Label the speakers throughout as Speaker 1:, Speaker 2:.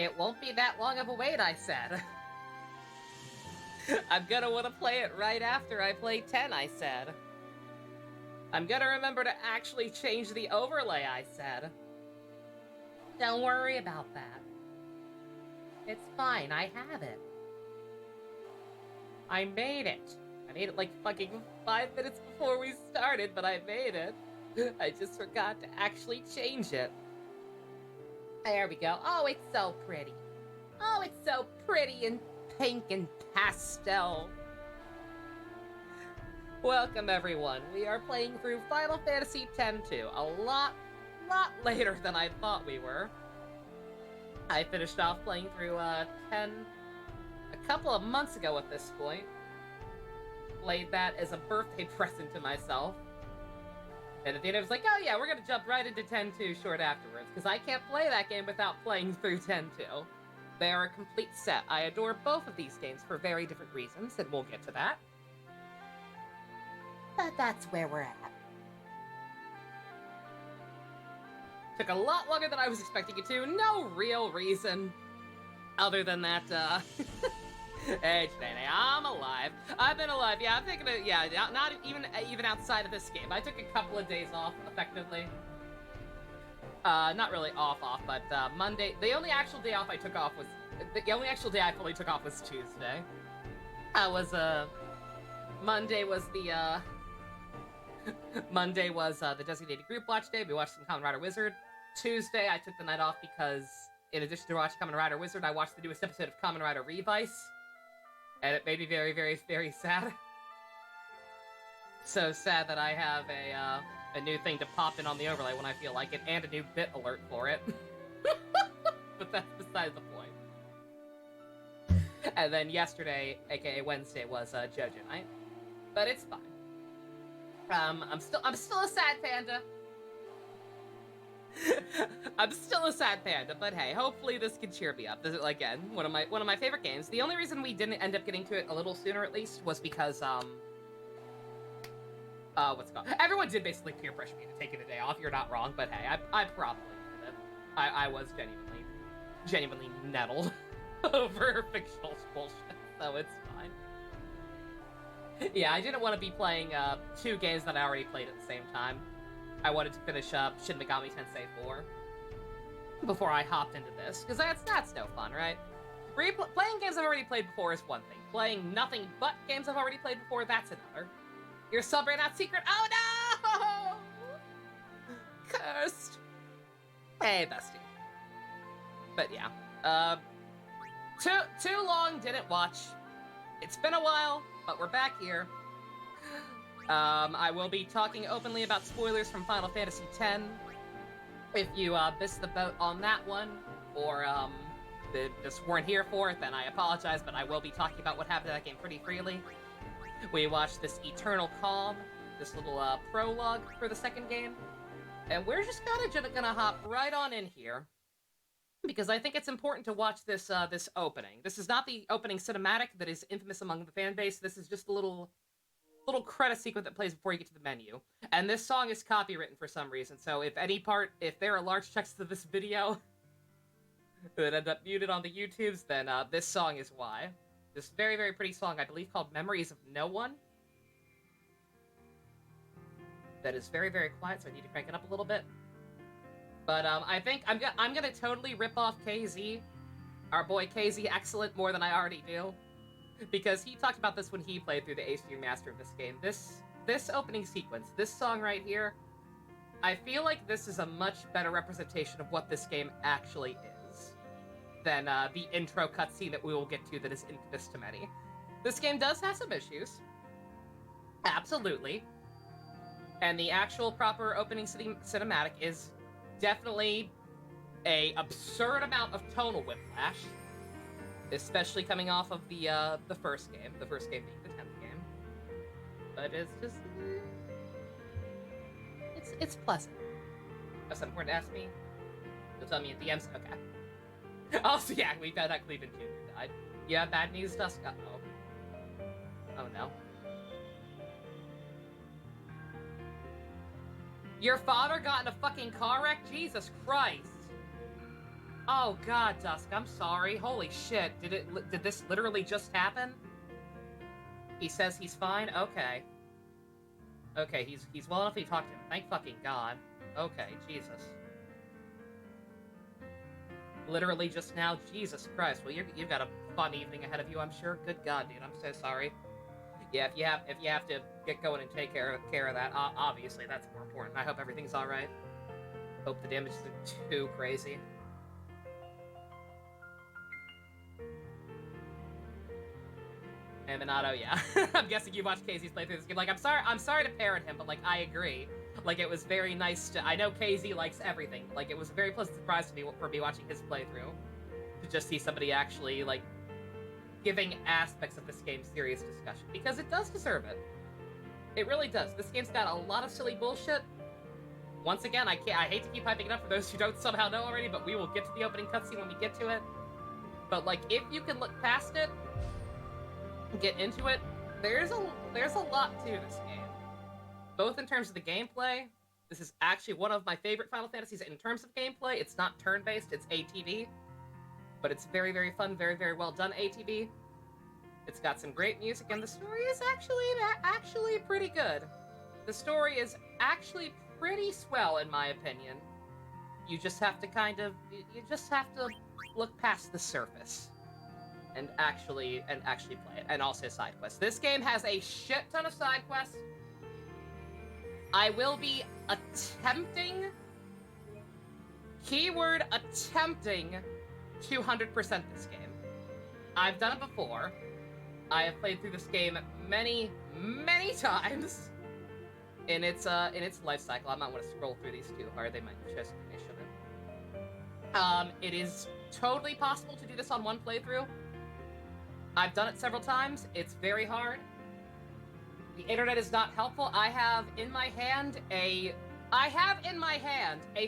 Speaker 1: It won't be that long of a wait, I said. I'm gonna want to play it right after I play 10, I said. I'm gonna remember to actually change the overlay, I said. Don't worry about that. It's fine, I have it. I made it. I made it like fucking 5 minutes before we started, but I made it. I just forgot to actually change it. There we go. Oh, it's so pretty. Oh, it's so pretty and pink and pastel. Welcome, everyone. We are playing through Final Fantasy X-2. A lot later than I thought we were. I finished off playing through 10 a couple of months ago at this point. Played that as a birthday present to myself. And at the end I was like, oh yeah, we're gonna jump right into 10-2 short afterwards, because I can't play that game without playing through 10-2. They are a complete set. I adore both of these games for very different reasons, and we'll get to that. But that's where we're at. Took a lot longer than I was expecting it to. No real reason. Other than that, hey, today, I'm alive. I've been alive. Yeah, I'm thinking of, yeah, not even outside of this game. I took a couple of days off, effectively. Not really off, but, Monday, the only actual day off I took off was, the only actual day I fully took off was Tuesday. Monday was the, Monday was, the designated group watch day. We watched some Kamen Rider Wizard. Tuesday, I took the night off because, in addition to watching Kamen Rider Wizard, I watched the newest episode of Kamen Rider Revice. And it made me very, very, very sad. So sad that I have a new thing to pop in on the overlay when I feel like it, and a new bit alert for it. But that's beside the point. And then yesterday, aka Wednesday, was JoJo night. But it's fine. I'm still a sad panda. I'm still a sad panda, but hey, hopefully this can cheer me up. This is, again, one of my favorite games. The only reason we didn't end up getting to it a little sooner, at least, was because what's it called? Everyone did basically peer pressure me to take it a day off. You're not wrong, but hey, I probably did it. I was genuinely nettled over fictional bullshit, so it's fine. Yeah, I didn't want to be playing 2 games that I already played at the same time. I wanted to finish up Shin Megami Tensei 4 before I hopped into this, because that's no fun, right? Playing games I've already played before is one thing. Playing nothing but games I've already played before, that's another. Your sub ran out secret. Oh no! Cursed. Hey, bestie. But yeah, too long didn't watch. It's been a while, but we're back here. I will be talking openly about spoilers from Final Fantasy X. If you missed the boat on that one, or just weren't here for it, then I apologize, but I will be talking about what happened to that game pretty freely. We watched this Eternal Calm, this little prologue for the second game, and we're just gonna hop right on in here, because I think it's important to watch this this opening. This is not the opening cinematic that is infamous among the fan base. This is just a little credit sequence that plays before you get to the menu. And this song is copywritten for some reason, so if there are large chunks of this video that end up muted on the YouTubes, then this song is why. This very, very pretty song, I believe called Memories of No One. That is very, very quiet, so I need to crank it up a little bit. But I think I'm gonna totally rip off KZ, our boy KZ Excellent, more than I already do. Because he talked about this when he played through the HD remaster of this game. This opening sequence, this song right here, I feel like this is a much better representation of what this game actually is than the intro cutscene that we will get to that is infamous to many. This game does have some issues. Absolutely. And the actual proper opening cinematic is definitely a absurd amount of tonal whiplash. Especially coming off of the first game being the 10th game. But it's just... It's pleasant. That's something important to ask me? You'll tell me in DMs? Okay. Also, yeah, we found out Cleveland Jr. died. You have bad news, Dusk? Uh-oh. Oh, no. Your father got in a fucking car wreck? Jesus Christ. Oh god, Dusk, I'm sorry. Holy shit, did this literally just happen? He says he's fine? Okay. Okay, he's well enough to talk to him. Thank fucking god. Okay, Jesus. Literally just now, Jesus Christ. Well, you've got a fun evening ahead of you, I'm sure. Good god, dude, I'm so sorry. Yeah, if you have to get going and take care of that, obviously that's more important. I hope everything's all right. Hope the damage isn't too crazy. And Minato, yeah. I'm guessing you watched KZ's playthrough this game. Like, I'm sorry to parrot him, but like, I agree. Like, it was very nice to. I know KZ likes everything. Like, it was a very pleasant surprise to me for me watching his playthrough to just see somebody actually like giving aspects of this game serious discussion, because it does deserve it. It really does. This game's got a lot of silly bullshit. Once again, I hate to keep hyping it up for those who don't somehow know already, but we will get to the opening cutscene when we get to it. But like, if you can look past it, get into it, there's a lot to this game. Both in terms of the gameplay, this is actually one of my favorite Final Fantasies in terms of gameplay. It's not turn-based, it's ATB. But it's very, very fun, very, very well done ATB. It's got some great music, and the story is actually pretty good. The story is actually pretty swell, in my opinion. You just have to you just have to look past the surface and actually play it, and also side quests. This game has a shit ton of side quests. I will be attempting, keyword attempting, 200% this game. I've done it before. I have played through this game many, many times in its life cycle. I might want to scroll through these too hard. They might just finish it. It is totally possible to do this on one playthrough. I've done it several times. It's very hard. The internet is not helpful. I have in my hand a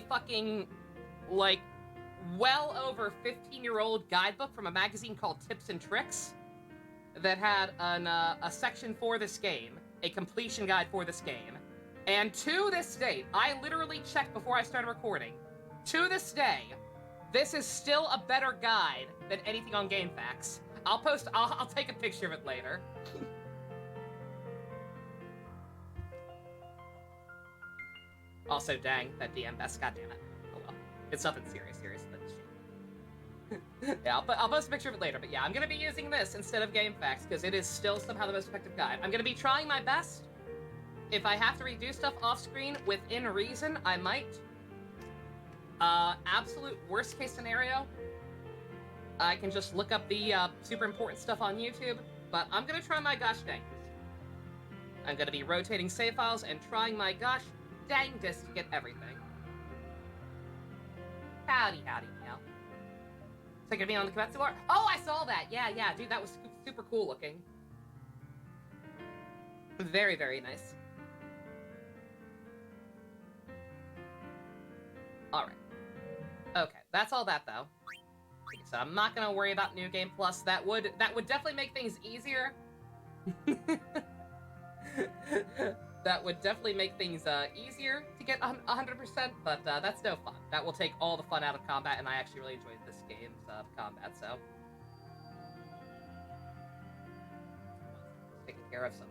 Speaker 1: fucking, like, well over 15-year-old guidebook from a magazine called Tips and Tricks that had a section for this game, a completion guide for this game. And to this date, I literally checked before I started recording. To this day, this is still a better guide than anything on GameFAQs. I'll take a picture of it later. Also, dang, that DM best, goddammit. Oh well. It's nothing serious, but yeah, I'll post a picture of it later, but yeah, I'm gonna be using this instead of GameFAQs, because it is still somehow the most effective guide. I'm gonna be trying my best. If I have to redo stuff off-screen, within reason, I might. Absolute worst case scenario, I can just look up the super important stuff on YouTube, but I'm gonna try my gosh dangest. I'm gonna be rotating save files and trying my gosh dangest to get everything. Howdy, meow. Second me on the Kimetsu lore? Oh, I saw that! Yeah, dude, that was super cool looking. Very, very nice. Alright. Okay, that's all that, though. So I'm not gonna worry about New Game Plus. That would definitely make things easier. That would definitely make things easier to get 100%, but that's no fun. That will take all the fun out of combat, and I actually really enjoyed this game's combat, so. Taking care of some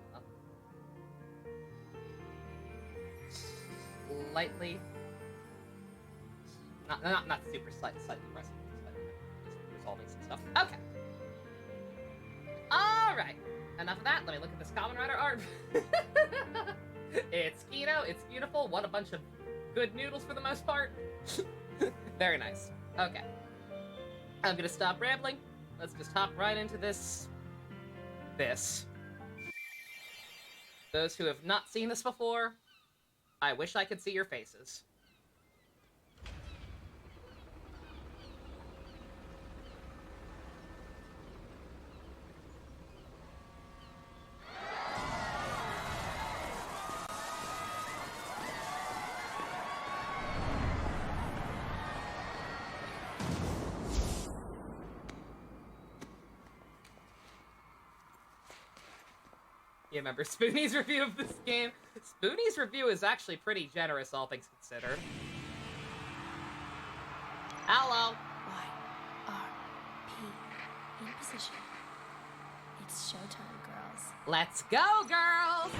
Speaker 1: slightly, not super slightly pressing, but just resolving some stuff. Okay. All right. Enough of that. Let me look at this Kamen Rider art. It's keto. It's beautiful. What a bunch of good noodles for the most part. Very nice. Okay. I'm gonna stop rambling. Let's just hop right into this. Those who have not seen this before, I wish I could see your faces. You remember Spoonie's review of this game? Spoonie's review is actually pretty generous, all things considered. Hello.
Speaker 2: Y-R-P. In position. It's showtime, girls.
Speaker 1: Let's go, girls!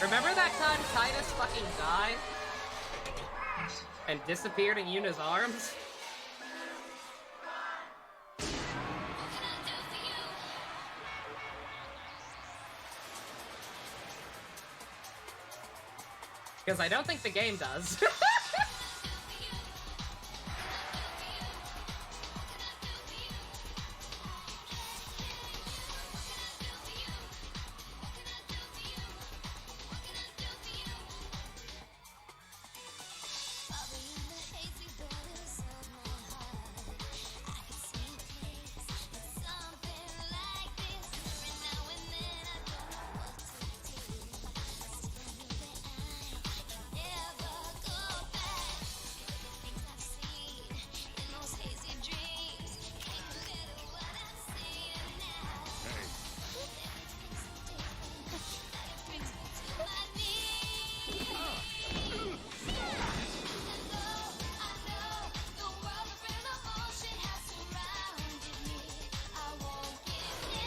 Speaker 1: Remember that time Titus fucking died? And disappeared in Yuna's arms? Because I don't think the game does.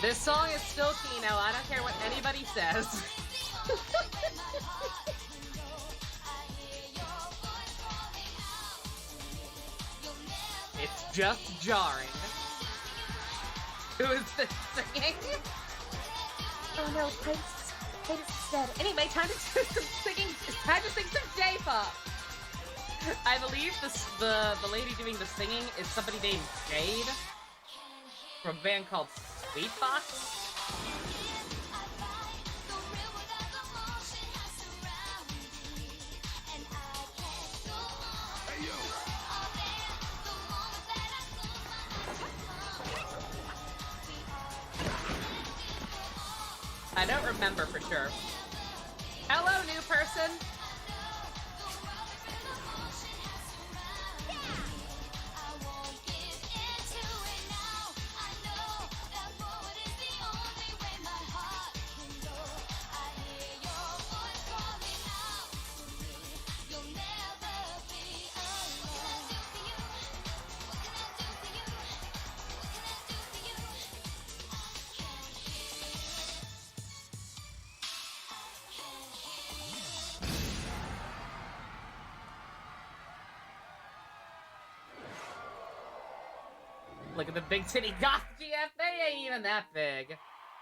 Speaker 1: This song is still Kino. I don't care what anybody says. It's just jarring. Who is this singing?
Speaker 2: Oh no, Titus is dead.
Speaker 1: Anyway, time to sing some J-pop. I believe the lady doing the singing is somebody named Jade from a band called Sweetbox. I don't remember for sure. Hello, new person. Look at the big titty goth GF. They ain't even that big.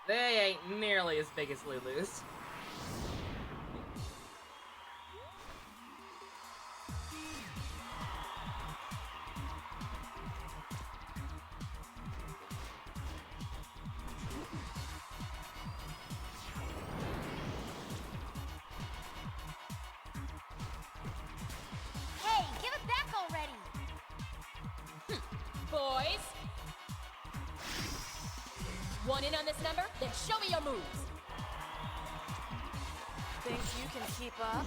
Speaker 1: They ain't nearly as big as Lulu's.
Speaker 2: Hey, give it back already!
Speaker 3: Boys! Want in on this number? Then show me your moves!
Speaker 2: Think you can keep up?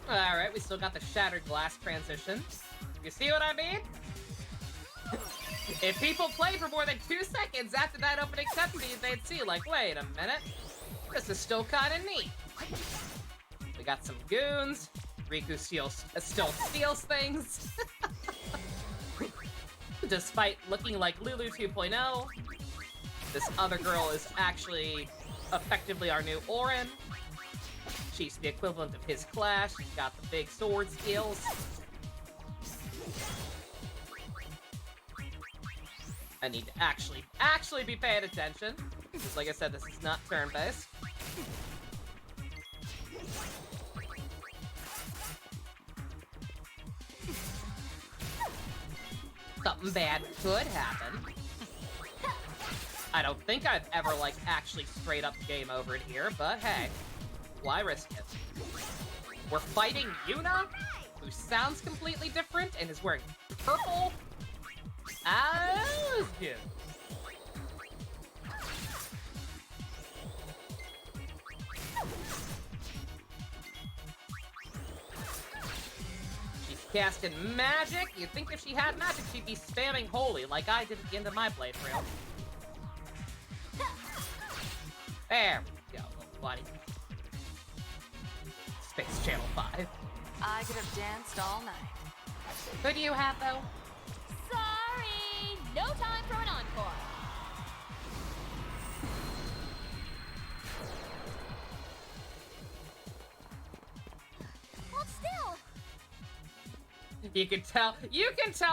Speaker 1: Alright, we still got the shattered glass transition. You see what I mean? If people play for more than 2 seconds after that opening cutscene, they'd see, like, wait a minute. This is still kinda neat. We got some goons. Riku still steals things. Despite looking like Lulu 2.0, this other girl is actually effectively our new Auron. She's the equivalent of his class. She's got the big sword skills. I need to actually be paying attention. Because like I said, this is not turn-based. Something bad could happen. I don't think I've ever, like, actually straight up game overed here, but hey, why risk it? We're fighting Yuna, who sounds completely different and is wearing purple. Ah, good. casting magic. You'd think if she had magic, she'd be spamming holy, like I did at the end of my playthrough. There we go, little buddy. Space Channel 5.
Speaker 2: I could have danced all night.
Speaker 1: Who do you have, though?
Speaker 3: Sorry, no time for an encore.
Speaker 2: Hold still.
Speaker 1: You can tell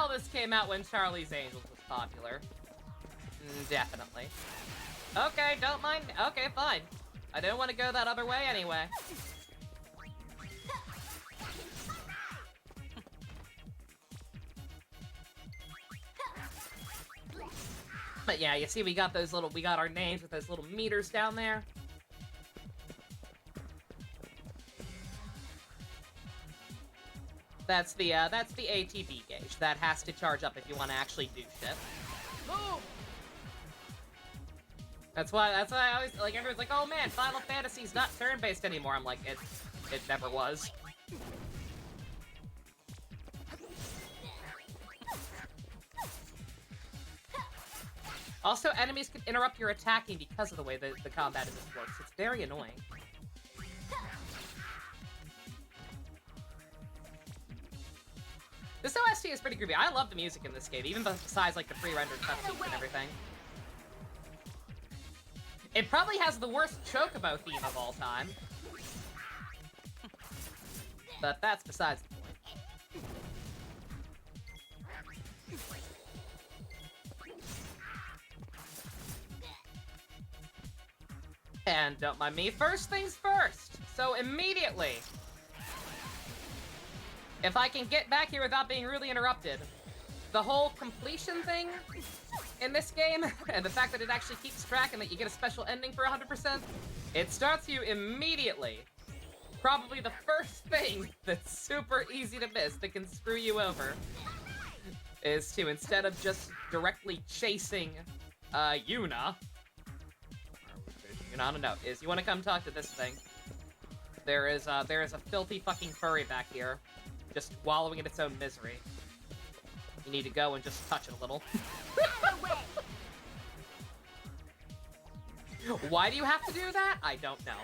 Speaker 1: this came out when Charlie's Angels was popular. Definitely. Okay, don't mind. Okay, fine. I don't want to go that other way anyway. But yeah, you see we got our names with those little meters down there. That's the ATB gauge. That has to charge up if you want to actually do shit.
Speaker 3: Move!
Speaker 1: That's why I always, like, everyone's like, oh man, Final Fantasy's not turn-based anymore. I'm like, it never was. Also, enemies can interrupt your attacking because of the way the combat in this works. It's very annoying. This OST is pretty groovy. I love the music in this game, even besides, like, the pre-rendered cutscenes and everything. It probably has the worst Chocobo theme of all time. But that's besides the point. And don't mind me, first things first. So immediately, if I can get back here without being really interrupted, the whole completion thing in this game, and the fact that it actually keeps track and that you get a special ending for 100%, it starts you immediately. Probably the first thing that's super easy to miss that can screw you over is to, instead of just directly chasing Yuna, I don't know, is you want to come talk to this thing. There is a filthy fucking furry back here, just wallowing in its own misery. You need to go and just touch it a little. Why do you have to do that? I don't know.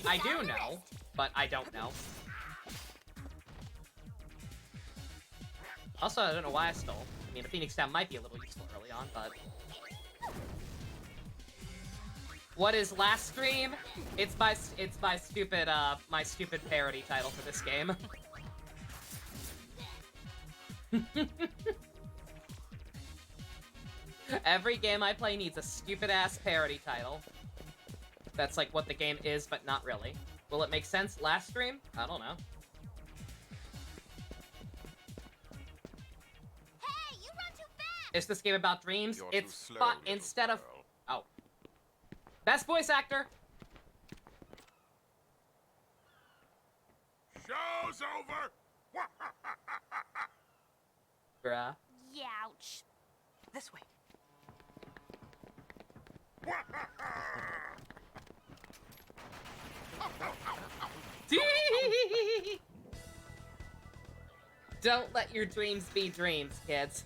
Speaker 1: I do know, but I don't know. Also, I don't know why I stole. I mean, a Phoenix Down might be a little useful early on, but... What is last stream? It's my stupid parody title for this game. Every game I play needs a stupid-ass parody title. That's like what the game is, but not really. Will it make sense last stream? I don't know.
Speaker 2: Hey, you run too fast.
Speaker 1: Is this game about dreams?
Speaker 4: You're
Speaker 1: It's
Speaker 4: too slow,
Speaker 1: instead of...
Speaker 4: girl.
Speaker 1: Oh. Best voice actor!
Speaker 4: Show's over!
Speaker 1: Bruh.
Speaker 2: Youch.
Speaker 3: This way.
Speaker 1: Don't let your dreams be dreams, kids.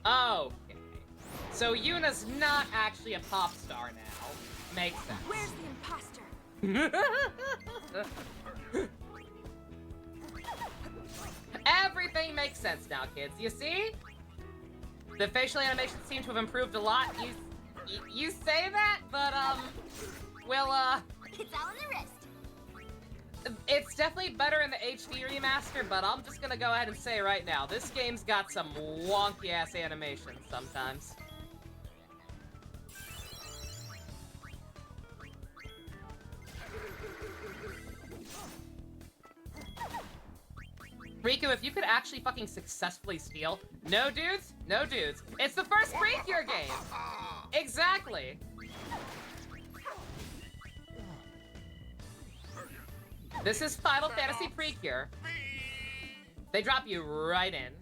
Speaker 1: Okay. So Yuna's not actually a pop star now. Makes sense.
Speaker 2: Where's the imposter?
Speaker 1: Everything makes sense now, kids. You see? The facial animations seem to have improved a lot. You say that, but well,
Speaker 2: It's all in the wrist.
Speaker 1: it's definitely better in the HD remaster, but I'm just gonna go ahead and say right now, this game's got some wonky-ass animations sometimes. Riku, if you could actually fucking successfully steal... No dudes? No dudes. It's the first Precure game! Exactly! This is Final Fantasy Precure. They drop you right in.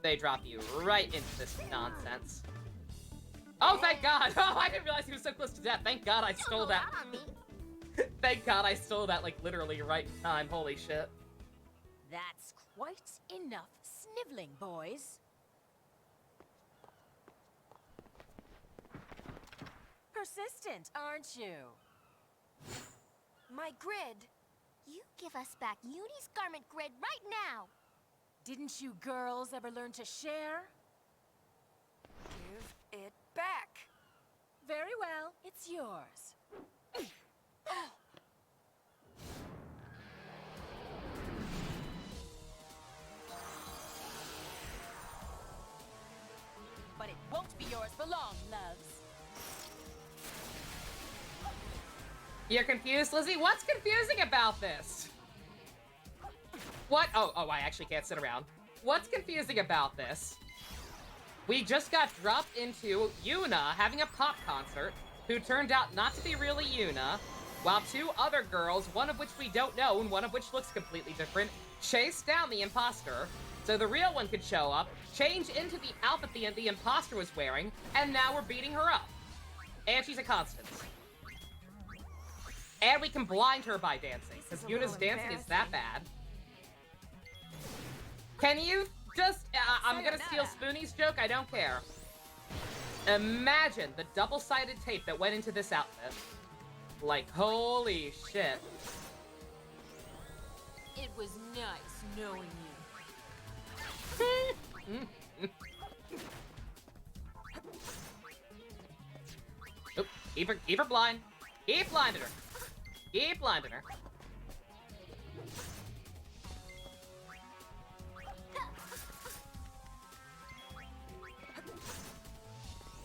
Speaker 1: They drop you right into this nonsense. Oh, thank God! Oh, I didn't realize he was so close to death. Thank God I stole that. Thank God I stole that, like, literally right in time. Holy shit.
Speaker 3: That's quite enough sniveling, boys. Persistent, aren't you?
Speaker 2: My grid. You give us back Uni's garment grid right now.
Speaker 3: Didn't you girls ever learn to share?
Speaker 2: Give it back.
Speaker 3: Very well, it's yours. But it won't be yours for long, loves.
Speaker 1: You're confused, Lizzie? What's confusing about this? What? Oh, I actually can't sit around. What's confusing about this? We just got dropped into Yuna having a pop concert, who turned out not to be really Yuna, while two other girls, one of which we don't know and one of which looks completely different, chased down the imposter, so the real one could show up, change into the outfit the imposter was wearing, and now we're beating her up. And she's a constant. And we can blind her by dancing, because Yuna's dancing is that bad. Can you just... I'm gonna steal Spoonie's joke, I don't care. Imagine the double-sided tape that went into this outfit. Like, holy shit.
Speaker 3: It was nice knowing you.
Speaker 1: Oop, keep her blind. Keep blinding her. Keep blinding her.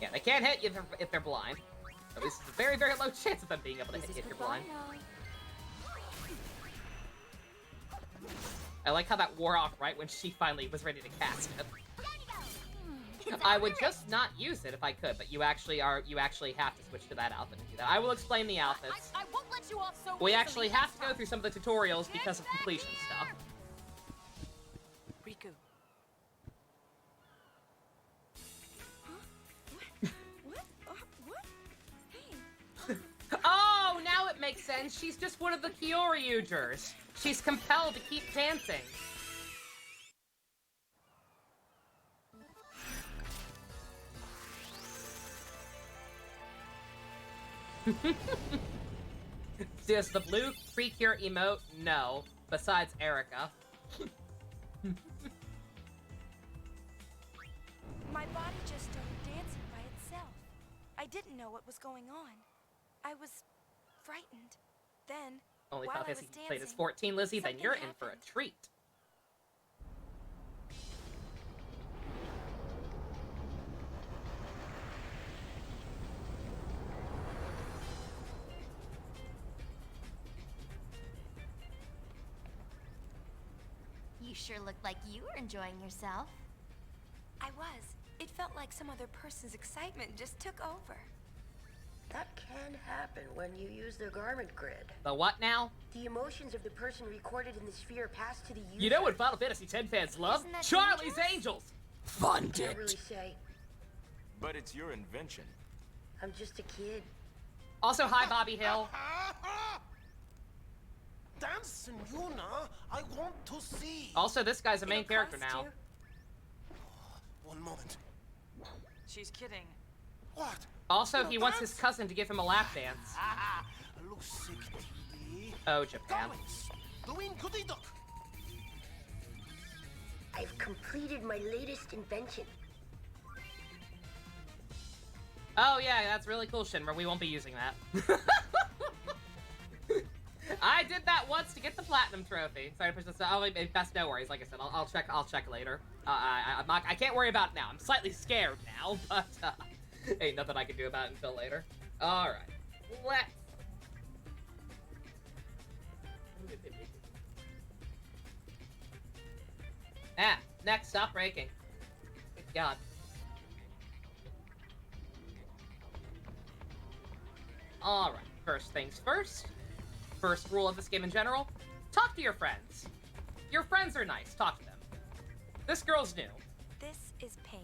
Speaker 1: Yeah, they can't hit you if they're blind. At least it's a very, very low chance of them being able to hit you if you're blind. I like how that wore off right when she finally was ready to cast it. I would just not use it if I could, but you actually have to switch to that outfit to do that. I will explain the outfits.
Speaker 3: I won't let you off so
Speaker 1: We
Speaker 3: easily
Speaker 1: actually have to go through some of the tutorials because of completion stuff.
Speaker 3: Riku. What? Hey.
Speaker 1: Oh, now it makes sense. She's just one of the Kyoryugers. She's compelled to keep dancing. Does the blue Precure emote? No. Besides Erica.
Speaker 4: My body just started dancing by itself. I didn't know what was going on. I was frightened. Then,
Speaker 1: Only
Speaker 4: while
Speaker 1: Final
Speaker 4: I was
Speaker 1: Fantasy played as
Speaker 4: dancing,
Speaker 1: 14, Lizzie, then
Speaker 4: something
Speaker 1: you're in for a
Speaker 4: happened.
Speaker 1: treat.
Speaker 2: You sure looked like you were enjoying yourself.
Speaker 4: I was. It felt like some other person's excitement just took over.
Speaker 5: That can happen when you use the garment grid.
Speaker 1: The what now?
Speaker 5: The emotions of the person recorded in the sphere pass to the user.
Speaker 1: You know what Final Fantasy X fans love?
Speaker 2: Isn't that
Speaker 1: Charlie's
Speaker 2: dangerous?
Speaker 1: Angels! Fund
Speaker 5: Can't
Speaker 1: it!
Speaker 5: really say.
Speaker 6: But it's your invention.
Speaker 5: I'm just a kid.
Speaker 1: Also, hi, Bobby Hill.
Speaker 7: Dance, Yuna. I want to see.
Speaker 1: Also, this guy's a main
Speaker 4: It'll
Speaker 1: character
Speaker 4: cost
Speaker 1: now.
Speaker 4: you.
Speaker 7: One moment.
Speaker 3: She's kidding.
Speaker 7: What?
Speaker 1: Also, he wants his cousin to give him a lap dance.
Speaker 7: Lucy.
Speaker 1: Oh, Japan.
Speaker 7: Doing goody duck.
Speaker 5: I've completed my latest invention.
Speaker 1: Oh, yeah, that's really cool, Shinra. We won't be using that. I did that once to get the platinum trophy. Sorry to push this. Oh, that's no worries. Like I said, I'll check later. I can't worry about it now. I'm slightly scared now, but ain't nothing I can do about it until later. All right, let's. Next, stop breaking. Good God. All right. First things first. first rule of this game in general. Talk to your friends. Your friends are nice. Talk to them. This girl's new.
Speaker 4: This is Pain.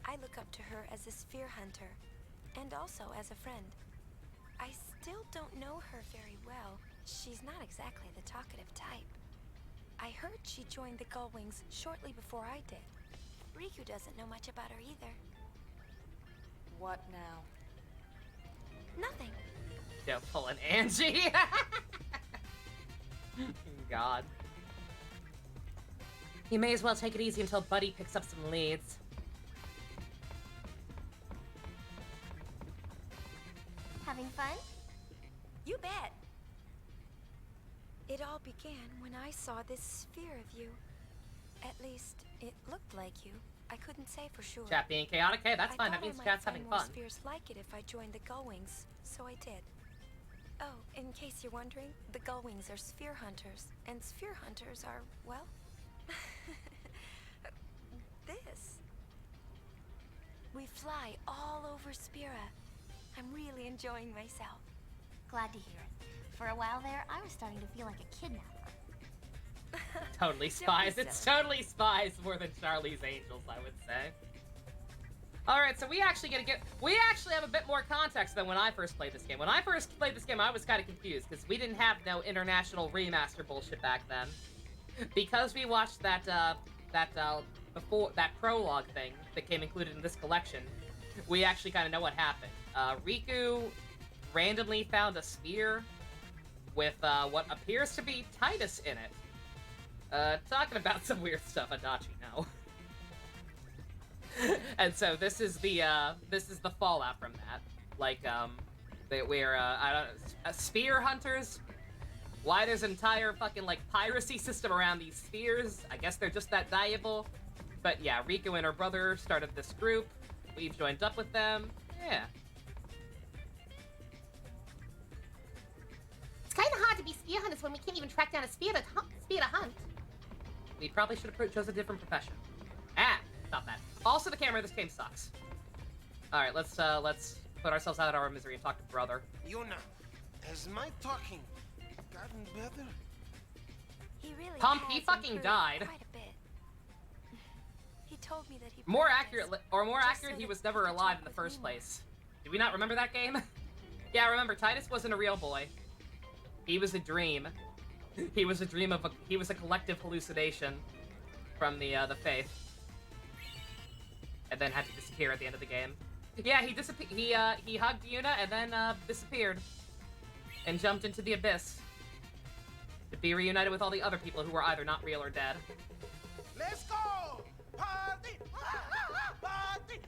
Speaker 4: I look up to her as a sphere hunter, and also as a friend. I still don't know her very well. She's not exactly the talkative type. I heard she joined the Gullwings shortly before I did. Riku doesn't know much about her either.
Speaker 8: What now?
Speaker 4: Nothing.
Speaker 1: Don't pull an Angie. God. You may as well take it easy until Buddy picks up some leads.
Speaker 2: Having fun?
Speaker 4: You bet. It all began when I saw this sphere of you. At least, it looked like you. I couldn't say for sure.
Speaker 1: Chat being chaotic? Hey, that's fine. That means chat's having fun.
Speaker 4: I thought I might find more spheres like it if I joined the Gullwings, so I did. Oh, in case you're wondering, the Gullwings are sphere hunters, and sphere hunters are, well, this. We fly all over Spira. I'm really enjoying myself.
Speaker 2: Glad to hear it. For a while there, I was starting to feel like a kidnapper.
Speaker 1: Totally Spies. It's totally Spies more than Charlie's Angels, I would say. Alright, so we actually have a bit more context than when I first played this game. When I first played this game, I was kind of confused, because we didn't have no international remaster bullshit back then. Because we watched that prologue thing that came included in this collection, we actually kind of know what happened. Riku randomly found a sphere with what appears to be Titus in it. Talking about some weird stuff, Adachi now. And so this is the fallout from that. Like, we're I don't know, sphere hunters. Why there's an entire fucking like piracy system around these spheres? I guess they're just that valuable. But yeah, Riku and her brother started this group. We've joined up with them. Yeah.
Speaker 9: It's kind of hard to be sphere hunters when we can't even track down a sphere to hunt.
Speaker 1: We probably should have chosen a different profession. Ah, stop that. Also, the camera in this game sucks. All right, let's put ourselves out of our misery and talk to brother.
Speaker 7: Yuna, has my talking gotten better?
Speaker 4: He really
Speaker 1: He
Speaker 4: has
Speaker 1: fucking
Speaker 4: improved
Speaker 1: died.
Speaker 4: quite a bit. He told me that he
Speaker 1: More
Speaker 4: practiced
Speaker 1: accurate,
Speaker 4: so
Speaker 1: he
Speaker 4: that
Speaker 1: was
Speaker 4: he
Speaker 1: never
Speaker 4: could
Speaker 1: alive
Speaker 4: talk
Speaker 1: in the
Speaker 4: with
Speaker 1: first
Speaker 4: me
Speaker 1: place. Do we not remember that game? Yeah, remember, Titus wasn't a real boy. He was a dream. He was a collective hallucination from the faith. And then had to disappear at the end of the game. Yeah, he hugged Yuna and then disappeared. And jumped into the abyss. To be reunited with all the other people who were either not real or dead.
Speaker 7: Let's go! Party! Party!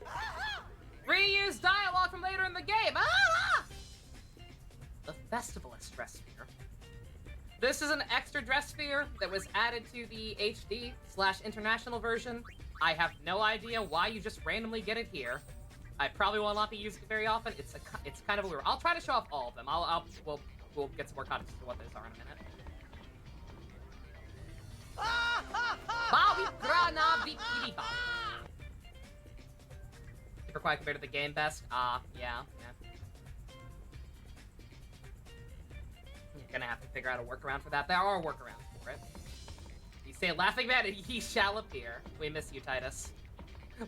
Speaker 1: Reuse dialogue from later in the game! Ah! The Festivalist dress sphere. This is an extra dress sphere that was added to the HD/international version. I have no idea why you just randomly get it here. I probably will not be using it very often. It's kind of weird. I'll try to show off all of them. We'll get some more context to what those are in a minute. Super quiet compared to the game best. Yeah. You're gonna have to figure out a workaround for that. There are workarounds for it. You say laughing man, and he shall appear. We miss you, Titus.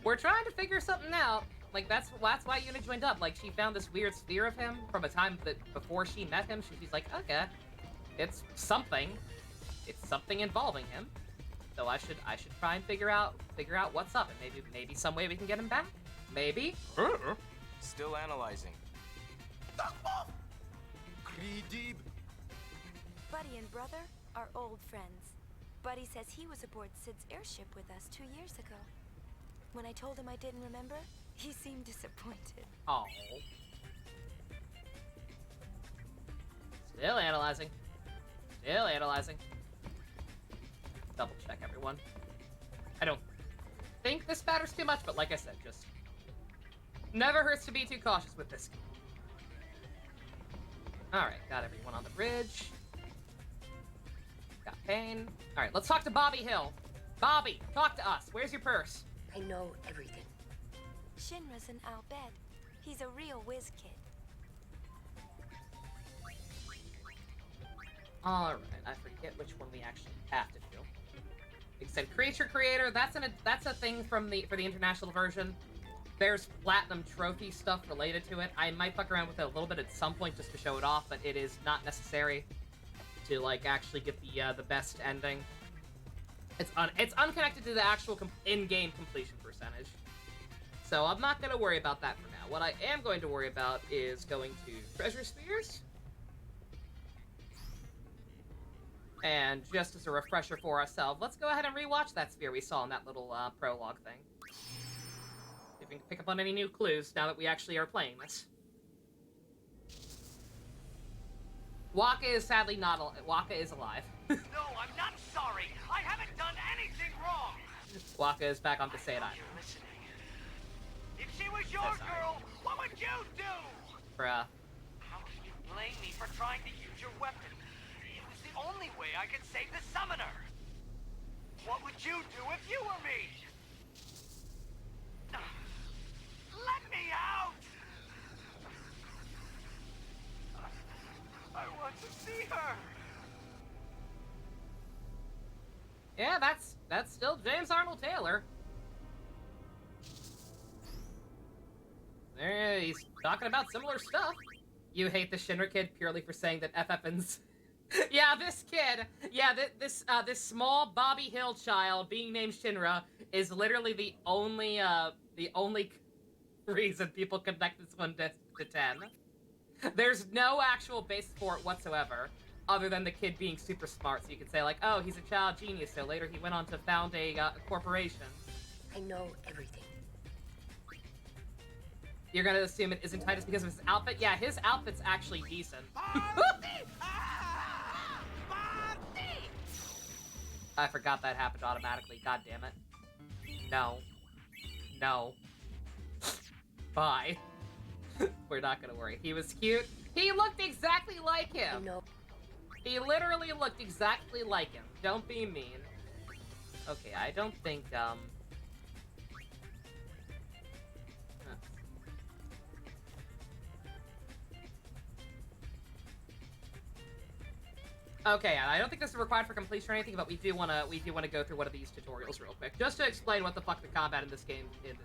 Speaker 1: We're trying to figure something out. Like, that's why Yuna joined up. Like, she found this weird sphere of him from a time that before she met him. She's like, okay, it's something. It's something involving him. So I should try and figure out what's up, and maybe some way we can get him back. Maybe.
Speaker 6: Still analyzing.
Speaker 7: Greedy.
Speaker 4: Buddy and brother are old friends. Buddy says he was aboard Sid's airship with us 2 years ago. When I told him I didn't remember, he seemed disappointed.
Speaker 1: Oh. Still analyzing. Double check, everyone. I don't think this matters too much, but like I said, just never hurts to be too cautious with this. Alright, got everyone on the bridge. Got Pain. Alright, let's talk to Bobby Hill. Bobby, talk to us. Where's your purse?
Speaker 5: I know everything.
Speaker 4: Shinra's an Al Bed. He's a real whiz kid.
Speaker 1: Alright, I forget which one we actually have to do. Like I said, Creature Creator, that's a thing for the international version. There's platinum trophy stuff related to it. I might fuck around with it a little bit at some point just to show it off, but it is not necessary to, like, actually get the best ending. It's unconnected to the actual in-game completion percentage. So I'm not gonna worry about that for now. What I am going to worry about is going to Treasure Spheres. And just as a refresher for ourselves, let's go ahead and rewatch that sphere we saw in that little prologue thing. See if we can pick up on any new clues now that we actually are playing this. Waka is sadly not alive. Waka is alive.
Speaker 10: No, I'm not sorry. I haven't done anything wrong.
Speaker 1: Waka is back on Poseidon.
Speaker 10: You're listening. If she was your girl, what would you do?
Speaker 1: Bruh.
Speaker 10: How can you blame me for trying to use your weapon? It was the only way I could save the summoner. What would you do if you were me? Let me out! I want to see her.
Speaker 1: Yeah, that's still James Arnold Taylor. There, he's talking about similar stuff. You hate the Shinra kid purely for saying that FFN's... Yeah, this kid. Yeah, this small Bobby Hill child being named Shinra is literally the only reason people connect this one to 10. There's no actual basis for it whatsoever, other than the kid being super smart. So you could say like, oh, he's a child genius. So later he went on to found a corporation.
Speaker 5: I know everything.
Speaker 1: You're gonna assume it isn't Titus because of his outfit? Yeah, his outfit's actually decent. I forgot that happened automatically. God damn it. No. No. Bye. We're not gonna worry. He was cute. He looked exactly like him.
Speaker 5: I know.
Speaker 1: He literally looked exactly like him. Don't be mean. Okay, I don't think, Okay, I don't think this is required for completion or anything, but we do wanna go through one of these tutorials real quick, just to explain what the fuck the combat in this game is.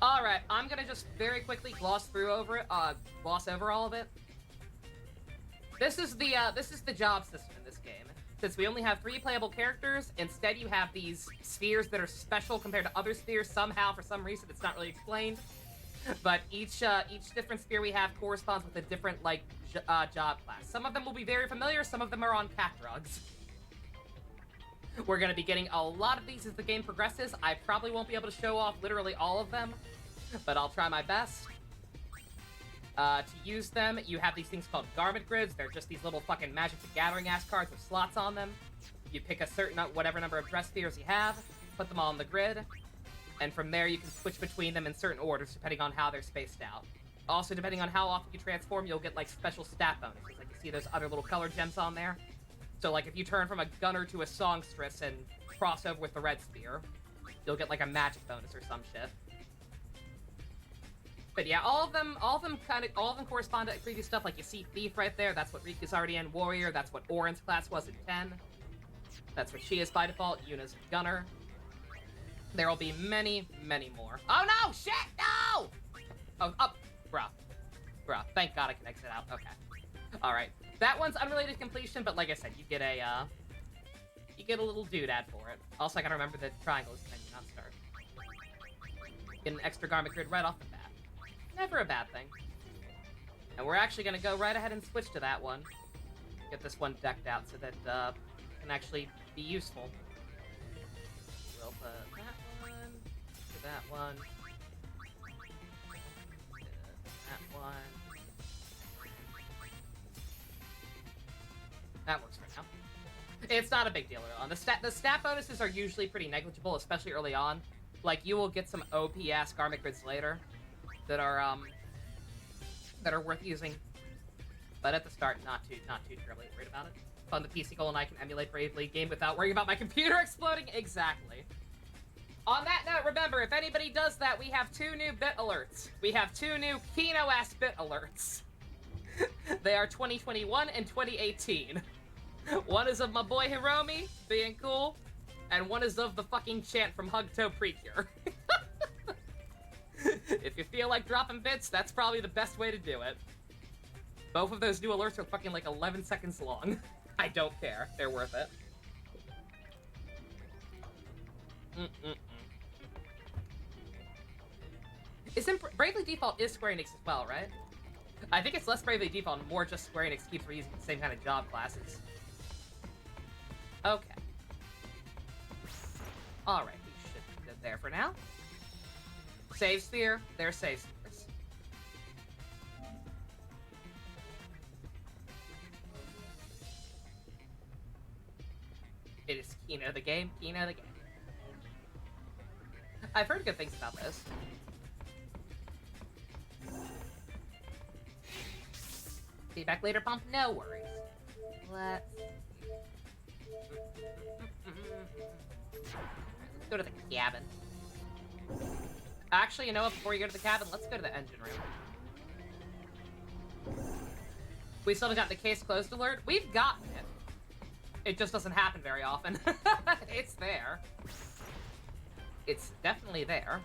Speaker 1: All right, I'm gonna just very quickly gloss over all of it. This is the job system in this game. Since we only have 3 playable characters, instead you have these spheres that are special compared to other spheres. Somehow, for some reason, it's not really explained. But each different sphere we have corresponds with a different, like, job class. Some of them will be very familiar, some of them are on cat drugs. We're going to be getting a lot of these as the game progresses. I probably won't be able to show off literally all of them, but I'll try my best. To use them, you have these things called garment grids. They're just these little fucking Magic the Gathering-ass cards with slots on them. You pick a certain, whatever number of dress spheres you have, put them all on the grid, and from there you can switch between them in certain orders depending on how they're spaced out. Also, depending on how often you transform, you'll get, like, special stat bonuses. Like, you see those other little color gems on there? So, like, if you turn from a gunner to a songstress and cross over with the red spear, you'll get, like, a magic bonus or some shit. But yeah, all of them correspond to previous stuff. Like, you see Thief right there, that's what Riku's already in. Warrior, that's what Oren's class was in 10. That's what she is by default. Yuna's Gunner. There will be many, many more. Oh no! Shit! No! Oh, up! Bruh. Thank God I can exit out. Okay. Alright. That one's unrelated to completion, but like I said, you get a little doodad for it. Also, I gotta remember that triangle is menu, not start. Get an extra garment grid right off the bat. Never a bad thing. And we're actually gonna go right ahead and switch to that one. Get this one decked out so that it can actually be useful. We'll put that one to that one. That one. That works for now. It's not a big deal early on. The stat bonuses are usually pretty negligible, especially early on. Like, you will get some OP-ass garment grids later that are worth using. But at the start, not too terribly worried about it. On the PC goal, and I can emulate bravely game without worrying about my computer exploding. Exactly. On that note, remember, if anybody does that, we have 2 new bit alerts. We have 2 new Kino-ass bit alerts. They are 2021 and 2018. One is of my boy Hiromi being cool, and one is of the fucking chant from Hugto Precure. If you feel like dropping bits, that's probably the best way to do it. Both of those new alerts are fucking like 11 seconds long. I don't care. They're worth it. Isn't Bravely Default is Square Enix as well, right? I think it's less Bravely Default and more just Square Enix keeps reusing the same kind of job classes. Okay. Alright, we should be good there for now. Save sphere, there's save spheres. It is Kino the game, Kino the game. I've heard good things about this. See you back later, Pump? No worries. Let's go to the cabin. Actually, you know what? Before you go to the cabin, let's go to the engine room. We still haven't got the case closed alert. We've gotten it. It just doesn't happen very often. It's there. It's definitely there.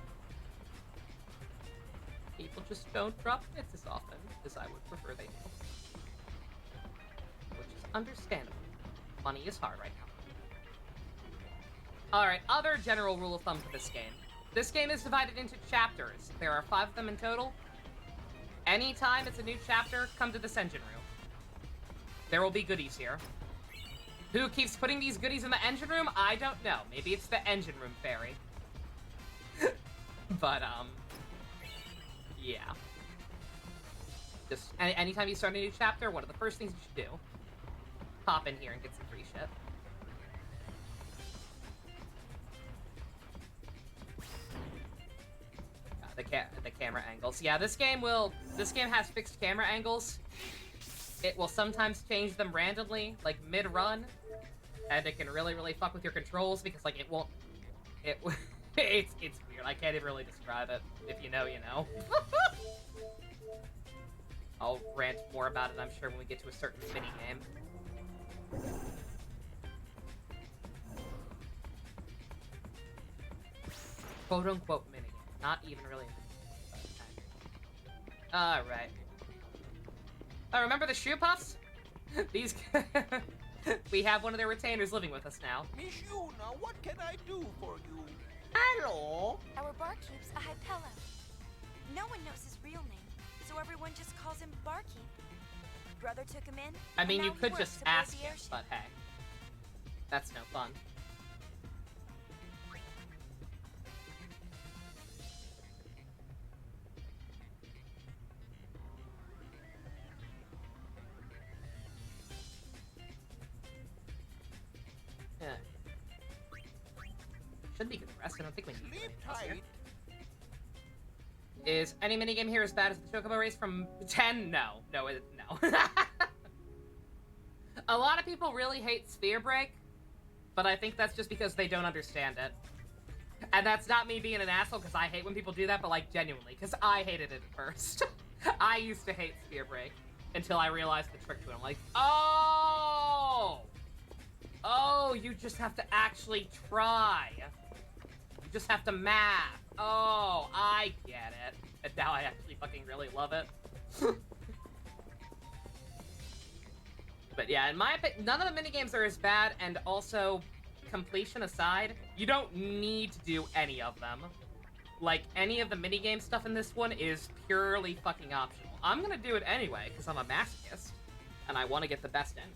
Speaker 1: People just don't drop hits as often as I would prefer they do. Which is understandable. Money is hard right now. Alright, other general rule of thumb for this game. This game is divided into chapters. There are 5 of them in total. Anytime it's a new chapter, come to this engine room. There will be goodies here. Who keeps putting these goodies in the engine room? I don't know. Maybe it's the engine room fairy. But, yeah. Just, anytime you start a new chapter, one of the first things you should do, pop in here and get some free shit. The camera angles. Yeah, this game has fixed camera angles. It will sometimes change them randomly, like mid-run, and it can really, really fuck with your controls because, like, it's weird. I can't even really describe it. If you know, you know. I'll rant more about it, I'm sure, when we get to a certain mini-game. Quote-unquote mini-game. Not even really. Alright. Oh, remember the shoe puffs? These... We have one of their retainers living with us now.
Speaker 7: Miss Yuna, what can I do for you?
Speaker 8: Hello.
Speaker 4: Our barkeep's a Hypello. No one knows his real name, so everyone just calls him Barkeep. Brother took him in.
Speaker 1: I mean,
Speaker 4: and
Speaker 1: you
Speaker 4: now he
Speaker 1: could
Speaker 4: works
Speaker 1: just
Speaker 4: aboard
Speaker 1: ask
Speaker 4: the
Speaker 1: him,
Speaker 4: Airship.
Speaker 1: but hey. That's no fun. Yeah. Should be good rest. I don't think we need
Speaker 7: Sleep
Speaker 1: anything else here.
Speaker 7: tight.
Speaker 1: Is any minigame here as bad as the Chocobo race from 10? No. No. A lot of people really hate Sphere Break, but I think that's just because they don't understand it. And that's not me being an asshole, because I hate when people do that, but, like, genuinely, because I hated it at first. I used to hate Sphere Break until I realized the trick to it. I'm like, oh! Oh, you just have to actually try. You just have to math. Oh, I get it. And now I actually fucking really love it. But yeah, in my opinion, none of the minigames are as bad, and also, completion aside, you don't need to do any of them. Like, any of the minigame stuff in this one is purely fucking optional. I'm gonna do it anyway, because I'm a masochist, and I want to get the best end.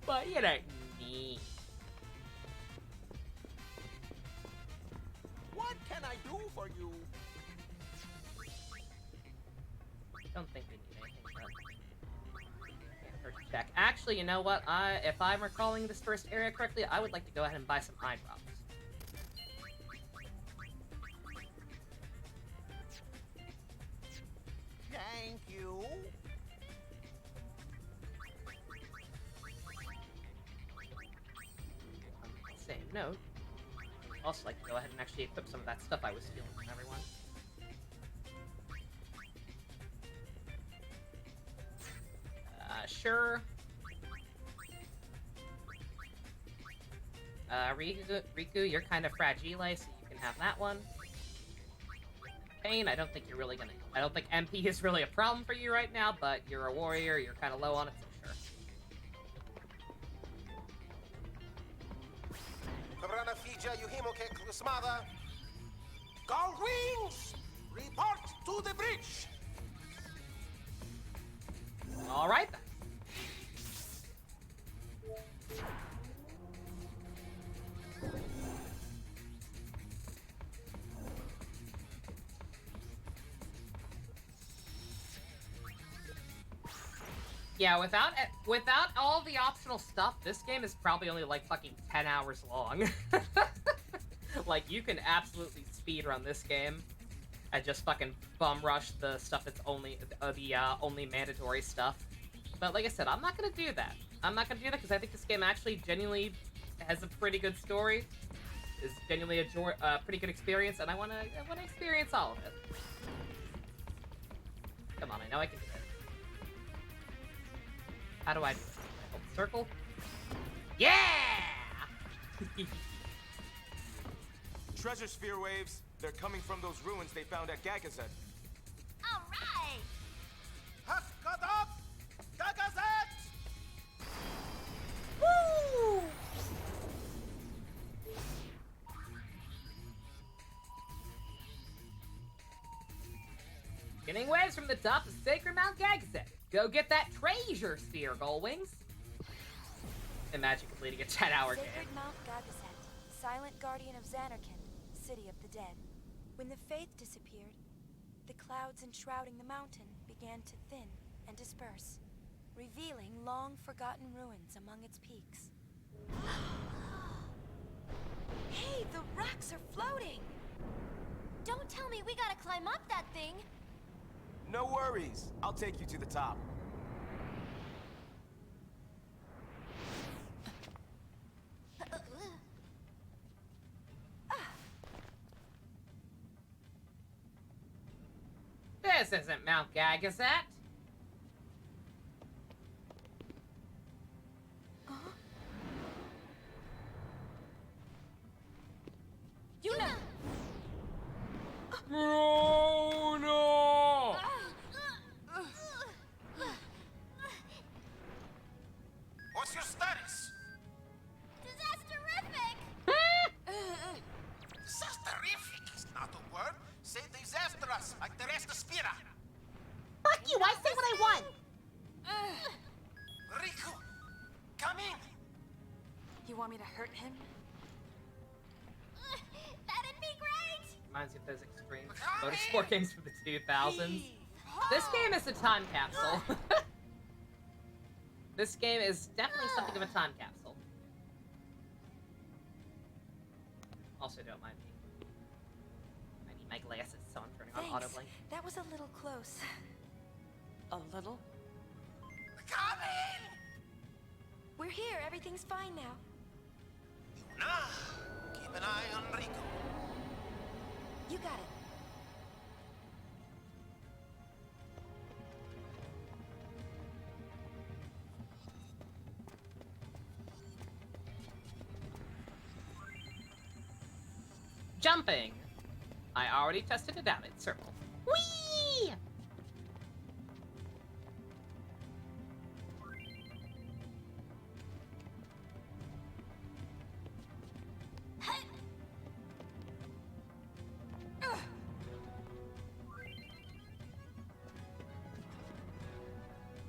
Speaker 1: But you don't need.
Speaker 7: What can I do for you?
Speaker 1: I don't think we need anything, but can't hurt to check. Actually, you know what? If I'm recalling this first area correctly, I would like to go ahead and buy some eye drops.
Speaker 7: Thank you.
Speaker 1: On the same note, I'd also like to go ahead and actually equip some of that stuff I was stealing from everyone. Sure. Riku, you're kind of fragile, so you can have that one. Pain, I don't think you're really gonna... I don't think MP is really a problem for you right now, but you're a warrior, you're kind of low on it, so sure.
Speaker 7: Gull Wings! Report to the bridge!
Speaker 1: Alright then. Yeah, without all the optional stuff, this game is probably only like fucking 10 hours long. Like, you can absolutely speedrun this game and just fucking bum rush the stuff that's only only mandatory stuff. But like I said, I'm not gonna do that. I'm not gonna do that because I think this game actually genuinely has a pretty good story, is genuinely a pretty good experience, and I wanna experience all of it. Come on, I know I can do it. How do I do it? I hold the circle? Yeah!
Speaker 6: Treasure sphere waves. They're coming from those ruins they found at Gagazet.
Speaker 2: All right.
Speaker 7: Haskadab! Gagazet!
Speaker 1: Woo! Getting waves from the top of Sacred Mount Gagazet. Go get that treasure sphere, Gullwings. Imagine completing a 10-hour game.
Speaker 4: Sacred Mount Gagazet, silent guardian of Xanarkand, city of the dead. When the faith disappeared, the clouds enshrouding the mountain began to thin and disperse, revealing long-forgotten ruins among its peaks. Hey, the rocks are floating!
Speaker 2: Don't tell me we gotta climb up that thing.
Speaker 6: No worries. I'll take you to the top.
Speaker 1: This isn't Mount Gagazet.
Speaker 2: Yuna!
Speaker 1: No, no!
Speaker 7: What's your status?
Speaker 2: Disasterific!
Speaker 7: Disasterific is not a word. Say disastrous, like the rest of Spira.
Speaker 9: Fuck you, I say what I want!
Speaker 7: Riku, come in.
Speaker 8: You want me to hurt him?
Speaker 2: That'd be great!
Speaker 1: Reminds me of those extreme motorsport games from the 2000s. This game is a time capsule. This game is definitely something of a time capsule. Also, don't mind me. I need my glasses, so I'm turning on auto blink.
Speaker 4: That was a little close.
Speaker 8: A little?
Speaker 7: Come in.
Speaker 4: We're here. Everything's fine now.
Speaker 7: Yuna, keep an eye on Riku.
Speaker 4: You got it.
Speaker 1: Jumping! I already tested it out in circle. Whee!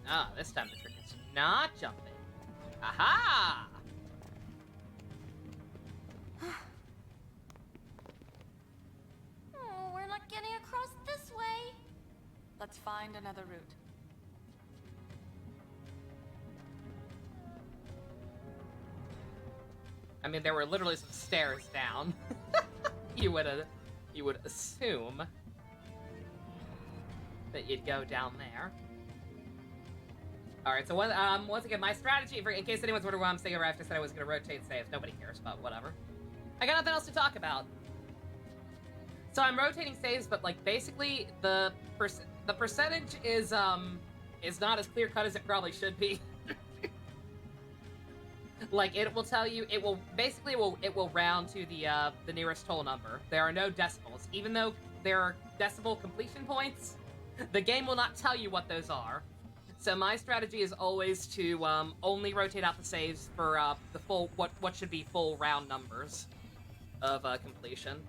Speaker 1: Ah, this time the trick is not jumping. Aha!
Speaker 2: Oh, we're not getting across this way.
Speaker 8: Let's find another route.
Speaker 1: I mean, there were literally some stairs down. you would assume that you'd go down there. All right, so once again, my strategy, in case anyone's wondering why I'm saying after I said I was going to rotate saves, nobody cares about whatever. I got nothing else to talk about. So I'm rotating saves, but like basically the percentage is is not as clear-cut as it probably should be. Like, it will tell you, it will round to the nearest whole number. There are no decimals. Even though there are decimal completion points, the game will not tell you what those are. So my strategy is always to only rotate out the saves for the full, what should be full round numbers of completion.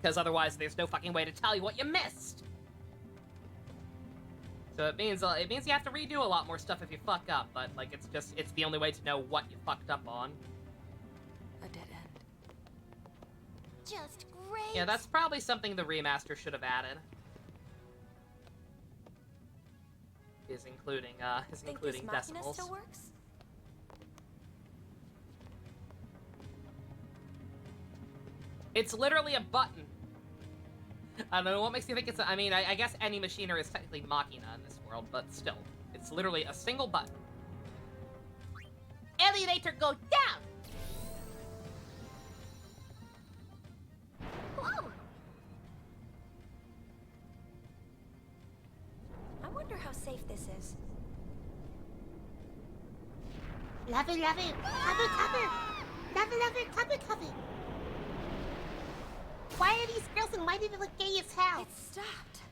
Speaker 1: Because otherwise there's no fucking way to tell you what you missed. So it means you have to redo a lot more stuff if you fuck up, but like it's the only way to know what you fucked up on.
Speaker 8: A dead end.
Speaker 2: Just great.
Speaker 1: Yeah, that's probably something the remaster should have added. Is including decimals.
Speaker 4: Still works?
Speaker 1: It's literally a button. I don't know what makes you think it's I mean, I guess any machinery is technically Machina in this world, but still. It's literally a single button.
Speaker 9: Elevator go down!
Speaker 2: Whoa!
Speaker 4: I wonder how safe this is.
Speaker 9: Love it, love it! Cover, cover! Love it, love it! Cover, cover! Why are these girls and why do they look gay as hell?
Speaker 4: It stopped.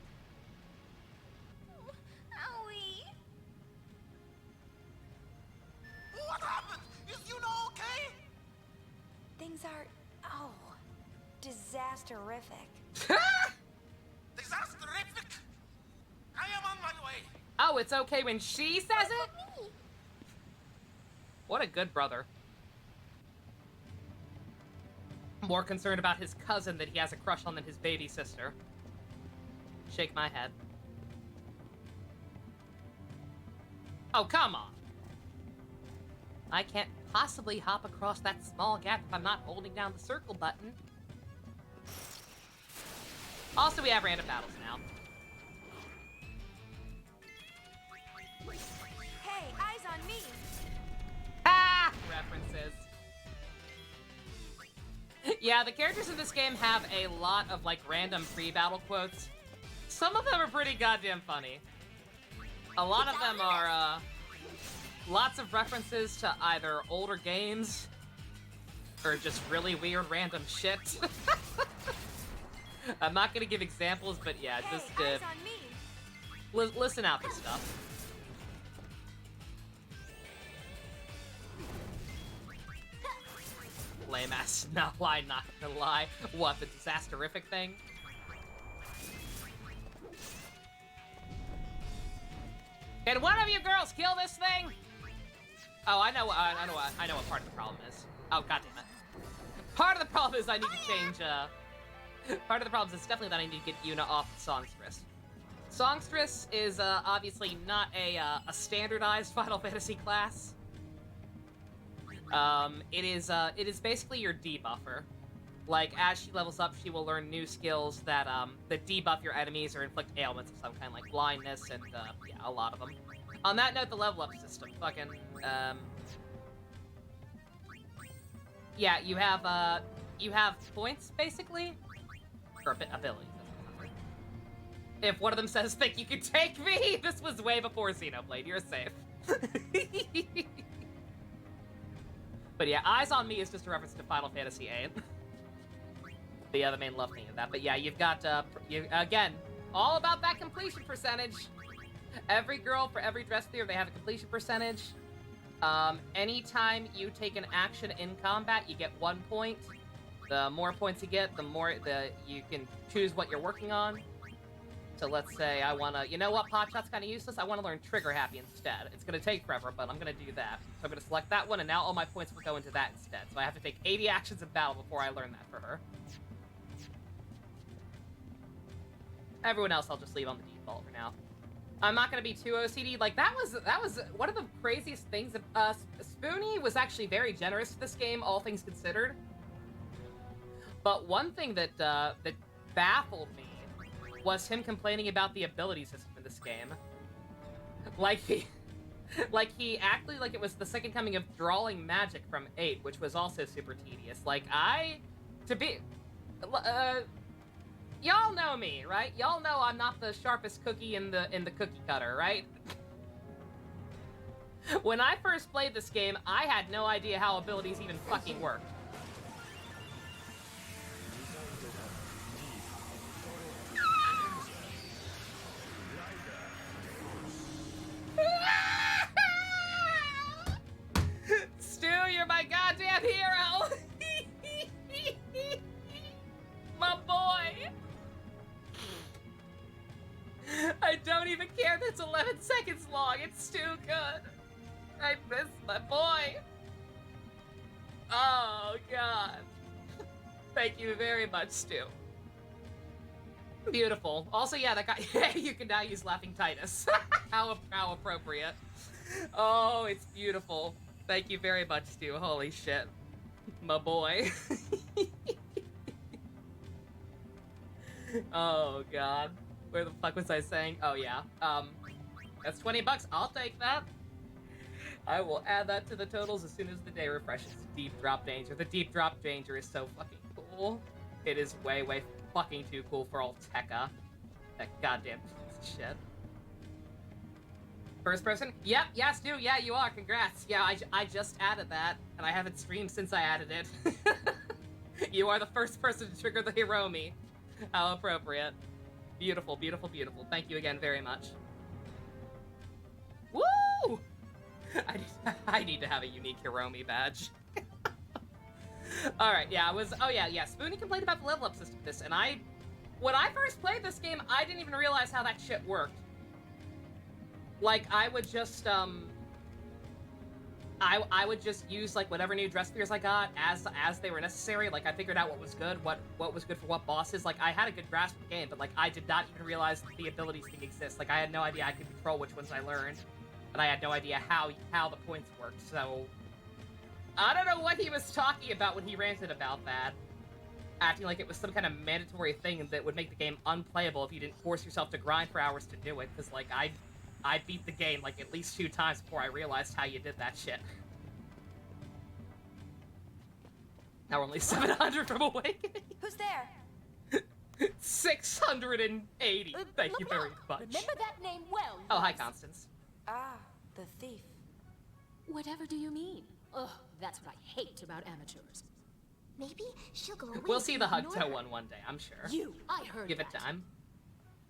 Speaker 2: Owie!
Speaker 7: What happened? Is you know okay?
Speaker 4: Things are, disasterific.
Speaker 7: Disasterific! I am on my way.
Speaker 1: Oh, it's okay when she says it? What a good brother. More concerned about his cousin that he has a crush on than his baby sister. Shake my head. Oh, come on. I can't possibly hop across that small gap if I'm not holding down the circle button. Also, we have random battles now.
Speaker 4: Hey, eyes on me!
Speaker 1: Ah! References. Yeah, the characters in this game have a lot of, like, random pre-battle quotes. Some of them are pretty goddamn funny. A lot of them are, lots of references to either older games or just really weird random shit. I'm not gonna give examples, but yeah,
Speaker 4: Hey,
Speaker 1: just,
Speaker 4: eyes on me!
Speaker 1: listen out for stuff. Lame ass, not gonna lie. What, the disasterific thing? Can one of you girls kill this thing? Oh, I know what part of the problem is. Oh, goddammit. Part of the problem is I need to change, part of the problem is definitely that I need to get Yuna off Songstress. Songstress is, obviously not a standardized Final Fantasy class. It is basically your debuffer. Like, as she levels up, she will learn new skills that debuff your enemies or inflict ailments of some kind, like blindness and, yeah, a lot of them. On that note, the level up system, fucking, yeah, you have points, basically? Or abilities. If one of them says, think you can take me, this was way before Xenoblade, you're safe. But yeah, Eyes on Me is just a reference to Final Fantasy VIII. The main love theme of that. But yeah, you've got, again, all about that completion percentage. Every girl, for every dress tier, they have a completion percentage. Anytime you take an action in combat, you get 1 point. The more points you get, the more you can choose what you're working on. So let's say I want to, you know what, Potshot's kind of useless. I want to learn Trigger Happy instead. It's going to take forever, but I'm going to do that. So I'm going to select that one, and now all my points will go into that instead. So I have to take 80 actions in battle before I learn that for her. Everyone else I'll just leave on the default for now. I'm not going to be too OCD. Like, that was one of the craziest things. Spoonie was actually very generous to this game, all things considered. But one thing that baffled me was him complaining about the ability system in this game. Like he acted like it was the second coming of drawing magic from 8, which was also super tedious. Like, y'all know me, right? Y'all know I'm not the sharpest cookie in the cookie cutter, right? When I first played this game, I had no idea how abilities even fucking worked. Stu, you're my goddamn hero! My boy! I don't even care that's 11 seconds long, it's too good. I miss my boy. Oh, God. Thank you very much, Stu. Beautiful. Also, yeah, that guy, you can now use Laughing Titus. How appropriate. Oh, it's beautiful. Thank you very much, Stu. Holy shit. My boy. Oh, God. Where the fuck was I saying? Oh, yeah. That's $20. I'll take that. I will add that to the totals as soon as the day refreshes. Deep Drop Danger. The Deep Drop Danger is so fucking cool. It is way, way fucking too cool for all Tekka. That goddamn piece of shit. First person? Yep, yes, dude, yeah, you are. Congrats. Yeah, I just added that, and I haven't streamed since I added it. You are the first person to trigger the Hiromi. How appropriate. Beautiful, beautiful, beautiful. Thank you again very much. Woo! I need to have a unique Hiromi badge. Alright, yeah, Spoonie complained about the level up system of this, and when I first played this game, I didn't even realize how that shit worked. Like, I would just, I would just use, like, whatever new dress spheres I got as they were necessary. Like, I figured out what was good, what was good for what bosses. Like, I had a good grasp of the game, but, like, I did not even realize that the abilities didn't exist. Like, I had no idea I could control which ones I learned, and I had no idea how the points worked, so I don't know what he was talking about when he ranted about that. Acting like it was some kind of mandatory thing that would make the game unplayable if you didn't force yourself to grind for hours to do it, because, like, I beat the game, like, at least 2 times before I realized how you did that shit. Now we're only 700 from Awakening.
Speaker 4: Who's there?
Speaker 1: 680. Thank you very much.
Speaker 3: Remember that name well.
Speaker 1: Oh, hi, Constance.
Speaker 4: Ah, the thief.
Speaker 3: Whatever do you mean? Ugh, that's what I hate about amateurs.
Speaker 2: Maybe she'll go away.
Speaker 1: We'll see the
Speaker 2: from
Speaker 1: Hugto
Speaker 2: Nora.
Speaker 1: one day, I'm sure.
Speaker 3: I heard
Speaker 1: Give it
Speaker 3: that.
Speaker 1: time.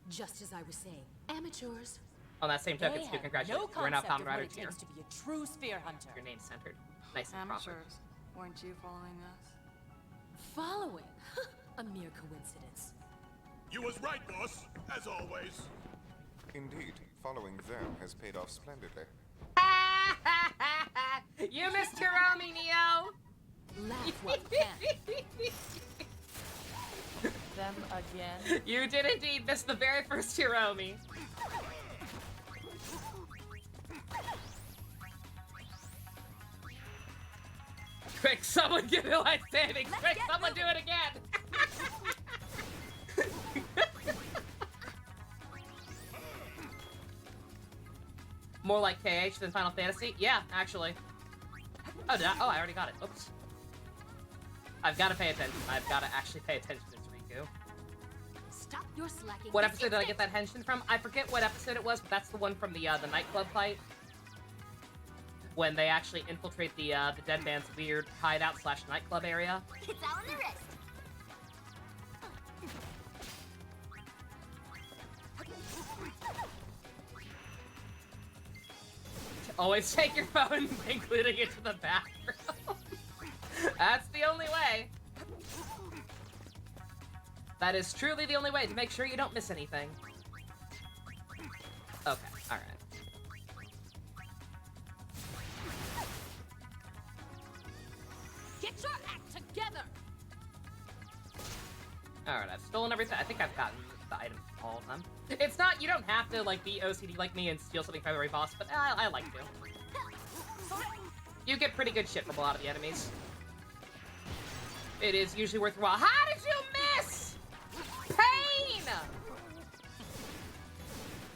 Speaker 3: Just as I was saying, amateurs.
Speaker 1: On that same token,
Speaker 3: They
Speaker 1: Stu,
Speaker 3: have
Speaker 1: congratulations.
Speaker 3: no
Speaker 1: You're now
Speaker 3: concept of
Speaker 1: Kamen Rider
Speaker 3: what it
Speaker 1: tier.
Speaker 3: takes to be a true spear hunter.
Speaker 1: Your name's centered. Nice and proper.
Speaker 8: Amateurs, weren't you following us?
Speaker 3: Following? A mere coincidence.
Speaker 7: You was right, boss, as always.
Speaker 11: Indeed, following them has paid off splendidly.
Speaker 1: You missed Hiromi, Neo!
Speaker 3: Laugh what can.
Speaker 8: Them again?
Speaker 1: You did indeed miss the very first Hiromi. Quick, someone give me life savings! Quick, someone do it again! More like KH than Final Fantasy? Yeah, actually. Oh, I already got it. Oops. I've got to pay attention. I've got to actually pay attention to Riku.
Speaker 3: Stop your slacking.
Speaker 1: What episode did I get that henshin from? I forget what episode it was, but that's the one from the nightclub fight. When they actually infiltrate the dead man's weird hideout / nightclub area.
Speaker 2: It's on the wrist.
Speaker 1: Always take your phone, including it to the bathroom. That's the only way. That is truly the only way to make sure you don't miss anything. Okay, alright.
Speaker 3: Get your act together.
Speaker 1: Alright, I've stolen everything. I think I've gotten the items from all of them. It's not, you don't have to, like, be OCD like me and steal something from every boss, but I like to. You get pretty good shit from a lot of the enemies. It is usually worthwhile. How did you miss? Pain!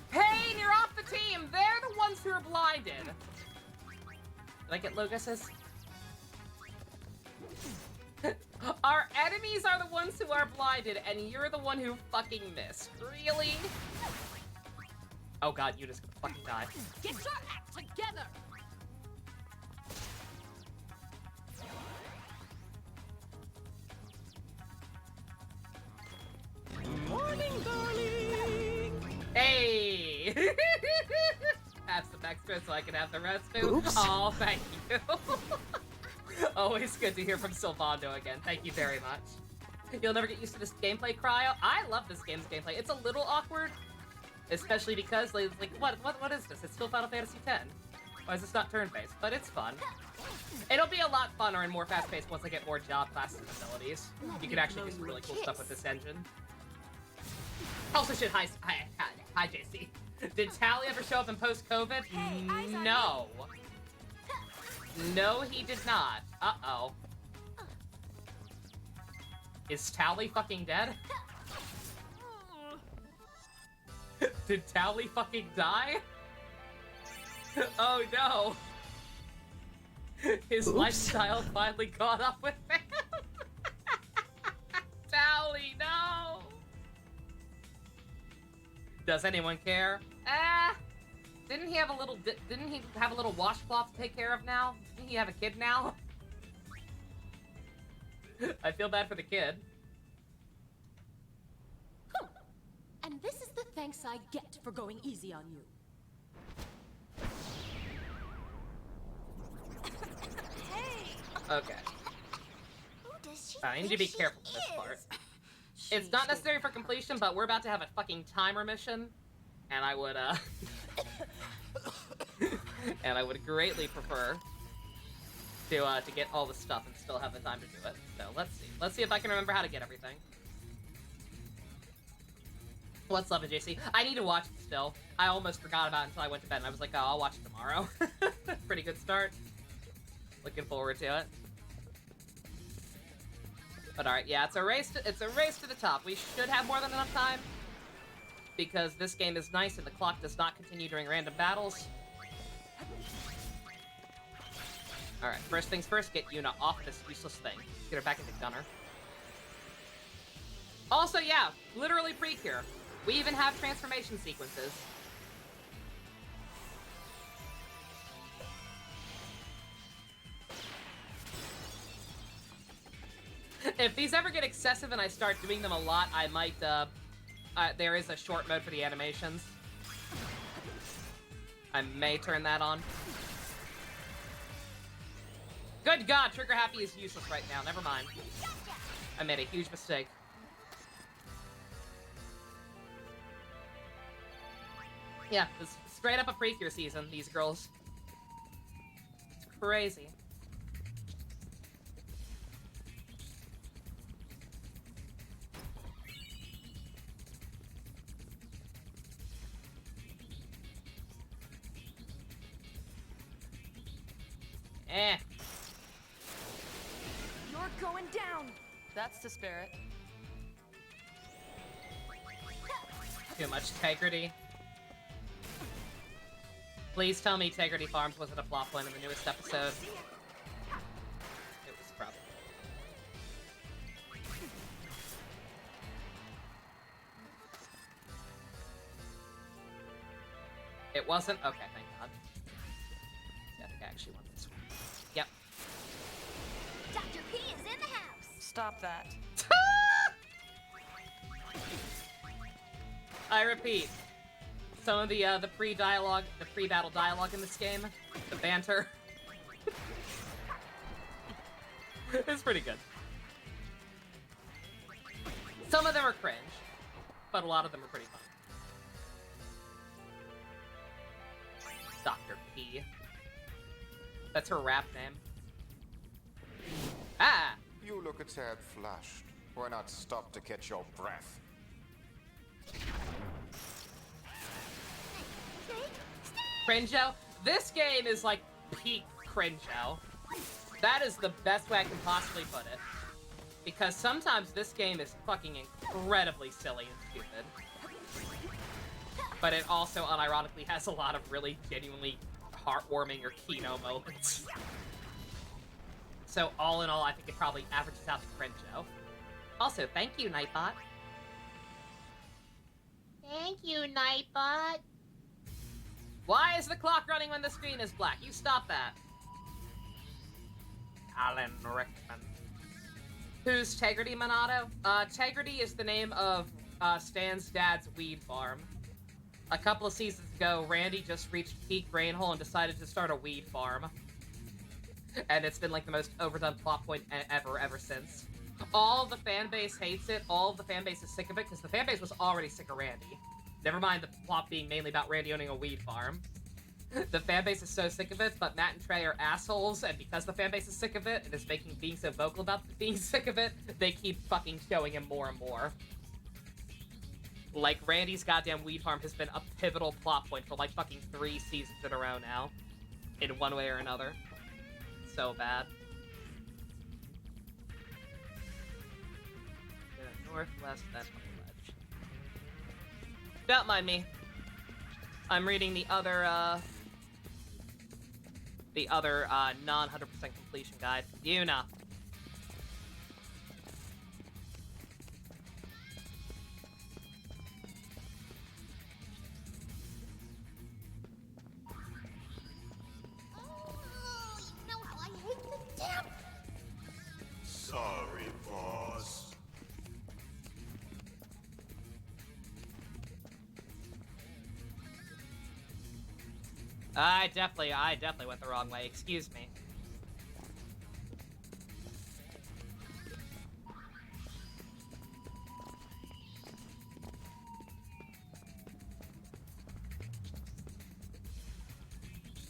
Speaker 1: Pain, you're off the team! They're the ones who are blinded. Did I get Logus's? Our enemies are the ones who are blinded, and you're the one who fucking missed. Really? Oh god, you just gonna fucking die.
Speaker 3: Get your act together!
Speaker 1: Morning, darling! Hey! Have some extra so I can have the rest, boo.
Speaker 12: Oops.
Speaker 1: Oh, thank you. Always good to hear from Sylvando again. Thank you very much. You'll never get used to this gameplay, Cryo. I love this game's gameplay. It's a little awkward, especially because, like, what is this? It's still Final Fantasy X. Why is this not turn-based? But it's fun. It'll be a lot funner and more fast-paced once I get more job classes and abilities. You can actually do some really cool stuff with this engine. Also, shit, hi, JC. Did Tally ever show up in post-COVID? No. No, he did not. Uh-oh. Is Tally fucking dead? Did Tally fucking die? Oh no. His lifestyle finally caught up with him. Tally, no! Does anyone care? Didn't he have a little washcloth to take care of now? Didn't he have a kid now? I feel bad for the kid.
Speaker 3: And this is the thanks I get for going easy on you.
Speaker 1: Okay. I need to be careful with this part. It's not necessary for completion, but we're about to have a fucking timer mission, and I would, and I would greatly prefer to get all the stuff and still have the time to do it. So let's see. Let's see if I can remember how to get everything. What's up, JC? I need to watch it still. I almost forgot about it until I went to bed, and I was like, oh, I'll watch it tomorrow. Pretty good start. Looking forward to it. But alright, yeah, it's a race to the top. We should have more than enough time, because this game is nice and the clock does not continue during random battles. Alright, first things first, get Yuna off this useless thing. Get her back into Gunner. Also, yeah, literally Precure. We even have transformation sequences. If these ever get excessive and I start doing them a lot, I might, there is a short mode for the animations. I may turn that on. Good God, Trigger Happy is useless right now. Never mind. I made a huge mistake. Yeah, it's straight up a Precure season, these girls. It's crazy.
Speaker 8: You're going down. That's the spirit.
Speaker 1: Too much integrity. Please tell me Integrity Farms wasn't a plot point in the newest episode. It was probably. It wasn't? Okay, thank God. Yeah, I think I actually want this one. Yep.
Speaker 2: Dr. P is in the house.
Speaker 8: Stop that.
Speaker 1: I repeat, some of the pre-dialogue, the pre-battle dialogue in this game, the banter, it's pretty good. Some of them are cringe, but a lot of them are pretty fun. Dr. P. That's her rap name. Ah!
Speaker 11: You look a tad flushed. Why not stop to catch your breath?
Speaker 1: Cringe-o? This game is like peak cringe-o. That is the best way I can possibly put it. Because sometimes this game is fucking incredibly silly and stupid. But it also unironically has a lot of really genuinely heartwarming or Kino moments. So all in all, I think it probably averages out to Crinjo. Also, thank you, Nightbot.
Speaker 9: Thank you, Nightbot.
Speaker 1: Why is the clock running when the screen is black? You stop that. Alan Rickman. Who's Tegrity Minato? Tegrity is the name of Stan's dad's weed farm. A couple of seasons ago, Randy just reached peak brainhole and decided to start a weed farm. And it's been like the most overdone plot point ever since. All the fan base hates it, all the fan base is sick of it, because the fan base was already sick of Randy. Never mind the plot being mainly about Randy owning a weed farm. The fan base is so sick of it, but Matt and Trey are assholes, and because the fan base is sick of it, and is being so vocal about being sick of it, they keep fucking showing him more and more. Like, Randy's goddamn weed farm has been a pivotal plot point for like fucking 3 seasons in a row now. In one way or another. So bad. Northwest, that's on the ledge. Don't mind me. I'm reading the other non-100% completion guide. Yuna.
Speaker 9: You know how I hate this damn...
Speaker 7: Sorry, boss.
Speaker 1: I definitely went the wrong way. Excuse me.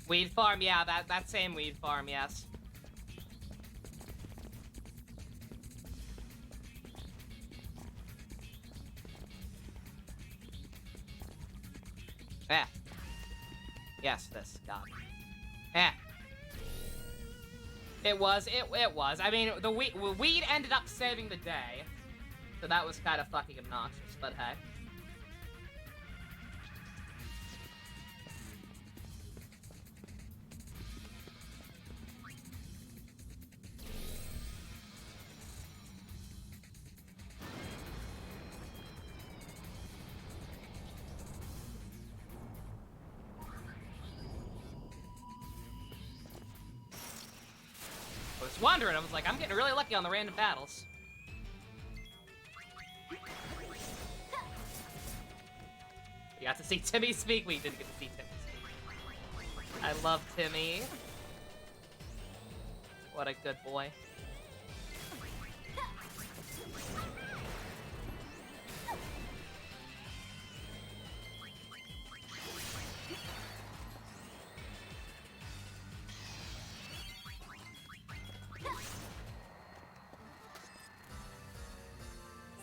Speaker 1: Weed farm, yeah, that same weed farm, yes. Yeah. Yes, this. God. Eh. It was. I mean, the weed ended up saving the day. So that was kind of fucking obnoxious, but hey. I was wondering, I was like, I'm getting really lucky on the random battles. You got to see Timmy speak? We didn't get to see Timmy speak. I love Timmy. What a good boy.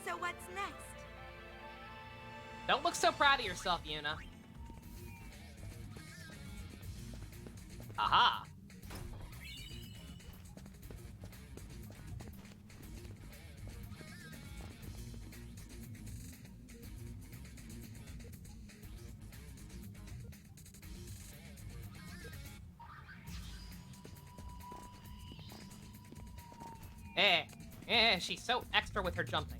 Speaker 4: So what's next?
Speaker 1: Don't look so proud of yourself, Yuna. Aha! She's so extra with her jumping.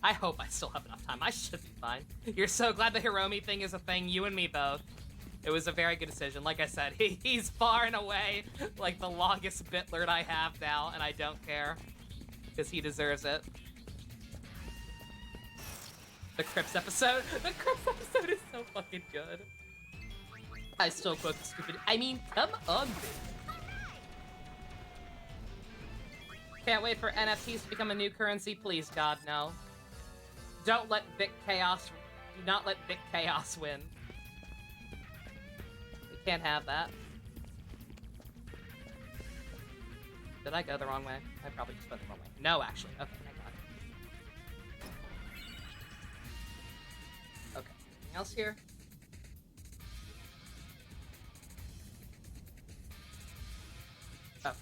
Speaker 1: I hope I still have enough time. I should be fine. You're so glad the Hiromi thing is a thing, you and me both. It was a very good decision. Like I said, he's far and away like the longest Bitlord I have now, and I don't care. Because he deserves it. The Crips episode? The Crips episode is so fucking good. I still quote the stupid... I mean, come on, bitch. Can't wait for NFTs to become a new currency. Please, God, no. Don't let Vic Chaos... Do not let Vic Chaos win. We can't have that. Did I go the wrong way? I probably just went the wrong way. No, actually. Okay, thank God. Okay, anything else here? Oh.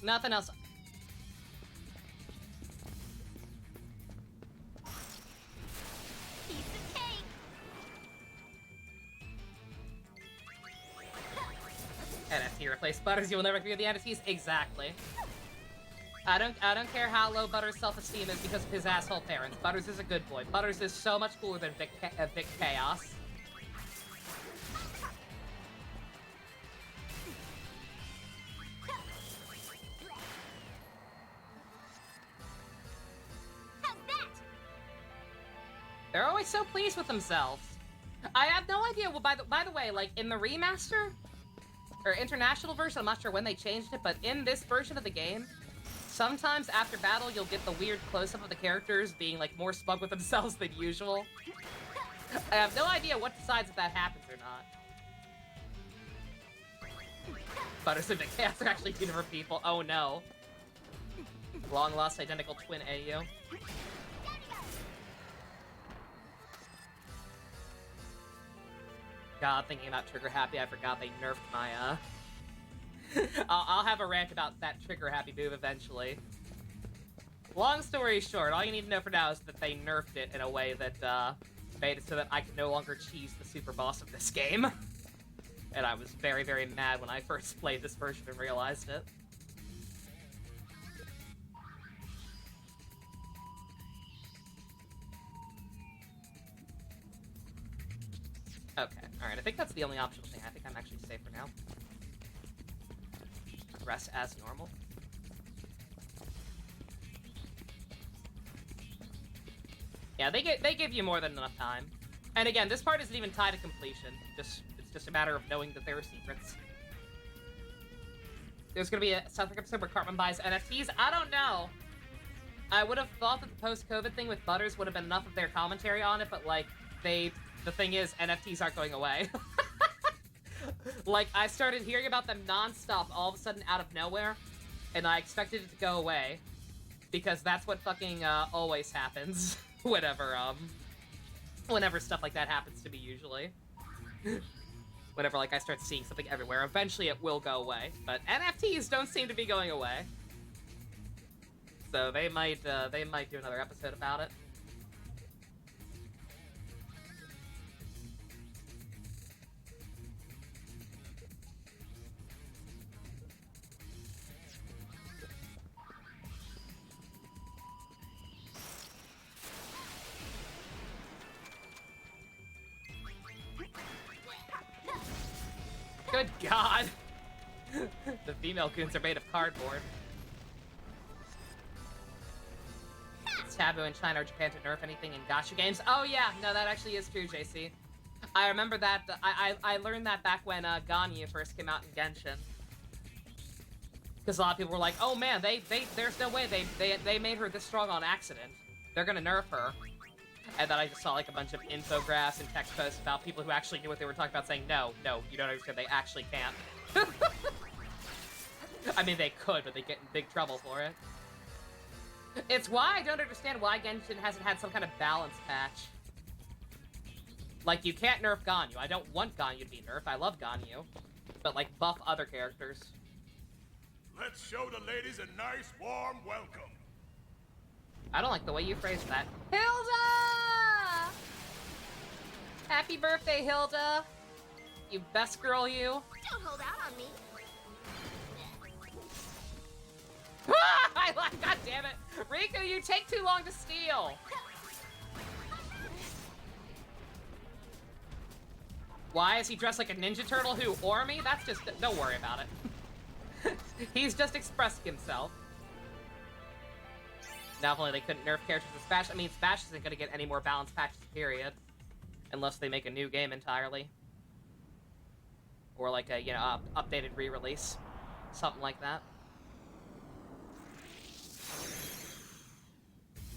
Speaker 1: Nothing else.
Speaker 2: Piece of cake.
Speaker 1: NFT replace Butters, you will never be the NFTs. Exactly. I don't care how low Butters' self-esteem is because of his asshole parents. Butters is a good boy. Butters is so much cooler than Vic Chaos. They're always so pleased with themselves. I have no idea. Well, by the way, like in the remaster or international version, I'm not sure when they changed it, but in this version of the game, sometimes after battle, you'll get the weird close-up of the characters being like more smug with themselves than usual. I have no idea what decides if that happens or not. Butters and Chaos are actually universe people. Oh no. Long lost identical twin AU. God, thinking about Trigger Happy, I forgot they nerfed my, I'll have a rant about that Trigger Happy move eventually. Long story short, all you need to know for now is that they nerfed it in a way that, made it so that I could no longer cheese the super boss of this game. And I was very, very mad when I first played this version and realized it. Okay, alright, I think that's the only optional thing. I think I'm actually safe for now. Rest as normal. Yeah, they give you more than enough time. And again, this part isn't even tied to completion. It's just a matter of knowing that there are secrets. There's gonna be a South Park episode where Cartman buys NFTs? I don't know. I would have thought that the post-COVID thing with Butters would have been enough of their commentary on it, but like, the thing is, NFTs aren't going away. Like, I started hearing about them non-stop all of a sudden out of nowhere, and I expected it to go away, because that's what fucking, always happens whenever stuff like that happens to me, usually. Whenever, like, I start seeing something everywhere, eventually it will go away. But NFTs don't seem to be going away. So they might do another episode about it. Good God! The female goons are made of cardboard. It's taboo in China or Japan to nerf anything in gacha games. Oh yeah, no, that actually is true, JC. I remember that. I learned that back when Ganyu first came out in Genshin. Because a lot of people were like, "Oh man, there's no way they made her this strong on accident. They're gonna nerf her." And then I just saw like a bunch of infographs and text posts about people who actually knew what they were talking about saying, no, you don't understand, they actually can't. I mean, they could, but they get in big trouble for it. It's why I don't understand why Genshin hasn't had some kind of balance patch. Like, you can't nerf Ganyu. I don't want Ganyu to be nerfed. I love Ganyu. But, like, buff other characters.
Speaker 7: Let's show the ladies a nice, warm welcome.
Speaker 1: I don't like the way you phrased that. Hilda! Happy birthday, Hilda! You best girl, you.
Speaker 2: Don't hold out on me.
Speaker 1: God damn it! Riku, you take too long to steal! Why is he dressed like a Ninja Turtle? Who, or me? That's just... Don't worry about it. He's just expressing himself. Now, if only they couldn't nerf characters with Smash. I mean, Smash isn't going to get any more balanced patches, period. Unless they make a new game entirely. Or like a, you know, updated re-release. Something like that.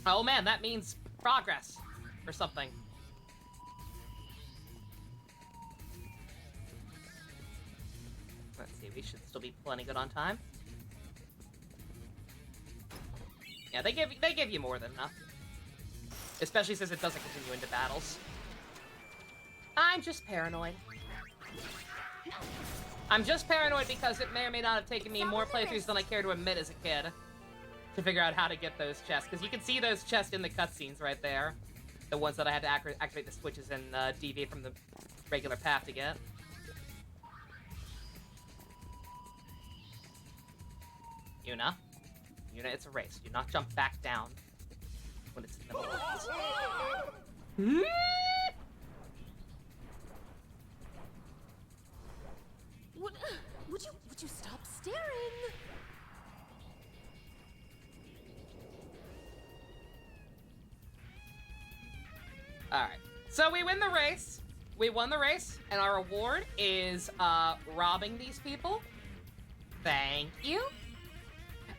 Speaker 1: Oh man, that means progress. Or something. Let's see, we should still be plenty good on time. Yeah, they give you more than enough. Especially since it doesn't continue into battles. I'm just paranoid. I'm just paranoid because it may or may not have taken me more playthroughs than I care to admit as a kid to figure out how to get those chests. Because you can see those chests in the cutscenes right there. The ones that I had to activate the switches and deviate from the regular path to get. Yuna. Yuna, it's a race. Do not jump back down when it's in the middle of this.
Speaker 3: Would you stop staring?
Speaker 1: Alright. So we win the race. We won the race, and our reward is robbing these people. Thank you.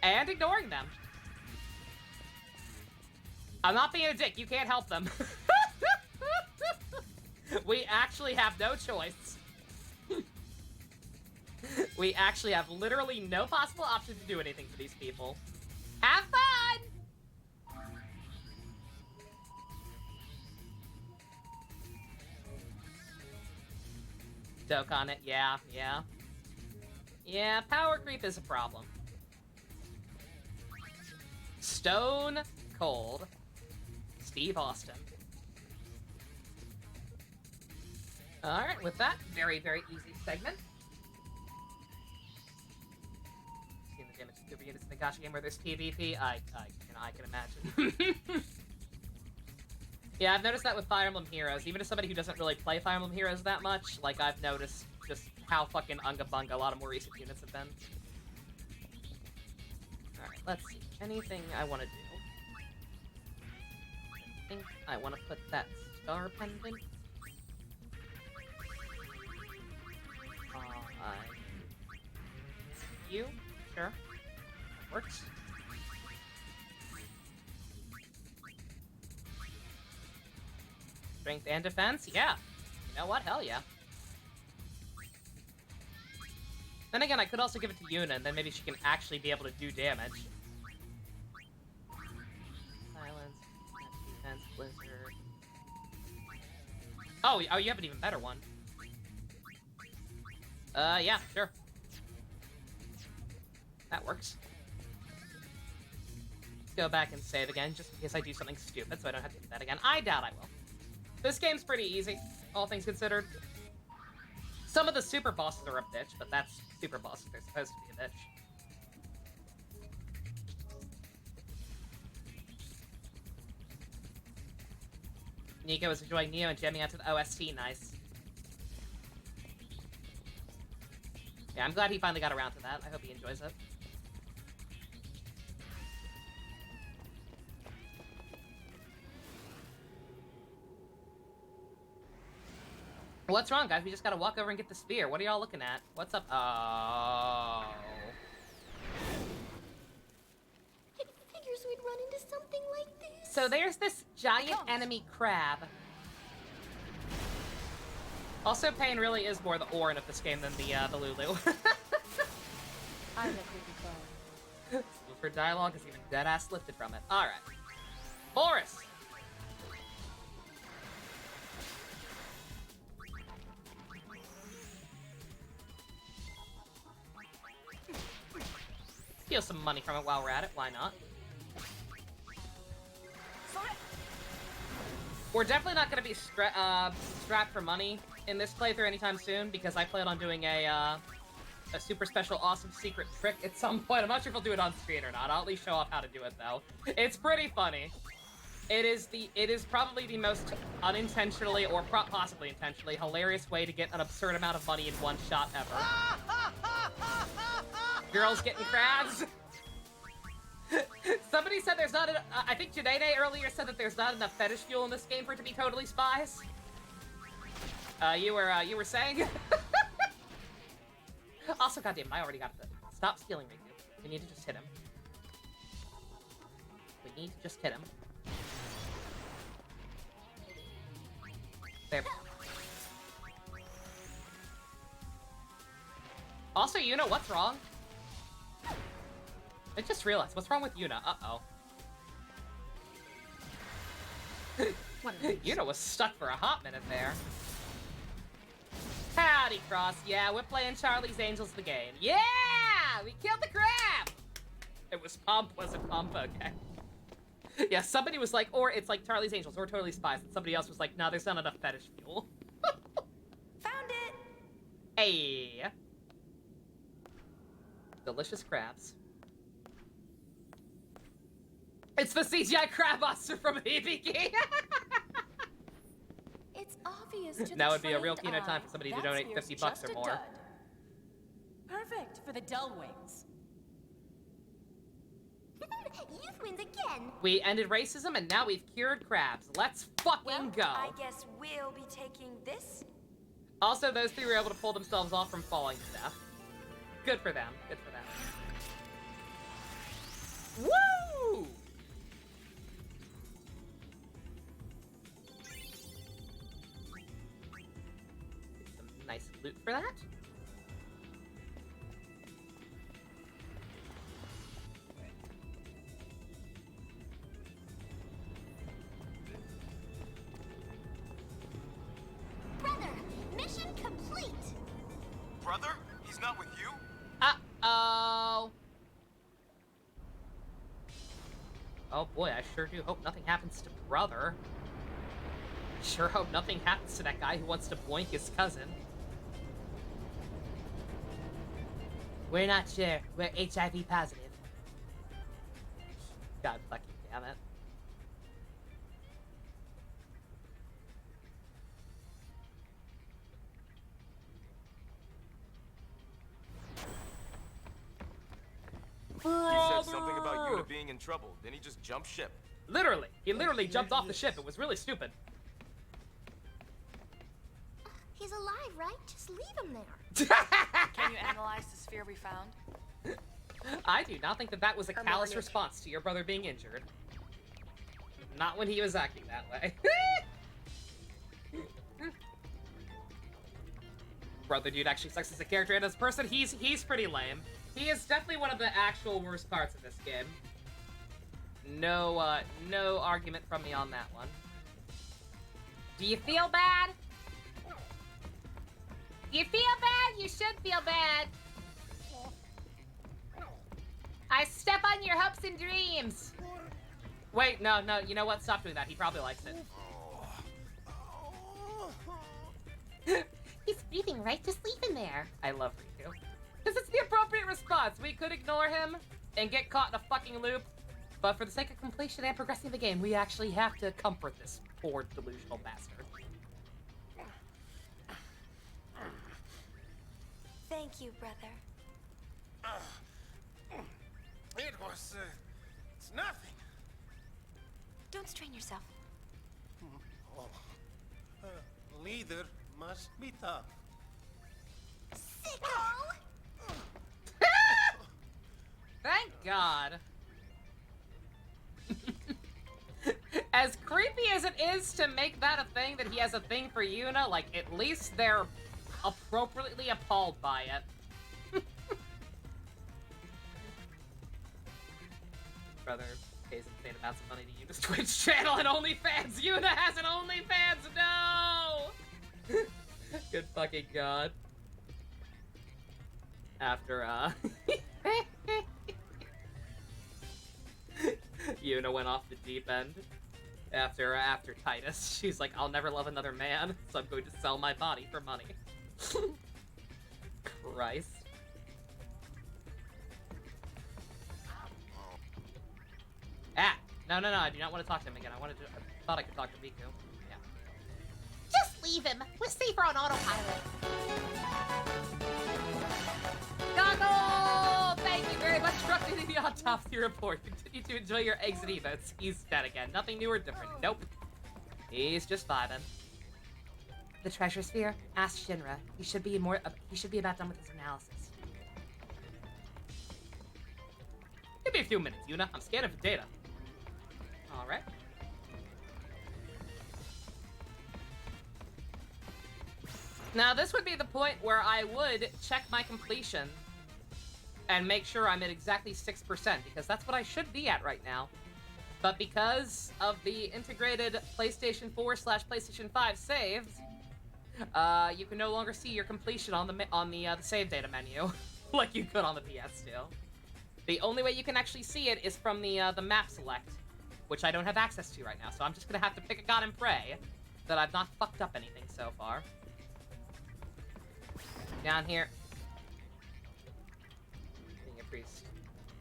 Speaker 1: And ignoring them. I'm not being a dick. You can't help them. We actually have no choice. We actually have literally no possible option to do anything for these people. Have fun! Doke on it. Yeah. Yeah, power creep is a problem. Stone Cold Steve Austin. Alright, with that, very, very easy segment. Seeing the damage to super units in the gacha game where there's PvP, I can imagine. Yeah, I've noticed that with Fire Emblem Heroes. Even as somebody who doesn't really play Fire Emblem Heroes that much, like, I've noticed just how fucking unga-bunga a lot of more recent units have been. Alright, let's see. Anything I want to do? I think I want to put that star pendant. You? Sure. Works. Strength and defense? Yeah. You know what? Hell yeah. Then again, I could also give it to Yuna, and then maybe she can actually be able to do damage. Silence, defense, blizzard. Oh, you have an even better one. Yeah, sure. That works. Let's go back and save again, just in case I do something stupid, so I don't have to do that again. I doubt I will. This game's pretty easy, all things considered. Some of the super bosses are a bitch, but that's super bosses. They're supposed to be a bitch. Nico is enjoying Neo and jamming out to the OST. Nice. Yeah, I'm glad he finally got around to that. I hope he enjoys it. What's wrong, guys? We just gotta walk over and get the spear. What are y'all looking at? What's up? Oh.
Speaker 2: It figures we'd run into something like this.
Speaker 1: So there's this giant enemy crab. Also, Pain really is more the Orin of this game than the Lulu.
Speaker 8: I bet we can go.
Speaker 1: For dialogue is even dead-ass lifted from it. Alright. Boris! Steal some money from it while we're at it, why not? We're definitely not going to be strapped for money in this playthrough anytime soon, because I plan on doing a super special awesome secret trick at some point. I'm not sure if I'll do it on screen or not. I'll at least show off how to do it, though. It's pretty funny. It is probably the most unintentionally, or possibly intentionally, hilarious way to get an absurd amount of money in one shot ever. Girls getting crabs. Somebody said there's not I think Janae earlier said that there's not enough fetish fuel in this game for it to be totally Spies. You were saying? Also, goddamn, I already got the... Stop stealing, Riku. We need to just hit him. We need to just hit him. There. Also, Yuna, what's wrong? I just realized, what's wrong with Yuna? Uh-oh. Yuna was stuck for a hot minute there. Howdy, Cross. Yeah, we're playing Charlie's Angels the game. Yeah! We killed the crab! It was Pump, wasn't Pump? Okay. Yeah, somebody was like, or it's like Charlie's Angels, or Totally Spies, and somebody else was like, no, there's not enough fetish fuel.
Speaker 4: Found it!
Speaker 1: Hey! Delicious crabs. It's the CGI crab monster from EBK.
Speaker 3: It's obvious to
Speaker 1: Now
Speaker 3: the
Speaker 1: would be a real
Speaker 3: trained
Speaker 1: keynote time
Speaker 3: eye.
Speaker 1: for somebody to
Speaker 3: That
Speaker 1: donate
Speaker 3: spear's
Speaker 1: 50 bucks
Speaker 3: just
Speaker 1: or
Speaker 3: a
Speaker 1: more.
Speaker 3: dud. Perfect for the dull wings.
Speaker 2: Youth wins again.
Speaker 1: We ended racism and now we've cured crabs. Let's fucking
Speaker 4: Well,
Speaker 1: go.
Speaker 4: I guess we'll be taking this.
Speaker 1: Also, those three were able to pull themselves off from falling to death. Good for them. Good for them. Woo! Some nice loot for that.
Speaker 2: Brother, mission complete.
Speaker 6: Brother? He's not with you?
Speaker 1: Uh-oh. Oh boy, I sure do hope nothing happens to Brother. Sure hope nothing happens to that guy who wants to boink his cousin. We're not sure. We're HIV positive. God fucking damn it.
Speaker 6: He said something about Yuna being in trouble. Then he just jumped ship.
Speaker 1: Literally. He literally jumped off the ship. It was really stupid.
Speaker 2: He's alive, right? Just leave him there.
Speaker 8: Can you analyze the sphere we found?
Speaker 1: I do not think that that was a callous response to your brother being injured. Not when he was acting that way. Brother dude actually sucks as a character, and as a person, he's pretty lame. He is definitely one of the actual worst parts of this game. No, no argument from me on that one. Do you feel bad? You feel bad? You should feel bad. I step on your hopes and dreams. Wait, no, you know what? Stop doing that. He probably likes it. He's breathing, right? Just leave him there. I love Riku. Because it's the appropriate response. We could ignore him and get caught in a fucking loop. But for the sake of completion and progressing the game, we actually have to comfort this poor delusional bastard.
Speaker 4: Thank you, brother.
Speaker 7: It was, it's nothing.
Speaker 4: Don't strain yourself.
Speaker 7: Leader must be tough.
Speaker 2: Sicko!
Speaker 1: Thank God. As creepy as it is to make that a thing that he has a thing for Yuna, like, at least they're appropriately appalled by it. Brother pays insane amounts of money to Yuna's Twitch channel and OnlyFans. Yuna has an OnlyFans, no! Good fucking God. After, Yuna went off the deep end. After Titus, she's like, I'll never love another man, so I'm going to sell my body for money. Christ. No, I do not want to talk to him again. I thought I could talk to Miku. Yeah.
Speaker 9: Just leave him. We're safer on autopilot.
Speaker 1: Goggle! Thank you very much for updating the autopsy report. Continue to enjoy your eggs and emotes. He's dead again. Nothing new or different. Nope. He's just vibing. The treasure sphere? Ask Shinra. He should be about done with his analysis. Give me a few minutes, Yuna. I'm scanning for data. Alright. Now, this would be the point where I would check my completion and make sure I'm at exactly 6%, because that's what I should be at right now. But because of the integrated PlayStation 4/PlayStation 5 saves, you can no longer see your completion on the save data menu, like you could on the PS2. The only way you can actually see it is from the map select, which I don't have access to right now, so I'm just gonna have to pick a god and pray that I've not fucked up anything so far. Down here. Being a priest.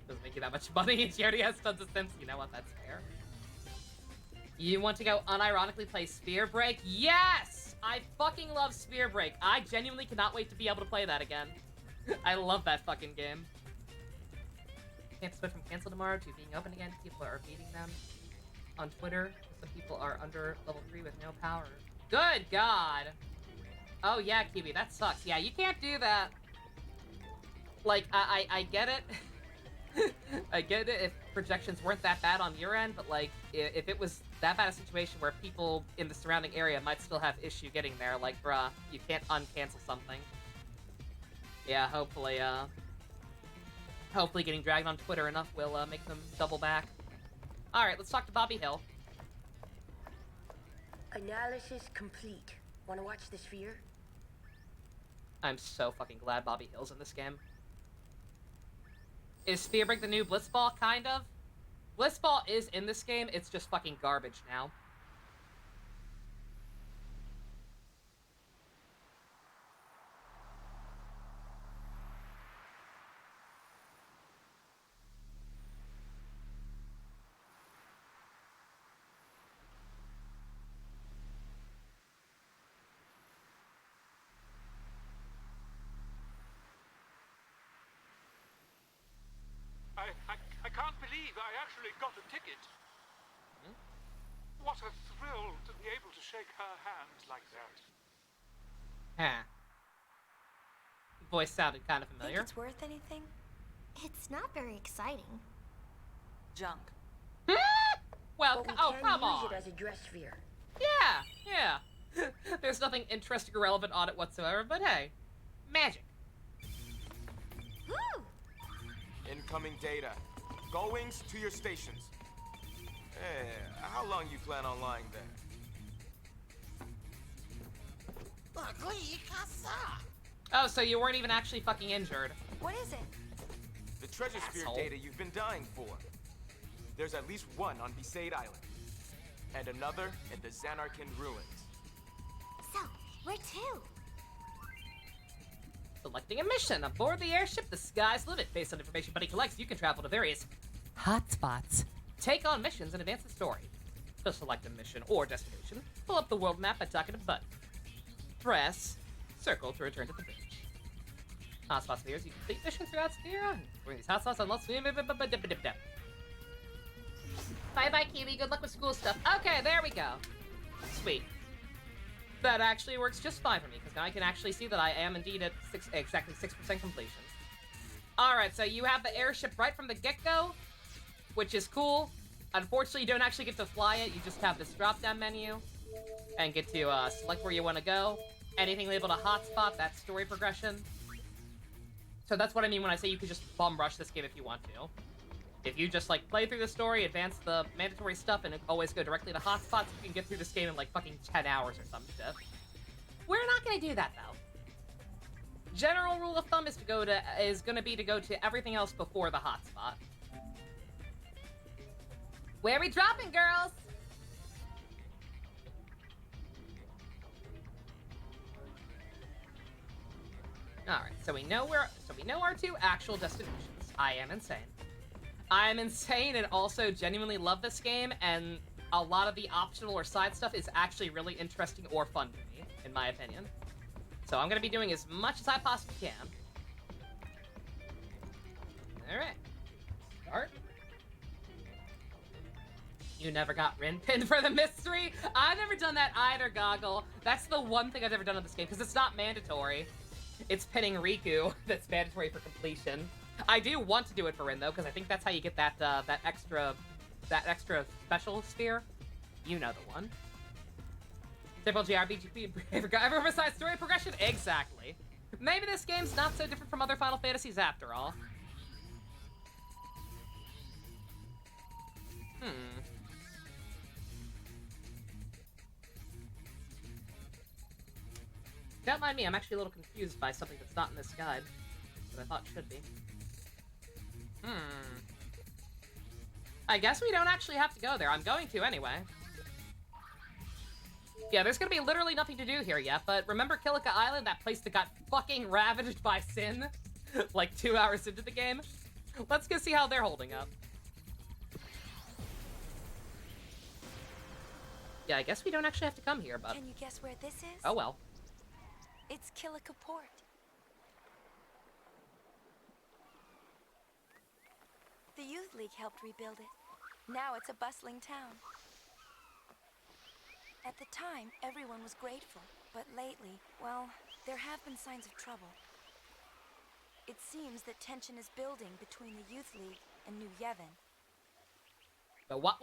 Speaker 1: Doesn't make you that much money. She already has tons of Sims. You know what? That's fair. You want to go unironically play Spear Break? Yes! I fucking love Spear Break. I genuinely cannot wait to be able to play that again. I love that fucking game. Can't switch from cancel tomorrow to being open again. People are beating them on Twitter. Some people are under level 3 with no power. Good God! Oh yeah, Kiwi, that sucks. Yeah, you can't do that. Like, I get it. I get it if projections weren't that bad on your end, but like, if it was that bad a situation where people in the surrounding area might still have issue getting there, like, bruh, you can't uncancel something. Yeah, hopefully getting dragged on Twitter enough will make them double back. Alright, let's talk to Bobby Hill.
Speaker 5: Analysis complete. Wanna watch the sphere?
Speaker 1: I'm so fucking glad Bobby Hill's in this game. Is Sphere Break the new Blitzball? Kind of. Blitzball is in this game, it's just fucking garbage now.
Speaker 12: I can't believe I actually got a ticket. What a thrill to be able to shake her hand like that.
Speaker 1: Huh. Voice sounded kind of familiar.
Speaker 4: Think it's worth anything?
Speaker 2: It's not very exciting.
Speaker 8: Junk.
Speaker 1: Well,
Speaker 5: But we
Speaker 1: oh,
Speaker 5: can
Speaker 1: come
Speaker 5: use
Speaker 1: on.
Speaker 5: it as a dress sphere.
Speaker 1: Yeah. There's nothing interesting or relevant on it whatsoever, but hey, magic.
Speaker 2: Woo!
Speaker 6: Incoming data. Goings to your stations. Hey, how long you plan on lying there?
Speaker 1: Oh, so you weren't even actually fucking injured.
Speaker 4: What is it?
Speaker 6: The treasure sphere
Speaker 1: Asshole.
Speaker 6: data you've been dying for. There's at least one on Besaid Island. And another in the Xanarkin ruins.
Speaker 2: So, where to?
Speaker 1: Selecting a mission. Aboard the airship, the sky's the limit. Based on information Buddy collects, you can travel to various hotspots. Take on missions and advance the story. To select a mission or destination, pull up the world map by talking to Buddy. Press circle to return to the bridge. Hotspot spheres, you complete missions throughout Sphere. Bring these hotspots unless... Bye-bye, Kiwi. Good luck with school stuff. Okay, there we go. Sweet. That actually works just fine for me, because now I can actually see that I am indeed at exactly 6% completion. Alright, so you have the airship right from the get-go, which is cool. Unfortunately, you don't actually get to fly it. You just have this drop-down menu, and get to select where you want to go. Anything labeled a hotspot, that's story progression. So that's what I mean when I say you can just bum rush this game if you want to. If you just, like, play through the story, advance the mandatory stuff, and always go directly to hotspots, you can get through this game in, like, fucking 10 hours or some shit. We're not gonna do that, though. General rule of thumb is gonna be to go to everything else before the hotspot. Where are we dropping, girls? Alright, so we know our two actual destinations. I am insane. I'm insane and also genuinely love this game, and a lot of the optional or side stuff is actually really interesting or fun to me, in my opinion. So I'm gonna be doing as much as I possibly can. Alright. Start. You never got Rin pinned for the mystery? I've never done that either, Goggle. That's the one thing I've ever done in this game, because it's not mandatory. It's pinning Riku that's mandatory for completion. I do want to do it for Rin, though, because I think that's how you get that extra special sphere. You know the one. Typical JRPG, ever besides story progression? Exactly. Maybe this game's not so different from other Final Fantasies after all. Don't mind me, I'm actually a little confused by something that's not in this guide, that I thought should be. I guess we don't actually have to go there. I'm going to anyway. Yeah, there's gonna be literally nothing to do here yet, but remember Kilika Island, that place that got fucking ravaged by Sin? Like 2 hours into the game? Let's go see how they're holding up. Yeah, I guess we don't actually have to come here, but...
Speaker 4: Can you guess where this is?
Speaker 1: Oh well.
Speaker 4: It's Killica Port. The Youth League helped rebuild it. Now it's a bustling town. At the time, everyone was grateful, but lately, well, there have been signs of trouble. It seems that tension is building between the Youth League and New Yevon.
Speaker 1: The what?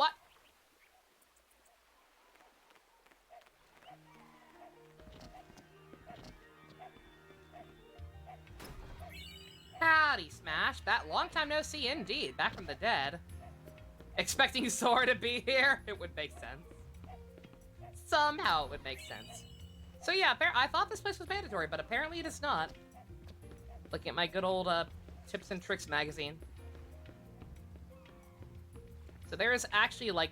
Speaker 1: Howdy, Smash. That long time no see indeed. Back from the dead. Expecting Sora to be here? It would make sense. Somehow it would make sense. So yeah, I thought this place was mandatory, but apparently it is not. Looking at my good old Tips and Tricks magazine. So there is actually, like,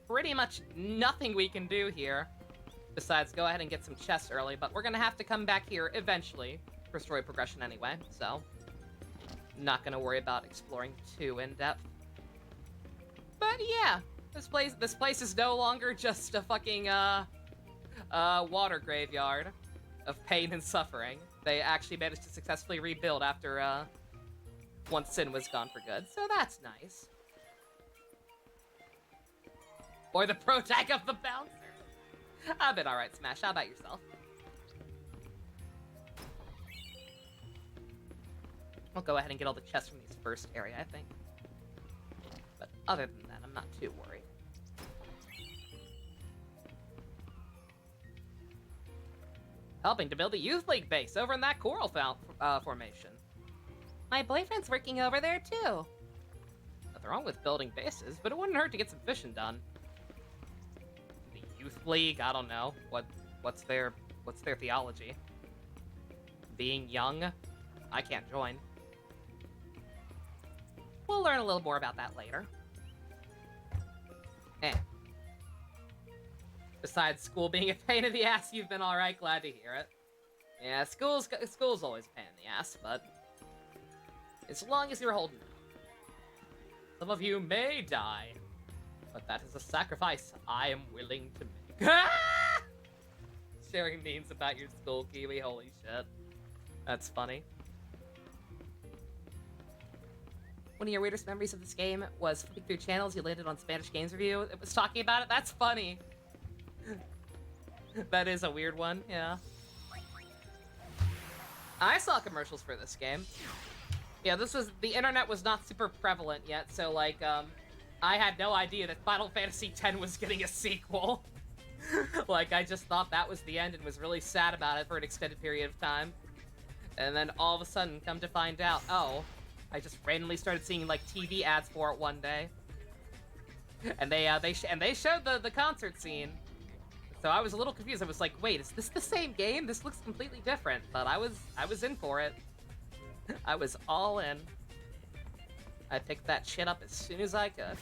Speaker 1: pretty much nothing we can do here. Besides go ahead and get some chests early, but we're gonna have to come back here eventually for story progression anyway, so... Not gonna worry about exploring too in-depth. But yeah, this place is no longer just a fucking, water graveyard of pain and suffering. They actually managed to successfully rebuild after, once Sin was gone for good, so that's nice. Or the protag of the bouncer. I've been alright, Smash. How about yourself? I'll go ahead and get all the chests from this first area, I think. But other than that, I'm not too worried. Helping to build a Youth League base over in that coral formation. My boyfriend's working over there, too. Nothing wrong with building bases, but it wouldn't hurt to get some fishing done. The Youth League, I don't know. What's their theology? Being young? I can't join. We'll learn a little more about that later. Besides school being a pain in the ass, you've been alright, glad to hear it. Yeah, school's always a pain in the ass, but... as long as you're holding out. Some of you may die, but that is a sacrifice I am willing to make. Sharing memes about your school, Kiwi, holy shit. That's funny. One of your weirdest memories of this game was flipping through channels you landed on Spanish Games Review. It was talking about it. That's funny. That is a weird one, yeah. I saw commercials for this game. Yeah, the internet was not super prevalent yet, so like, I had no idea that Final Fantasy X was getting a sequel. Like, I just thought that was the end and was really sad about it for an extended period of time. And then all of a sudden, come to find out, oh, I just randomly started seeing like TV ads for it one day, and they showed the concert scene. So I was a little confused. I was like, wait, is this the same game? This looks completely different. But I was in for it. I was all in. I picked that shit up as soon as I could.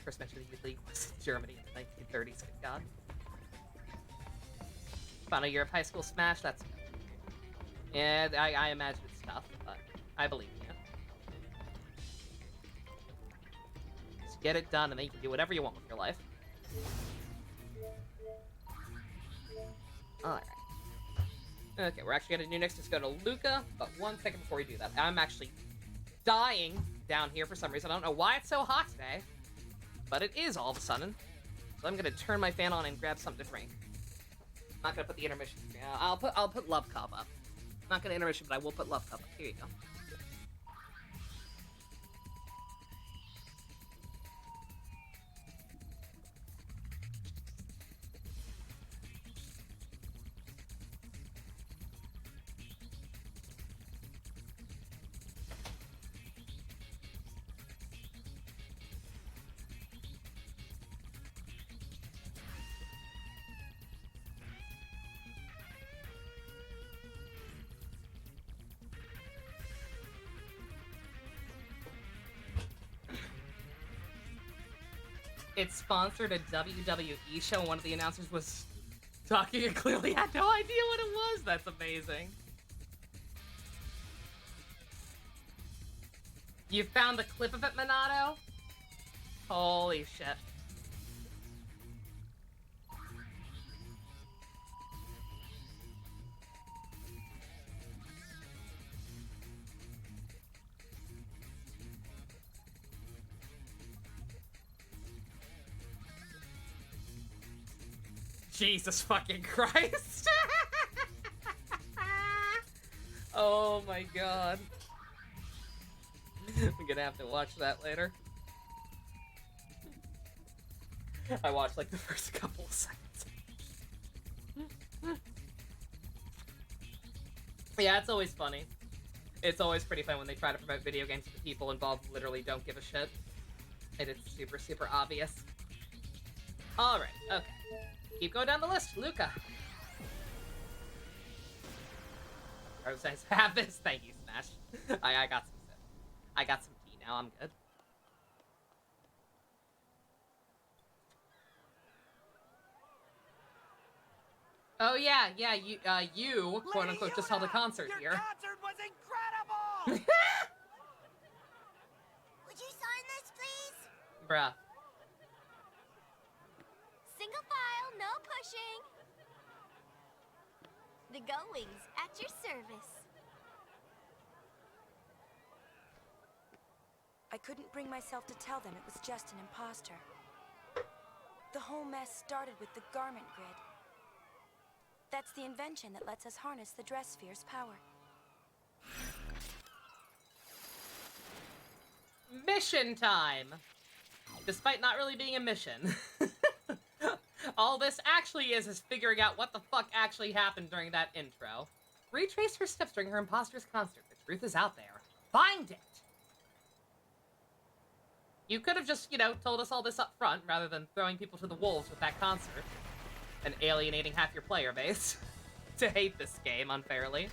Speaker 1: First mention of the Youth League was in Germany in the 1930s. Good God. Final year of high school, Smash. That's good. Yeah, I imagine it's tough, but I believe in you. Just get it done, and then you can do whatever you want with your life. Alright. Okay, we're actually gonna do next is go to Luca, but 1 second before we do that. I'm actually dying down here for some reason. I don't know why it's so hot today, but it is all of a sudden. So I'm gonna turn my fan on and grab something to drink. I'm not gonna put the intermission. I'll put Love Cup up. Not gonna intermission, but I will put Love Cup up. Here you go. It sponsored a WWE show. One of the announcers was talking and clearly had no idea what it was. That's amazing. You found the clip of it, Minato? Holy shit. Jesus fucking Christ. Oh my god. I'm gonna have to watch that later. I watched like the first couple of seconds. Yeah, it's always funny. It's always pretty fun when they try to promote video games to people involved literally don't give a shit. And it's super, super obvious. Alright, okay. Keep going down the list, Luca. I was saying, have this. Thank you, Smash. I got some sip. I got some tea now. I'm good. Oh yeah, you quote unquote just held a concert here.
Speaker 10: Your concert was incredible.
Speaker 2: Would you sign this, please?
Speaker 1: Bruh.
Speaker 2: Single file, no pushing. The Goings at your service.
Speaker 4: I couldn't bring myself to tell them it was just an imposter. The whole mess started with the garment grid. That's the invention that lets us harness the dress sphere's power.
Speaker 1: Mission time! Despite not really being a mission. All this actually is figuring out what the fuck actually happened during that intro. Retrace her steps during her imposter's concert. The truth is out there. Find it! You could have just, you know, told us all this up front, rather than throwing people to the wolves with that concert. And alienating half your player base to hate this game unfairly.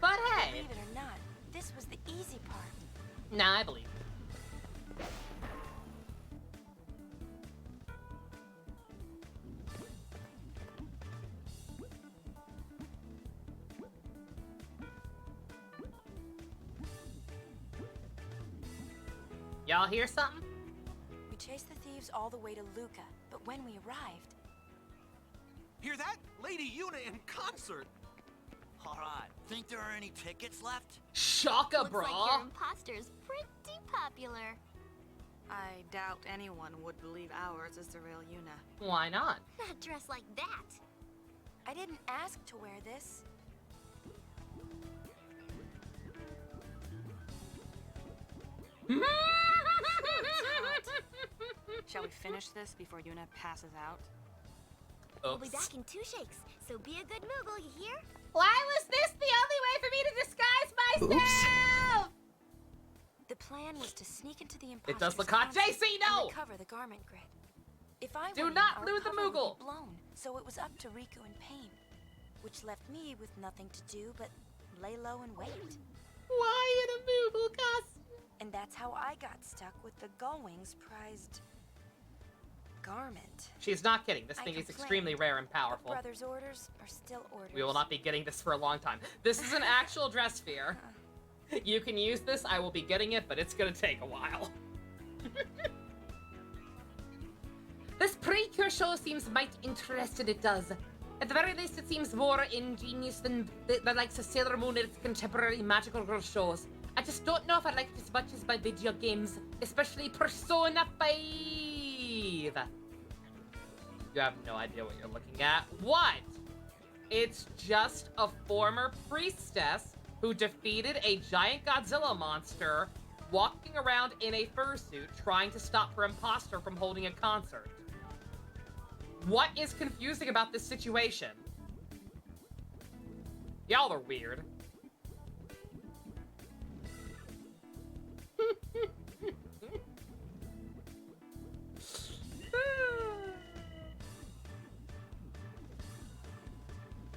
Speaker 1: But hey!
Speaker 4: Believe it or not, this was the easy part.
Speaker 1: Nah, I believe it. Y'all hear something?
Speaker 4: We chased the thieves all the way to Luca, but when we arrived...
Speaker 7: Hear that? Lady Yuna in concert!
Speaker 10: Alright, think there are any tickets left?
Speaker 1: Shaka,
Speaker 2: Looks
Speaker 1: bra!
Speaker 2: like your imposter's pretty popular.
Speaker 8: I doubt anyone would believe ours is the real Yuna.
Speaker 1: Why not?
Speaker 2: Not dressed like that.
Speaker 4: I didn't ask to wear this.
Speaker 8: Shall we finish this before Yuna passes out?
Speaker 2: We'll be back in 2 shakes, so be a good Moogle, you hear?
Speaker 9: Why was this the only way for me to disguise myself?
Speaker 4: The plan was to sneak into the imposter's
Speaker 1: It does look hot.
Speaker 4: concert
Speaker 1: JC, no!
Speaker 4: and recover the garment grid. If I
Speaker 1: Do
Speaker 4: won,
Speaker 1: not
Speaker 4: our
Speaker 1: lose the
Speaker 4: cover would be
Speaker 1: Moogle.
Speaker 4: blown, so it was up to Riku and Pain, which left me with nothing to do but lay low and wait.
Speaker 1: Why in a Moogle costume?
Speaker 4: And that's how I got stuck with the Gullwing's prized garment.
Speaker 1: She's not kidding. This
Speaker 4: I
Speaker 1: thing is
Speaker 4: complained,
Speaker 1: extremely rare and
Speaker 4: but
Speaker 1: powerful.
Speaker 4: Brother's orders are still orders.
Speaker 1: We will not be getting this for a long time. This is an actual dress sphere. You can use this. I will be getting it, but it's gonna take a while. This precursor seems mighty interested, it does. At the very least, it seems more ingenious than the likes of Sailor Moon and its contemporary magical girl shows. I just don't know if I like it as much as my video games, especially Persona 5. You have no idea what you're looking at. What? It's just a former priestess who defeated a giant Godzilla monster walking around in a fursuit trying to stop her imposter from holding a concert. What is confusing about this situation? Y'all are weird.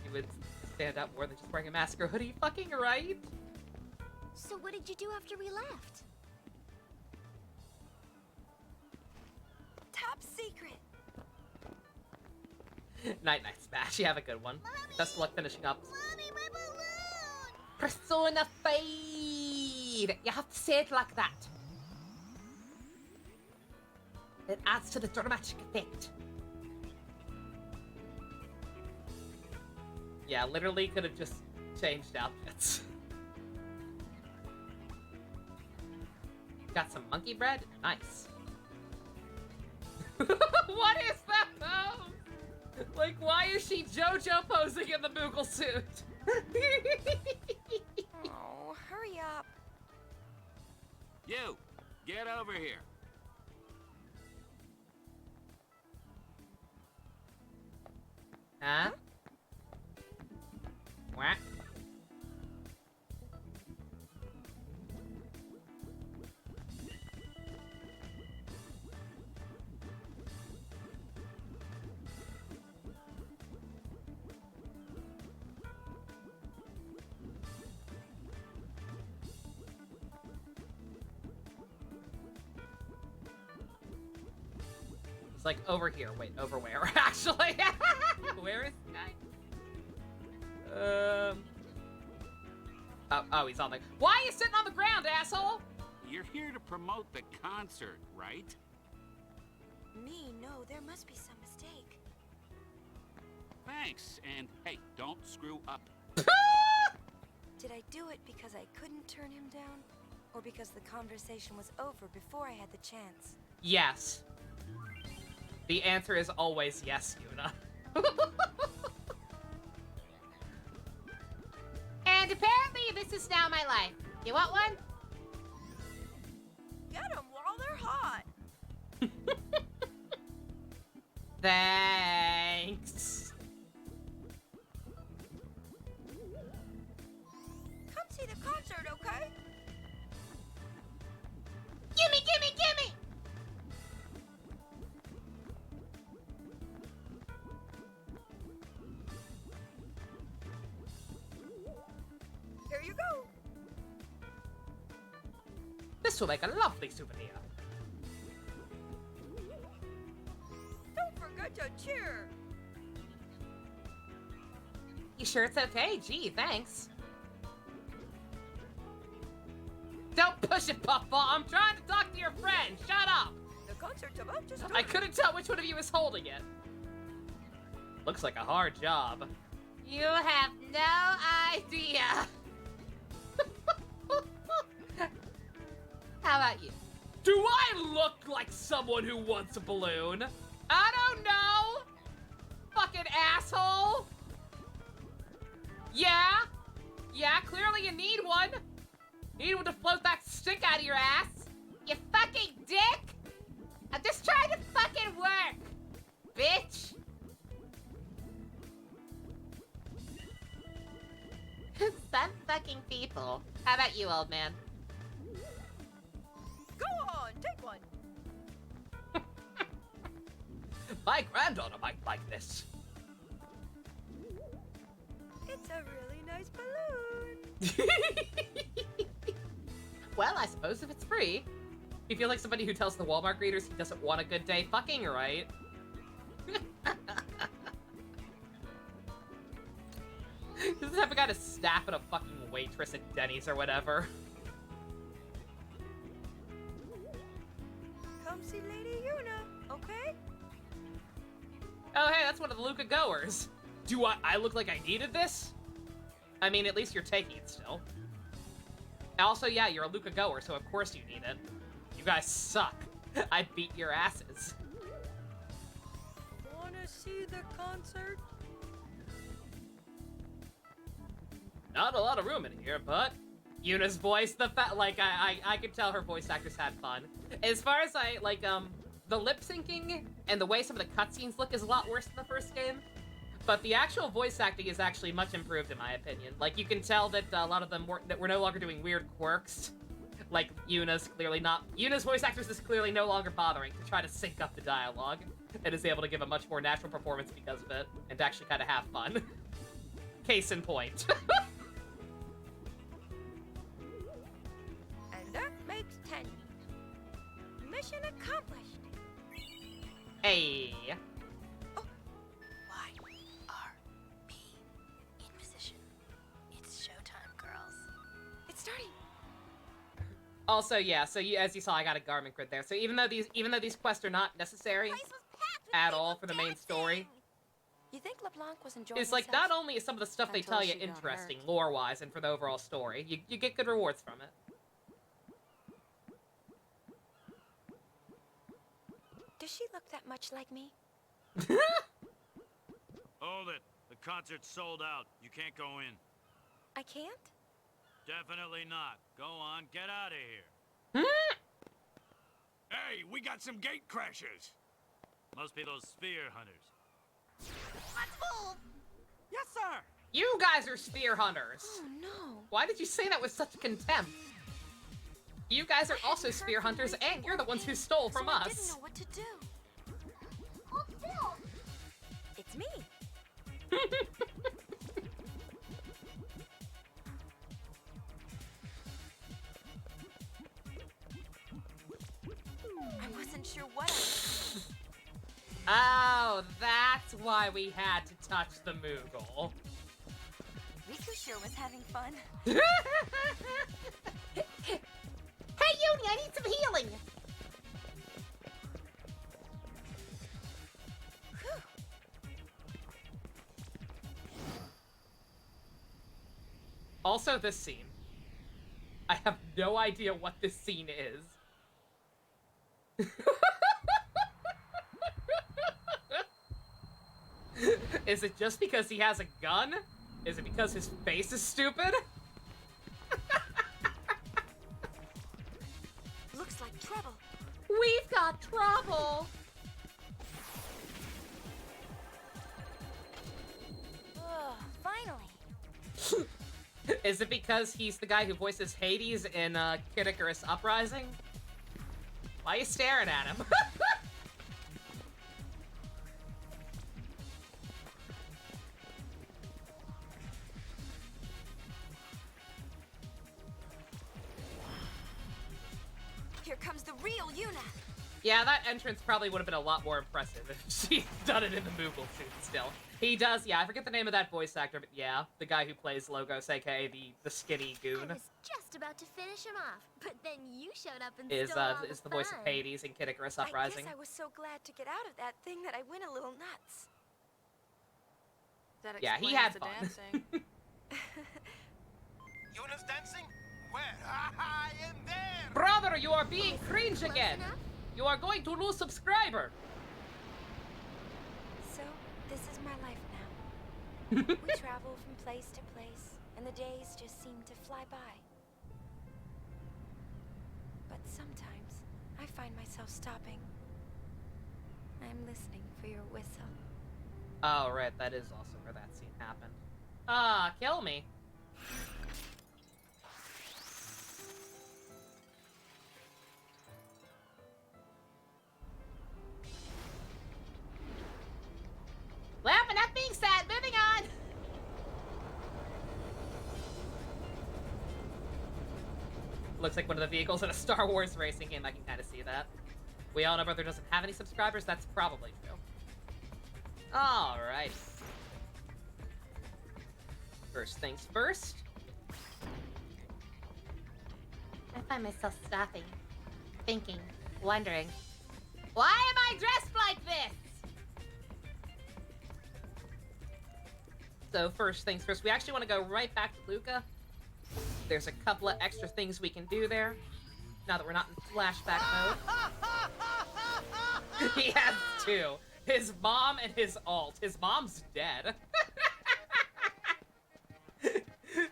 Speaker 1: You would stand out more than just wearing a mask or hoodie, fucking right?
Speaker 2: So what did you do after we left?
Speaker 4: Top secret.
Speaker 1: Night, Smash. You have a good one. Best of luck finishing up.
Speaker 2: Mommy, my balloon!
Speaker 1: Persona 5! indeed. You have to say it like that. It adds to the dramatic effect. Yeah, literally could have just changed outfits. Got some monkey bread? Nice. What is that pose? Like, why is she JoJo posing in the Moogle suit?
Speaker 4: Oh, hurry up.
Speaker 13: You, get over here.
Speaker 1: Huh? What? It's like over here. Wait, over where? Actually, where is the guy? Oh, he's on the. Why are you sitting on the ground, asshole?
Speaker 13: You're here to promote the concert, right?
Speaker 4: Me? No, there must be some mistake.
Speaker 13: Thanks, and hey, don't screw up.
Speaker 4: Did I do it because I couldn't turn him down? Or because the conversation was over before I had the chance?
Speaker 1: Yes. The answer is always yes, Yuna.
Speaker 9: And apparently this is now my life. You want one?
Speaker 4: Get them while they're hot.
Speaker 1: Thanks.
Speaker 4: Come see the concert, okay?
Speaker 9: Gimme, gimme, gimme!
Speaker 4: Here you go.
Speaker 1: This will make a lovely souvenir.
Speaker 4: Don't forget to cheer.
Speaker 1: You sure it's okay? Gee, thanks. Don't push it, Puffball. I'm trying to talk to your friend. Shut up.
Speaker 4: The concert's about to start.
Speaker 1: I couldn't tell which one of you is holding it. Looks like a hard job.
Speaker 9: You have no idea. How about you?
Speaker 1: Do I look like someone who wants a balloon? I don't know. Fucking asshole. Yeah? Yeah, clearly you need one. Need one to float that stink out of your ass.
Speaker 9: You fucking dick! I'm just trying to fucking work, bitch! Some fucking people. How about you, old man?
Speaker 4: Go on, take one.
Speaker 1: My granddaughter might like this.
Speaker 4: It's a really nice balloon.
Speaker 1: Well, I suppose if it's free. You feel like somebody who tells the Walmart greeters he doesn't want a good day fucking, right? This is the type of guy to snap at a fucking waitress at Denny's or whatever.
Speaker 4: Come see Lady Yuna, okay?
Speaker 1: Oh, hey, that's one of the Luca goers. Do I look like I needed this? I mean, at least you're taking it still. Also, yeah, you're a Luca goer, so of course you need it. You guys suck. I beat your asses.
Speaker 4: Wanna see the concert?
Speaker 1: Not a lot of room in here, but Yuna's voice, I could tell her voice actors had fun. As far as the lip syncing and the way some of the cutscenes look is a lot worse than the first game. But the actual voice acting is actually much improved in my opinion. Like, you can tell that a lot of them we're no longer doing weird quirks. Like, Yuna's voice actress is clearly no longer bothering to try to sync up the dialogue. And is able to give a much more natural performance because of it, and to actually kind of have fun. Case in point.
Speaker 4: And that makes 10. Mission accomplished.
Speaker 1: Hey.
Speaker 4: Oh. Y-R-P. In position. It's showtime, girls. It's starting.
Speaker 1: Also, yeah, so as you saw, I got a garment grid there. So even though these quests are not necessary at all for the main story,
Speaker 4: You think LeBlanc was enjoying
Speaker 1: it's like
Speaker 4: himself?
Speaker 1: not only is some of the stuff they
Speaker 8: Until
Speaker 1: tell you
Speaker 8: she got
Speaker 1: interesting
Speaker 8: hurt.
Speaker 1: lore-wise and for the overall story, you get good rewards from it.
Speaker 4: Does she look that much like me?
Speaker 10: Hold it. The concert's sold out. You can't go in.
Speaker 4: I can't?
Speaker 10: Definitely not. Go on, get out of here.
Speaker 13: Hey, we got some gate crashers.
Speaker 10: Must be those spear hunters.
Speaker 9: Let's move!
Speaker 10: Yes, sir!
Speaker 1: You guys are spear hunters!
Speaker 4: Oh no.
Speaker 1: Why did you say that with such contempt? You guys are also spear hunters, and you're the ones who stole from
Speaker 4: so I didn't
Speaker 1: us.
Speaker 4: know what to do.
Speaker 2: Hold still.
Speaker 4: It's me. I wasn't sure what
Speaker 1: Oh, that's why we had to touch the Moogle.
Speaker 4: Riku sure was having fun.
Speaker 9: Hey, Uni, I need some healing!
Speaker 1: Also, this scene. I have no idea what this scene is. Is it just because he has a gun? Is it because his face is stupid?
Speaker 4: Looks like trouble.
Speaker 1: We've got trouble!
Speaker 4: Ugh, finally.
Speaker 1: Is it because he's the guy who voices Hades in Kid Icarus Uprising? Why are you staring at him?
Speaker 4: Here comes the real Yuna.
Speaker 1: Yeah, that entrance probably would have been a lot more impressive if she'd done it in the Moogle suit still. He does, yeah, I forget the name of that voice actor, but yeah, the guy who plays Logos, aka the skinny goon,
Speaker 2: I was just about to finish him off, but then you showed up and
Speaker 1: is
Speaker 2: stole all
Speaker 1: the voice of
Speaker 2: fun.
Speaker 1: Hades in Kid Icarus Uprising.
Speaker 4: I guess I was so glad to get out of that thing that I went a little nuts.
Speaker 8: That
Speaker 1: Yeah, he
Speaker 8: explains
Speaker 1: had
Speaker 8: the
Speaker 1: fun.
Speaker 8: dancing.
Speaker 7: Yuna's dancing? Where? I am there!
Speaker 1: Brother, you are being
Speaker 2: Is it
Speaker 1: cringe
Speaker 2: close
Speaker 1: again!
Speaker 2: enough?
Speaker 1: You are going to lose subscriber!
Speaker 4: So, this is my life now. We travel from place to place, and the days just seem to fly by. But sometimes, I find myself stopping. I'm listening for your whistle.
Speaker 1: Oh, right, that is also where that scene happened. Ah, kill me.
Speaker 9: Well, enough being said, moving on!
Speaker 1: Looks like one of the vehicles in a Star Wars racing game, I can kind of see that. We all know Brother doesn't have any subscribers, that's probably true. Alright. First things first.
Speaker 9: I find myself stopping, thinking, wondering, why am I dressed like this?
Speaker 1: So first things first, we actually want to go right back to Luca. There's a couple of extra things we can do there, now that we're not in flashback mode. He has two. His mom and his alt. His mom's dead.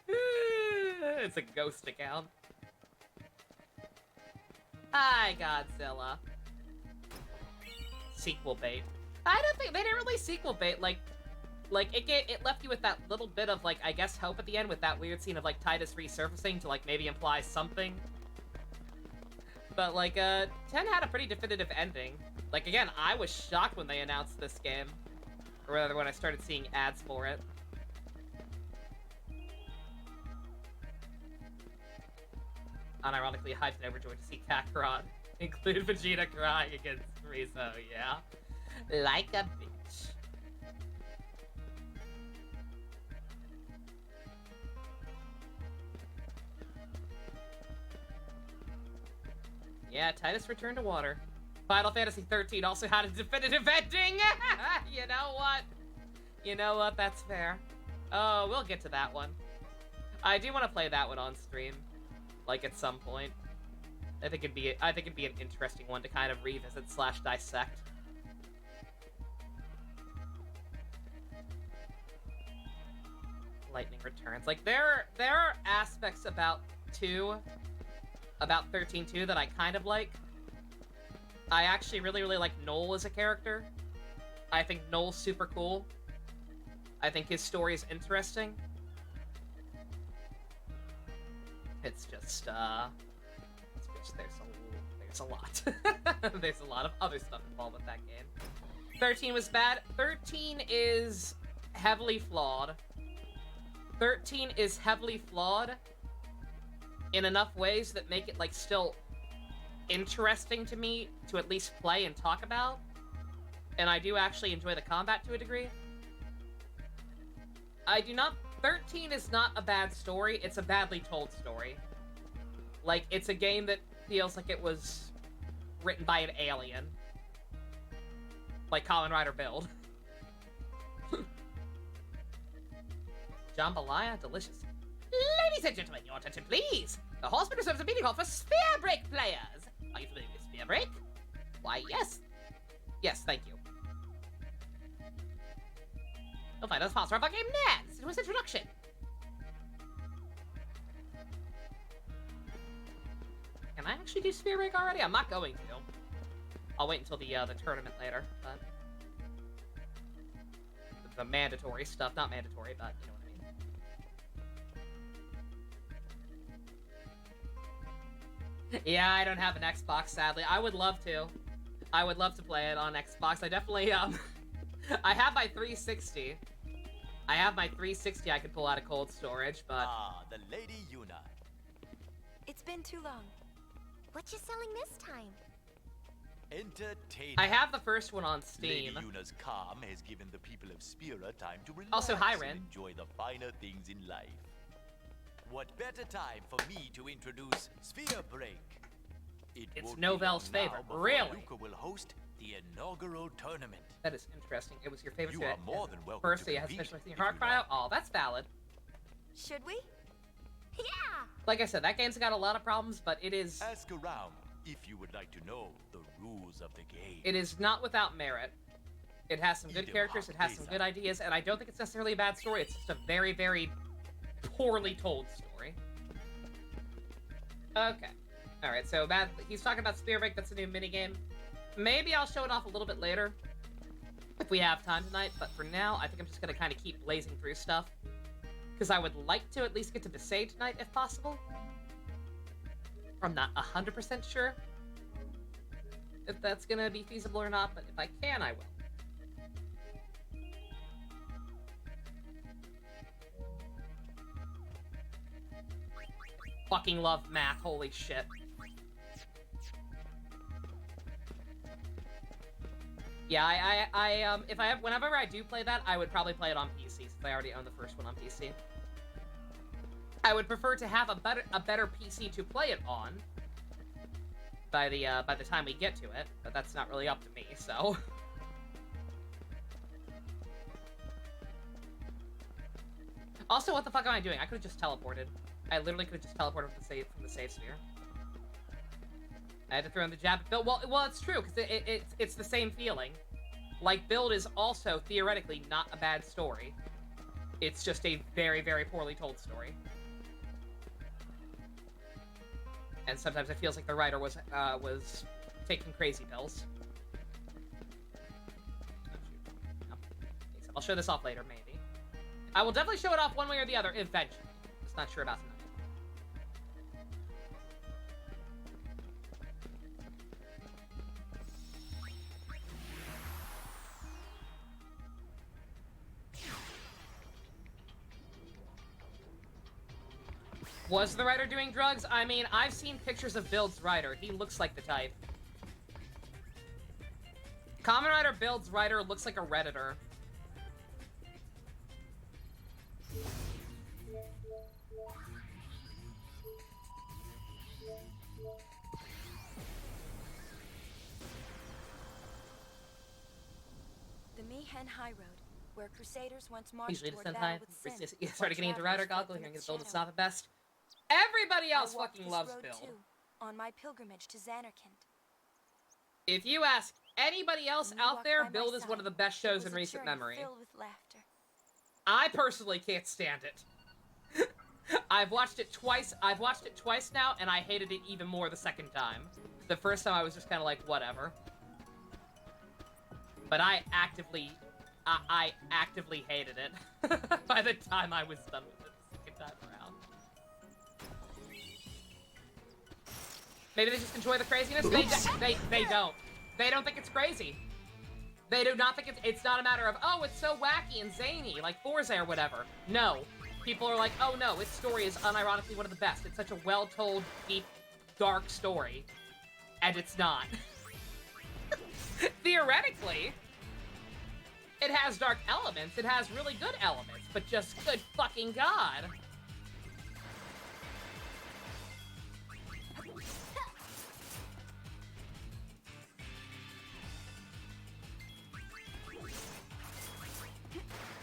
Speaker 1: It's a ghost account. Hi, Godzilla. Sequel bait. I don't think they didn't really sequel bait. Like it left you with that little bit of, like, I guess hope at the end with that weird scene of, like, Titus resurfacing to, like, maybe imply something. But, like, 10 had a pretty definitive ending. Like, again, I was shocked when they announced this game. Or rather, when I started seeing ads for it. Unironically hyped and overjoyed to see Kakarot include Vegeta crying against Frieza, yeah. Like a bitch. Yeah, Titus returned to water. Final Fantasy 13 also had a definitive ending! You know what? You know what? That's fair. Oh, we'll get to that one. I do want to play that one on stream. Like, at some point. I think it'd be an interesting one to kind of revisit / dissect. Lightning Returns. Like, there are aspects about 13-2 that I kind of like. I actually really, really like Noel as a character. I think Noel's super cool. I think his story is interesting. It's just, there's a lot. There's a lot of other stuff involved with that game. 13 was bad. 13 is heavily flawed. 13 is heavily flawed in enough ways that make it, like, still interesting to me to at least play and talk about. And I do actually enjoy the combat to a degree. 13 is not a bad story, it's a badly told story. Like, it's a game that feels like it was written by an alien. Like Kamen Rider Build. Jambalaya, delicious. Ladies and gentlemen, your attention please! The hospital serves a meeting hall for Spear Break players! Are you familiar with Spear Break? Why, yes. Yes, thank you. You'll find us sponsor of our game next. It was introduction. Can I actually do Spear Break already? I'm not going to. I'll wait until the tournament later, but the mandatory stuff, not mandatory, but you know what I mean. Yeah, I don't have an Xbox, sadly. I would love to. I would love to play it on Xbox. I definitely I have my 360. I have my 360 I could pull out of cold storage, but...
Speaker 10: Ah, the Lady Yuna.
Speaker 4: It's been too long.
Speaker 2: What you selling this time?
Speaker 10: Entertainment.
Speaker 1: I have the first one on Steam.
Speaker 10: Lady Yuna's calm has given the people of Spira time to relax
Speaker 1: Also, hi,
Speaker 10: and
Speaker 1: Ren.
Speaker 10: enjoy the finer things in life. What better time for me to introduce Sphere Break?
Speaker 1: It's Novel's favorite, really?
Speaker 10: Luca will host the inaugural tournament.
Speaker 1: That is interesting. It was your favorite.
Speaker 10: You are more than welcome
Speaker 1: First,
Speaker 10: to
Speaker 1: you have
Speaker 10: compete
Speaker 1: special in your
Speaker 10: if
Speaker 1: heart
Speaker 10: you
Speaker 1: cry out.
Speaker 10: like.
Speaker 1: Oh, that's valid.
Speaker 4: Should we?
Speaker 2: Yeah!
Speaker 1: Like I said, that game's got a lot of problems, but it is...
Speaker 10: Ask around if you would like to know the rules of the game.
Speaker 1: It is not without merit. It has some good
Speaker 10: Idem
Speaker 1: characters, it has some good ideas, and I don't think it's necessarily a bad story. It's just a very, very poorly told story. Okay. Alright, so he's talking about Spear Break, that's a new minigame. Maybe I'll show it off a little bit later, if we have time tonight, but for now, I think I'm just gonna kind of keep blazing through stuff. Because I would like to at least get to Besaid tonight, if possible. I'm not 100% sure if that's gonna be feasible or not, but if I can, I will. Fucking love math, holy shit. Yeah, whenever I do play that, I would probably play it on PC, since I already own the first one on PC. I would prefer to have a better PC to play it on by the time we get to it, but that's not really up to me, so. Also, what the fuck am I doing? I could have just teleported. I literally could have just teleported from the save sphere. I had to throw in the jab. Build. Well, it's true because it's the same feeling. Like, Build is also theoretically not a bad story. It's just a very, very poorly told story. And sometimes it feels like the writer was taking crazy pills. No. I'll show this off later, maybe. I will definitely show it off one way or the other eventually. Just not sure about tonight. Was the writer doing drugs? I mean, I've seen pictures of Build's writer. He looks like the type. Kamen Rider Build's writer looks like a Redditor.
Speaker 4: Mihen High Road, where Crusaders once marched
Speaker 1: Usually to
Speaker 4: toward
Speaker 1: send
Speaker 4: battle
Speaker 1: high.
Speaker 4: with sin.
Speaker 1: You started getting into Router Goggle, hearing his build is not the best.
Speaker 4: Everybody
Speaker 1: else fucking loves
Speaker 4: Build.
Speaker 1: Build.
Speaker 4: Too, on my pilgrimage to Xanarkand.
Speaker 1: If you ask anybody else
Speaker 4: You
Speaker 1: out
Speaker 4: walked
Speaker 1: there,
Speaker 4: by my
Speaker 1: Build is
Speaker 4: side.
Speaker 1: one of the best
Speaker 4: It
Speaker 1: shows
Speaker 4: was
Speaker 1: in
Speaker 4: a
Speaker 1: recent
Speaker 4: journey
Speaker 1: memory.
Speaker 4: filled with laughter.
Speaker 1: I personally can't stand it. I've watched it twice now, and I hated it even more the second time. The first time I was just kind of like, whatever. But I actively hated it by the time I was done with it the second time around. Maybe they just enjoy the craziness? They don't. They don't think it's crazy. They do not think it's not a matter of, oh, it's so wacky and zany, like Forza or whatever. No. People are like, oh no, its story is unironically one of the best. It's such a well-told, deep, dark story. And it's not. Theoretically, it has dark elements, it has really good elements, but just good fucking god.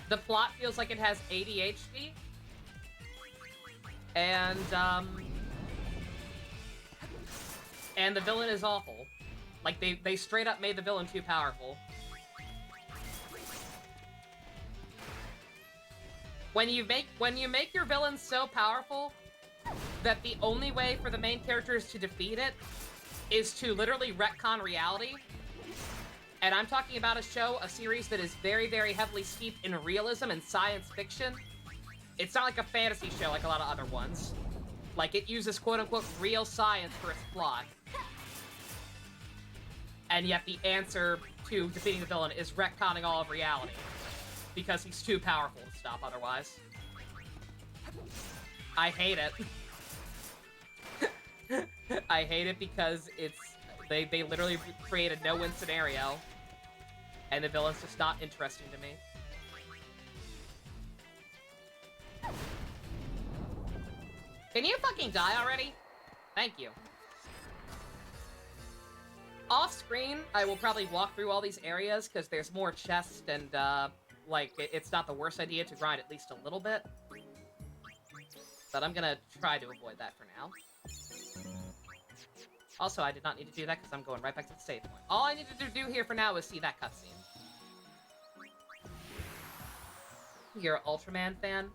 Speaker 1: The plot feels like it has ADHD. And the villain is awful. Like, they straight up made the villain too powerful. When you make your villain so powerful that the only way for the main characters to defeat it is to literally retcon reality. And I'm talking about a series that is very, very heavily steeped in realism and science fiction. It's not like a fantasy show like a lot of other ones. Like, it uses quote-unquote real science for its plot. And yet the answer to defeating the villain is retconning all of reality. Because he's too powerful to stop otherwise. I hate it. I hate it because they literally create a no-win scenario. And the villain's just not interesting to me. Can you fucking die already? Thank you. Off-screen, I will probably walk through all these areas because there's more chests and, like, it's not the worst idea to grind at least a little bit. But I'm gonna try to avoid that for now. Also, I did not need to do that because I'm going right back to the save point. All I needed to do here for now is see that cutscene. You're an Ultraman fan?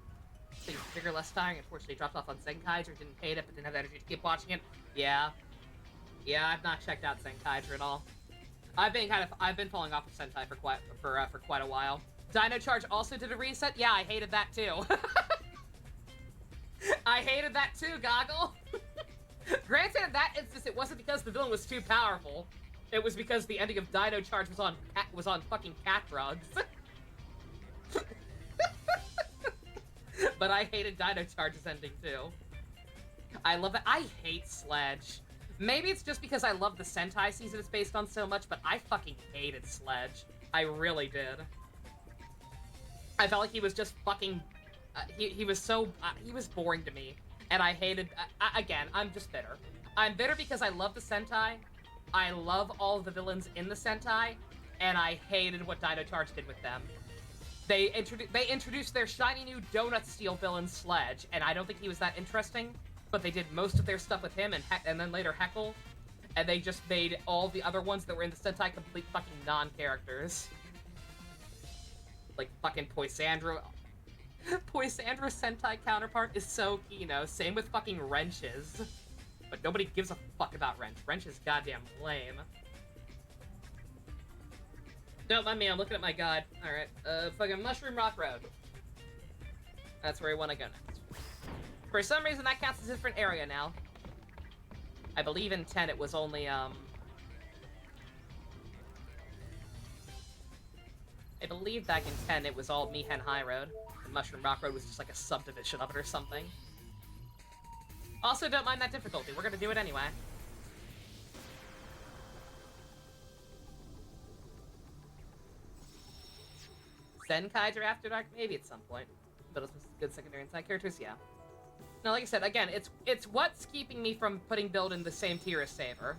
Speaker 1: So your trigger less tiring, unfortunately dropped off on Zenkaiger, didn't hate it, but didn't have the energy to keep watching it. Yeah. Yeah, I've not checked out Zenkaiger at all. I've been falling off of Sentai for quite a while. Dino Charge also did a reset? Yeah, I hated that too. I hated that too, Goggle. Granted, in that instance, it wasn't because the villain was too powerful. It was because the ending of Dino Charge was on fucking cat drugs. But I hated Dino Charge's ending too. I love it. I hate Sledge. Maybe it's just because I love the Sentai season it's based on so much, but I fucking hated Sledge. I really did. I felt like he was just fucking... he was so... he was boring to me. And I hated... again, I'm just bitter. I'm bitter because I love the Sentai. I love all of the villains in the Sentai. And I hated what Dino Charge did with them. They introduced their shiny new donut steel villain Sledge, and I don't think he was that interesting, but they did most of their stuff with him and then later Heckle, and they just made all the other ones that were in the Sentai complete fucking non-characters. Like fucking Poisandro. Poisandro's Sentai counterpart is so Kino, same with fucking Wrenches. But nobody gives a fuck about Wrench. Wrench is goddamn lame. Don't mind me, I'm looking at my guide. Alright, fucking Mushroom Rock Road. That's where I want to go next. For some reason, that counts as a different area now. I believe in 10 it was only, I believe back in 10 it was all Mihen High Road. And Mushroom Rock Road was just like a subdivision of it or something. Also, don't mind that difficulty. We're gonna do it anyway. Zenkaiger After Dark? Maybe at some point. But it's good secondary and side characters? Yeah. No, like I said, again, it's what's keeping me from putting Build in the same tier as Saber.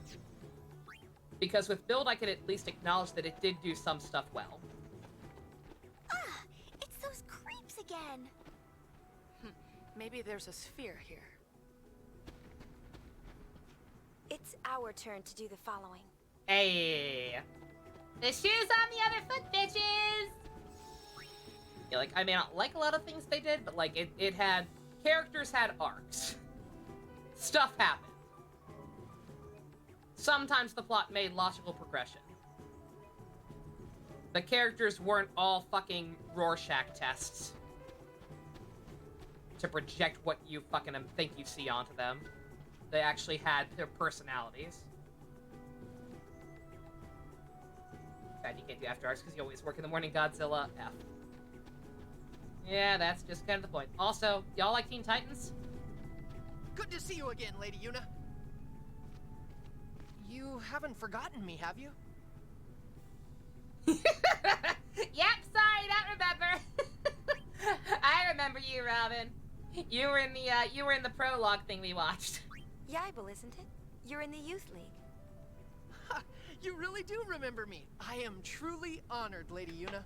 Speaker 1: Because with Build, I can at least acknowledge that it did do some stuff well.
Speaker 2: Ah, it's those creeps again.
Speaker 8: Maybe there's a sphere here.
Speaker 4: It's our turn to do the following.
Speaker 9: Hey. The shoes on the other foot, bitches! Yeah, like, I may not like a lot of things they did, but, like, it had... Characters had arcs. Stuff happened. Sometimes the plot made logical progression. The characters weren't all fucking Rorschach tests to project what you fucking think you see onto them. They actually had their personalities. Bad you can't do after hours because you always work in the morning, Godzilla. F. Yeah, that's just kind of the point. Also, y'all like Teen Titans?
Speaker 14: Good to see you again, Lady Yuna. You haven't forgotten me, have you?
Speaker 9: Yep, sorry, don't remember. I remember you, Robin. You were in the prologue thing we watched.
Speaker 4: Yaibel, isn't it? You're in the Youth League.
Speaker 14: Ha! You really do remember me. I am truly honored, Lady Yuna.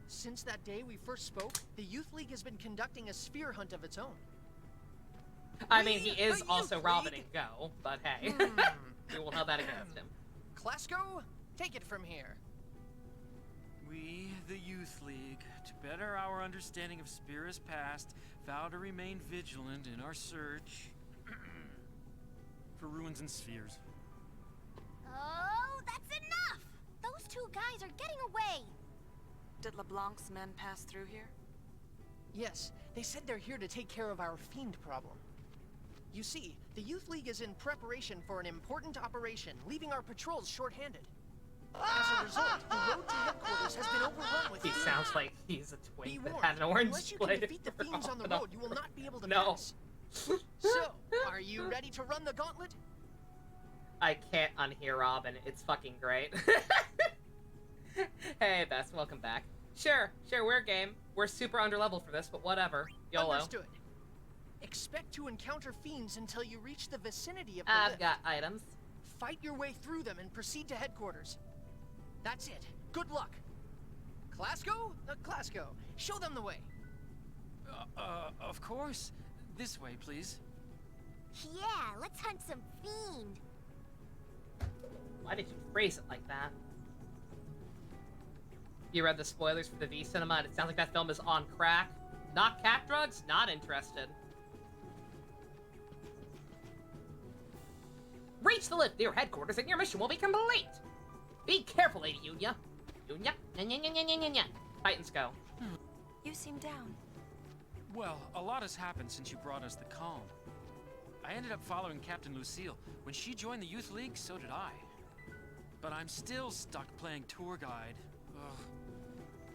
Speaker 14: Since that day we first spoke, the Youth League has been conducting a sphere hunt of its own.
Speaker 9: I mean, he is also Robin and Go, but hey. We won't have that against him.
Speaker 14: Klasko, take it from here.
Speaker 15: We, the Youth League, to better our understanding of Spira's past, vow to remain vigilant in our search for ruins and spheres.
Speaker 2: Oh, that's enough! Those two guys are getting away!
Speaker 8: Did LeBlanc's men pass through here?
Speaker 14: Yes, they said they're here to take care of our fiend problem. You see, the Youth League is in preparation for an important operation, leaving our patrols short-handed. As a result, the road to headquarters has been overrun with...
Speaker 9: He sounds like he's a twink that
Speaker 14: warned,
Speaker 9: had an orange
Speaker 14: unless you
Speaker 9: split.
Speaker 14: can defeat the fiends on the road, you will not be able to
Speaker 9: No.
Speaker 14: pass. So, are you ready to run the gauntlet?
Speaker 9: I can't unhear Robin. It's fucking great. Hey, Bess, welcome back. Sure, we're game. We're super underleveled for this, but whatever. YOLO.
Speaker 14: Understood. Expect to encounter fiends until you reach the vicinity of the
Speaker 9: I've
Speaker 14: lift.
Speaker 9: got items.
Speaker 14: Fight your way through them and proceed to headquarters. That's it. Good luck. Klasko? Klasko, show them the way.
Speaker 15: Of course. This way, please.
Speaker 2: Yeah, let's hunt some fiend.
Speaker 9: Why did you phrase it like that? You read the spoilers for the V Cinema, and it sounds like that film is on crack. Not cat drugs? Not interested. Reach the lift near headquarters and your mission will be complete! Be careful, Lady Yunya. Yunya. Titans go.
Speaker 4: You seem down.
Speaker 15: Well, a lot has happened since you brought us the calm. I ended up following Captain Lucille. When she joined the Youth League, so did I. But I'm still stuck playing tour guide. Ugh.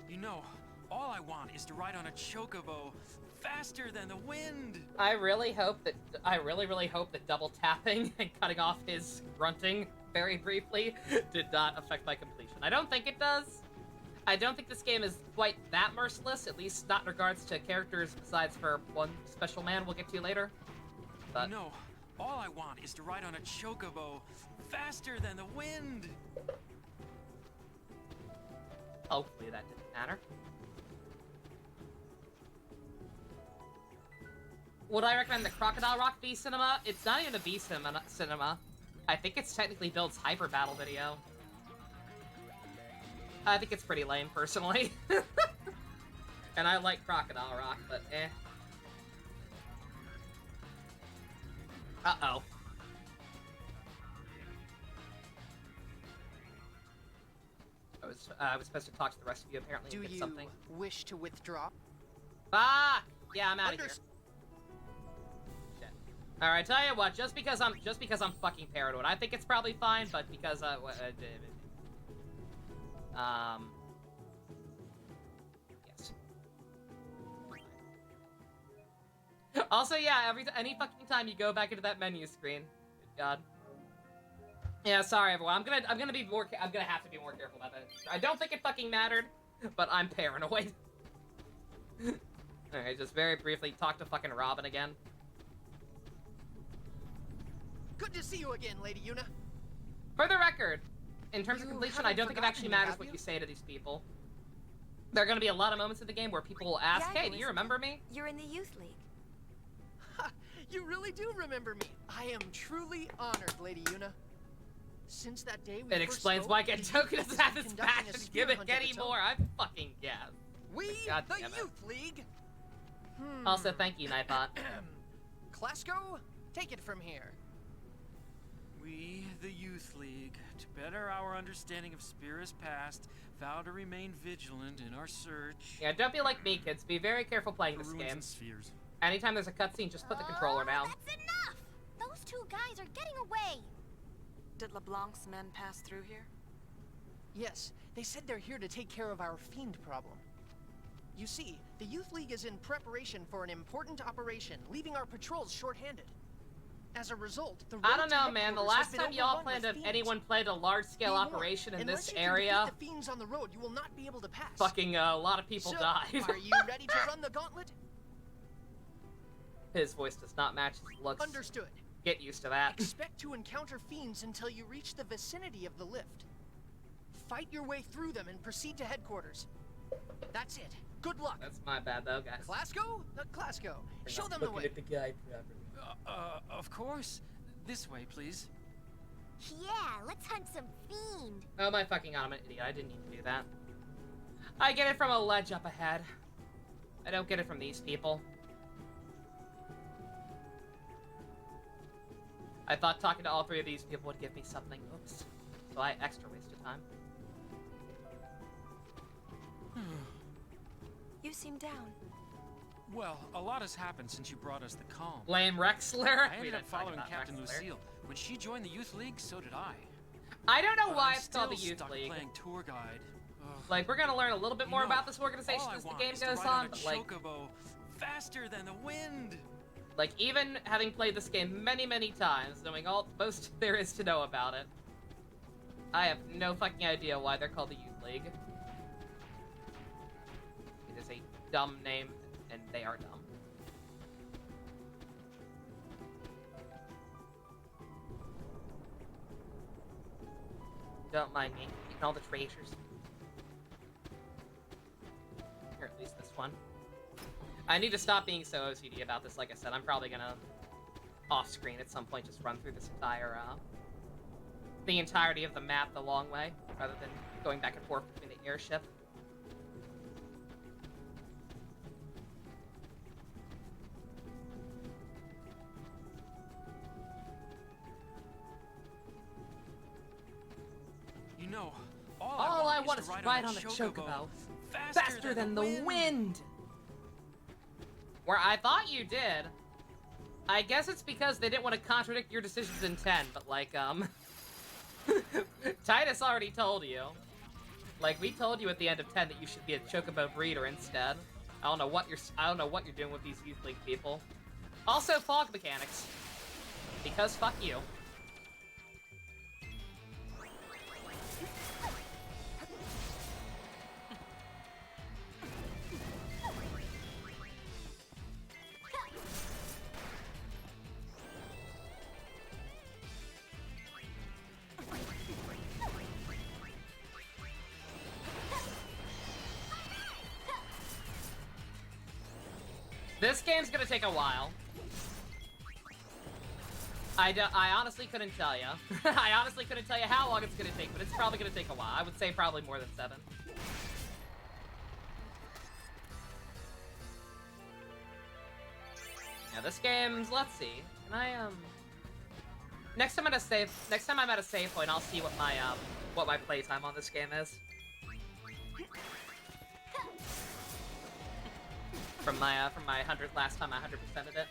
Speaker 15: You know, all I want is to ride on a chocobo faster than the wind.
Speaker 9: I really hope that double tapping and cutting off his grunting very briefly did not affect my completion. I don't think it does. I don't think this game is quite that merciless, at least not in regards to characters besides for one special man we'll get to later. But
Speaker 15: you know, all I want is to ride on a chocobo faster than the wind.
Speaker 9: Hopefully that didn't matter. Would I recommend the Crocodile Rock V Cinema? It's not even a V Cinema. I think it's technically Build's Hyper Battle video. I think it's pretty lame, personally. And I like Crocodile Rock, but eh. Uh-oh. I was supposed to talk to the rest of you, apparently.
Speaker 14: Do
Speaker 9: and get
Speaker 14: you
Speaker 9: something.
Speaker 14: wish to withdraw?
Speaker 9: Ah! Yeah, I'm out of here. Shit. Alright, tell you what, just because I'm fucking paranoid, I think it's probably fine, but because, yes. Also, yeah, any fucking time you go back into that menu screen. Good God. Yeah, sorry everyone. I'm gonna have to be more careful about that. I don't think it fucking mattered, but I'm paranoid. Alright, just very briefly talk to fucking Robin again.
Speaker 14: Good to see you again, Lady Yuna.
Speaker 9: For the record, in terms of completion, I don't think it
Speaker 14: haven't
Speaker 9: actually
Speaker 14: forgotten me,
Speaker 9: matters
Speaker 14: have
Speaker 9: what
Speaker 14: you?
Speaker 9: you say to these people.
Speaker 1: There are going to be a lot of moments in the game where people will ask,
Speaker 4: Yeah,
Speaker 1: hey, do you remember me?
Speaker 4: You're in the youth league.
Speaker 14: Ha! You really do remember me. I am truly honored, Lady Yuna. Since that day we
Speaker 1: It explains why Gentoku doesn't have this passion gimmick anymore. I fucking guess.
Speaker 14: We,
Speaker 1: God
Speaker 14: the
Speaker 1: damn it.
Speaker 14: Youth League.
Speaker 1: Also, thank you, Nightbot.
Speaker 14: Klasko, take it from here.
Speaker 15: We, the Youth League, to better our understanding of Spira's past, vow to remain vigilant in our search.
Speaker 1: Yeah, don't be like me, kids. Be very careful playing this game.
Speaker 15: Spheres.
Speaker 1: Anytime there's a cutscene, just put the controller down.
Speaker 2: That's enough! Those two guys are getting away!
Speaker 8: Did LeBlanc's men pass through here?
Speaker 14: Yes, they said they're here to take care of our fiend problem. You see, the Youth League is in preparation for an important operation, leaving our patrols short-handed. As a result, the
Speaker 1: I don't know, man. The last time y'all planned anyone played a large-scale operation in this area,
Speaker 14: the fiends on the road, you will not be able to pass.
Speaker 1: fucking a lot of people died.
Speaker 14: Are you ready to run the gauntlet?
Speaker 1: His voice does not match his looks.
Speaker 14: Understood.
Speaker 1: Get used to that.
Speaker 14: Expect to encounter fiends until you reach the vicinity of the lift. Fight your way through them and proceed to headquarters. That's it. Good luck.
Speaker 1: That's my bad, though, guys.
Speaker 14: Klasko? Klasko. Show them the way.
Speaker 1: Looking at the guy properly.
Speaker 15: Of course. This way, please.
Speaker 2: Yeah, let's hunt some fiend.
Speaker 1: Oh my fucking god, I'm an idiot. I didn't need to do that. I get it from a ledge up ahead. I don't get it from these people. I thought talking to all three of these people would give me something. Oops. So I extra wasted time.
Speaker 4: You seem down.
Speaker 15: Well, a lot has happened since you brought us the calm.
Speaker 1: Lame Rexler?
Speaker 15: I ended up following Captain Lucille. When she joined the Youth League, so did I.
Speaker 1: I don't know why
Speaker 15: I'm
Speaker 1: it's called the
Speaker 15: still
Speaker 1: Youth
Speaker 15: stuck
Speaker 1: League.
Speaker 15: Playing tour guide.
Speaker 1: Like, we're gonna learn a little bit more about this organization
Speaker 15: all I
Speaker 1: as the
Speaker 15: want
Speaker 1: game
Speaker 15: is to
Speaker 1: goes
Speaker 15: ride
Speaker 1: on,
Speaker 15: a
Speaker 1: but like...
Speaker 15: chocobo faster than the wind!
Speaker 1: Like, even having played this game many, many times, knowing all most there is to know about it, I have no fucking idea why they're called the Youth League. It is a dumb name, and they are dumb. Don't mind me, eating all the treasures. Or at least this one. I need to stop being so OCD about this. Like I said, I'm probably gonna, off-screen at some point, just run through this entire, the entirety of the map the long way, rather than going back and forth between the airship.
Speaker 15: You know,
Speaker 1: all I want is to ride on a chocobo faster than the wind. Where I thought you did. I guess it's because they didn't want to contradict your decisions in 10, but like, Titus already told you. Like, we told you at the end of 10 that you should be a chocobo breeder instead. I don't know what you're doing with these Youth League people. Also, fog mechanics. Because fuck you. This game's gonna take a while. I honestly couldn't tell you. I honestly couldn't tell you how long it's gonna take, but it's probably gonna take a while. I would say probably more than 7. Now this game's, let's see. Can I next time I'm at a save point, I'll see what my playtime on this game is. From my 100 last time I 100%ed it.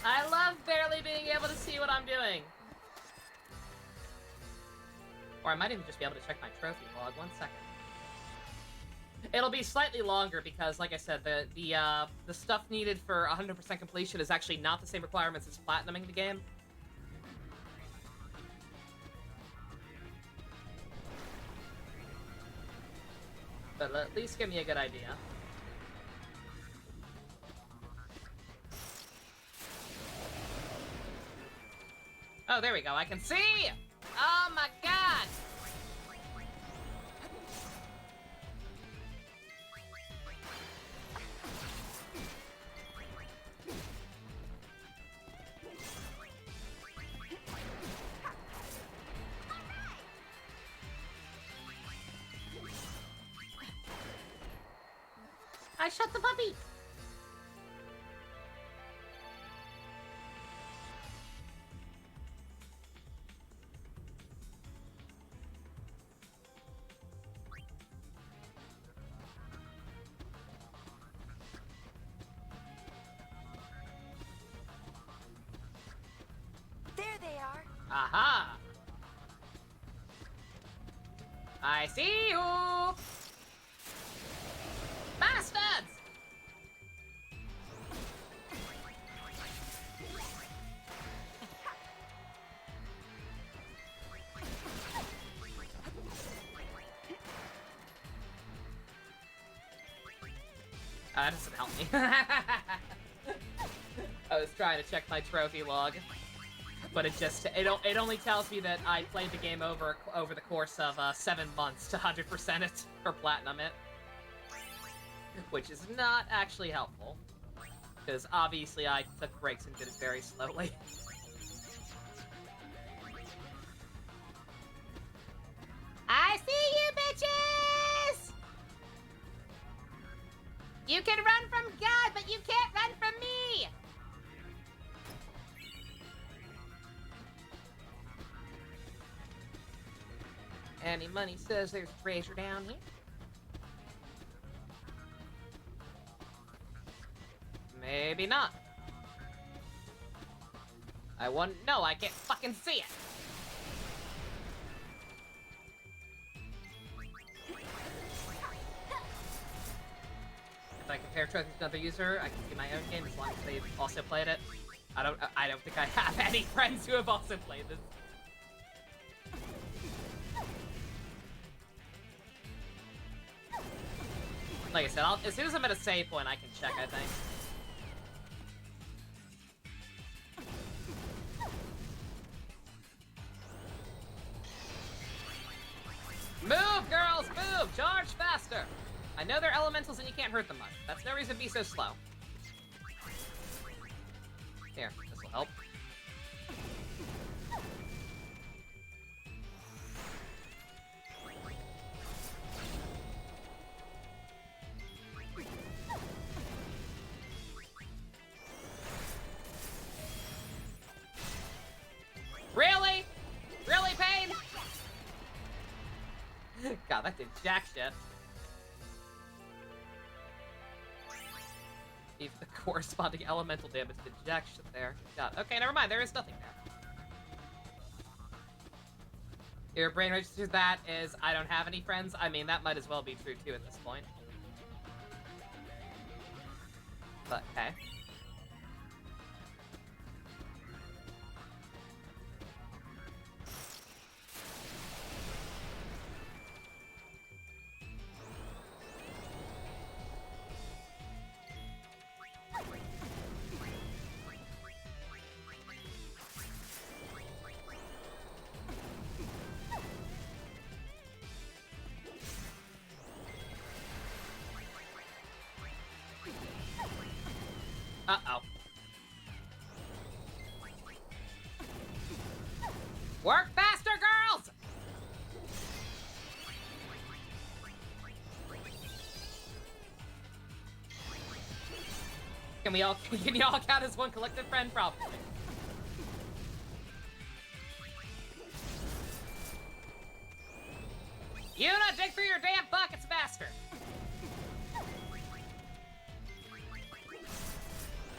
Speaker 1: I love barely being able to see what I'm doing. Or I might even just be able to check my trophy log. 1 second. It'll be slightly longer because, like I said, the stuff needed for 100% completion is actually not the same requirements as platinuming the game. But at least give me a good idea. Oh, there we go. I can see! Oh my god! I shot the puppy!
Speaker 4: There they are.
Speaker 1: Aha! I see you! Bastards! That doesn't help me. I was trying to check my trophy log, but it only tells me that I played the game over the course of 7 months to 100% it or platinum it, which is not actually helpful because obviously I took breaks and did it very slowly. I see you, bitches! You can run from God, but you can't run from me! Any money says there's treasure down here. Maybe not. I wouldn't know, I can't fucking see it. If I compare trophies to another user, I can see my own game as long as they've also played it. I don't think I have any friends who have also played this. Like I said, as soon as I'm at a save point, I can check, I think. Move, girls, move! Charge faster! I know they're elementals and you can't hurt them much. That's no reason to be so slow. Here, this will help. Really? Really, Pain? God, that did jack shit. If the corresponding elemental damage did jack shit there. God, okay, never mind, there is nothing there. Your brain registers that as I don't have any friends. I mean, that might as well be true too at this point. But, okay. Uh-oh. Work faster, girls! Can you all count as one collective friend? Probably. Yuna, dig through your damn buckets faster!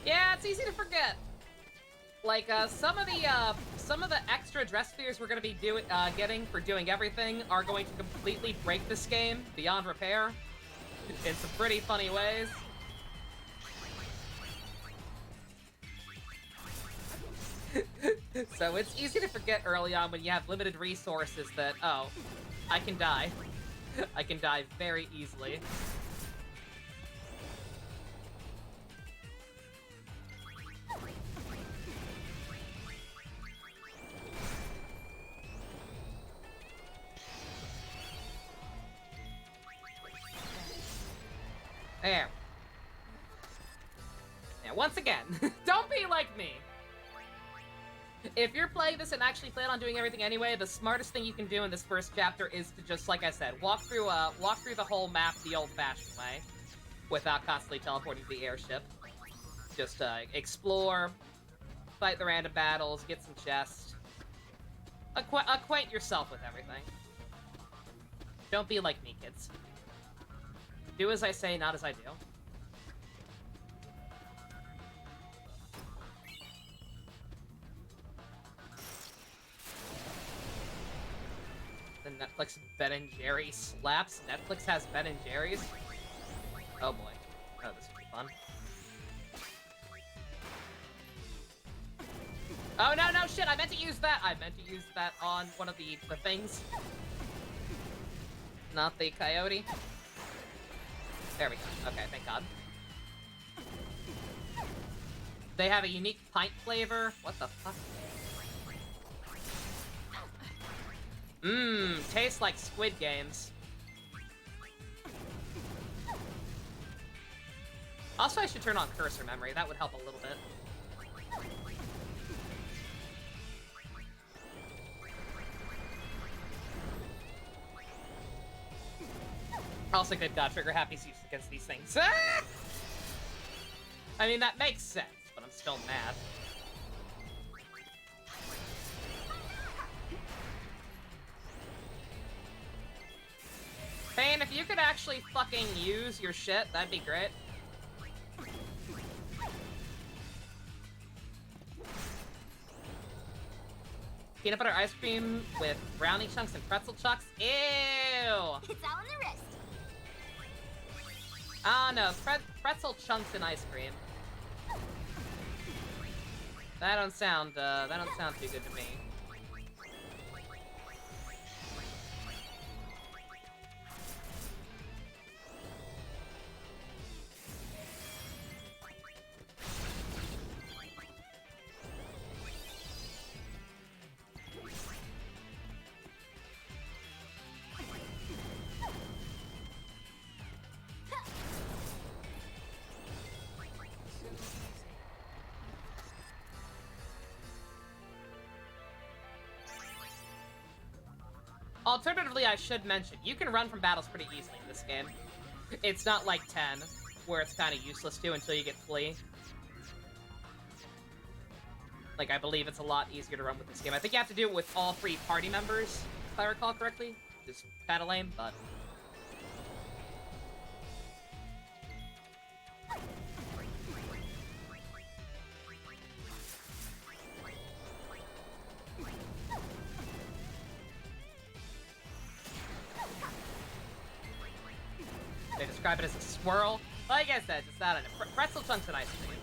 Speaker 1: Yeah, it's easy to forget. Like, some of the extra dress spheres we're gonna be getting for doing everything are going to completely break this game beyond repair in some pretty funny ways. So it's easy to forget early on when you have limited resources that, oh, I can die. I can die very easily. There. Now, once again, don't be like me. If you're playing this and actually plan on doing everything anyway, the smartest thing you can do in this first chapter is to just, like I said, walk through the whole map the old-fashioned way, without constantly teleporting to the airship. Just explore, fight the random battles, get some chests, acquaint yourself with everything. Don't be like me, kids. Do as I say, not as I do. The Netflix Ben and Jerry slaps. Netflix has Ben and Jerry's. Oh boy. Oh, this will be fun. Oh no, no, shit! I meant to use that! I meant to use that on one of the things. Not the coyote. There we go. Okay, thank God. They have a unique pint flavor. What the fuck? Mmm, tastes like Squid Games. Also, I should turn on cursor memory. That would help a little bit. Also, good God, trigger happy's used against these things. Ah! I mean, that makes sense, but I'm still mad. Payne, if you could actually fucking use your shit, that'd be great. Peanut butter ice cream with brownie chunks and pretzel chunks? Ew!
Speaker 2: It's all in the wrist.
Speaker 1: Ah, no, pretzel chunks and ice cream. That don't sound too good to me. Alternatively, I should mention, you can run from battles pretty easily in this game. It's not like 10, where it's kind of useless to until you get Flea. Like, I believe it's a lot easier to run with this game. I think you have to do it with all 3 party members, if I recall correctly. Which is kind of lame, but... They describe it as a swirl. Like I said, it's not a pretzel chunks and ice cream.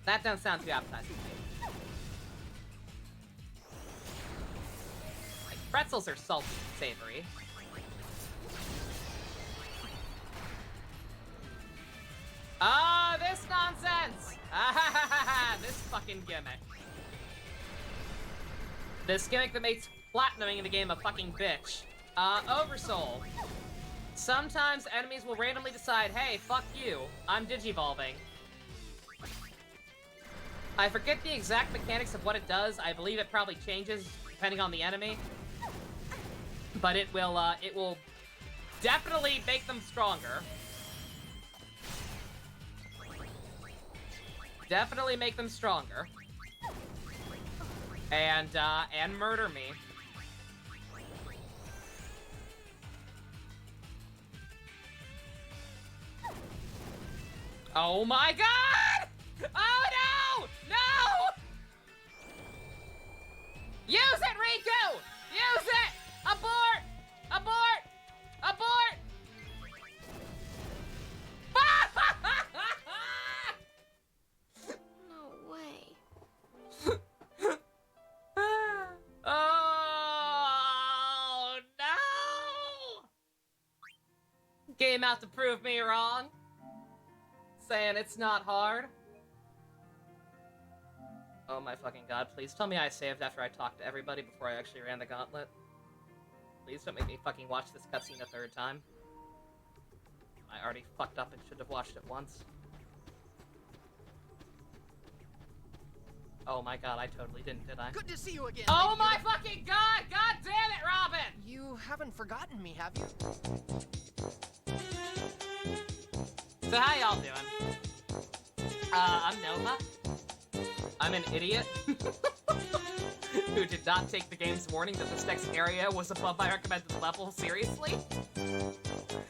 Speaker 1: That don't sound too appetizing to me. Like, pretzels are salty and savory. Ah, this nonsense! Ah, this fucking gimmick. This gimmick that makes platinuming the game a fucking bitch. Oversoul. Sometimes enemies will randomly decide, hey, fuck you, I'm digivolving. I forget the exact mechanics of what it does. I believe it probably changes depending on the enemy. But it will definitely make them stronger. Definitely make them stronger. And murder me. Oh my God! Oh no! No! Use it, Riku! Use it! Abort! Abort! Abort!
Speaker 2: No way.
Speaker 1: Oh no! Game out to prove me wrong. Saying it's not hard. Oh my fucking God, please tell me I saved after I talked to everybody before I actually ran the gauntlet. Please don't make me fucking watch this cutscene a 3rd time. I already fucked up and should have watched it once. Oh my god, I totally didn't, did I?
Speaker 14: Good to see you again.
Speaker 1: Oh my fucking god! God damn it, Robin!
Speaker 14: You haven't forgotten me, have you?
Speaker 1: So how y'all doing? I'm Nova. I'm an idiot who did not take the game's warning that this next area was above my recommended level seriously,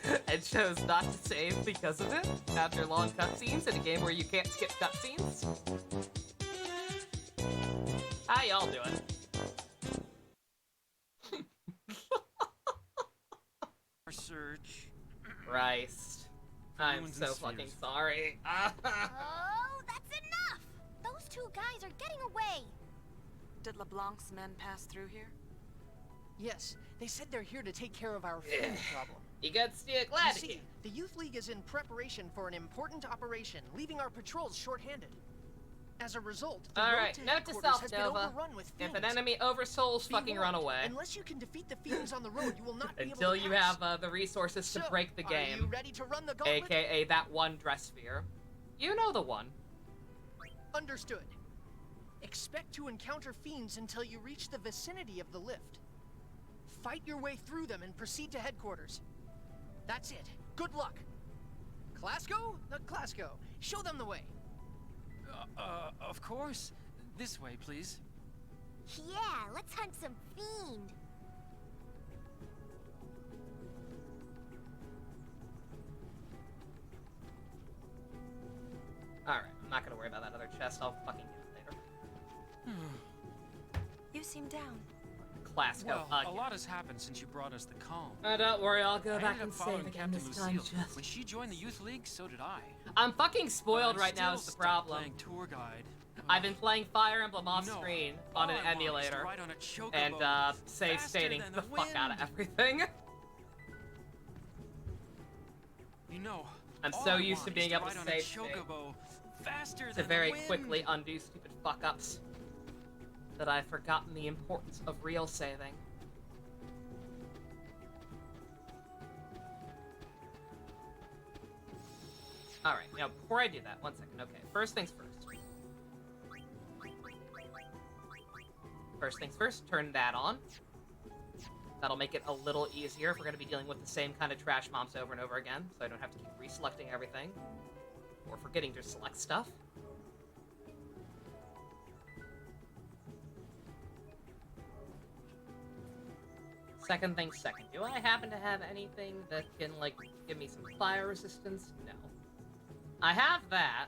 Speaker 1: and chose not to save because of it after long cutscenes in a game where you can't skip cutscenes. How y'all doing?
Speaker 15: Surge.
Speaker 1: Christ. I'm so fucking sorry.
Speaker 2: Oh, that's enough! Those two guys are getting away!
Speaker 8: Did LeBlanc's men pass through here?
Speaker 14: Yes, they said they're here to take care of our fiend problem.
Speaker 1: You got glad
Speaker 14: You see, the Youth League is in preparation for an important operation, leaving our patrols short-handed. As a result, the
Speaker 1: Alright, note to self,
Speaker 14: has been
Speaker 1: Nova.
Speaker 14: overrun with
Speaker 1: If
Speaker 14: fiends.
Speaker 1: an enemy oversouls, fucking run away.
Speaker 14: Unless you can defeat the fiends on the road, you will not be able
Speaker 1: Until
Speaker 14: to
Speaker 1: you
Speaker 14: pass.
Speaker 1: have the resources to break the
Speaker 14: Are
Speaker 1: game.
Speaker 14: you ready to run the gauntlet?
Speaker 1: AKA that one dress sphere. You know the one.
Speaker 14: Understood. Expect to encounter fiends until you reach the vicinity of the lift. Fight your way through them and proceed to headquarters. That's it. Good luck. Clasco? Clasco. Show them the way.
Speaker 15: Of course. This way, please.
Speaker 2: Yeah, let's hunt some fiend.
Speaker 1: Alright, I'm not gonna worry about that other chest. I'll fucking get it later.
Speaker 4: You seem down.
Speaker 1: Clasco
Speaker 15: Well,
Speaker 1: again.
Speaker 15: a lot has happened since you brought us the calm.
Speaker 1: Don't worry, I'll go
Speaker 15: I
Speaker 1: back
Speaker 15: ended
Speaker 1: and
Speaker 15: up
Speaker 1: save
Speaker 15: following
Speaker 1: again
Speaker 15: Captain
Speaker 1: this time,
Speaker 15: Lucille.
Speaker 1: just...
Speaker 15: When she joined the Youth League, so did I.
Speaker 1: I'm fucking spoiled
Speaker 15: But I'm
Speaker 1: right now is
Speaker 15: still
Speaker 1: the
Speaker 15: stuck
Speaker 1: problem.
Speaker 15: playing tour guide.
Speaker 1: I've been playing Fire Emblem off
Speaker 15: You know,
Speaker 1: screen
Speaker 15: all
Speaker 1: on an
Speaker 15: I want is to
Speaker 1: emulator,
Speaker 15: ride on a chocobo
Speaker 1: and save
Speaker 15: faster
Speaker 1: stating
Speaker 15: than
Speaker 1: the
Speaker 15: the
Speaker 1: fuck out of
Speaker 15: wind.
Speaker 1: everything.
Speaker 15: You know,
Speaker 1: I'm
Speaker 15: all
Speaker 1: so
Speaker 15: I
Speaker 1: used to
Speaker 15: want
Speaker 1: being
Speaker 15: is
Speaker 1: able
Speaker 15: ride
Speaker 1: to
Speaker 15: on
Speaker 1: save
Speaker 15: a
Speaker 1: state
Speaker 15: chocobo faster
Speaker 1: to
Speaker 15: than
Speaker 1: very
Speaker 15: the wind.
Speaker 1: quickly undo stupid fuck-ups that I've forgotten the importance of real saving. Alright, now before I do that, one second, okay, first things first. First things first, turn that on. That'll make it a little easier if we're going to be dealing with the same kind of trash mobs over and over again, so I don't have to keep reselecting everything, or forgetting to select stuff. Second thing second, do I happen to have anything that can, like, give me some fire resistance? No. I have that.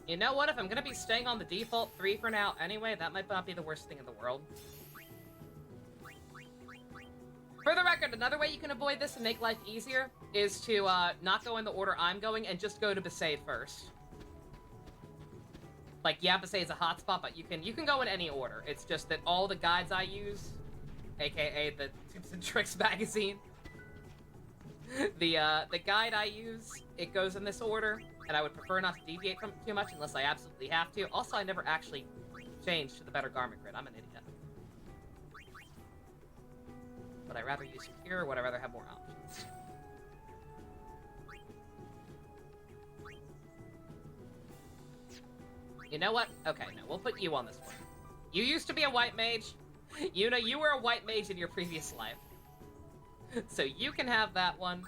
Speaker 1: You know what, if I'm gonna be staying on the default 3 for now anyway, that might not be the worst thing in the world. For the record, another way you can avoid this and make life easier is to not go in the order I'm going and just go to Besaid first. Like, yeah, Besaid is a hotspot, but you can go in any order. It's just that all the guides I use, aka the Tips and Tricks magazine, the guide I use, it goes in this order, and I would prefer not to deviate from it too much unless I absolutely have to. Also, I never actually changed to the better garment grid. I'm an idiot. Would I rather use Secure, or would I rather have more options? You know what? Okay, no, we'll put you on this one. You used to be a white mage. You know, you were a white mage in your previous life. So you can have that one.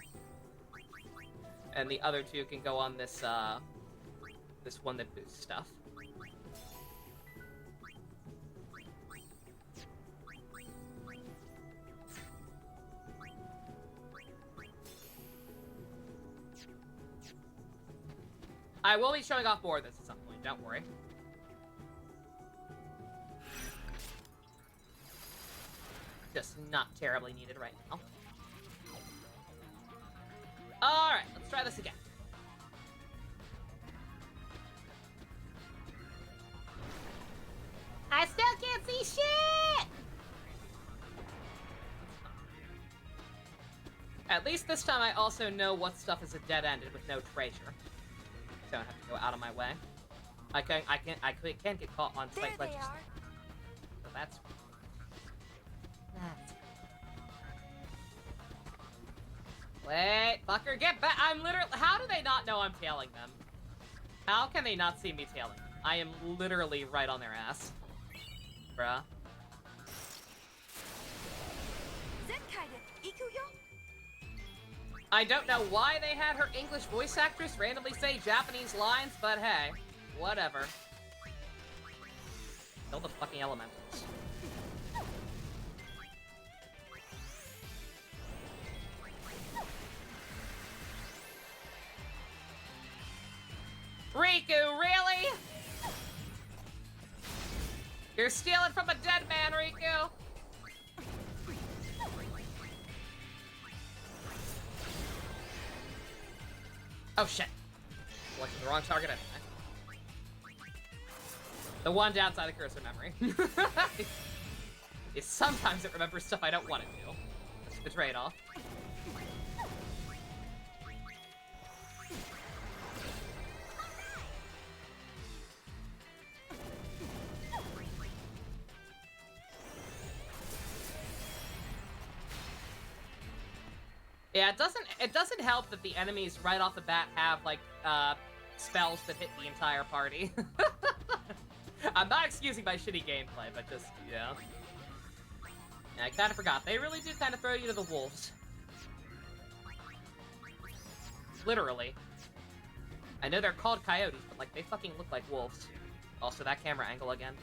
Speaker 1: And the other two can go on this, this one that boosts stuff. I will be showing off more of this at some point, don't worry. Just not terribly needed right now. Alright, let's try this again. I still can't see shit! At least this time I also know what stuff is a dead-ended with no treasure. So I don't have to go out of my way. I can't get caught on site
Speaker 4: There
Speaker 1: ledges.
Speaker 4: they are.
Speaker 1: So that's... Wait, fucker, get back! I'm literally... How do they not know I'm tailing them? How can they not see me tailing them? I am literally right on their ass. Bruh. I don't know why they had her English voice actress randomly say Japanese lines, but hey, whatever. Kill the fucking elementals. Riku, really? You're stealing from a dead man, Riku! Oh shit. Selected the wrong target anyway. The one downside of cursor memory is sometimes it remembers stuff I don't want it to. That's the trade-off. Yeah, it doesn't help that the enemies right off the bat have, like, spells that hit the entire party. I'm not excusing my shitty gameplay, but just, yeah. Yeah, I kinda forgot. They really do kinda throw you to the wolves. Literally. I know they're called coyotes, but, like, they fucking look like wolves. Also, that camera angle again.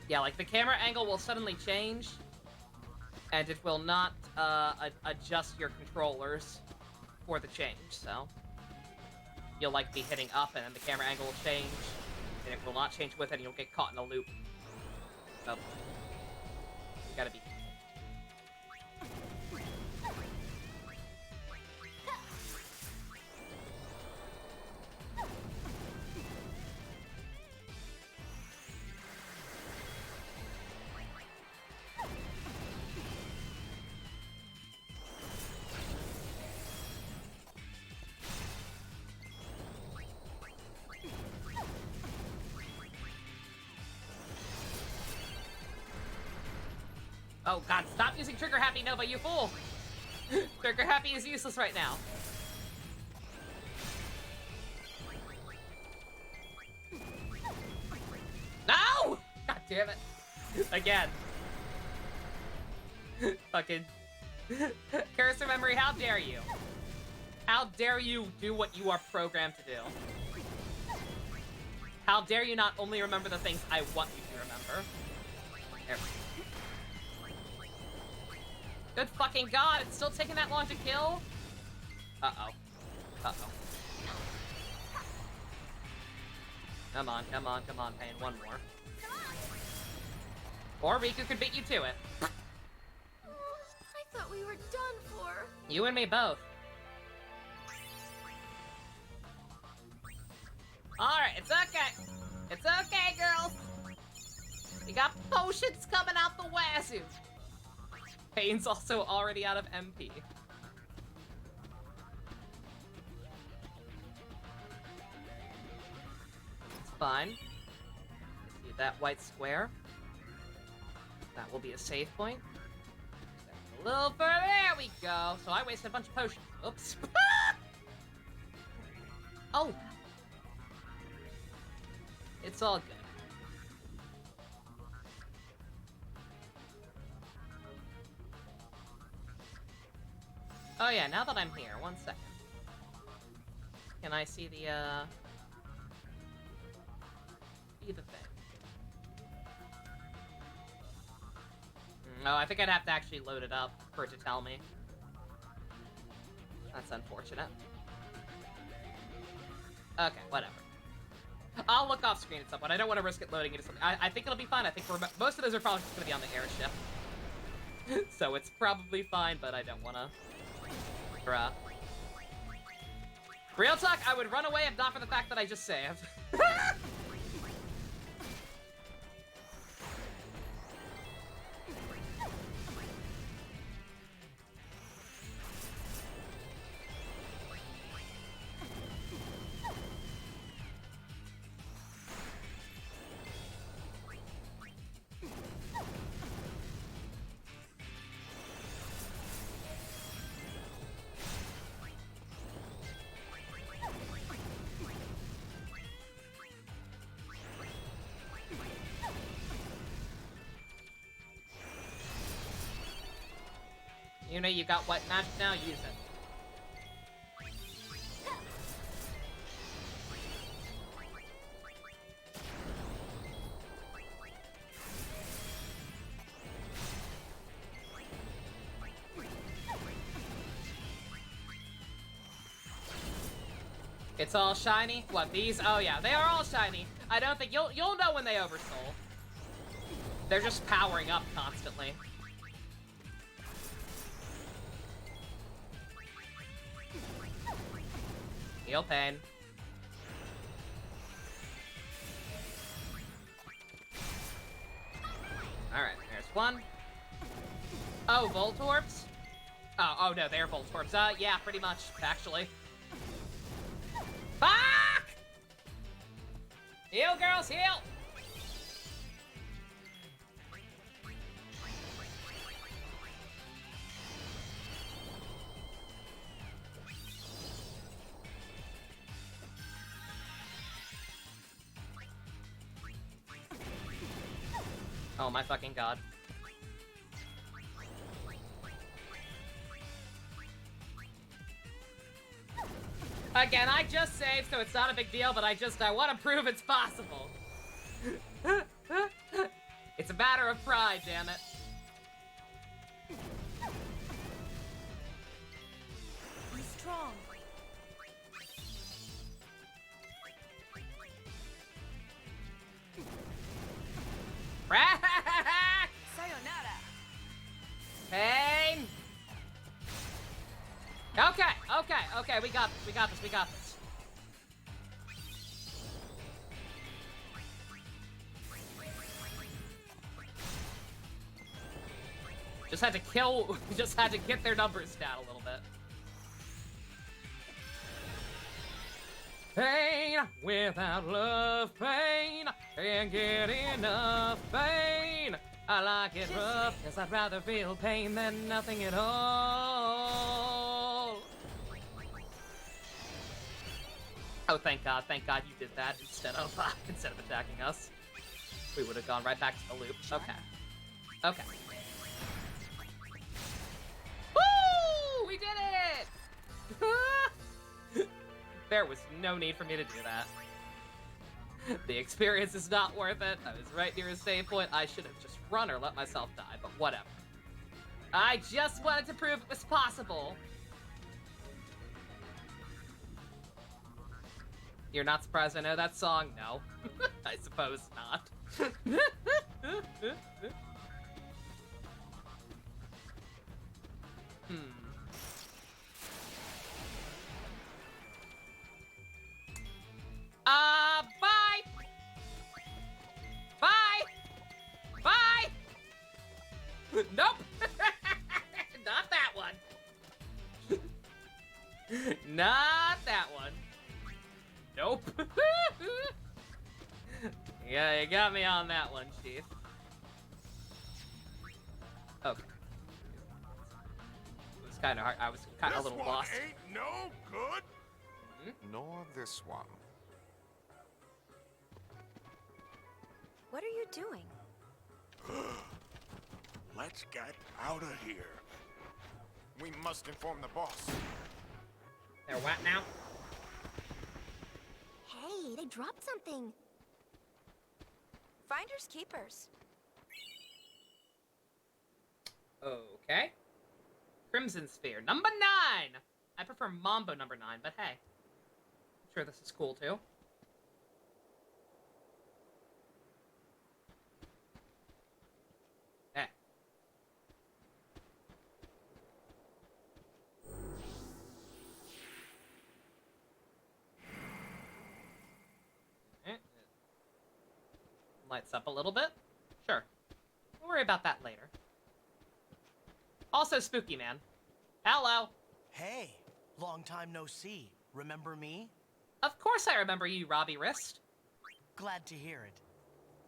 Speaker 1: Yeah, like, the camera angle will suddenly change, and it will not adjust your controllers for the change, so you'll like be hitting up and then the camera angle will change, and it will not change with it and you'll get caught in a loop. So, you gotta be... Oh god, stop using Trigger Happy Nova, you fool! Trigger Happy is useless right now. No! God damn it. Again. Fucking... Cursor memory, how dare you? How dare you do what you are programmed to do? How dare you not only remember the things I want you to remember? There we go. Good fucking god, it's still taking that long to kill? Uh-oh. Uh-oh. Come on, come on, come on, Pain, one more. Or Riku could beat you to it.
Speaker 2: I thought we were done for.
Speaker 1: You and me both. Alright, it's okay. It's okay, girls. We got potions coming out the wazoo. Pain's also already out of MP. It's fine. See that white square? That will be a save point. A little further, there we go. So I wasted a bunch of potions. Oops. Oh. It's all good. Oh yeah, now that I'm here, one second. Can I see the, see the thing? No, I think I'd have to actually load it up for it to tell me. That's unfortunate. Okay, whatever. I'll look off screen at some point. I don't want to risk it loading into something. I think it'll be fine. I think most of those are probably just going to be on the airship. So it's probably fine, but I don't want to... Bruh. Real talk, I would run away if not for the fact that I just saved. You know you got wet magic now, use it. It's all shiny? What, these? Oh yeah, they are all shiny. I don't think you'll know when they oversoul. They're just powering up constantly. Heal pain. Alright, there's one. Oh, Voltorbs? Oh no, they're Voltorbs. Yeah, pretty much, actually. Fuck! Heal, girls, heal! Oh my fucking god. Again, I just saved, so it's not a big deal, but I want to prove it's possible. It's a matter of pride, damn it.
Speaker 4: Be strong.
Speaker 8: Sayonara.
Speaker 1: Pain. Okay, we got this. Just had to get their numbers down a little bit. Pain without love, pain, can't get enough pain. I like it rough, cause I'd rather feel pain than nothing at all. Oh, thank God you did that instead of attacking us. We would have gone right back to the loop. Okay. Woo! We did it! There was no need for me to do that. The experience is not worth it. I was right near a save point. I should have just run or let myself die, but whatever. I just wanted to prove it was possible. You're not surprised I know that song? No. I suppose not. Bye! Bye! Bye! Nope! Not that one. Not that one. Nope. Yeah, you got me on that one, Chief. Okay. It was kind of hard. I was kind of a little lost.
Speaker 11: This one ain't no good. Nor this one.
Speaker 4: What are you doing?
Speaker 11: Let's get out of here. We must inform the boss.
Speaker 1: They're what now?
Speaker 2: Hey, they dropped something.
Speaker 4: Finders keepers.
Speaker 1: Okay. Crimson Sphere, number 9! I prefer Mambo number 9, but hey. I'm sure this is cool too. Hey. Lights up a little bit. Sure. We'll worry about that later. Also spooky, man. Hello.
Speaker 16: Hey, long time no see. Remember me?
Speaker 1: Of course I remember you, Robbie Wrist.
Speaker 16: Glad to hear it.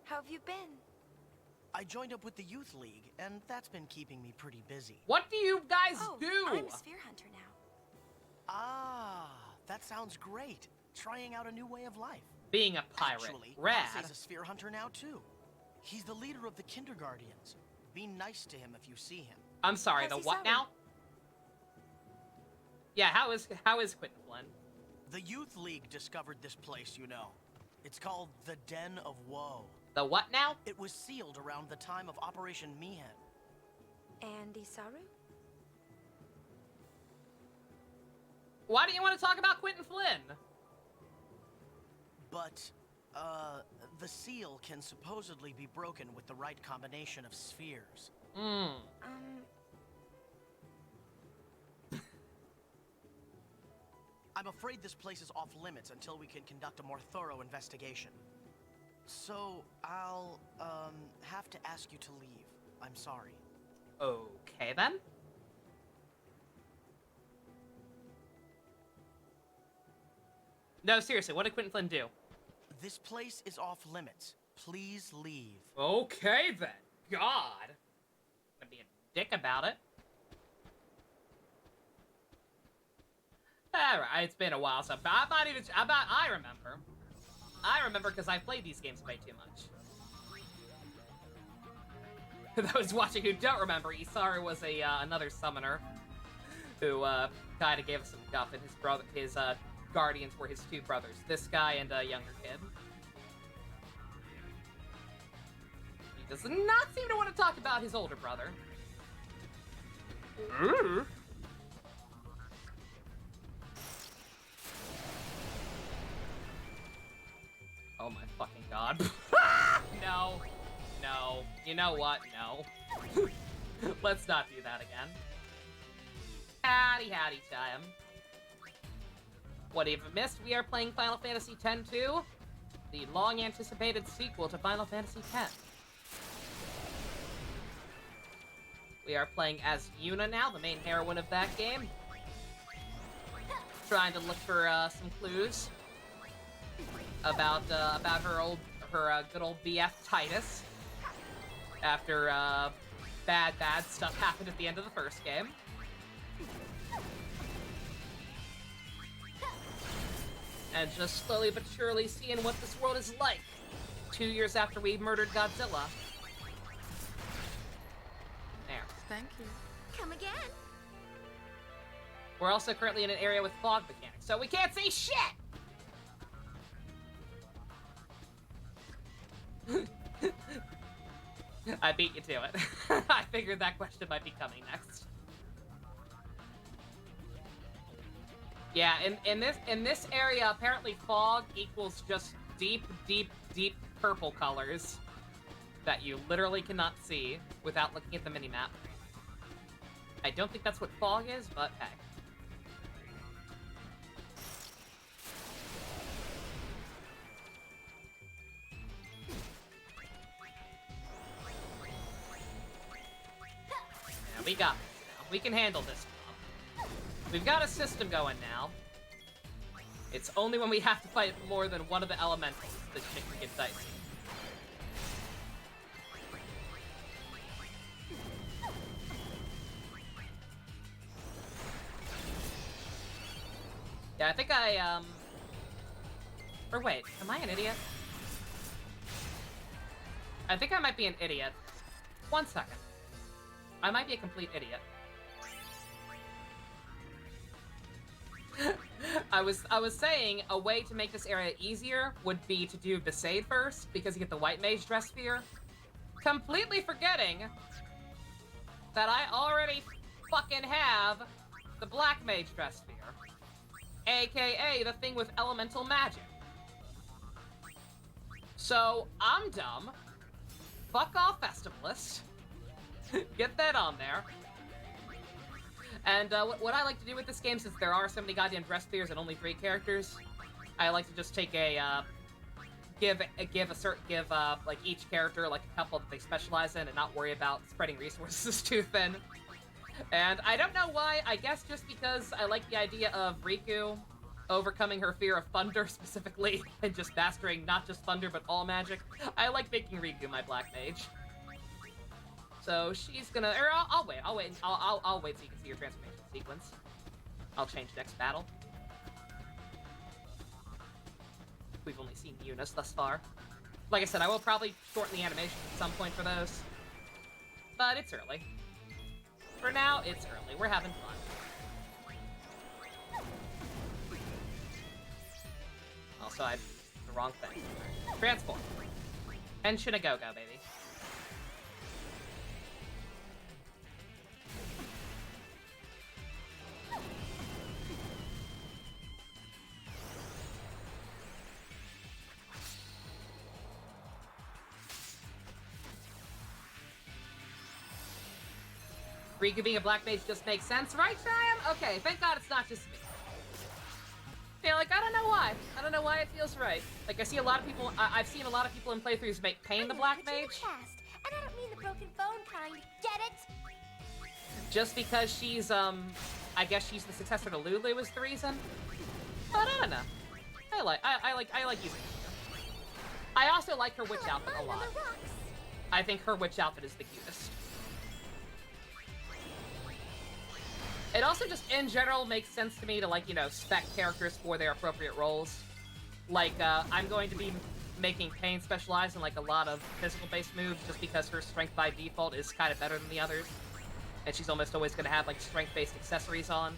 Speaker 4: How have you been?
Speaker 16: I joined up with the Youth League, and that's been keeping me pretty busy.
Speaker 1: What do you guys do?
Speaker 4: I'm a Sphere Hunter now.
Speaker 16: Ah, that sounds great. Trying out a new way of life.
Speaker 1: Being a pirate.
Speaker 16: Actually,
Speaker 1: Rad.
Speaker 16: He's a Sphere Hunter now, too. He's the leader of the Kinderguardians. Be nice to him if you see him.
Speaker 1: I'm sorry, the what now? Yeah, how is Quentin Flynn?
Speaker 16: The Youth League discovered this place, you know. It's called the Den of Woe.
Speaker 1: The what now?
Speaker 16: It was sealed around the time of Operation Mihen.
Speaker 4: And Isaru?
Speaker 1: Why do you want to talk about Quentin Flynn?
Speaker 16: But, the seal can supposedly be broken with the right combination of spheres. I'm afraid this place is off limits until we can conduct a more thorough investigation. So, I'll, have to ask you to leave. I'm sorry.
Speaker 1: Okay, then. No, seriously, what did Quentin Flynn do?
Speaker 16: This place is off limits. Please leave.
Speaker 1: Okay, then. God. I'm gonna be a dick about it. Alright, it's been a while, so I remember. I remember because I played these games way too much. Those watching who don't remember, Isaru was another summoner who kind of gave us some guff, and his guardians were his two brothers, this guy and a younger kid. He does not seem to want to talk about his older brother. Oh my fucking god. No. No. You know what? No. Let's not do that again. Howdy time. What have you missed? We are playing Final Fantasy X-2, the long-anticipated sequel to Final Fantasy X. We are playing as Yuna now, the main heroine of that game. Trying to look for some clues about her good old BF Titus. After bad stuff happened at the end of the first game. And just slowly but surely seeing what this world is like 2 years after we murdered Godzilla. There.
Speaker 8: Thank you.
Speaker 2: Come again.
Speaker 1: We're also currently in an area with fog mechanics, so we can't see shit! I beat you to it. I figured that question might be coming next. Yeah, in this area, apparently fog equals just deep purple colors that you literally cannot see without looking at the minimap. I don't think that's what fog is, but hey. Yeah, we got this now. We can handle this now. We've got a system going now. It's only when we have to fight more than one of the elementals that shit can get dicey. Yeah, I think or wait, am I an idiot? I think I might be an idiot. 1 second. I might be a complete idiot. I was saying a way to make this area easier would be to do Besaid first, because you get the white mage dress sphere. Completely forgetting that I already fucking have the black mage dress sphere. AKA the thing with elemental magic. So, I'm dumb. Fuck off, Festivalist. Get that on there. And what I like to do with this game, since there are so many goddamn dress spheres and only 3 characters, I like to just take a, give like each character like a couple that they specialize in and not worry about spreading resources too thin. And I don't know why, I guess just because I like the idea of Riku overcoming her fear of thunder specifically, and just mastering not just thunder but all magic. I like making Riku my black mage. So she's gonna, or I'll wait so you can see your transformation sequence. I'll change next battle. We've only seen Eunice thus far. Like I said, I will probably shorten the animation at some point for those. But it's early. For now, it's early. We're having fun. so I... the wrong thing. Transform. Henshin a go-go, baby. Riku being a black mage just makes sense, right, Triumph? Okay, thank God it's not just me. Yeah, like, I don't know why. I don't know why it feels right. Like, I see a lot of people, I've seen a lot of people in playthroughs make Pain the black mage.
Speaker 2: And I don't mean the broken phone kind. Get it?
Speaker 1: Just because she's, I guess she's the successor to Lulu is the reason. But I don't know. I like using her. I also like her witch outfit a lot. I think her witch outfit is the cutest. It also just, in general, makes sense to me to, like, you know, spec characters for their appropriate roles. Like, I'm going to be making Pain specialize in, like, a lot of physical-based moves just because her strength by default is kind of better than the others. And she's almost always going to have, like, strength-based accessories on.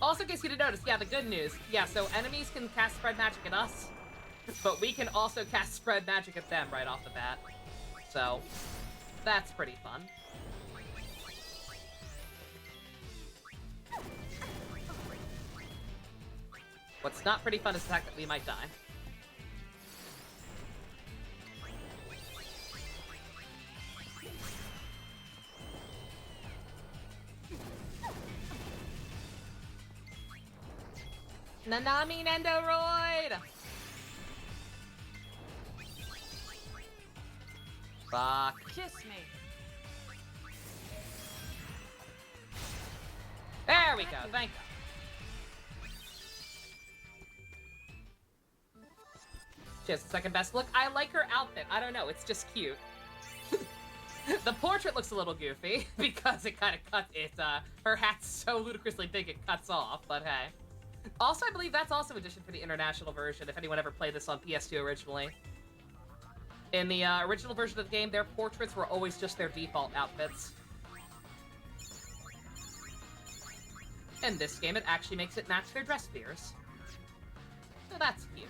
Speaker 1: Also gets you to notice, yeah, the good news. Yeah, so enemies can cast spread magic at us, but we can also cast spread magic at them right off the bat. So, that's pretty fun. What's not pretty fun is the fact that we might die. Nanami Nendoroid! Fuck.
Speaker 8: Kiss me.
Speaker 1: There we go, thank God. She has the second best look. I like her outfit. I don't know, it's just cute. The portrait looks a little goofy because it kind of cuts it. Her hat's so ludicrously big it cuts off, but hey. Also, I believe that's also edition for the international version, if anyone ever played this on PS2 originally. In the original version of the game, their portraits were always just their default outfits. In this game, it actually makes it match their dress fears. So that's cute.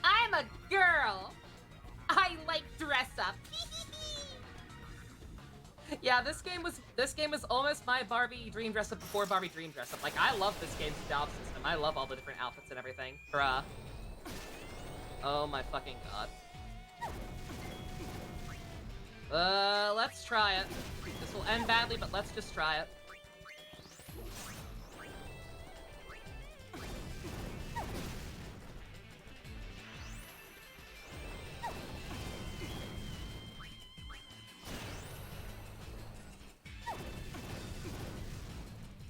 Speaker 1: I'm a girl! I like dress up. Yeah, this game was almost my Barbie Dream Dress Up before Barbie Dream Dress Up. Like, I love this game's job system. I love all the different outfits and everything. Bruh. Oh my fucking god. Let's try it. This will end badly, but let's just try it.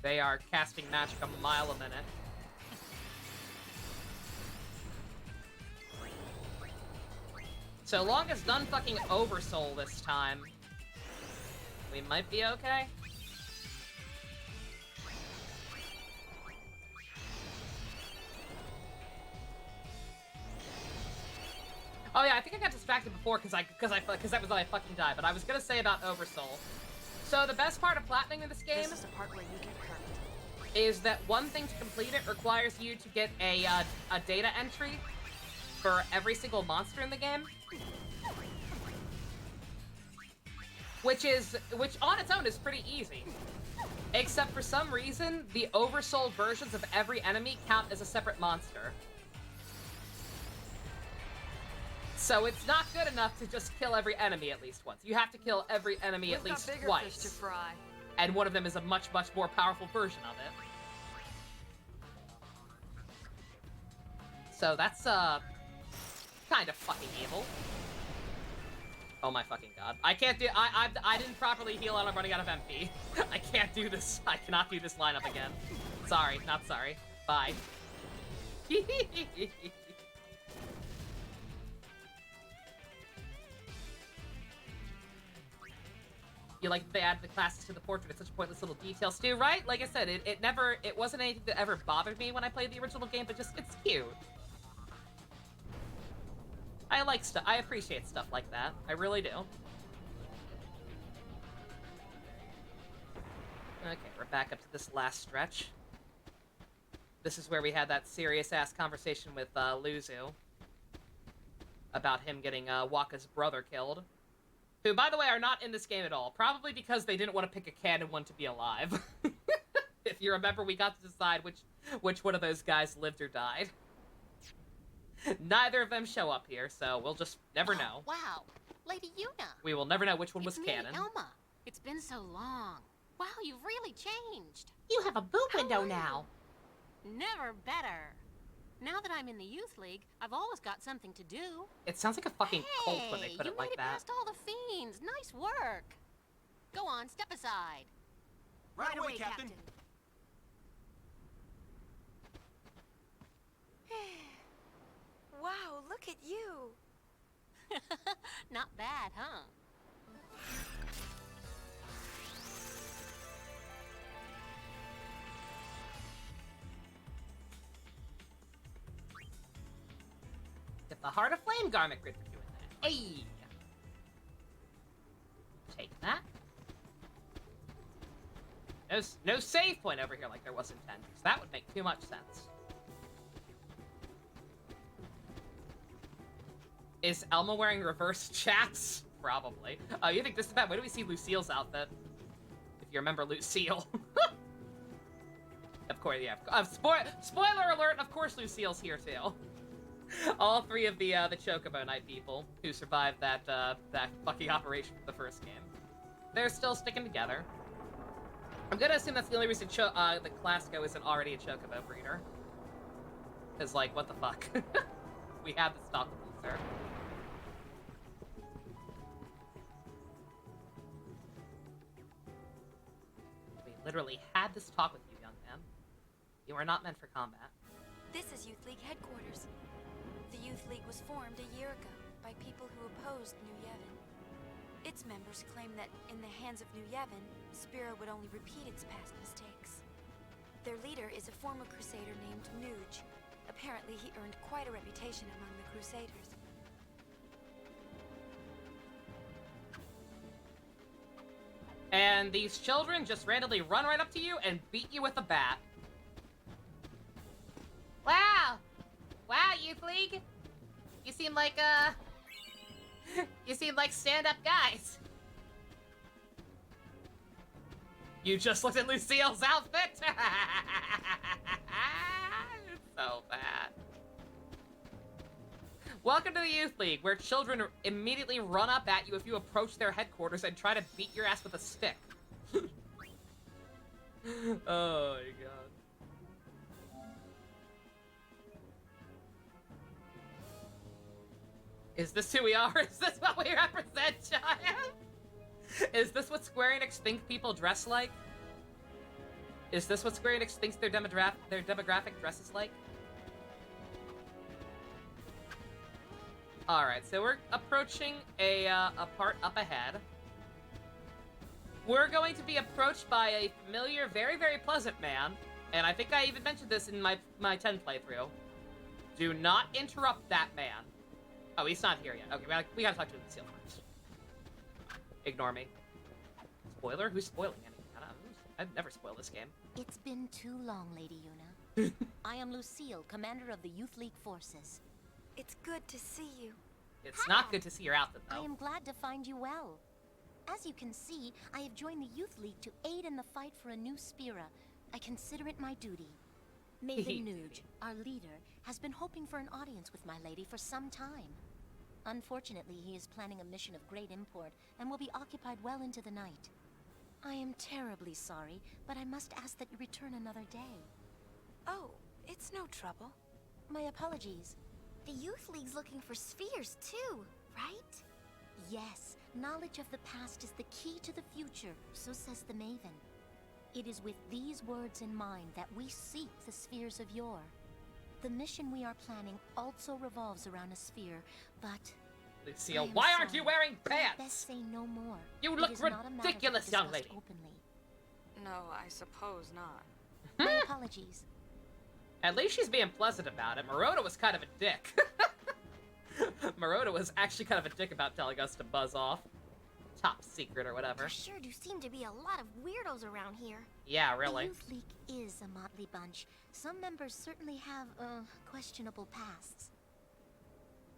Speaker 1: They are casting magic a mile a minute. So long as none fucking oversoul this time, we might be okay. Oh yeah, I think I got distracted before because that was when I fucking died. But I was gonna say about oversoul. So the best part of platinum in this game
Speaker 8: This is the part where you get hurt.
Speaker 1: Is that one thing to complete it requires you to get a data entry for every single monster in the game. Which on its own is pretty easy. Except for some reason, the oversold versions of every enemy count as a separate monster. So it's not good enough to just kill every enemy at least once. You have to kill every enemy at least twice.
Speaker 8: Fish to fry.
Speaker 1: And one of them is a much, much more powerful version of it. So that's, kind of fucking evil. Oh my fucking god. I can't do- I didn't properly heal and I'm running out of MP. I can't do this. I cannot do this lineup again. Sorry, not sorry. Bye. You like they added the classes to the portrait. It's such a pointless little detail, Stu, right? Like I said, it wasn't anything that ever bothered me when I played the original game, but just, it's cute. I appreciate stuff like that. I really do. Okay, we're back up to this last stretch. This is where we had that serious-ass conversation with Luzu about him getting Waka's brother killed. Who, by the way, are not in this game at all. Probably because they didn't want to pick a canon one to be alive. If you remember, we got to decide which one of those guys lived or died. Neither of them show up here, so we'll just never know.
Speaker 3: Wow, Lady Yuna.
Speaker 1: We will never know which one was
Speaker 3: It's
Speaker 1: canon.
Speaker 3: me, Elma. It's been so long. Wow, you've really changed.
Speaker 1: You have a boot window now.
Speaker 3: Never better. Now that I'm in the Youth League, I've always got something to do.
Speaker 1: It sounds like a fucking cult when they put it like
Speaker 3: you made it
Speaker 1: that.
Speaker 3: past all the fiends. Nice work. Go on, step aside.
Speaker 6: Right away, Captain.
Speaker 4: Wow, look at you.
Speaker 3: Not bad, huh?
Speaker 1: Get the Heart of Flame garment grid for doing that. Hey! Take that. No save point over here like there was in 10, because that would make too much sense. Is Elma wearing reverse chaps? Probably. Oh, you think this is bad? Where do we see Lucille's outfit? If you remember Lucille. Of course, yeah. Spoiler alert, of course Lucille's here too. All three of the Chocobo Knight people who survived that fucking operation from the first game. They're still sticking together. I'm gonna assume that's the only reason that Classico isn't already a Chocobo breeder. Cause like, what the fuck? We have the stock with you, sir. We literally had this talk with you, young man. You are not meant for combat.
Speaker 4: This is Youth League headquarters. The Youth League was formed a year ago by people who opposed New Yevon. Its members claim that in the hands of New Yevon, Spira would only repeat its past mistakes. Their leader is a former Crusader named Nuge. Apparently, he earned quite a reputation among the Crusaders.
Speaker 1: And these children just randomly run right up to you and beat you with a bat. Wow! Wow, Youth League! You seem like, you seem like stand-up guys. You just looked at Lucille's outfit? It's so bad. Welcome to the Youth League, where children immediately run up at you if you approach their headquarters and try to beat your ass with a stick. Oh my god. Is this who we are? Is this what we represent, child? Is this what Square Enix think people dress like? Is this what Square Enix thinks their demographic dresses like? Alright, so we're approaching a part up ahead. We're going to be approached by a familiar, very, very pleasant man. And I think I even mentioned this in my 10 playthrough. Do not interrupt that man. Oh, he's not here yet. Okay, we gotta talk to Lucille first. Ignore me. Spoiler? Who's spoiling anything? I've never spoiled this game.
Speaker 2: It's been too long, Lady Yuna. I am Lucille, commander of the Youth League forces.
Speaker 4: It's good to see you.
Speaker 1: It's not good to see your outfit, though.
Speaker 2: I am glad to find you well. As you can see, I have joined the Youth League to aid in the fight for a new Spira. I consider it my duty. Maven Nuge, our leader, has been hoping for an audience with my lady for some time. Unfortunately, he is planning a mission of great import and will be occupied well into the night. I am terribly sorry, but I must ask that you return another day.
Speaker 4: Oh, it's no trouble.
Speaker 2: My apologies.
Speaker 4: The Youth League's looking for spheres, too, right?
Speaker 2: Yes, knowledge of the past is the key to the future, so says the Maven. It is with these words in mind that we seek the spheres of yore. The mission we are planning also revolves around a sphere, but...
Speaker 1: Lucille, why aren't you wearing pants?
Speaker 2: I best say no more.
Speaker 1: You look ridiculous, young lady.
Speaker 2: Openly.
Speaker 8: No, I suppose not.
Speaker 2: My apologies.
Speaker 1: At least she's being pleasant about it. Maroda was kind of a dick. Maroda was actually kind of a dick about telling us to buzz off. top secret or whatever.
Speaker 2: There sure do seem to be a lot of weirdos around here.
Speaker 1: Yeah, really.
Speaker 2: The Youth League is a motley bunch. Some members certainly have, questionable pasts.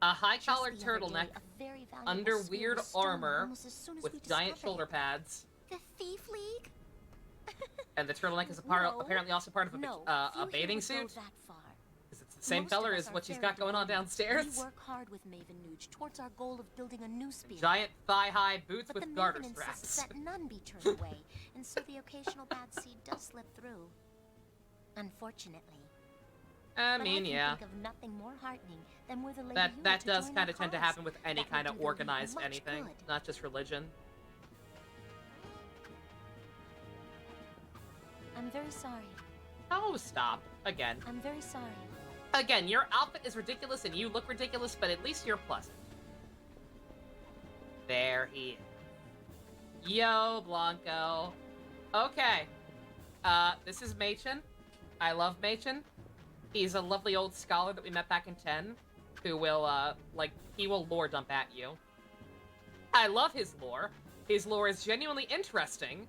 Speaker 1: A high-collared
Speaker 2: Just the other day,
Speaker 1: turtleneck
Speaker 2: a very valuable
Speaker 1: under
Speaker 2: sphere
Speaker 1: weird
Speaker 2: was stolen
Speaker 1: armor
Speaker 2: almost as soon as we
Speaker 1: with giant
Speaker 2: discovered
Speaker 1: shoulder
Speaker 2: it.
Speaker 1: pads.
Speaker 2: The Thief League?
Speaker 1: And the turtleneck is
Speaker 2: No,
Speaker 1: apparently also part of a,
Speaker 2: no,
Speaker 1: a
Speaker 2: few here
Speaker 1: bathing
Speaker 2: would go
Speaker 1: suit.
Speaker 2: that far.
Speaker 1: Because it's the same
Speaker 2: Most of
Speaker 1: color
Speaker 2: us
Speaker 1: as
Speaker 2: are
Speaker 1: what she's
Speaker 2: very
Speaker 1: got going on
Speaker 2: devoted.
Speaker 1: downstairs.
Speaker 2: We work hard with Maven Nuge towards our goal of building a new spear.
Speaker 1: Giant thigh-high boots
Speaker 2: But
Speaker 1: with
Speaker 2: the
Speaker 1: garter
Speaker 2: Maven insists
Speaker 1: straps.
Speaker 2: that none be turned away, and so the occasional bad seed does slip through. Unfortunately.
Speaker 1: I
Speaker 2: But
Speaker 1: mean,
Speaker 2: I can
Speaker 1: yeah.
Speaker 2: think of nothing more heartening than were the Lady
Speaker 1: That
Speaker 2: Yuna to
Speaker 1: does
Speaker 2: join
Speaker 1: kind
Speaker 2: our
Speaker 1: of tend to
Speaker 2: cause.
Speaker 1: happen with any
Speaker 2: That would
Speaker 1: kind
Speaker 2: do
Speaker 1: of
Speaker 2: the League
Speaker 1: organized
Speaker 2: much
Speaker 1: anything,
Speaker 2: good.
Speaker 1: not just religion.
Speaker 2: I'm very sorry.
Speaker 1: Oh, stop. Again.
Speaker 2: I'm very sorry.
Speaker 1: Again, your outfit is ridiculous and you look ridiculous, but at least you're pleasant. There he is. Yo, Blanco. Okay. This is Machen. I love Machen. He's a lovely old scholar that we met back in 10, who will, he will lore dump at you. I love his lore. His lore is genuinely interesting,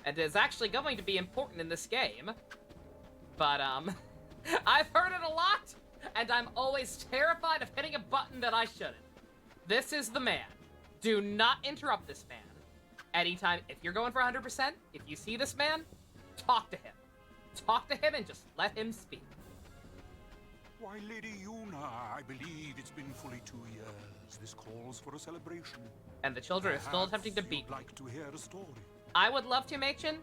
Speaker 1: and is actually going to be important in this game. But, I've heard it a lot, and I'm always terrified of hitting a button that I shouldn't. This is the man. Do not interrupt this man. Anytime, if you're going for 100%, if you see this man, talk to him. Talk to him and just let him speak.
Speaker 11: Why, Lady Yuna, I believe it's been fully 2 years. This calls for a celebration.
Speaker 1: And the children are still attempting to
Speaker 11: Perhaps
Speaker 1: beat
Speaker 11: you'd like to hear a story.
Speaker 1: I would love to, Machen,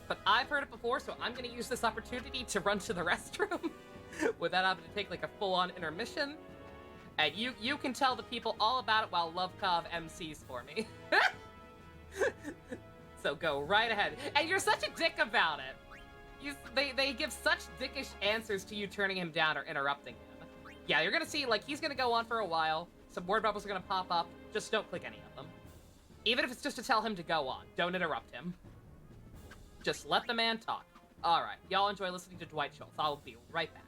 Speaker 1: but I've heard it before, so I'm going to use this opportunity to run to the restroom without having to take, like, a full-on intermission. And you can tell the people all about it while Lovekov MCs for me. So go right ahead. And you're such a dick about it. They give such dickish answers to you turning him down or interrupting him. Yeah, you're gonna see, like, he's gonna go on for a while. Some word bubbles are gonna pop up. Just don't click any of them. Even if it's just to tell him to go on. Don't interrupt him. Just let the man talk. Alright, y'all enjoy listening to Dwight Schultz. I'll be right back.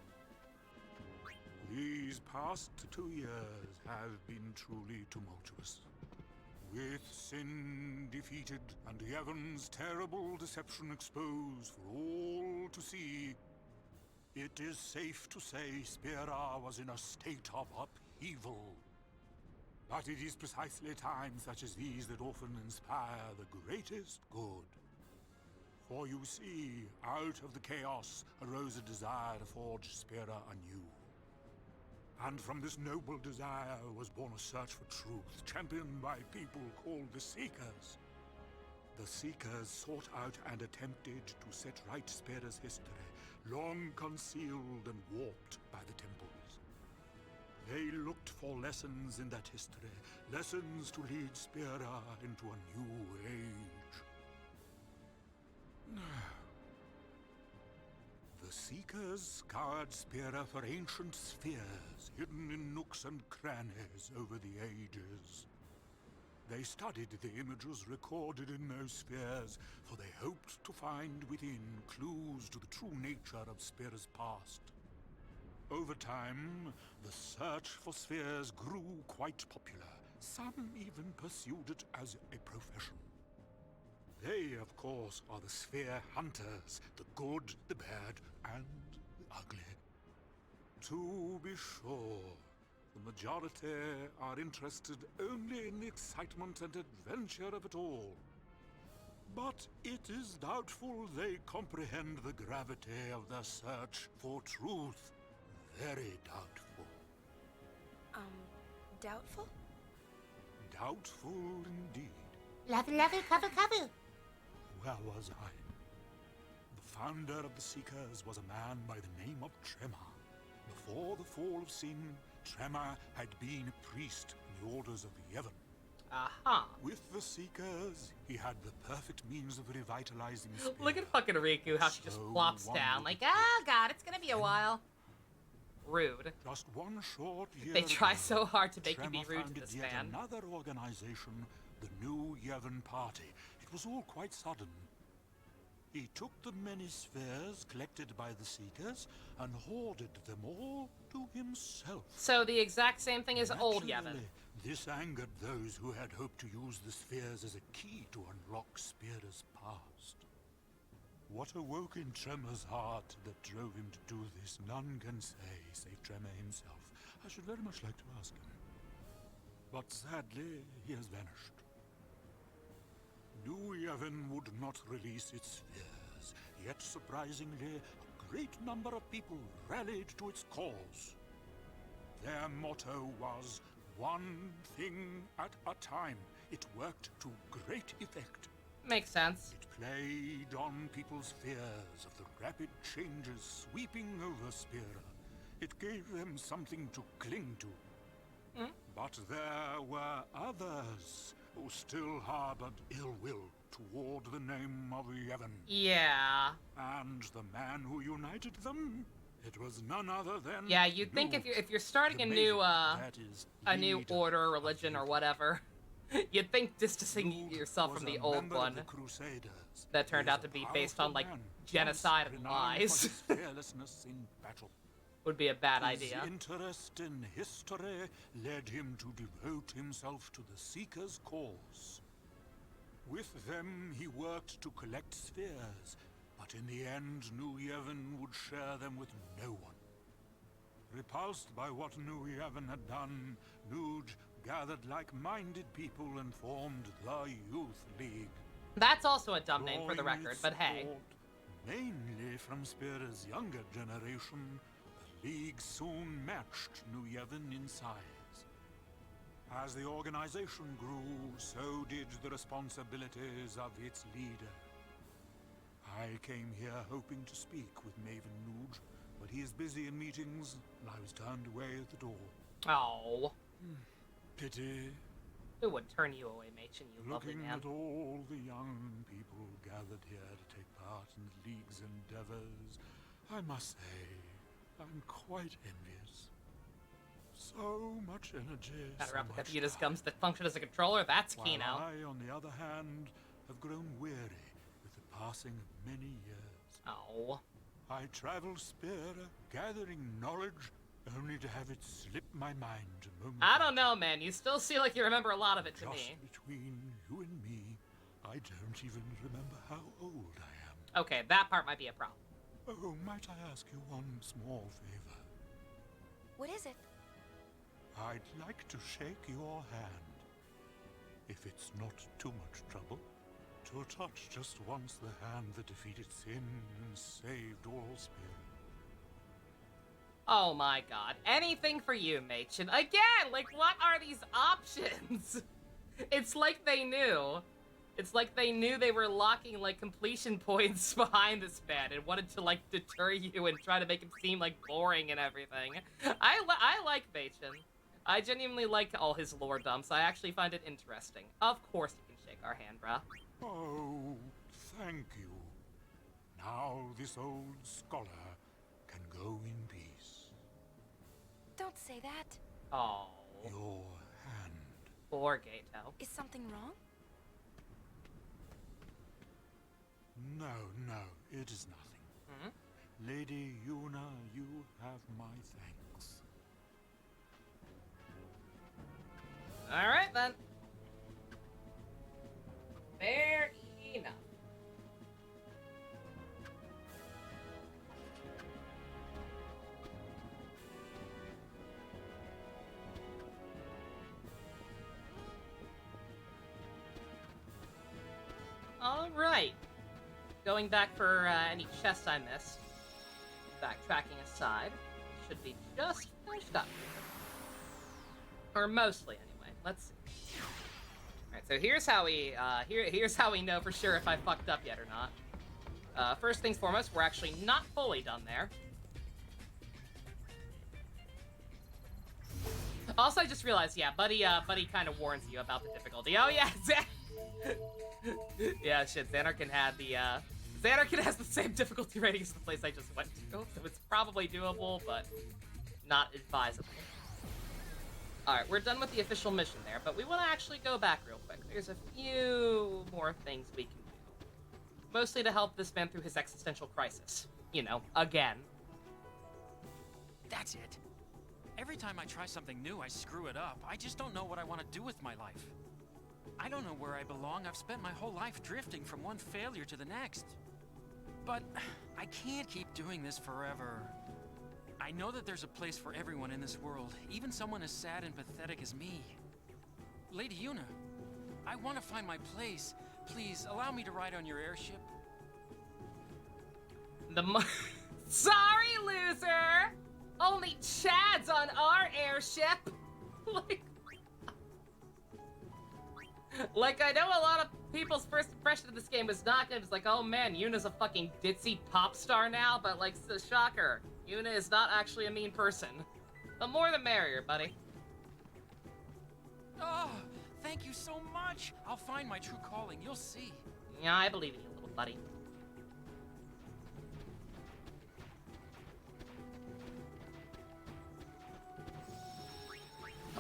Speaker 11: These past 2 years have been truly tumultuous. With sin defeated and Yevon's terrible deception exposed for all to see, it is safe to say Spira was in a state of upheaval. But it is precisely times such as these that often inspire the greatest good. For you see, out of the chaos arose a desire to forge Spira anew. And from this noble desire was born a search for truth, championed by people called the Seekers. The Seekers sought out and attempted to set right Spira's history, long concealed and warped by the temples. They looked for lessons in that history, lessons to lead Spira into a new age. The Seekers scoured Spira for ancient spheres, hidden in nooks and crannies over the ages. They studied the images recorded in those spheres, for they hoped to find within clues to the true nature of Spira's past. Over time, the search for spheres grew quite popular. Some even pursued it as a profession. They, of course, are the sphere hunters, the good, the bad, and the ugly. To be sure, the majority are interested only in the excitement and adventure of it all. But it is doubtful they comprehend the gravity of the search for truth. Very doubtful.
Speaker 4: Doubtful?
Speaker 11: Doubtful indeed.
Speaker 2: Level, cover.
Speaker 11: Where was I? The founder of the Seekers was a man by the name of Tremor. Before the fall of sin, Tremor had been a priest in the orders of Yevon.
Speaker 1: Aha.
Speaker 11: With the Seekers, he had the perfect means of revitalizing Spira.
Speaker 1: Look at fucking Riku, how she just plops down. Like, oh god, it's gonna be a while. Rude.
Speaker 11: Just one short year
Speaker 1: They try
Speaker 11: ago,
Speaker 1: so hard to make you
Speaker 11: Tremor
Speaker 1: be rude to
Speaker 11: founded
Speaker 1: this
Speaker 11: yet
Speaker 1: man.
Speaker 11: another organization, the New Yevon Party. It was all quite sudden. He took the many spheres collected by the Seekers and hoarded them all to himself.
Speaker 1: So the exact same thing as old Yevon.
Speaker 11: Naturally, this angered those who had hoped to use the spheres as a key to unlock Spira's past. What awoke in Tremor's heart that drove him to do this, none can say, save Tremor himself. I should very much like to ask him. But sadly, he has vanished. New Yevon would not release its spheres, yet surprisingly, a great number of people rallied to its cause. Their motto was, one thing at a time. It worked to great effect.
Speaker 1: Makes sense.
Speaker 11: It played on people's fears of the rapid changes sweeping over Spira. It gave them something to cling to. But there were others who still harbored ill will toward the name of Yevon.
Speaker 1: Yeah.
Speaker 11: And the man who united them, it was none other than...
Speaker 1: Yeah, you'd think if you're starting a new order, religion, or whatever, you'd think distancing yourself from the old one that turned out to be based on, like, genocide and lies
Speaker 11: fearlessness in battle.
Speaker 1: would be a bad idea.
Speaker 11: His interest in history led him to devote himself to the Seeker's cause. With them, he worked to collect spheres, but in the end, New Yevon would share them with no one. Repulsed by what New Yevon had done, Nuge gathered like-minded people and formed the Youth League.
Speaker 1: That's also a dumb name for the record, but hey.
Speaker 11: Mainly from Spira's younger generation, the League soon matched New Yevon in size. As the organization grew, so did the responsibilities of its leader. I came here hoping to speak with Maven Nuge, but he is busy in meetings, and I was turned away at the door.
Speaker 1: Oh.
Speaker 11: Pity.
Speaker 1: Who would turn you away, Machen, you lovely
Speaker 11: Looking
Speaker 1: man?
Speaker 11: at all the young people gathered here to take part in the League's endeavors, I must say, I'm quite envious. So much energy,
Speaker 1: Gotta
Speaker 11: so
Speaker 1: wrap
Speaker 11: much
Speaker 1: the computer's gums that function as a controller, that's key now.
Speaker 11: While I, on the other hand, have grown weary with the passing of many years.
Speaker 1: Oh.
Speaker 11: I travel Spira, gathering knowledge, only to have it slip my mind a moment.
Speaker 1: I don't know, man. You still seem like you remember a lot of it to
Speaker 11: Just
Speaker 1: me.
Speaker 11: between you and me, I don't even remember how old I am.
Speaker 1: Okay, that part might be a problem.
Speaker 11: Oh, might I ask you one small favor?
Speaker 4: What is it?
Speaker 11: I'd like to shake your hand. If it's not too much trouble, to touch just once the hand that defeated sin and saved all Spira.
Speaker 1: Oh my god. Anything for you, Machen. Again, like, what are these options? It's like they knew. It's like they knew they were locking, like, completion points behind this man and wanted to, like, deter you and try to make him seem, like, boring and everything. I like Machen. I genuinely like all his lore dumps. I actually find it interesting. Of course you can shake our hand, bruh.
Speaker 11: Oh, thank you. Now this old scholar can go in peace.
Speaker 4: Don't say that.
Speaker 1: Oh.
Speaker 11: Your hand.
Speaker 1: Poor Gato.
Speaker 4: Is something wrong?
Speaker 11: No, it is nothing. Lady Yuna, you have my thanks.
Speaker 1: Alright, then. Fair enough. Alright. Going back for any chests I missed. Backtracking aside, should be just finished up. Or mostly, anyway. Let's see. Alright, so here's how we here's how we know for sure if I fucked up yet or not. First things foremost, we're actually not fully done there. Also, I just realized, yeah, Buddy kind of warns you about the difficulty. Oh yeah, yeah, shit. Xanarkin had the Xanarkin has the same difficulty rating as the place I just went to, so it's probably doable, but not advisable. Alright, we're done with the official mission there, but we want to actually go back real quick. There's a few more things we can do. mostly to help this man through his existential crisis. You know, again.
Speaker 15: That's it. Every time I try something new, I screw it up. I just don't know what I want to do with my life. I don't know where I belong. I've spent my whole life drifting from one failure to the next. But I can't keep doing this forever. I know that there's a place for everyone in this world, even someone as sad and pathetic as me. Lady Yuna, I want to find my place. Please, allow me to ride on your airship.
Speaker 1: Sorry, loser! Only Chad's on our airship! Like, I know a lot of people's first impression of this game was not good. It's like, oh man, Yuna's a fucking ditzy pop star now, but like, shocker. Yuna is not actually a mean person. The more the merrier, buddy.
Speaker 15: Oh, thank you so much. I'll find my true calling. You'll see.
Speaker 1: Yeah, I believe in you, little buddy.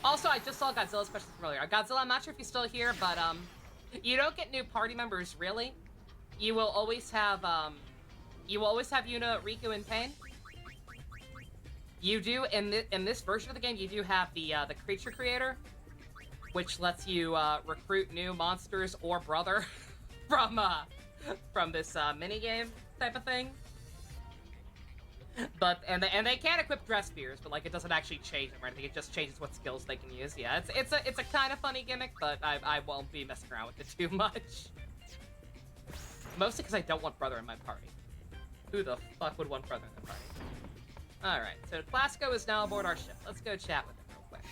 Speaker 1: Also, I just saw Godzilla's special from earlier. Godzilla, I'm not sure if you're still here, but, you don't get new party members, really. You will always have Yuna, Riku, and Pain. You do, in this version of the game, you do have the creature creator, which lets you, recruit new monsters or brother from this, minigame type of thing. But, and they can equip dress spears, but, like, it doesn't actually change them or anything. It just changes what skills they can use. Yeah, it's a kind of funny gimmick, but I won't be messing around with it too much. Mostly because I don't want brother in my party. Who the fuck would want brother in the party? Alright, so Clasco is now aboard our ship. Let's go chat with him real quick.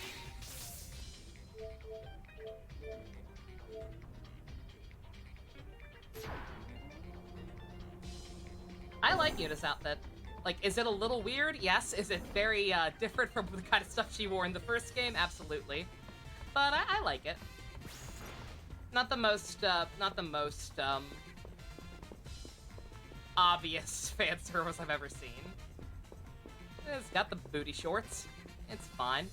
Speaker 1: I like Yuna's outfit. Like, is it a little weird? Yes. Is it very, different from the kind of stuff she wore in the first game? Absolutely. But I like it. Not the most, obvious fan service I've ever seen. It's got the booty shorts. It's fine.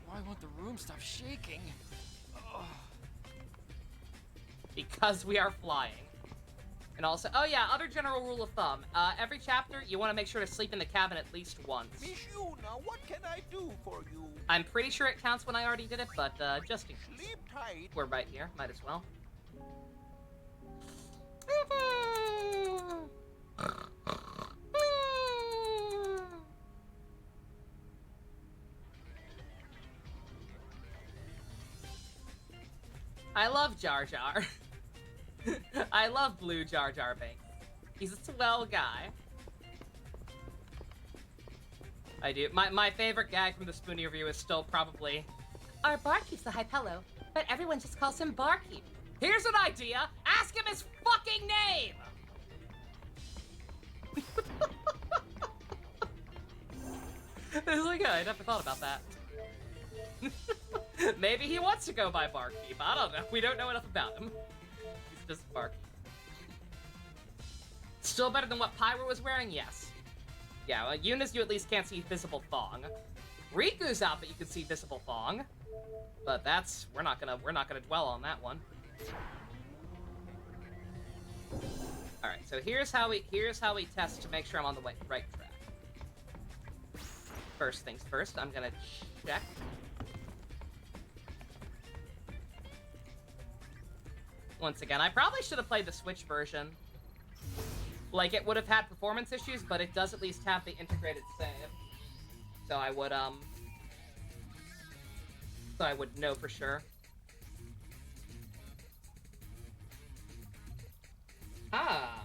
Speaker 15: Why won't the room stop shaking?
Speaker 1: Because we are flying. And also, oh yeah, other general rule of thumb. Every chapter, you want to make sure to sleep in the cabin at least once.
Speaker 7: Miss Yuna, what can I do for you?
Speaker 1: I'm pretty sure it counts when I already did it, but just in case.
Speaker 7: Sleep tight.
Speaker 1: We're right here, might as well. I love Jar Jar. I love Blue Jar Jar Binks. He's a swell guy. I do. My favorite gag from the Spoonie review is still probably, our barkeep's a Hypello, but everyone just calls him Barkeep. Here's an idea! Ask him his fucking name! It's like, I never thought about that. Maybe he wants to go by Barkeep. I don't know. We don't know enough about him. He's just Barkeep. Still better than what Pyro was wearing? Yes. Yeah, Yuna's you at least can't see visible thong. Riku's outfit you can see visible thong. But that's we're not gonna dwell on that one. Alright, so here's how we test to make sure I'm on the right track. First things first, I'm gonna check. Once again, I probably should have played the Switch version. Like, it would have had performance issues, but it does at least have the integrated save. So I would know for sure. Ah.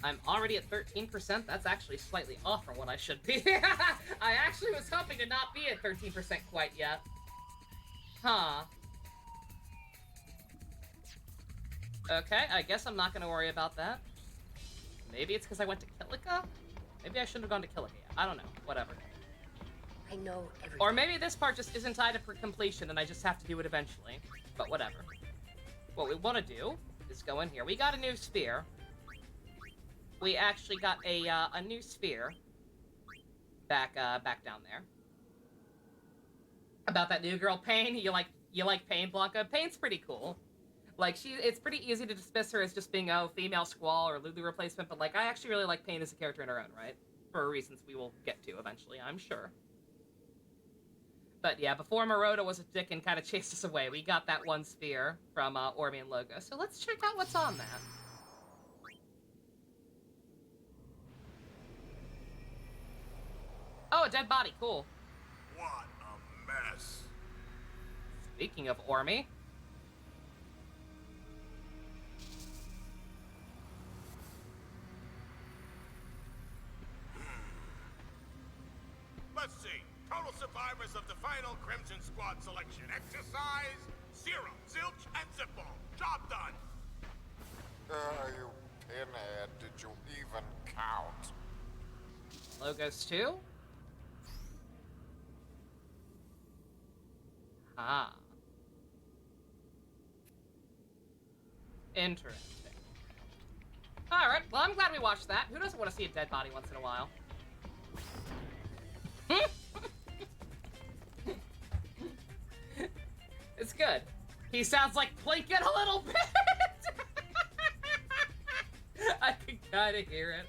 Speaker 1: I'm already at 13%. That's actually slightly off from what I should be. I actually was hoping to not be at 13% quite yet. Huh. Okay, I guess I'm not gonna worry about that. Maybe it's because I went to Kilika? Maybe I shouldn't have gone to Kilika yet. I don't know. Whatever.
Speaker 5: I know everything.
Speaker 1: Or maybe this part just isn't tied up for completion and I just have to do it eventually. But whatever. What we want to do is go in here. We got a new sphere. We actually got a new sphere back down there. About that new girl, Pain? You like Pain, Blanca? Pain's pretty cool. Like, it's pretty easy to dismiss her as just being, oh, female Squall or Lulu replacement, but, like, I actually really like Pain as a character in her own right. For reasons we will get to eventually, I'm sure. But yeah, before Maroda was a dick and kind of chased us away, we got that one sphere from Ormi and Logo. So let's check out what's on that. Oh, a dead body, cool.
Speaker 7: What a mess.
Speaker 1: Speaking of Ormi.
Speaker 7: Let's see. Total survivors of the final Crimson Squad selection. Exercise, 0, zilch, and zipball. Job done.
Speaker 17: You pinhead, did you even count?
Speaker 1: Logos 2? Ah. Interesting. Alright, well, I'm glad we watched that. Who doesn't want to see a dead body once in a while? It's good. He sounds like Plinkett a little bit! I can kind of hear it.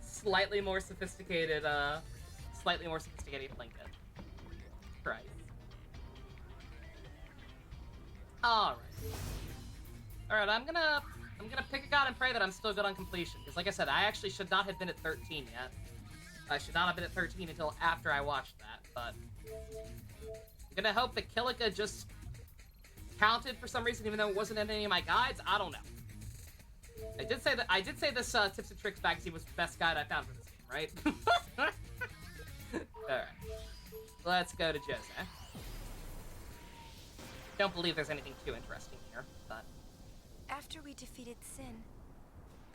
Speaker 1: Slightly more sophisticated Plinkett. Christ. Alright. Alright, I'm gonna pick a god and pray that I'm still good on completion. Because like I said, I actually should not have been at 13 yet. I should not have been at 13 until after I watched that, but... I'm gonna hope that Kilika just counted for some reason, even though it wasn't in any of my guides. I don't know. I did say this Tips and Tricks magazine was the best guide I found for this game, right? Alright. Let's go to Jose. Don't believe there's anything too interesting here, but...
Speaker 4: After we defeated Sin,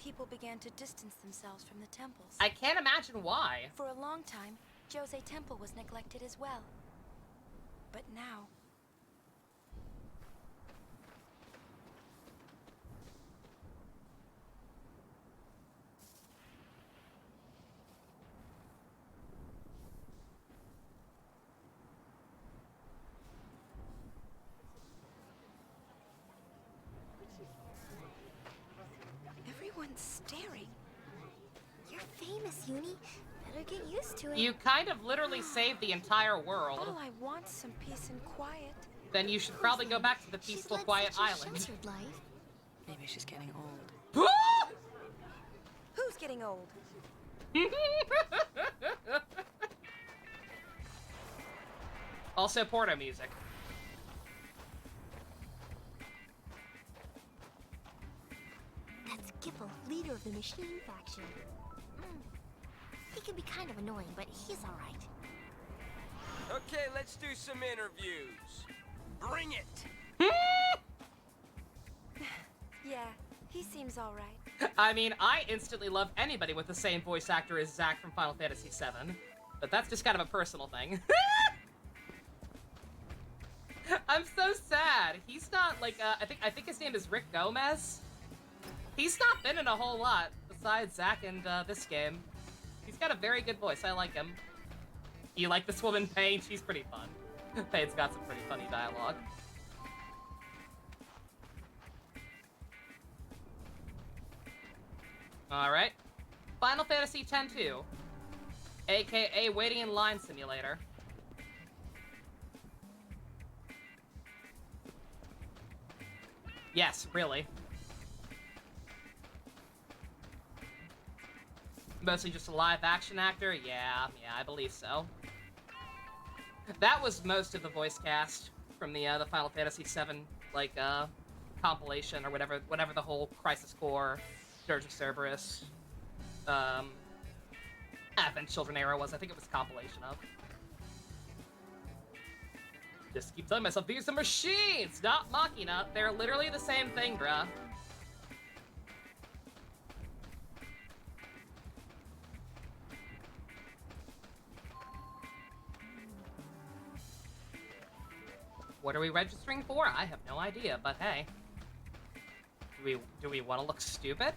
Speaker 4: people began to distance themselves from the temples.
Speaker 1: I can't imagine why.
Speaker 4: For a long time, Jose Temple was neglected as well. But now... Everyone's staring.
Speaker 2: You're famous, Uni. Better get used to it.
Speaker 1: You kind of literally saved the entire world.
Speaker 4: All I want some peace and quiet.
Speaker 1: Then you should probably go back to the peaceful, quiet island.
Speaker 8: Maybe she's getting old.
Speaker 4: Who's getting old?
Speaker 1: Also, Porto music.
Speaker 2: That's Gipple, leader of the Machine faction. He can be kind of annoying, but he's alright.
Speaker 10: Okay, let's do some interviews. Bring it!
Speaker 4: Yeah, he seems alright.
Speaker 1: I mean, I instantly love anybody with the same voice actor as Zack from Final Fantasy VII. But that's just kind of a personal thing. I'm so sad. He's not, like, I think his name is Rick Gomez. He's not been in a whole lot besides Zack and this game. He's got a very good voice. I like him. You like this woman, Pain? She's pretty fun. Pain's got some pretty funny dialogue. Alright. Final Fantasy X-2. AKA Waiting in Line Simulator. Yes, really. Mostly just a live action actor? Yeah, I believe so. That was most of the voice cast from the Final Fantasy VII, like, compilation or whatever the whole Crisis Core, Dirge of Cerberus, Advent Children era was. I think it was a compilation of. Just keep telling myself, these are machines, not Machina. They're literally the same thing, bruh. What are we registering for? I have no idea, but hey. Do we want to look stupid?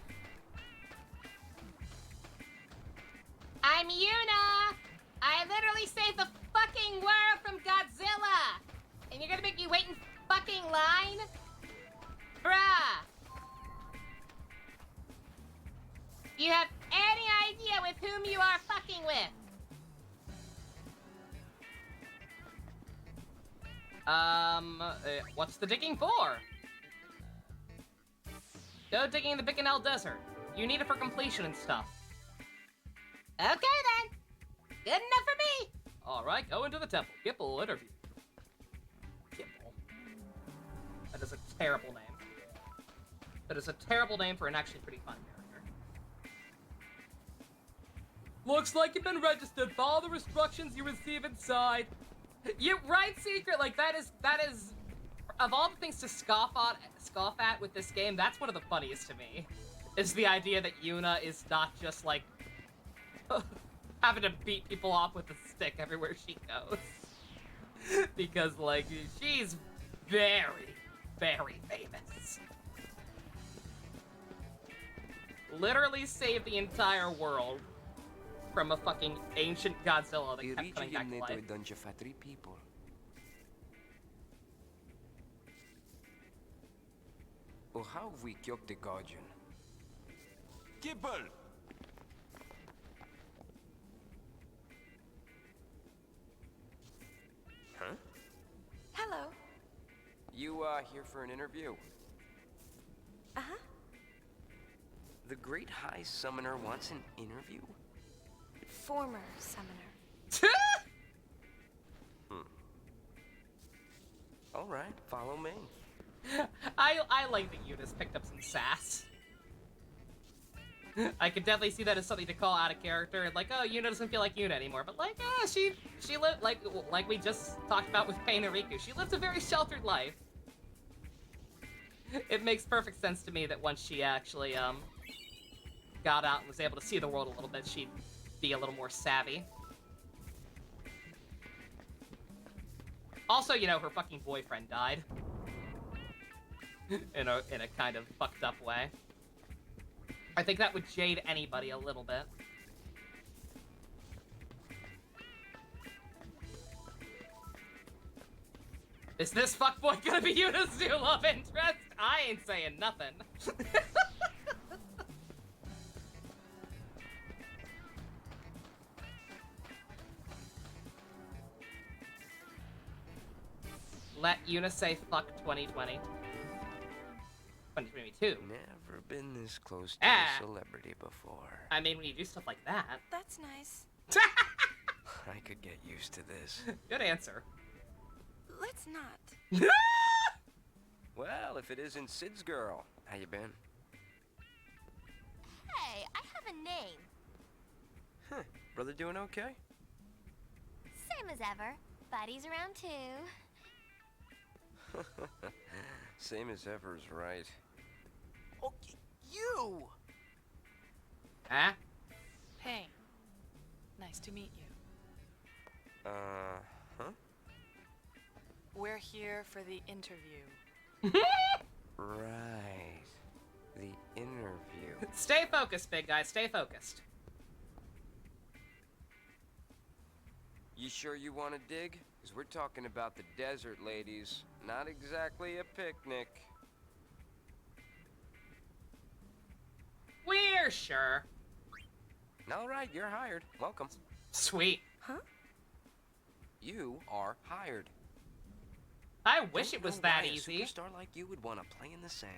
Speaker 1: I'm Yuna! I literally saved the fuck fucking world from Godzilla! And you're gonna make me wait in fucking line? Bruh! Do you have any idea with whom you are fucking with? What's the digging for? Go digging in the Bicanel Desert. You need it for completion and stuff. Okay then. Good enough for me. Alright, go into the temple. Gipple interview. Gipple. That is a terrible name. That is a terrible name for an actually pretty fun character. Looks like you've been registered. Follow the instructions you receive inside. You right, Secret? Like, that is... Of all the things to scoff at with this game, that's one of the funniest to me. Is the idea that Yuna is not just, like... having to beat people off with a stick everywhere she goes. Because, like, she's very, very famous. Literally saved the entire world from a fucking ancient Godzilla that kept coming back to life.
Speaker 18: People. Oh, how we killed the guardian?
Speaker 6: Gibble!
Speaker 18: Huh?
Speaker 4: Hello.
Speaker 18: You, here for an interview?
Speaker 4: Uh-huh.
Speaker 18: The Great High Summoner wants an interview?
Speaker 4: Former summoner.
Speaker 18: Alright, follow me.
Speaker 1: I like that Yuna's picked up some sass. I could definitely see that as something to call out of character, and like, oh, Yuna doesn't feel like Yuna anymore, but like, she lived, like we just talked about with Pain and Riku, she lived a very sheltered life. It makes perfect sense to me that once she actually, got out and was able to see the world a little bit, she'd be a little more savvy. Also, you know, her fucking boyfriend died. in a kind of fucked up way. I think that would jade anybody a little bit. Is this fuckboy gonna be Yuna's new love interest? I ain't saying nothing. Let Yuna say fuck 2020. 2022.
Speaker 18: Never been this close to a celebrity before.
Speaker 1: I mean, when you do stuff like that.
Speaker 4: That's nice.
Speaker 18: I could get used to this.
Speaker 1: Good answer.
Speaker 4: Let's not.
Speaker 18: Well, if it isn't Sid's girl, how you been?
Speaker 2: Hey, I have a name.
Speaker 18: Huh, brother doing okay?
Speaker 2: Same as ever. Buddy's around too.
Speaker 18: Same as ever is right.
Speaker 16: Oh, you!
Speaker 1: Huh?
Speaker 8: Hey, nice to meet you.
Speaker 18: Huh?
Speaker 8: We're here for the interview.
Speaker 18: Right. The interview.
Speaker 1: Stay focused, big guy. Stay focused.
Speaker 18: You sure you want to dig? Because we're talking about the desert, ladies. Not exactly a picnic.
Speaker 1: We're sure.
Speaker 18: All right, you're hired. Welcome.
Speaker 1: Sweet.
Speaker 4: Huh?
Speaker 18: You are hired.
Speaker 1: I wish it was that
Speaker 18: Why
Speaker 1: easy.
Speaker 18: A superstar like you would want to play in the sand.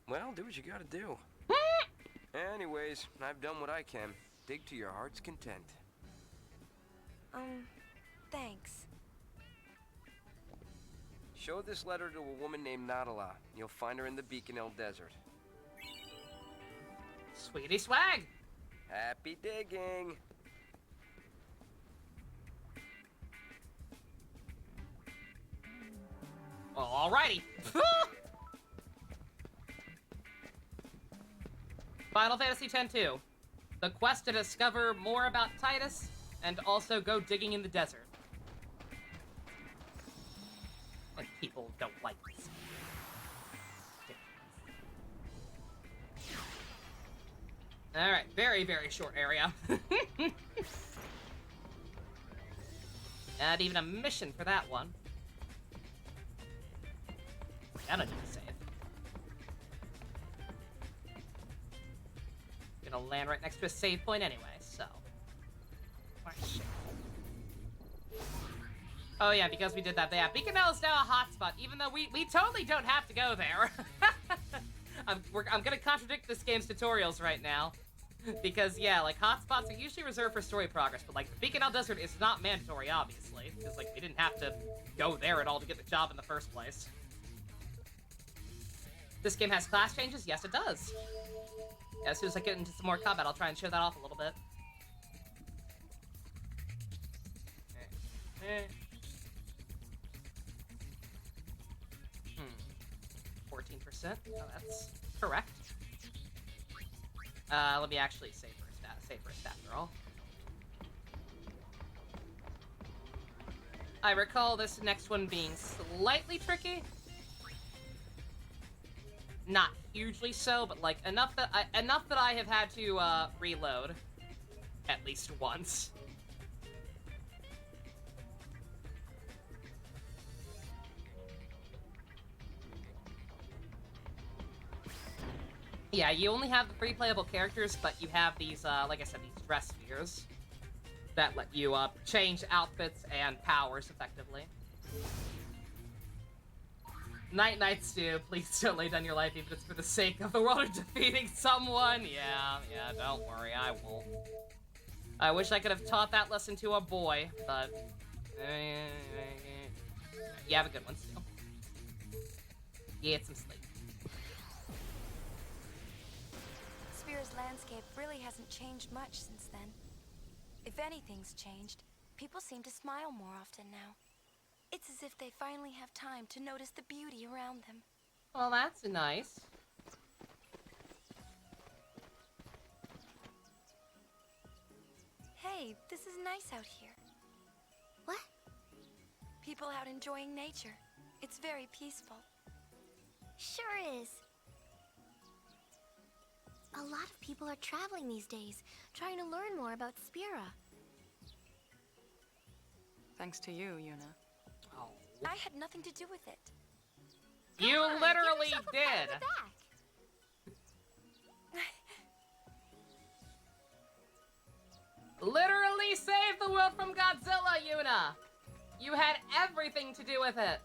Speaker 18: Well, do what you gotta do. Anyways, I've done what I can. Dig to your heart's content.
Speaker 4: Thanks.
Speaker 18: Show this letter to a woman named Nadala. You'll find her in the Bicanel Desert.
Speaker 1: Sweetie swag.
Speaker 18: Happy digging.
Speaker 1: Well, alrighty. Final Fantasy X-2. The quest to discover more about Titus, and also go digging in the desert. And people don't like this. Alright, very, very short area. Not even a mission for that one. Gotta do a save. Gonna land right next to a save point anyway, so. Oh yeah, because we did that. Yeah, Beacon Hill is now a hotspot, even though we totally don't have to go there. I'm gonna contradict this game's tutorials right now. Because, yeah, like, hotspots are usually reserved for story progress, but, like, the Beacon Hill Desert is not mandatory, obviously. Because, like, we didn't have to go there at all to get the job in the first place. This game has class changes? Yes, it does. Yeah, as soon as I get into some more combat, I'll try and show that off a little bit. 14%. Oh, that's correct. Let me actually save first after all. I recall this next one being slightly tricky. Not hugely so, but like enough that I have had to reload at least once. Yeah, you only have the free playable characters, but you have these, like I said, these dress spheres that let you, change outfits and powers effectively. Night, Stu, please don't lay down your life even if it's for the sake of the world or defeating someone. Yeah, don't worry, I won't. I wish I could have taught that lesson to a boy, but... you have a good one, Stu. Get some sleep.
Speaker 4: Spear's landscape really hasn't changed much since then. If anything's changed, people seem to smile more often now. It's as if they finally have time to notice the beauty around them.
Speaker 1: Well, that's nice.
Speaker 4: Hey, this is nice out here.
Speaker 2: What?
Speaker 4: People out enjoying nature. It's very peaceful.
Speaker 2: Sure is. A lot of people are traveling these days, trying to learn more about Spira.
Speaker 8: Thanks to you, Yuna.
Speaker 1: Oh.
Speaker 4: I had nothing to do with it.
Speaker 1: You literally did. Literally saved the world from Godzilla, Yuna. You had everything to do with it.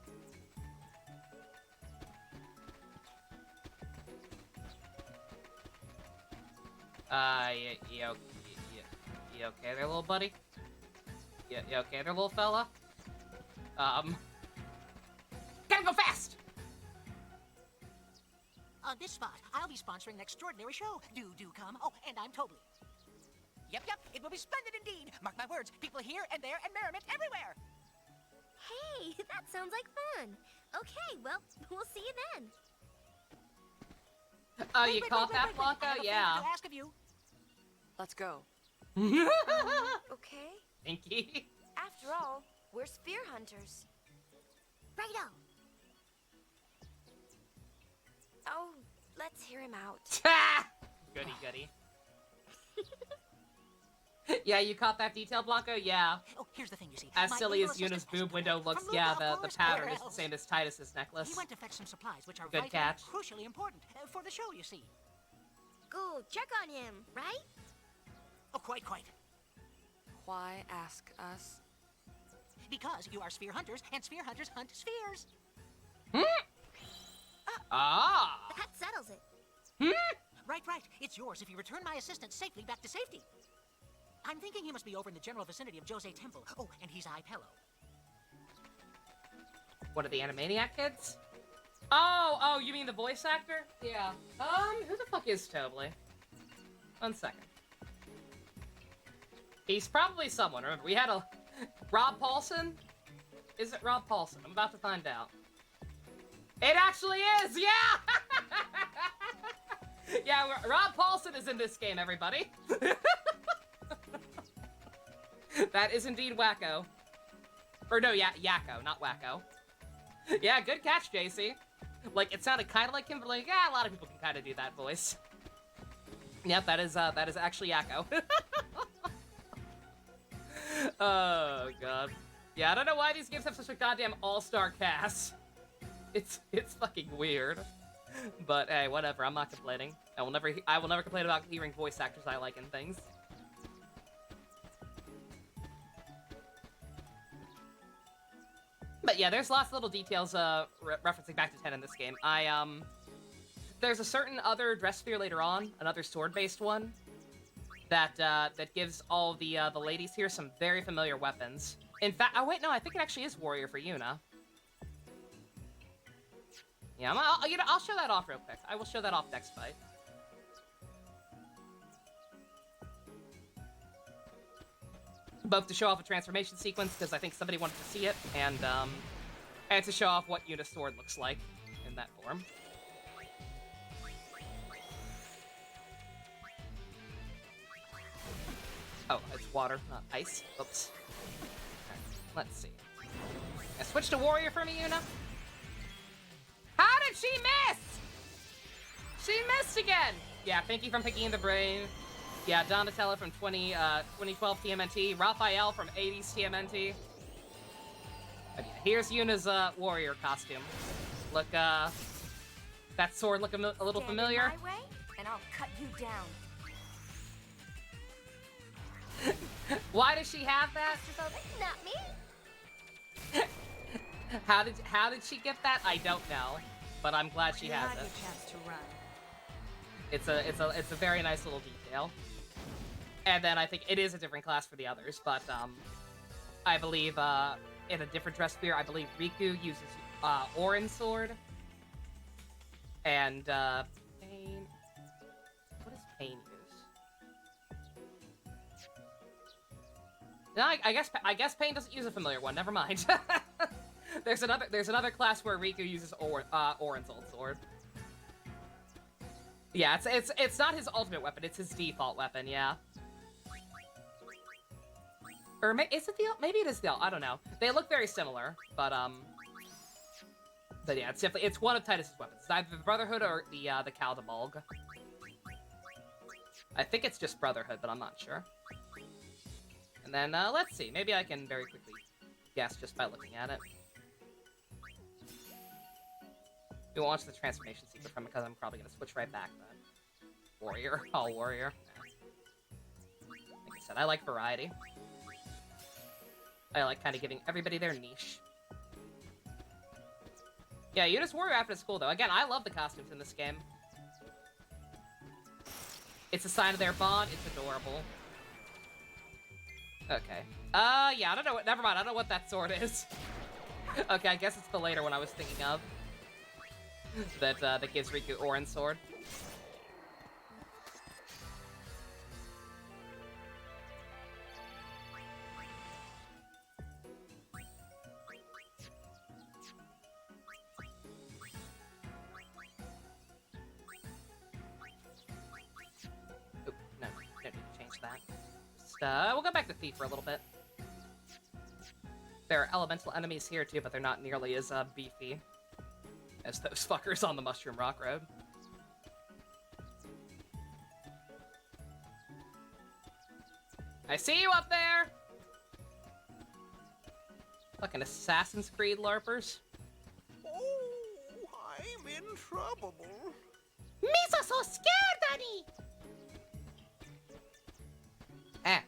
Speaker 1: You okay there, little buddy? You okay there, little fella? Gotta go fast!
Speaker 19: On this spot, I'll be sponsoring an extraordinary show. Do come. Oh, and I'm Toby. Yep, it will be splendid indeed. Mark my words, people here and there and merriment everywhere.
Speaker 2: Hey, that sounds like fun. Okay, well, we'll see you then.
Speaker 1: Oh, you caught that, Blanca? Yeah.
Speaker 19: To ask of you.
Speaker 8: Let's go.
Speaker 4: Okay.
Speaker 1: Pinky.
Speaker 4: After all, we're spear hunters.
Speaker 2: Righto.
Speaker 4: Oh, let's hear him out.
Speaker 1: Goody. Yeah, you caught that detail, Blanco? Yeah.
Speaker 19: Oh, here's the thing, you see.
Speaker 1: As silly as Yuna's boob window looks, yeah, the pattern is the same as Titus's necklace.
Speaker 19: He went to fetch some supplies, which are
Speaker 1: Good catch.
Speaker 19: Crucially important for the show, you see.
Speaker 2: Go check on him, right?
Speaker 19: Oh, quite.
Speaker 8: Why ask us?
Speaker 19: Because you are sphere hunters, and sphere hunters hunt spheres.
Speaker 2: That settles it.
Speaker 19: Right. It's yours if you return my assistant safely back to safety. I'm thinking he must be over in the general vicinity of Jose Temple. Oh, and he's Ipello.
Speaker 1: What are the Animaniac kids? Oh, you mean the voice actor? Yeah. Who the fuck is Tobley? 1 second. He's probably someone. Remember, we had a... Rob Paulson? Is it Rob Paulson? I'm about to find out. It actually is! Yeah! Yeah, Rob Paulson is in this game, everybody. That is indeed Wacko. Or no, Yakko, not Wacko. Yeah, good catch, JC. Like, it sounded kind of like him, but like, yeah, a lot of people can kind of do that voice. Yep, that is actually Yakko. Oh god. Yeah, I don't know why these games have such a goddamn all-star cast. It's fucking weird. But hey, whatever. I'm not complaining. I will never complain about hearing voice actors I like in things. But yeah, there's lots of little details referencing back to 10 in this game. There's a certain other dress sphere later on, another sword-based one, that gives all the ladies here some very familiar weapons. In fact, oh wait, no, I think it actually is warrior for Yuna. Yeah, I'll show that off real quick. I will show that off next fight. Both to show off a transformation sequence, because I think somebody wanted to see it, and to show off what Yuna's sword looks like in that form. Oh, it's water, not ice. Oops. Okay, let's see. I switched to warrior for me, Yuna. How did she miss? She missed again. Yeah, Pinky from Pinky in the Brain. Yeah, Donatella from 2012 TMNT. Raphael from 80s TMNT. Okay, here's Yuna's warrior costume. Look, that sword look a little familiar.
Speaker 4: Stand in my way, and I'll cut you down.
Speaker 1: Why does she have that?
Speaker 4: Not me.
Speaker 1: How did she get that? I don't know, but I'm glad she has it.
Speaker 8: Your chance to run.
Speaker 1: It's a very nice little detail. And then I think it is a different class for the others, but I believe in a different dress sphere, I believe Riku uses Orin sword. And Pain. What does Pain use? No, I guess Pain doesn't use a familiar one. Never mind. There's another class where Riku uses Orin's old sword. Yeah, it's not his ultimate weapon. It's his default weapon. Yeah. Or is it the? Maybe it is the. I don't know. They look very similar, but yeah, it's one of Titus's weapons. It's either the Brotherhood or the Kaldabalg. I think it's just Brotherhood, but I'm not sure. And then let's see. Maybe I can very quickly guess just by looking at it. We won't watch the transformation secret from it because I'm probably gonna switch right back then. Warrior, all warrior. Like I said, I like variety. I like kind of giving everybody their niche. Yeah, Yuna's warrior outfit is cool though. Again, I love the costumes in this game. It's a sign of their bond. It's adorable. Okay. Yeah, I don't know what. Never mind. I don't know what that sword is. Okay, I guess it's the later one I was thinking of. That gives Riku Orin's sword. Oop, no, don't need to change that. Just, we'll go back to Thief for a little bit. There are elemental enemies here too, but they're not nearly as beefy as those fuckers on the Mushroom Rock Road. I see you up there! Fucking Assassin's Creed LARPers.
Speaker 13: Oh, I'm in trouble.
Speaker 19: Misa's so scared, Daddy!
Speaker 1: Eh.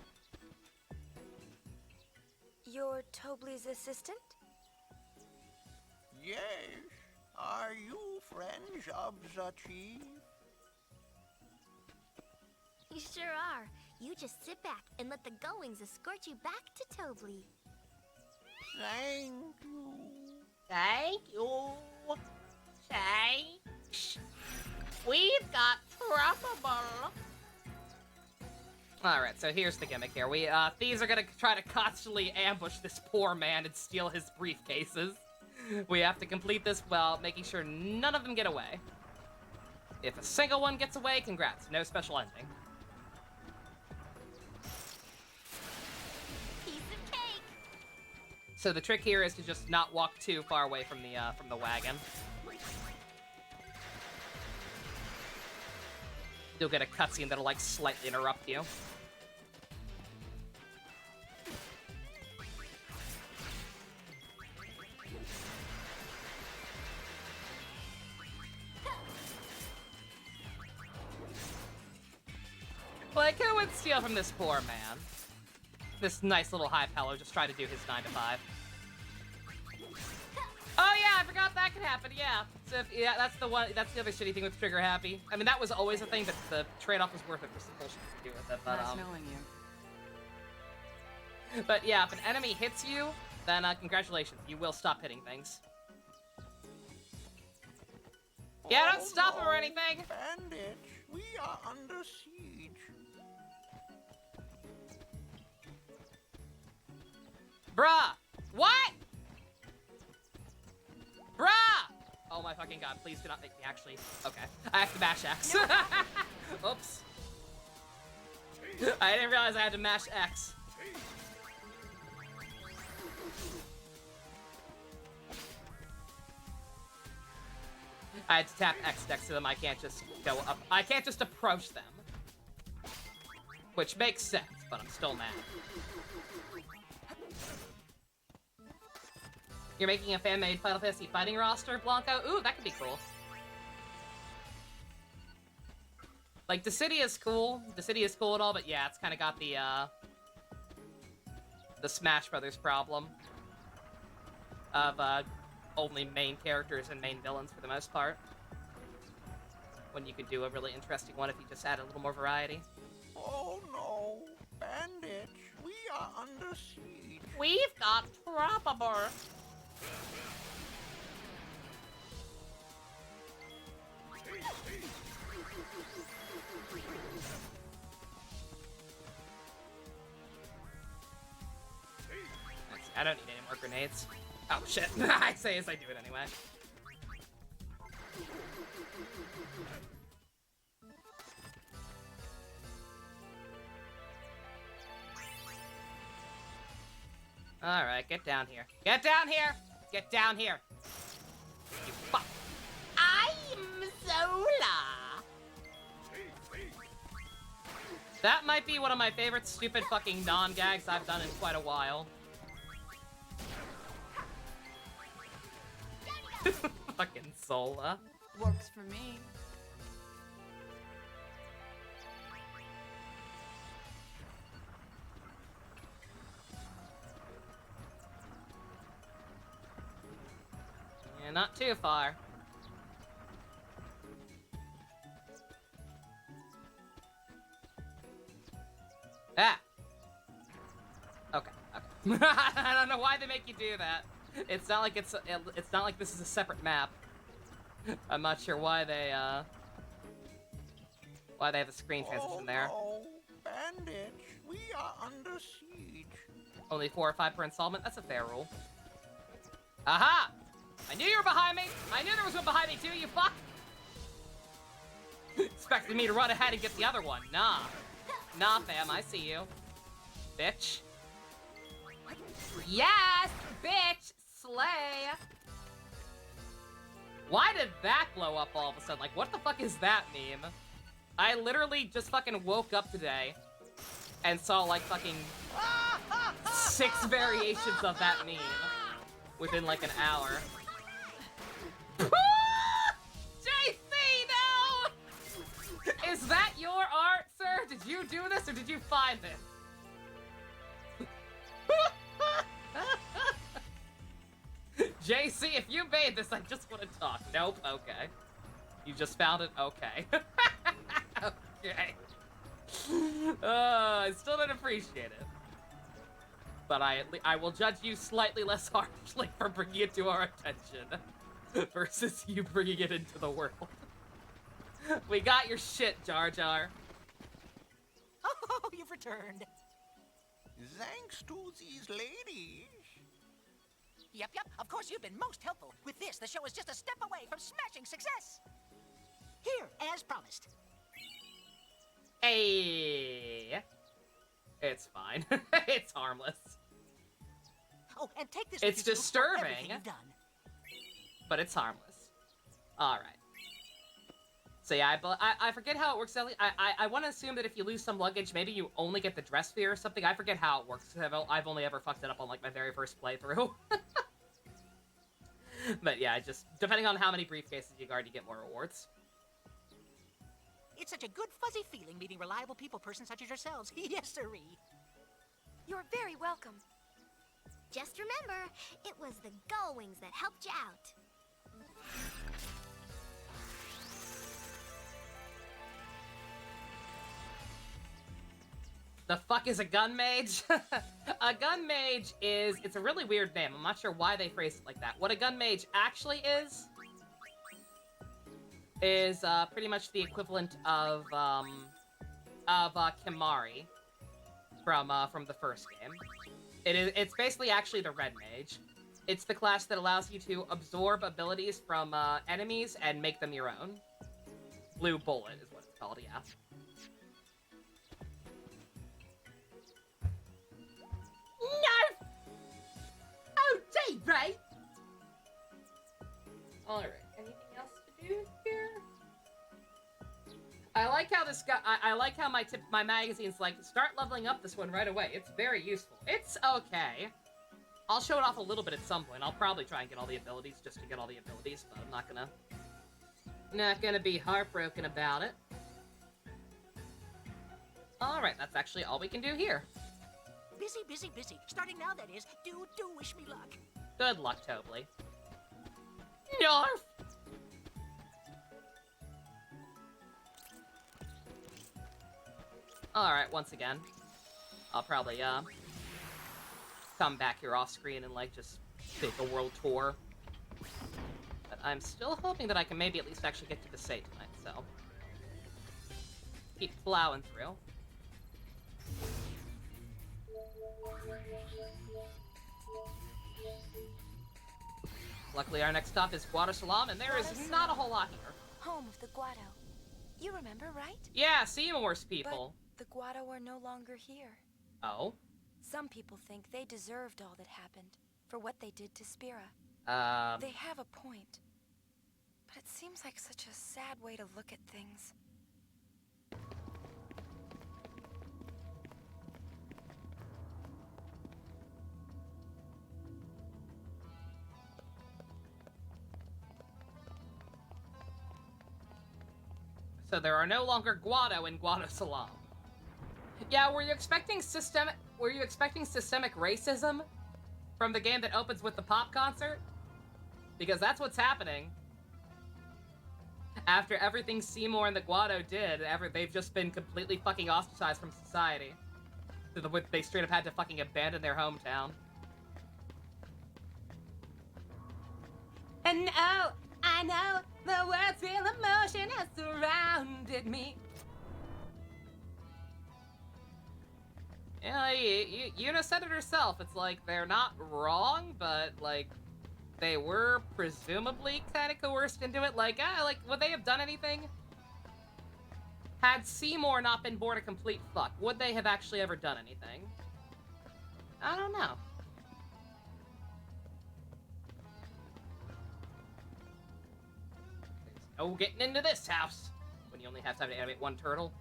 Speaker 4: You're Tobley's assistant?
Speaker 13: Yes. Are you friends of the chief?
Speaker 2: You sure are. You just sit back and let the goings escort you back to Tobley.
Speaker 13: Thank you.
Speaker 19: Thank you. Say, we've got trouble.
Speaker 1: Alright, so here's the gimmick here. Thieves are gonna try to constantly ambush this poor man and steal his briefcases. We have to complete this while making sure none of them get away. If a single one gets away, congrats. No special ending.
Speaker 2: Piece of cake.
Speaker 1: So the trick here is to just not walk too far away from the wagon. you'll get a cutscene that'll, like, slightly interrupt you. Like, who would steal from this poor man? This nice little high fellow just trying to do his 9 to 5. Oh yeah, I forgot that could happen, yeah. So if, yeah, that's the other shitty thing with Trigger Happy. I mean, that was always a thing, but the trade-off was worth it for some bullshit to do with it, but,
Speaker 8: Nice knowing you.
Speaker 1: But yeah, if an enemy hits you, then congratulations, you will stop hitting things. Yeah, don't stop him or anything!
Speaker 13: Bandit, we are under siege.
Speaker 1: Bruh! What?! Bruh! Oh my fucking god, please do not make me actually... Okay. I have to mash X. Oops. I didn't realize I had to mash X. I had to tap X next to them, I can't just go up. I can't just approach them. Which makes sense, but I'm still mad. You're making a fan-made Final Fantasy fighting roster, Blanco? Ooh, that could be cool. Like, the city is cool. The city is cool and all, but yeah, it's kind of got the Smash Brothers problem of, only main characters and main villains for the most part. When you could do a really interesting one if you just add a little more variety.
Speaker 13: Oh no, Bandit, we are under siege.
Speaker 1: We've got trouble. I don't need any more grenades. Oh shit, I say as I do it anyway. Alright, get down here. Get down here! Get down here! You fuck! I'm Zola! That might be one of my favorite stupid fucking non-gags I've done in quite a while. Fucking Zola.
Speaker 8: Works for me.
Speaker 1: Yeah, not too far. Ah! Okay, okay. I don't know why they make you do that. It's not like it's not like this is a separate map. I'm not sure why they have a screen transition there.
Speaker 13: Oh, Bandit, we are under siege.
Speaker 1: Only 4 or 5 per installment? That's a fair rule. Aha! I knew you were behind me! I knew there was one behind me too, you fuck! Expected me to run ahead and get the other one. Nah. Nah, fam, I see you. Bitch. Yes! Bitch! Slay! Why did that blow up all of a sudden? Like, what the fuck is that meme? I literally just fucking woke up today and saw, like, fucking 6 variations of that meme within, like, an hour. JC, no! Is that your art, sir? Did you do this, or did you find this? JC, if you made this, I just want to talk. Nope, okay. You just found it? Okay. Okay. I still don't appreciate it. But I will judge you slightly less harshly for bringing it to our attention versus you bringing it into the world. We got your shit, Jar Jar.
Speaker 19: Oh, you've returned.
Speaker 13: Thanks to these ladies.
Speaker 19: Yep, of course you've been most helpful. With this, the show is just a step away from smashing success. Here, as promised.
Speaker 1: Hey. It's fine. It's harmless.
Speaker 19: Oh, and take this.
Speaker 1: It's
Speaker 19: with you for
Speaker 1: disturbing,
Speaker 19: everything you've done.
Speaker 1: but it's harmless. All right. So yeah, I forget how it works. I want to assume that if you lose some luggage, maybe you only get the dress sphere or something. I forget how it works. I've only ever fucked it up on like my very first playthrough. But yeah, just depending on how many briefcases you guard, you get more rewards.
Speaker 19: It's such a good fuzzy feeling meeting reliable people persons such as yourselves. Yes, sirree.
Speaker 4: You're very welcome.
Speaker 20: Just remember, it was the Gullwings that helped you out.
Speaker 1: The fuck is a gun mage? A gun mage it's a really weird name. I'm not sure why they phrased it like that. What a gun mage actually is pretty much the equivalent of Kimari from the first game. It's basically actually the red mage. It's the class that allows you to absorb abilities from enemies and make them your own. Blue bullet is what it's called, yeah. No! Oh, gee, right? Alright, anything else to do here? I like how this guy, I like how my magazine's like, start leveling up this one right away. It's very useful. It's okay. I'll show it off a little bit at some point. I'll probably try and get all the abilities just to get all the abilities, but I'm not gonna be heartbroken about it. Alright, that's actually all we can do here.
Speaker 19: Busy, busy, busy. Starting now, that is. Do wish me luck.
Speaker 1: Good luck, Tobley. Narf! Alright, once again. I'll probably, come back here off screen and, like, just take a world tour. But I'm still hoping that I can maybe at least actually get to the state tonight, so. Keep plowing through. Luckily, our next stop is Guadasalam, and there is not a whole lot here.
Speaker 4: Home of the Guado. You remember, right?
Speaker 1: Yeah, Seymour's people.
Speaker 4: But the Guado are no longer here.
Speaker 1: Oh?
Speaker 4: Some people think they deserved all that happened for what they did to Spira. They have a point. But it seems like such a sad way to look at things.
Speaker 1: So there are no longer Guado in Guadasalam. Yeah, were you expecting systemic racism from the game that opens with the pop concert? Because that's what's happening. After everything Seymour and the Guado did, they've just been completely fucking ostracized from society. They straight up had to fucking abandon their hometown. And oh, I know the world's real emotion has surrounded me. Yeah, Yuna said it herself. It's like, they're not wrong, but, like, they were presumably kind of coerced into it. Like, would they have done anything? Had Seymour not been born a complete fuck, would they have actually ever done anything? I don't know. There's no getting into this house when you only have time to animate one turtle.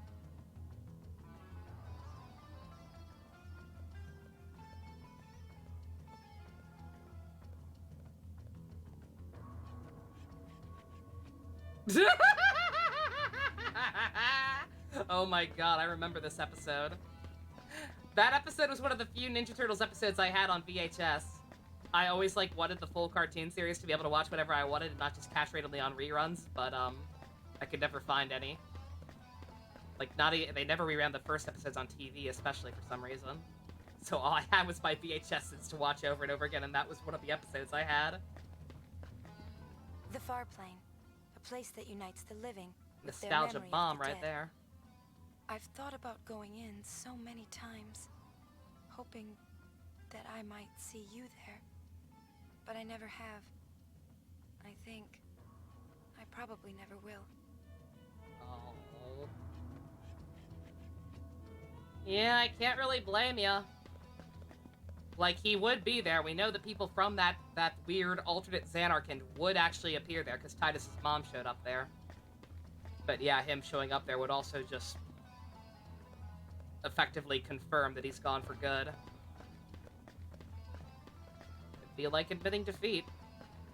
Speaker 1: Oh my god, I remember this episode. That episode was one of the few Ninja Turtles episodes I had on VHS. I always, like, wanted the full cartoon series to be able to watch whatever I wanted and not just catch randomly on reruns, but, I could never find any. Like, they never reran the first episodes on TV, especially for some reason. So all I had was my VHSs to watch over and over again, and that was one of the episodes I had.
Speaker 4: The Far Plane. A place that unites the living with their
Speaker 1: Nostalgia
Speaker 4: memory of
Speaker 1: bomb
Speaker 4: the
Speaker 1: right
Speaker 4: dead.
Speaker 1: there.
Speaker 4: I've thought about going in so many times, hoping that I might see you there. But I never have. I think I probably never will.
Speaker 1: Oh. Yeah, I can't really blame ya. Like, he would be there. We know that people from that weird alternate Xanarkand would actually appear there, because Titus's mom showed up there. But yeah, him showing up there would also just effectively confirm that he's gone for good. I feel like admitting defeat.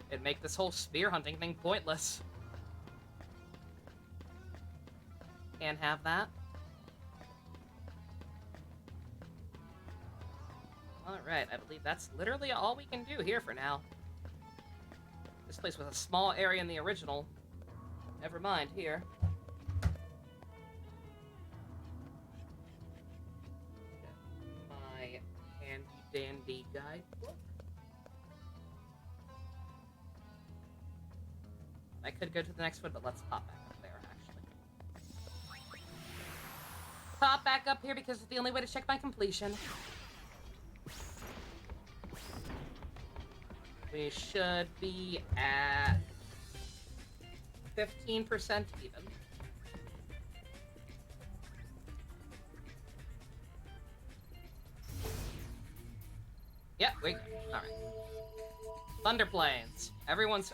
Speaker 1: It'd make this whole spear hunting thing pointless. Can't have that. Alright, I believe that's literally all we can do here for now. This place was a small area in the original. Never mind here. My handy-dandy guidebook. I could go to the next one, but let's pop back up there, actually. Pop back up here because it's the only way to check my completion. We should be at 15% even. Yep, we go. Alright. Thunder Plains. Everyone's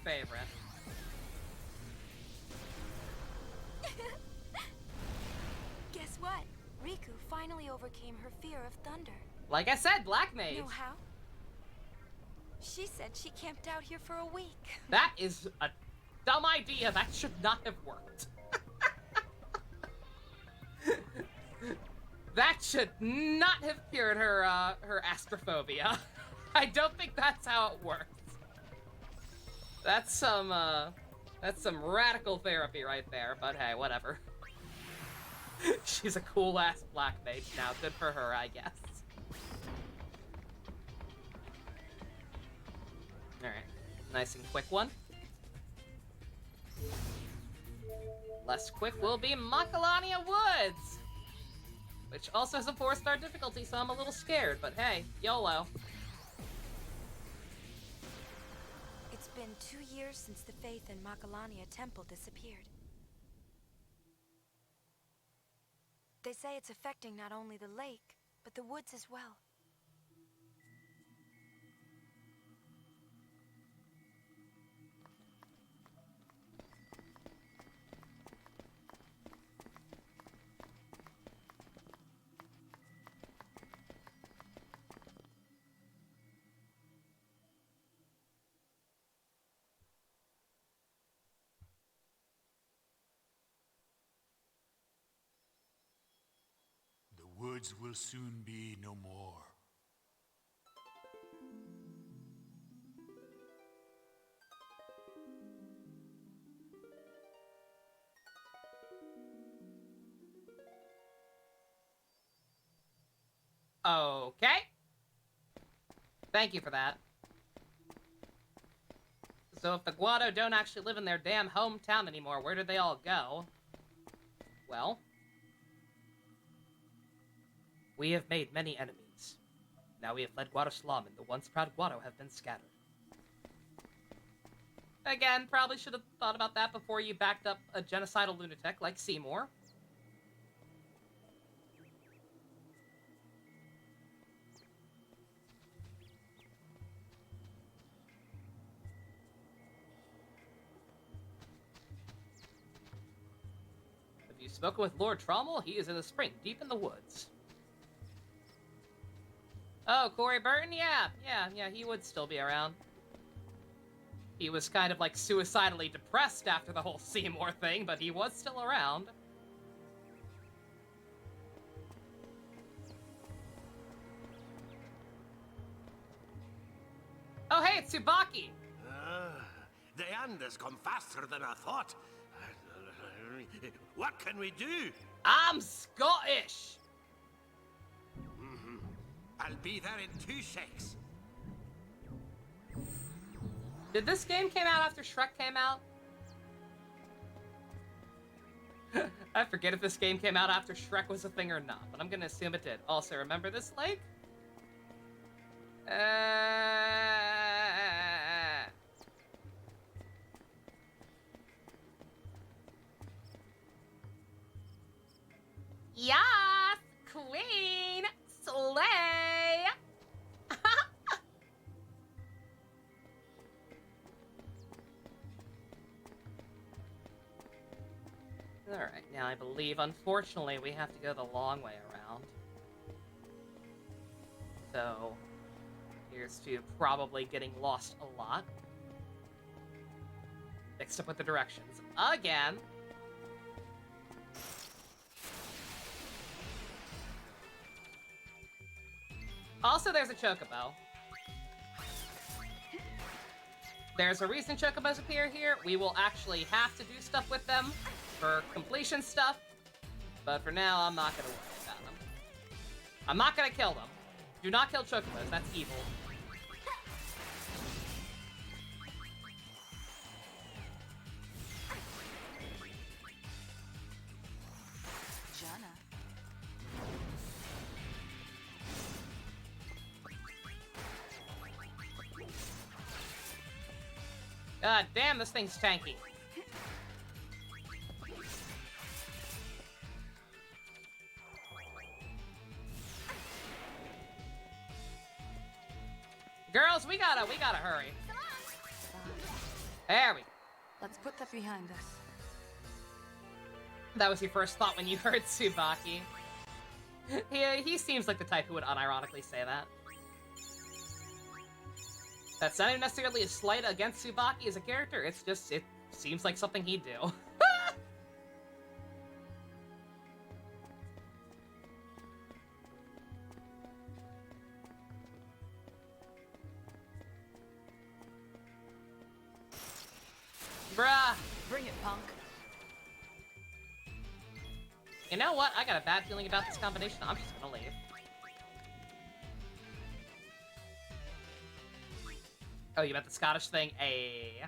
Speaker 1: favorite.
Speaker 4: Guess what? Riku finally overcame her fear of thunder.
Speaker 1: Like I said, Black Mage.
Speaker 4: Know how? She said she camped out here for a week.
Speaker 1: That is a dumb idea. That should not have worked. That should not have cured her her astrophobia. I don't think that's how it works. That's some radical therapy right there, but hey, whatever. She's a cool-ass black mage now. Good for her, I guess. Alright. Nice and quick one. Less quick will be Macalania Woods! Which also has a 4-star difficulty, so I'm a little scared, but hey, YOLO.
Speaker 4: It's been 2 years since the faith in Macalania Temple disappeared. They say it's affecting not only the lake, but the woods as well.
Speaker 11: The woods will soon be no more.
Speaker 1: Okay. Thank you for that. So if the Guado don't actually live in their damn hometown anymore, where did they all go? Well, we have made many enemies. Now we have fled Guadoslam, and the once proud Guado have been scattered. Again, probably should have thought about that before you backed up a genocidal lunatic like Seymour. Have you spoken with Lord Trommel? He is in the spring, deep in the woods. Oh, Corey Burton? Yeah, he would still be around. He was kind of like suicidally depressed after the whole Seymour thing, but he was still around. Oh, hey, it's Tsubaki!
Speaker 7: The end has come faster than I thought. What can we do?
Speaker 1: I'm Scottish!
Speaker 7: I'll be there in 2 secs.
Speaker 1: Did this game came out after Shrek came out? I forget if this game came out after Shrek was a thing or not, but I'm gonna assume it did. Also, remember this lake? Yes! Queen! Slay! Alright, now I believe, unfortunately, we have to go the long way around. So, here's to probably getting lost a lot. Mixed up with the directions. Again! Also, there's a chocobo. There's a reason chocobos appear here. We will actually have to do stuff with them for completion stuff. But for now, I'm not gonna worry about them. I'm not gonna kill them. Do not kill chocobos, that's evil. God damn, this thing's tanky. Girls, we gotta hurry. There we go.
Speaker 8: Let's put that behind us.
Speaker 1: That was your first thought when you heard Tsubaki. He seems like the type who would unironically say that. That's not even necessarily a slight against Tsubaki as a character, it's just, it seems like something he'd do. Bruh!
Speaker 8: Bring it, punk.
Speaker 1: You know what? I got a bad feeling about this combination. I'm just gonna leave. Oh, you meant the Scottish thing? Ayy.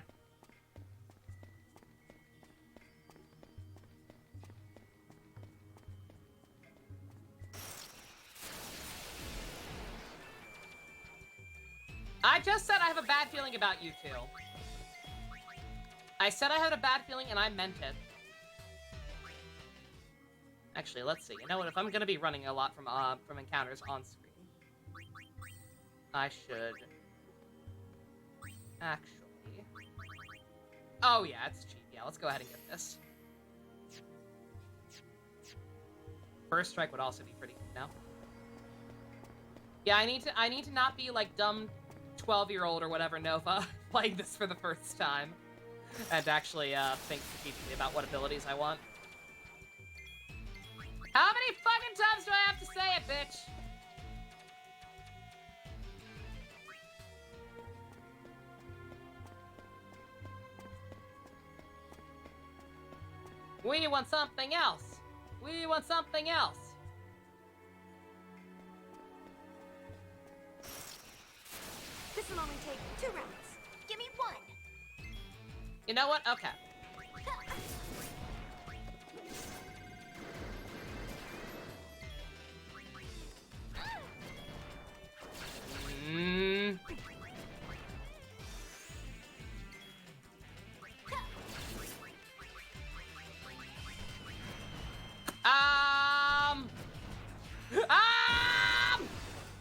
Speaker 1: I just said I have a bad feeling about you two. I said I had a bad feeling and I meant it. Actually, let's see. You know what? If I'm gonna be running a lot from encounters on screen, I should actually. Oh yeah, it's cheap. Yeah, let's go ahead and get this. First strike would also be pretty good now. Yeah, I need to not be like dumb 12-year-old or whatever Nova playing this for the first time and actually think strategically about what abilities I want. How many fucking times do I have to say it, bitch? We want something else. We want something else.
Speaker 20: This will only take 2 rounds. Give me 1.
Speaker 1: You know what? Okay.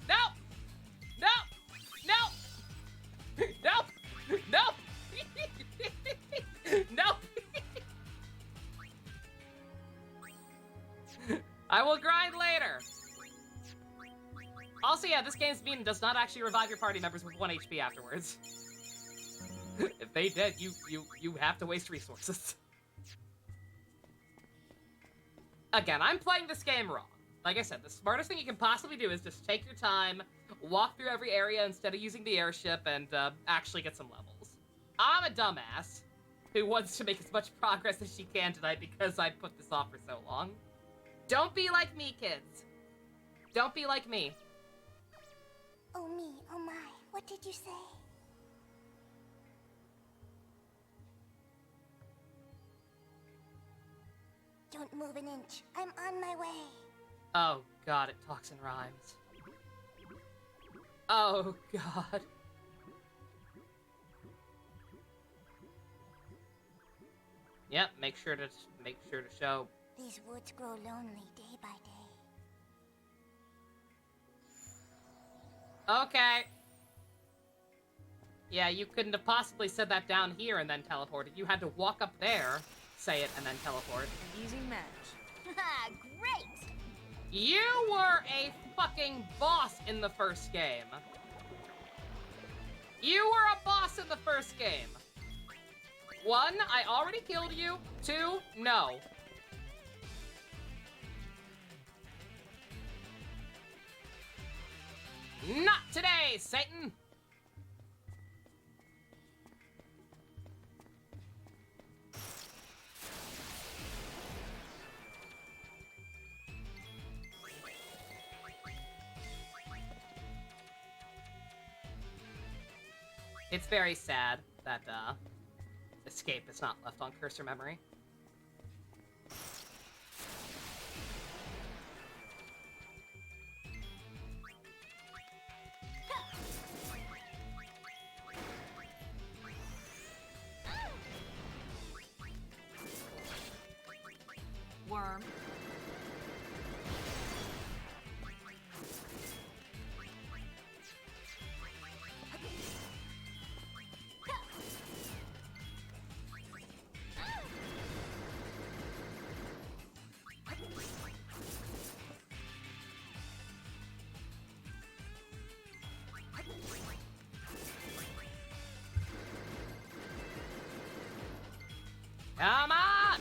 Speaker 1: Nope! Nope! Nope! Nope! Nope! Nope! I will grind later! Also, yeah, this game's mean does not actually revive your party members with 1 HP afterwards. If they did, you have to waste resources. Again, I'm playing this game wrong. Like I said, the smartest thing you can possibly do is just take your time, walk through every area instead of using the airship, and actually get some levels. I'm a dumbass who wants to make as much progress as she can tonight because I put this off for so long. Don't be like me, kids. Don't be like me.
Speaker 20: Oh me, oh my, what did you say? Don't move an inch. I'm on my way.
Speaker 1: Oh god, it talks in rhymes. Oh god. Yep, make sure to show.
Speaker 20: These woods grow lonely day by day.
Speaker 1: Okay. Yeah, you couldn't have possibly said that down here and then teleported. You had to walk up there, say it and then teleport.
Speaker 8: An easy match.
Speaker 20: Great!
Speaker 1: You were a fucking boss in the first game. You were a boss in the first game. 1, I already killed you. 2, no. Not today, Satan! It's very sad that, escape is not left on cursor memory.
Speaker 8: Worm.
Speaker 1: Come on!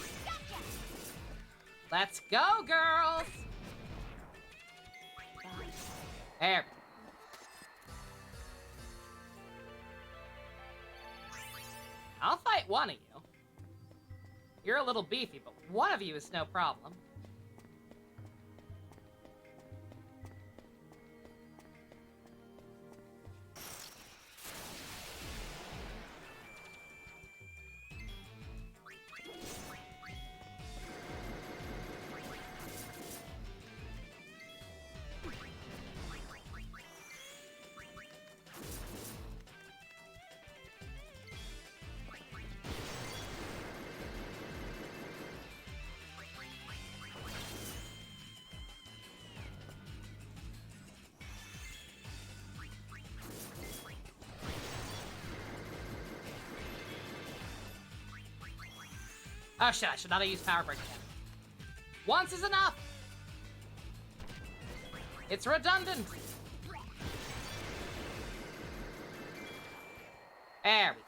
Speaker 1: Let's go, girls! There. I'll fight one of you. You're a little beefy, but one of you is no problem. Oh shit, I should not have used Power Break again. Once is enough! It's redundant! There we go.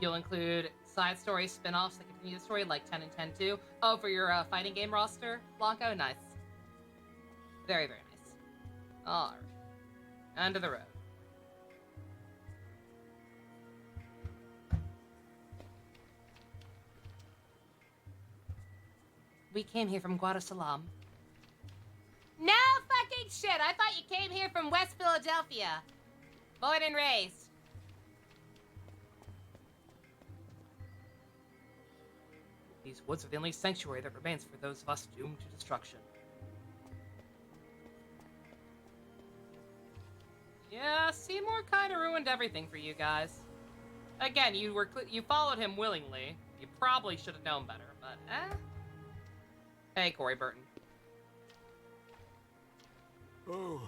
Speaker 1: You'll include side story spin-offs that continue the story, like 10 and 10 2. Oh, for your fighting game roster, Blanco? Nice. Very, very nice. Alright. End of the road. We came here from Guadalajara. No fucking shit! I thought you came here from West Philadelphia. Born and raised. These woods are the only sanctuary that remains for those of us doomed to destruction. Yeah, Seymour kind of ruined everything for you guys. Again, you followed him willingly. You probably should have known better, but Hey, Corey Burton.
Speaker 11: Oh,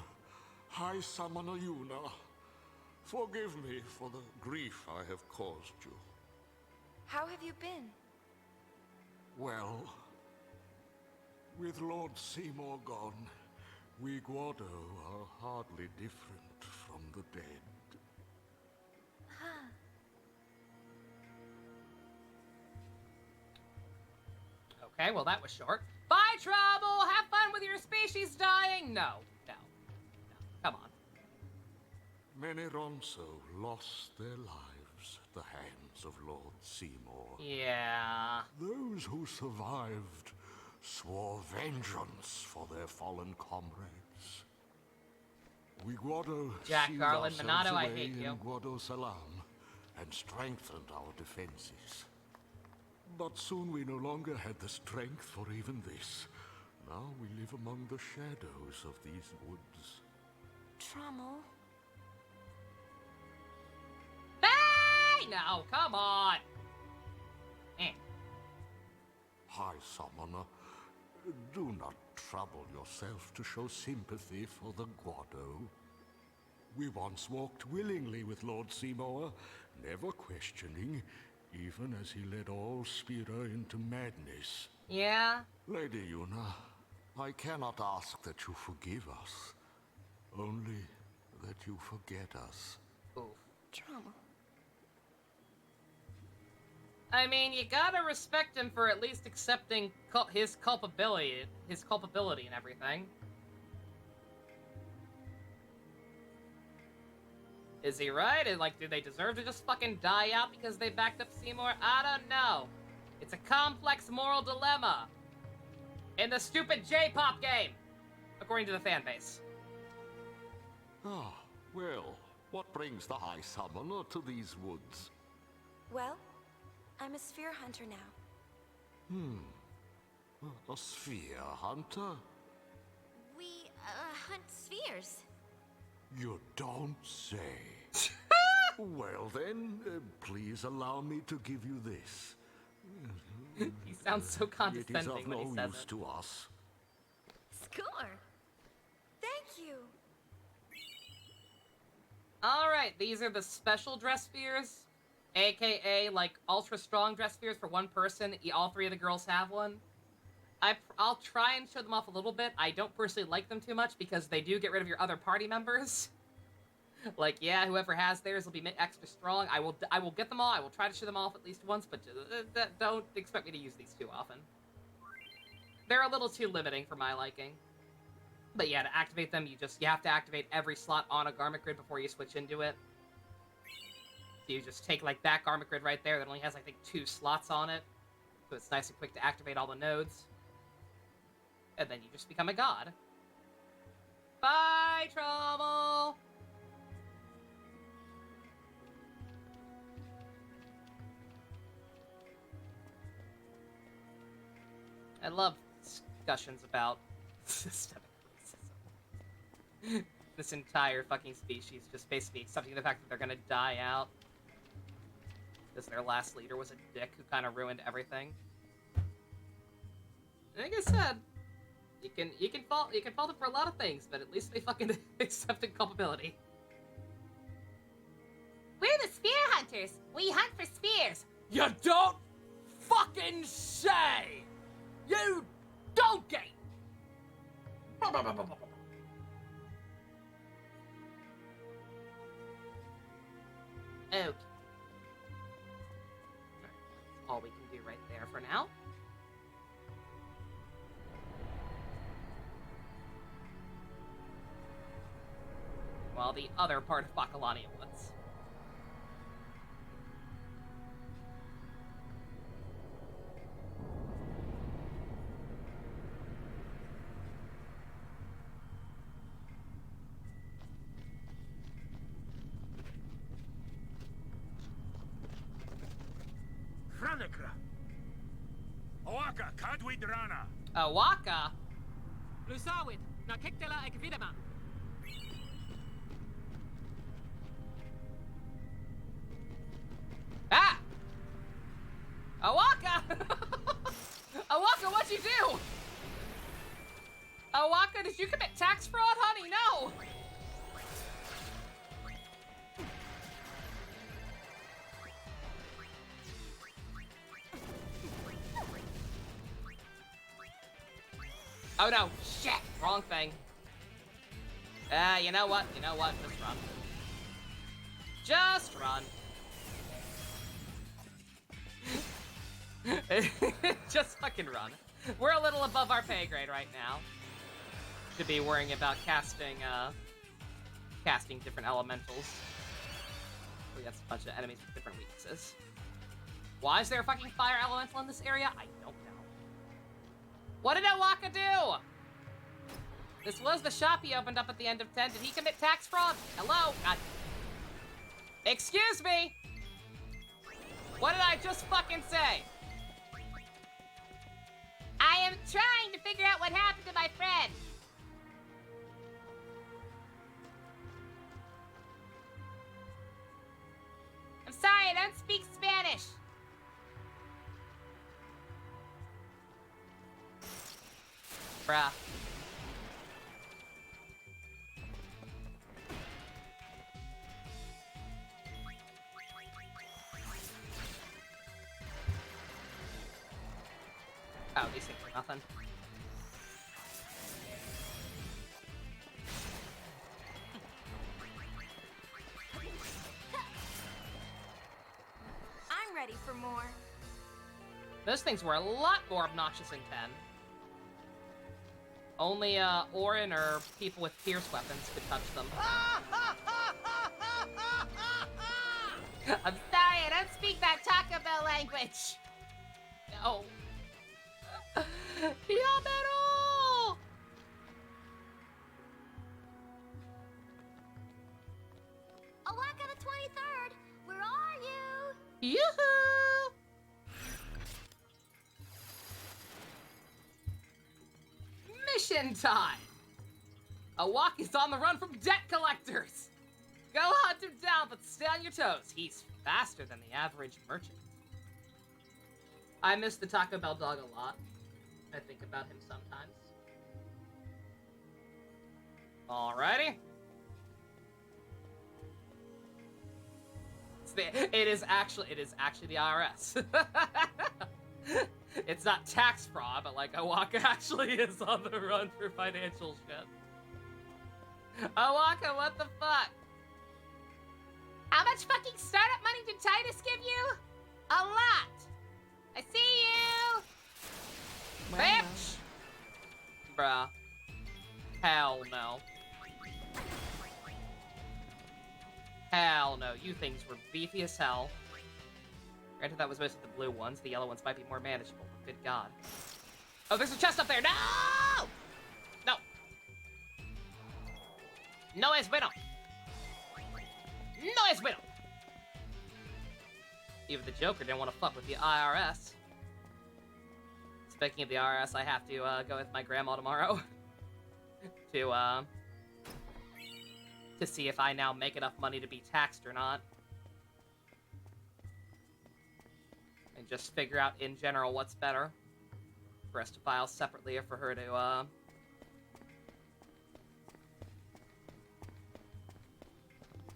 Speaker 11: High Summoner Yuna. Forgive me for the grief I have caused you.
Speaker 4: How have you been?
Speaker 11: Well, with Lord Seymour gone, we Guado are hardly different from the dead.
Speaker 4: Huh.
Speaker 1: Okay, well that was short. Bye, Trouble! Have fun with your species dying! No. Come on.
Speaker 11: Many Ronso lost their lives at the hands of Lord Seymour.
Speaker 1: Yeah.
Speaker 11: Those who survived swore vengeance for their fallen comrades. We Guado
Speaker 1: Jack
Speaker 11: sealed
Speaker 1: Garland,
Speaker 11: ourselves
Speaker 1: Minato, I
Speaker 11: away
Speaker 1: hate you.
Speaker 11: in Guado Salam and strengthened our defenses. But soon we no longer had the strength for even this,
Speaker 21: Now we live among the shadows of these woods.
Speaker 4: Trommel.
Speaker 1: Hey! No, come on!
Speaker 21: High Summoner, do not trouble yourself to show sympathy for the Guado. We once walked willingly with Lord Seymour, never questioning, even as he led all Spira into madness.
Speaker 1: Yeah?
Speaker 21: Lady Yuna, I cannot ask that you forgive us, only that you forget us.
Speaker 1: Oof.
Speaker 4: Trommel.
Speaker 1: I mean, you gotta respect him for at least accepting his culpability and everything. Is he right? And, like, do they deserve to just fucking die out because they backed up Seymour? I don't know. It's a complex moral dilemma. In the stupid J-pop game, according to the fan base.
Speaker 21: Ah, well, what brings the High Summoner to these woods?
Speaker 4: Well, I'm a sphere hunter now.
Speaker 21: A sphere hunter?
Speaker 20: We, hunt spheres.
Speaker 21: You don't say. Well then, please allow me to give you this.
Speaker 1: He sounds so condescending
Speaker 21: it is of
Speaker 1: when he
Speaker 21: no
Speaker 1: says
Speaker 21: use
Speaker 1: it.
Speaker 21: to us.
Speaker 20: Score.
Speaker 4: Thank you.
Speaker 1: Alright, these are the special dress spheres. AKA, like, ultra strong dress spheres for one person. All three of the girls have one. I'll try and show them off a little bit. I don't personally like them too much because they do get rid of your other party members. Like, yeah, whoever has theirs will be extra strong. I will get them all. I will try to show them off at least once, but don't expect me to use these too often. They're a little too limiting for my liking. But yeah, to activate them, you have to activate every slot on a garment grid before you switch into it. So you just take, like, that garment grid right there that only has, I think, 2 slots on it. So it's nice and quick to activate all the nodes. And then you just become a god. Bye, Trouble! I love discussions about systemic racism. This entire fucking species just basically accepting the fact that they're gonna die out. Because their last leader was a dick who kind of ruined everything. Like I said, you can fault them for a lot of things, but at least they fucking accepted culpability.
Speaker 3: We're the spear hunters. We hunt for spears.
Speaker 10: You don't fucking say! You donkey!
Speaker 1: Okay. All we can do right there for now. While the other part of Bakalania Woods.
Speaker 12: Franekra. Oaka, Kadwidrana.
Speaker 1: Awaka?
Speaker 3: Lusawid, na kiktela ek vidama.
Speaker 1: Ah! Awaka! Awaka, what'd you do? Awaka, did you commit tax fraud, honey? No! Oh no, shit! Wrong thing. You know what? You know what? Just run. Just run. Just fucking run. We're a little above our pay grade right now. To be worrying about casting different elementals. We got a bunch of enemies with different weaknesses. Why is there a fucking fire elemental in this area? I don't know. What did Awaka do? This was the shop he opened up at the end of 10. Did he commit tax fraud? Hello? God. Excuse me? What did I just fucking say? I am trying to figure out what happened to my friend. I'm sorry, I don't speak Spanish. Bruh. Oh, these things are nothing.
Speaker 4: I'm ready for more.
Speaker 1: Those things were a lot more obnoxious in 10. Only, Orin or people with pierce weapons could touch them. I'm sorry, I don't speak that Taco Bell language. No. Yamero!
Speaker 20: Awaka the 23rd, where are you?
Speaker 1: Yoo-hoo! Mission time! Awak is on the run from debt collectors! Go hunt him down, but stay on your toes. He's faster than the average merchant. I miss the Taco Bell dog a lot. I think about him sometimes. Alrighty. It is actually the IRS. It's not tax fraud, but like Awaka actually is on the run for financial shit. Awaka, what the fuck? How much fucking startup money did Titus give you? A lot. I see you. Bitch! Bruh. Hell no. Hell no. You things were beefy as hell. Granted, that was mostly the blue ones. The yellow ones might be more manageable, but good god. Oh, there's a chest up there! No! No! No es bueno! No es bueno! Even the Joker didn't want to fuck with the IRS. Speaking of the IRS, I have to go with my grandma tomorrow to see if I now make enough money to be taxed or not. And just figure out in general what's better. For us to file separately or for her to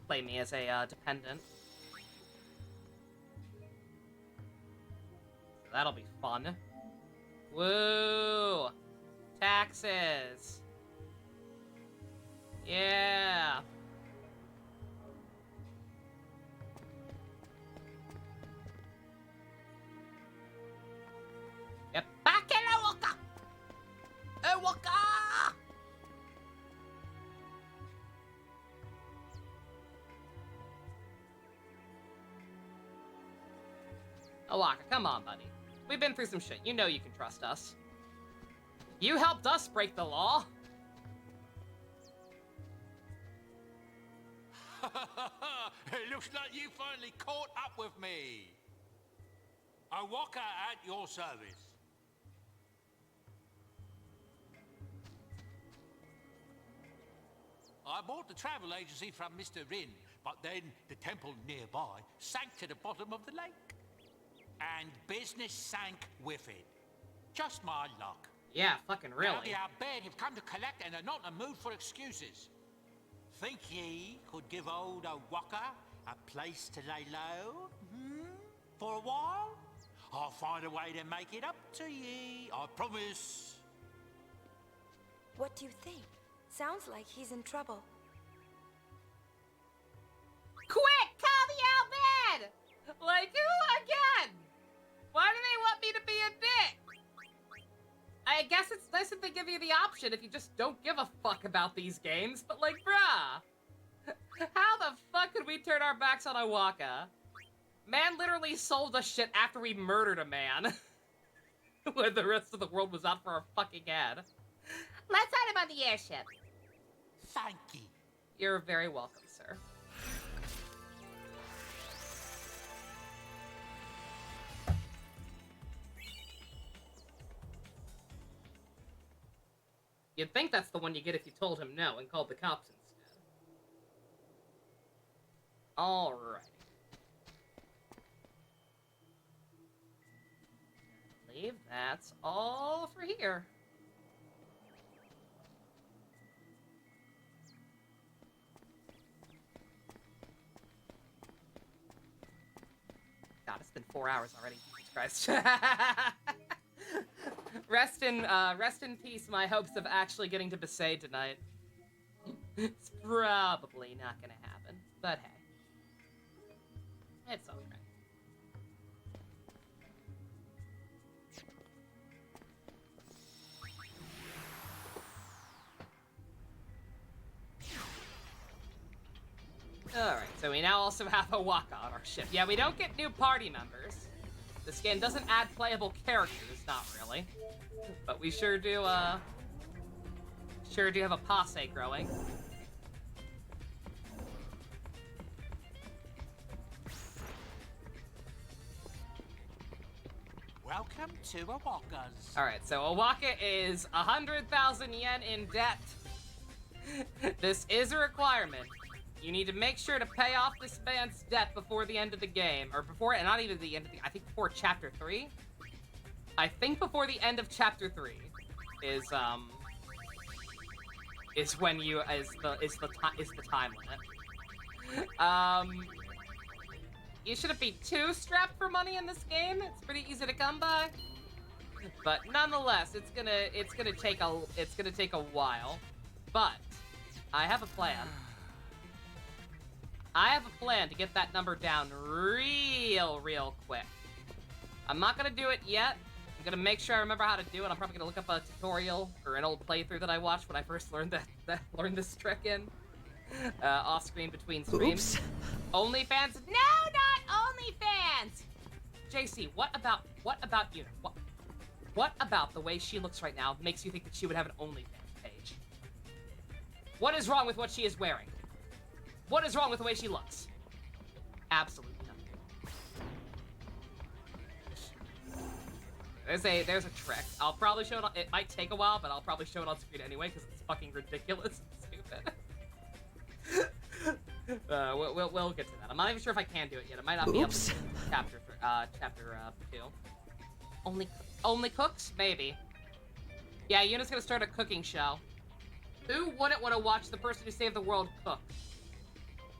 Speaker 1: play me as a dependent. So that'll be fun. Woo! Taxes! Yeah! Get back in Ewaka! Ewaka! Ewaka, come on, buddy. We've been through some shit. You know you can trust us. You helped us break the law.
Speaker 9: It looks like you finally caught up with me. Awaka at your service. I bought the travel agency from Mr. Rin, but then the temple nearby sank to the bottom of the lake. And business sank with it. Just my luck.
Speaker 1: Yeah, fucking really.
Speaker 9: Now the Abed have come to collect and are not in the mood for excuses. Think ye could give old Awaka a place to lay low? For a while? I'll find a way to make it up to ye, I promise.
Speaker 4: What do you think? Sounds like he's in trouble.
Speaker 1: Quick, call the Albed! Like, who again? Why do they want me to be a dick? I guess it's nice that they give you the option if you just don't give a fuck about these games, but like, bruh. How the fuck could we turn our backs on Awaka? Man literally sold us shit after we murdered a man. When the rest of the world was out for our fucking head. Let's hide him on the airship.
Speaker 9: Thank you.
Speaker 1: You're very welcome, sir. You'd think that's the one you get if you told him no and called the cops instead. Alright. I believe that's all for here. God, it's been 4 hours already. Jesus Christ. Rest in peace, my hopes of actually getting to Besaid tonight. It's probably not gonna happen, but hey. It's alright. Alright, so we now also have a Waka on our ship. Yeah, we don't get new party members. This game doesn't add playable characters, not really. But we sure do have a posse growing.
Speaker 9: Welcome to Awaka's.
Speaker 1: Alright, so Awaka is 100,000 yen in debt. This is a requirement. You need to make sure to pay off this man's debt before the end of the game. Or before, and not even the end of the, I think before Chapter 3? I think before the end of Chapter 3 is when you, is the time limit. You shouldn't be too strapped for money in this game. It's pretty easy to come by. But nonetheless, it's gonna take a while. But I have a plan. I have a plan to get that number down real quick. I'm not gonna do it yet. I'm gonna make sure I remember how to do it. I'm probably gonna look up a tutorial or an old playthrough that I watched when I first learned learned this trick in. Off screen between streams. Oops. OnlyFans? No, not OnlyFans! JC, what about you? What about the way she looks right now makes you think that she would have an OnlyFans page? What is wrong with what she is wearing? What is wrong with the way she looks? Absolutely nothing. There's a trick. I'll probably show it on, it might take a while, but I'll probably show it on screen anyway, because it's fucking ridiculous and stupid. We'll get to that. I'm not even sure if I can do it yet. It might not be up to chapter 2. Only cooks? Maybe. Yeah, Yuna's gonna start a cooking show. Who wouldn't want to watch the person who saved the world cook?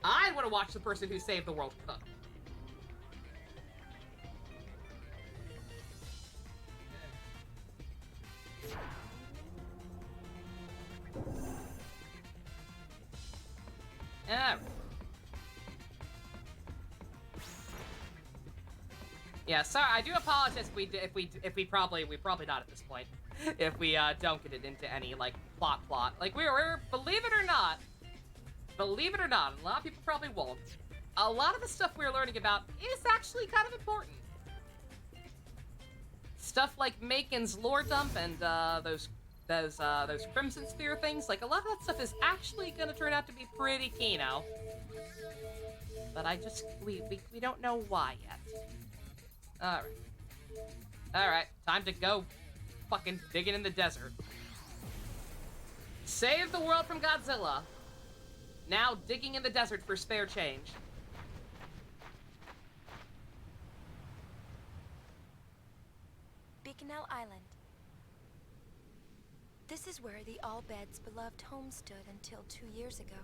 Speaker 1: I want to watch the person who saved the world cook. Alright. Yeah, sorry. I do apologize if we probably not at this point. If we don't get it into any like plot. Like we're believe it or not, a lot of people probably won't. A lot of the stuff we're learning about is actually kind of important. Stuff like Makin's lore dump and those Crimson Sphere things, like a lot of that stuff is actually gonna turn out to be pretty keyno. But we don't know why yet. Alright, time to go fucking digging in the desert. Save the world from Godzilla. Now digging in the desert for spare change.
Speaker 4: Beaconell Island. This is where the All-Bed's beloved home stood until 2 years ago.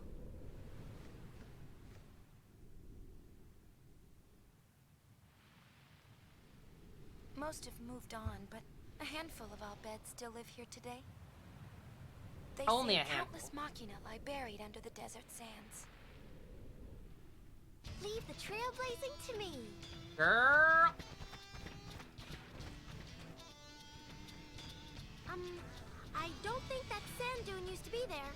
Speaker 4: Most have moved on, but a handful of All-Beds still live here today. They
Speaker 1: Only
Speaker 4: say
Speaker 1: a handful.
Speaker 4: countless machina lie buried under the desert sands.
Speaker 20: Leave the trailblazing to me.
Speaker 1: Girl.
Speaker 20: I don't think that sand dune used to be there.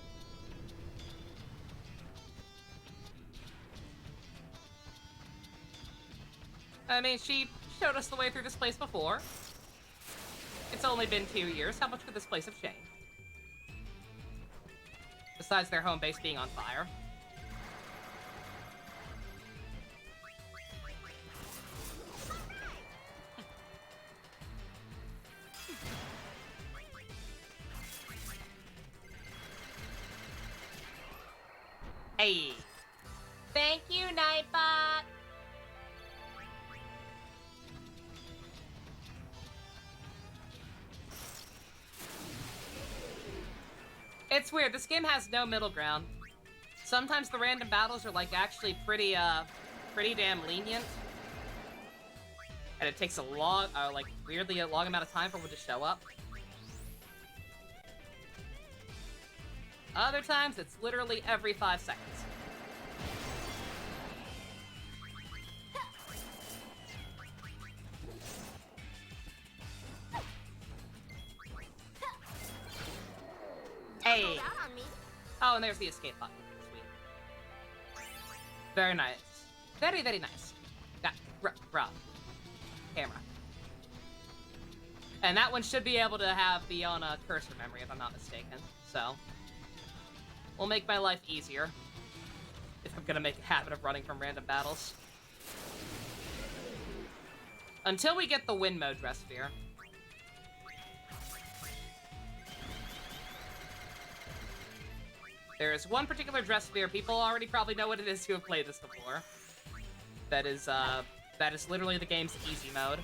Speaker 1: I mean, she showed us the way through this place before. It's only been 2 years. How much could this place have changed? Besides their home base being on fire. Hey. Thank you, Nightbot. It's weird. This game has no middle ground. Sometimes the random battles are like actually pretty damn lenient. And it takes a long, like weirdly a long amount of time for one to show up. Other times it's literally every 5 seconds. Hey! Oh, and there's the escape button. Sweet. Very nice. Very, very nice. Yeah, rough. Camera. And that one should be able to be on a cursor memory, if I'm not mistaken. So, will make my life easier. If I'm gonna make a habit of running from random battles. Until we get the win mode dress sphere. There is one particular dress sphere, people already probably know what it is who have played this before. That is literally the game's easy mode.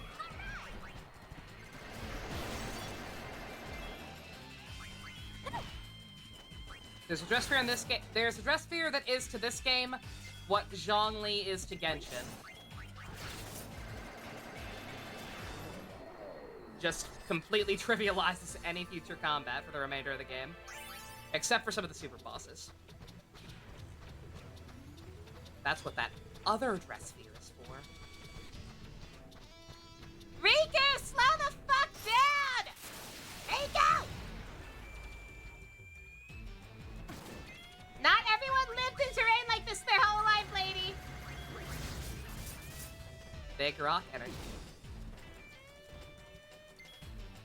Speaker 1: There's a dress sphere in this game. There's a dress sphere that is to this game what Zhongli is to Genshin. Just completely trivializes any future combat for the remainder of the game. Except for some of the super bosses. That's what that other dress sphere is for. Riku, slow the fuck down! Riku! Not everyone lived in terrain like this their whole life, lady! Big rock energy.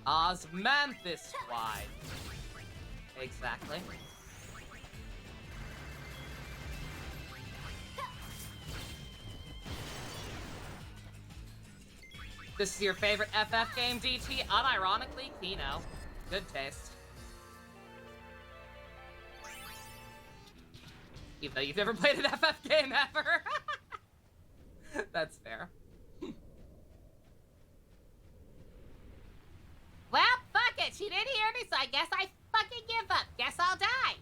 Speaker 1: Osmanthus wide. Exactly. This is your favorite FF game, DT? Unironically, Kino. Good taste. Even though you've never played an FF game ever. That's fair. Well, fuck it. She didn't hear me, so I guess I fucking give up. Guess I'll die.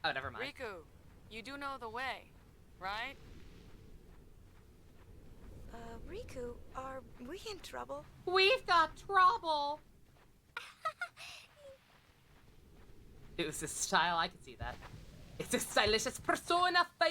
Speaker 1: Oh, never mind.
Speaker 8: Riku, you do know the way, right?
Speaker 4: Riku, are we in trouble?
Speaker 1: We've got trouble. It was this style, I can see that. It's a stylicious Persona 5.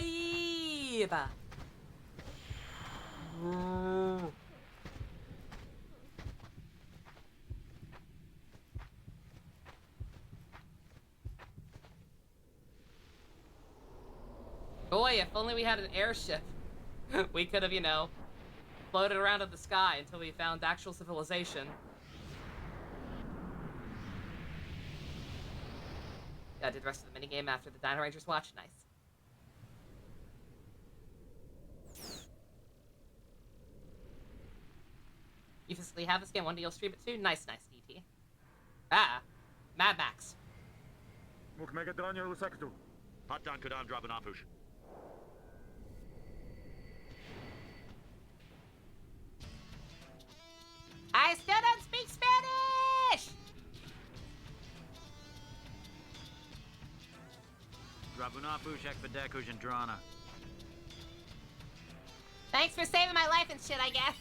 Speaker 1: Boy, if only we had an airship. We could have, you know, floated around in the sky until we found actual civilization. Gotta do the rest of the minigame after the Dino Rangers watch. Nice. You physically have this game, one day you'll stream it too? Nice, nice, DT. Ah, Mad Max. I still don't speak Spanish! Thanks for saving my life and shit, I guess.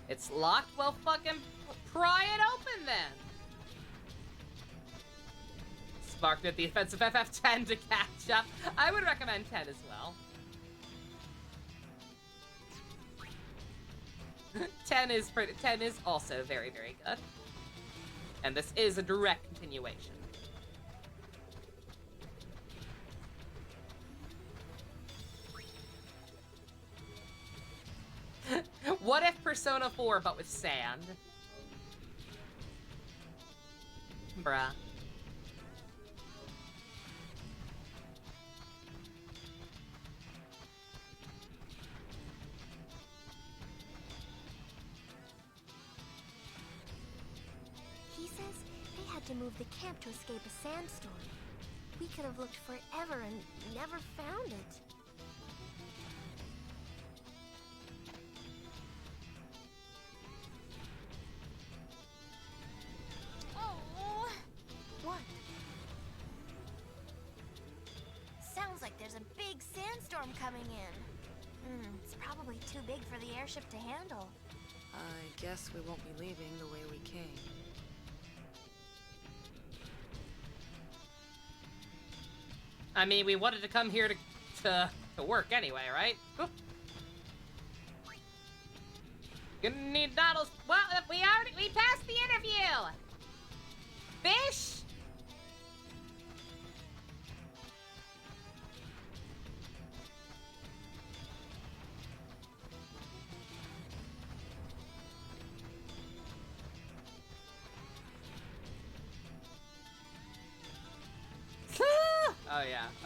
Speaker 1: It's locked? Well, fucking pry it open then. Sparked at the offensive FF10 to catch up. I would recommend 10 as well. 10 is also very, very good. And this is a direct continuation. What if Persona 4 but with sand? Bruh.
Speaker 20: He says they had had to move the camp to escape a sandstorm. We could have looked forever and never found it.
Speaker 2: Oh!
Speaker 20: What?
Speaker 2: Sounds like there's a big sandstorm coming in. It's probably too big for the airship to handle.
Speaker 8: I guess we won't be leaving the way we came.
Speaker 1: I mean, we wanted to come here to work anyway, right? Oop. Gonna need Donald's. Well, we passed the interview. Fish.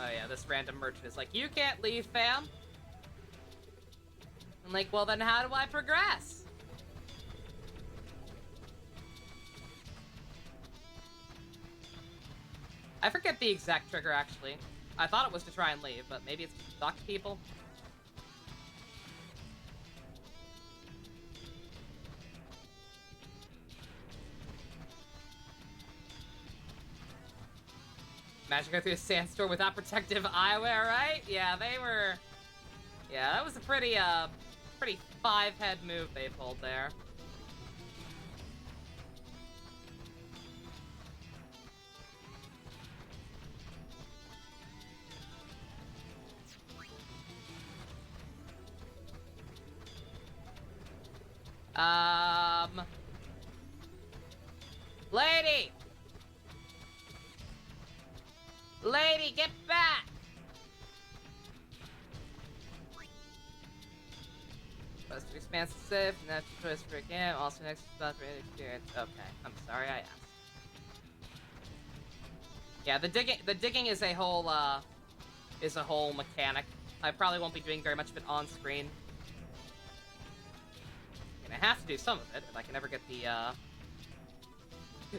Speaker 1: Oh yeah, this random merchant is like, you can't leave, fam. I'm like, well then how do I progress? I forget the exact trigger, actually. I thought it was to try and leave, but maybe it's to talk to people. Imagine going through a sandstorm without protective eyewear, right? Yeah, they were... Yeah, that was a pretty five-head move they pulled there. Lady! Lady, get back! Supposed to be expansive, and that's the choice for a game. Also, next is about ready experience. Okay, I'm sorry I asked. Yeah, the digging is a whole mechanic. I probably won't be doing very much of it on screen. I'm gonna have to do some of it if I can ever get the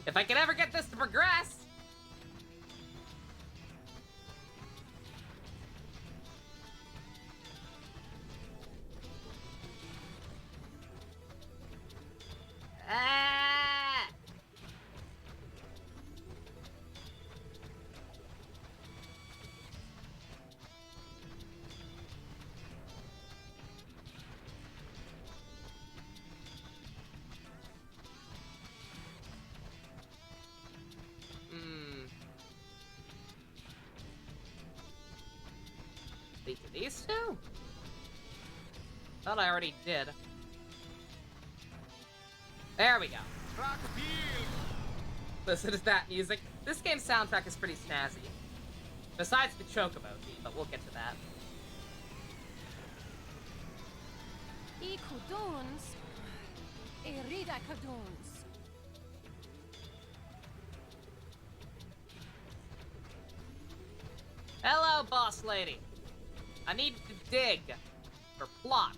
Speaker 1: if I can ever get this to progress. Ah! These two? Thought I already did. There we go. Listen to that music. This game's soundtrack is pretty snazzy. Besides the chocobo theme, but we'll get to that.
Speaker 3: Ikuduns. Erida Kaduns.
Speaker 1: Hello, boss lady. I need to dig for plot.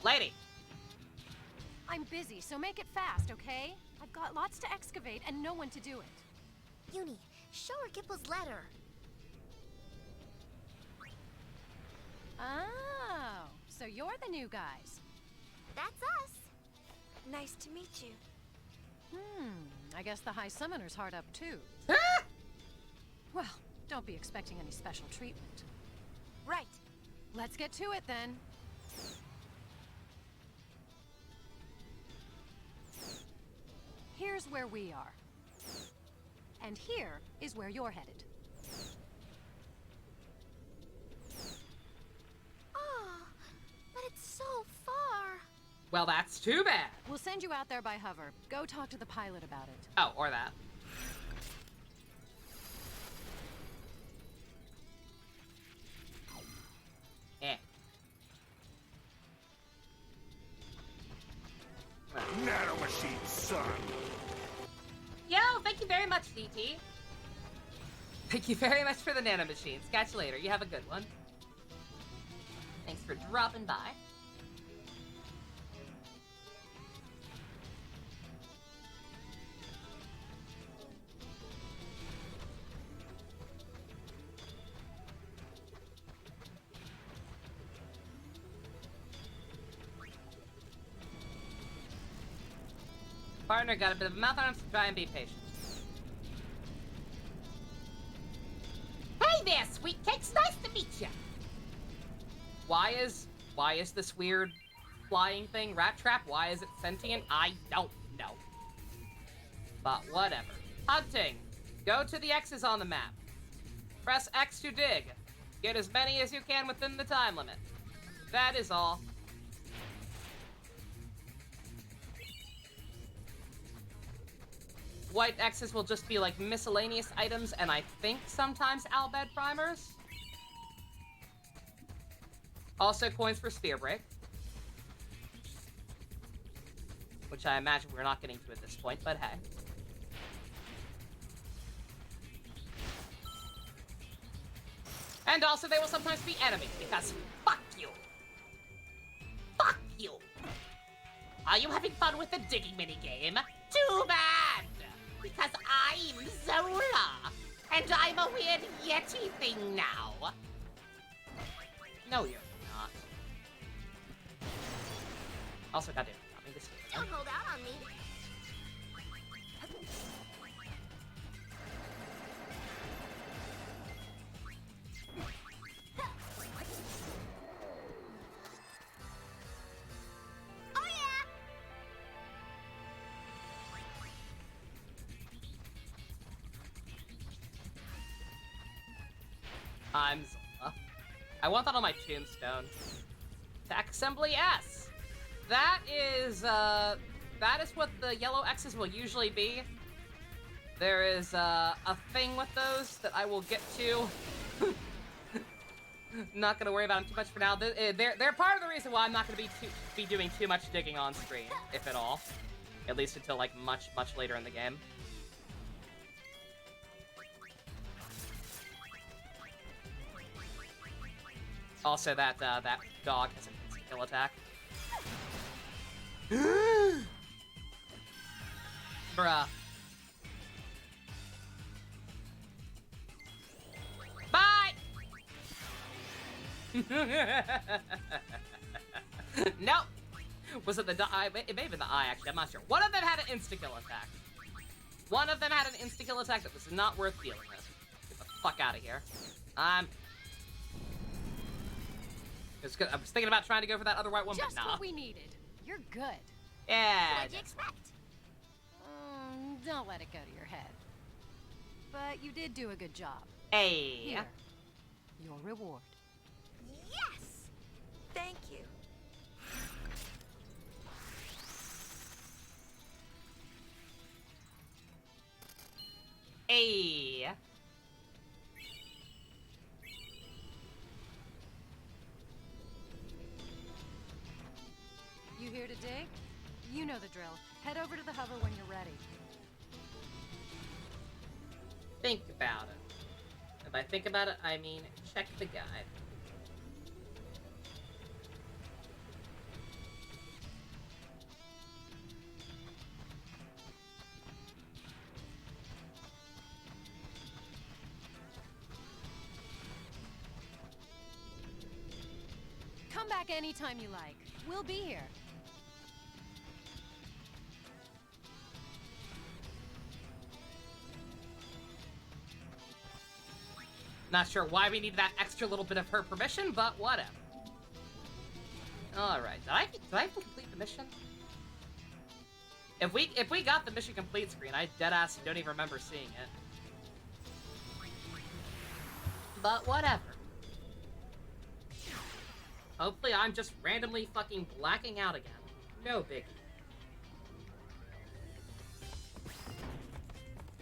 Speaker 1: Lady.
Speaker 3: I'm busy, so make it fast, okay? I've got lots to excavate and no one to do it.
Speaker 20: Uni, show her Gipple's letter.
Speaker 3: Oh, so you're the new guys.
Speaker 20: That's us.
Speaker 4: Nice to meet you.
Speaker 3: I guess the High Summoner's hard up too. Well, don't be expecting any special treatment.
Speaker 4: Right.
Speaker 3: Let's get to it then. Here's where we are. And here is where you're headed.
Speaker 20: Oh, but it's so far.
Speaker 1: Well, that's too bad.
Speaker 3: We'll send you out there by hover. Go talk to the pilot about it.
Speaker 1: Oh, or that. Eh.
Speaker 11: Nanomachine, son.
Speaker 1: Yo, thank you very much, DT. Thank you very much for the nanomachines. Catch you later. You have a good one. Thanks for dropping by. Partner got a bit of a mouth on him, so try and be patient.
Speaker 14: Hey there, sweet cakes. Nice to meet you.
Speaker 1: Why is this weird flying thing rat trap? Why is it sentient? I don't know. But whatever. Hunting. Go to the X's on the map. Press X to dig. Get as many as you can within the time limit. That is all. White X's will just be like miscellaneous items, and I think sometimes Albed primers. Also coins for Sphere Break. Which I imagine we're not getting to at this point, but hey. And also they will sometimes be enemies, because fuck you! Fuck you! Are you having fun with the digging minigame? Too bad! Because I'm Zola! And I'm a weird Yeti thing now! No, you're not. Also, goddamn, not me this game.
Speaker 20: Don't hold out on me.
Speaker 14: Oh yeah!
Speaker 1: I'm Zola. I want that on my tombstone. Attack Assembly S! That is what the yellow X's will usually be. There is a thing with those that I will get to. Not gonna worry about them too much for now. They're part of the reason why I'm not gonna be doing too much digging on screen, if at all. At least until like much later in the game. Also, that dog has an instant kill attack. Bruh. Bye! Nope. Was it the eye? It may have been the eye, actually. I'm not sure. One of them had an insta-kill attack. One of them had an insta-kill attack that was not worth dealing with. Get the fuck out of here. I was thinking about trying to go for that other white one,
Speaker 3: Just
Speaker 1: but nah.
Speaker 3: what we needed. You're good.
Speaker 1: Yeah.
Speaker 3: What'd you expect? Don't let it go to your head. But you did do a good job.
Speaker 1: Hey.
Speaker 3: Here, your reward.
Speaker 4: Yes! Thank you.
Speaker 1: Hey.
Speaker 3: You here to dig? You know the drill. Head over to the hover when you're ready.
Speaker 1: Think about it. And by think about it, I mean check the guide.
Speaker 3: Come back anytime you like. We'll be here.
Speaker 1: Not sure why we need that extra little bit of her permission, but whatever. Alright, did I even complete the mission? If we got the mission complete screen, I deadass don't even remember seeing it. But whatever. Hopefully I'm just randomly fucking blacking out again. No biggie.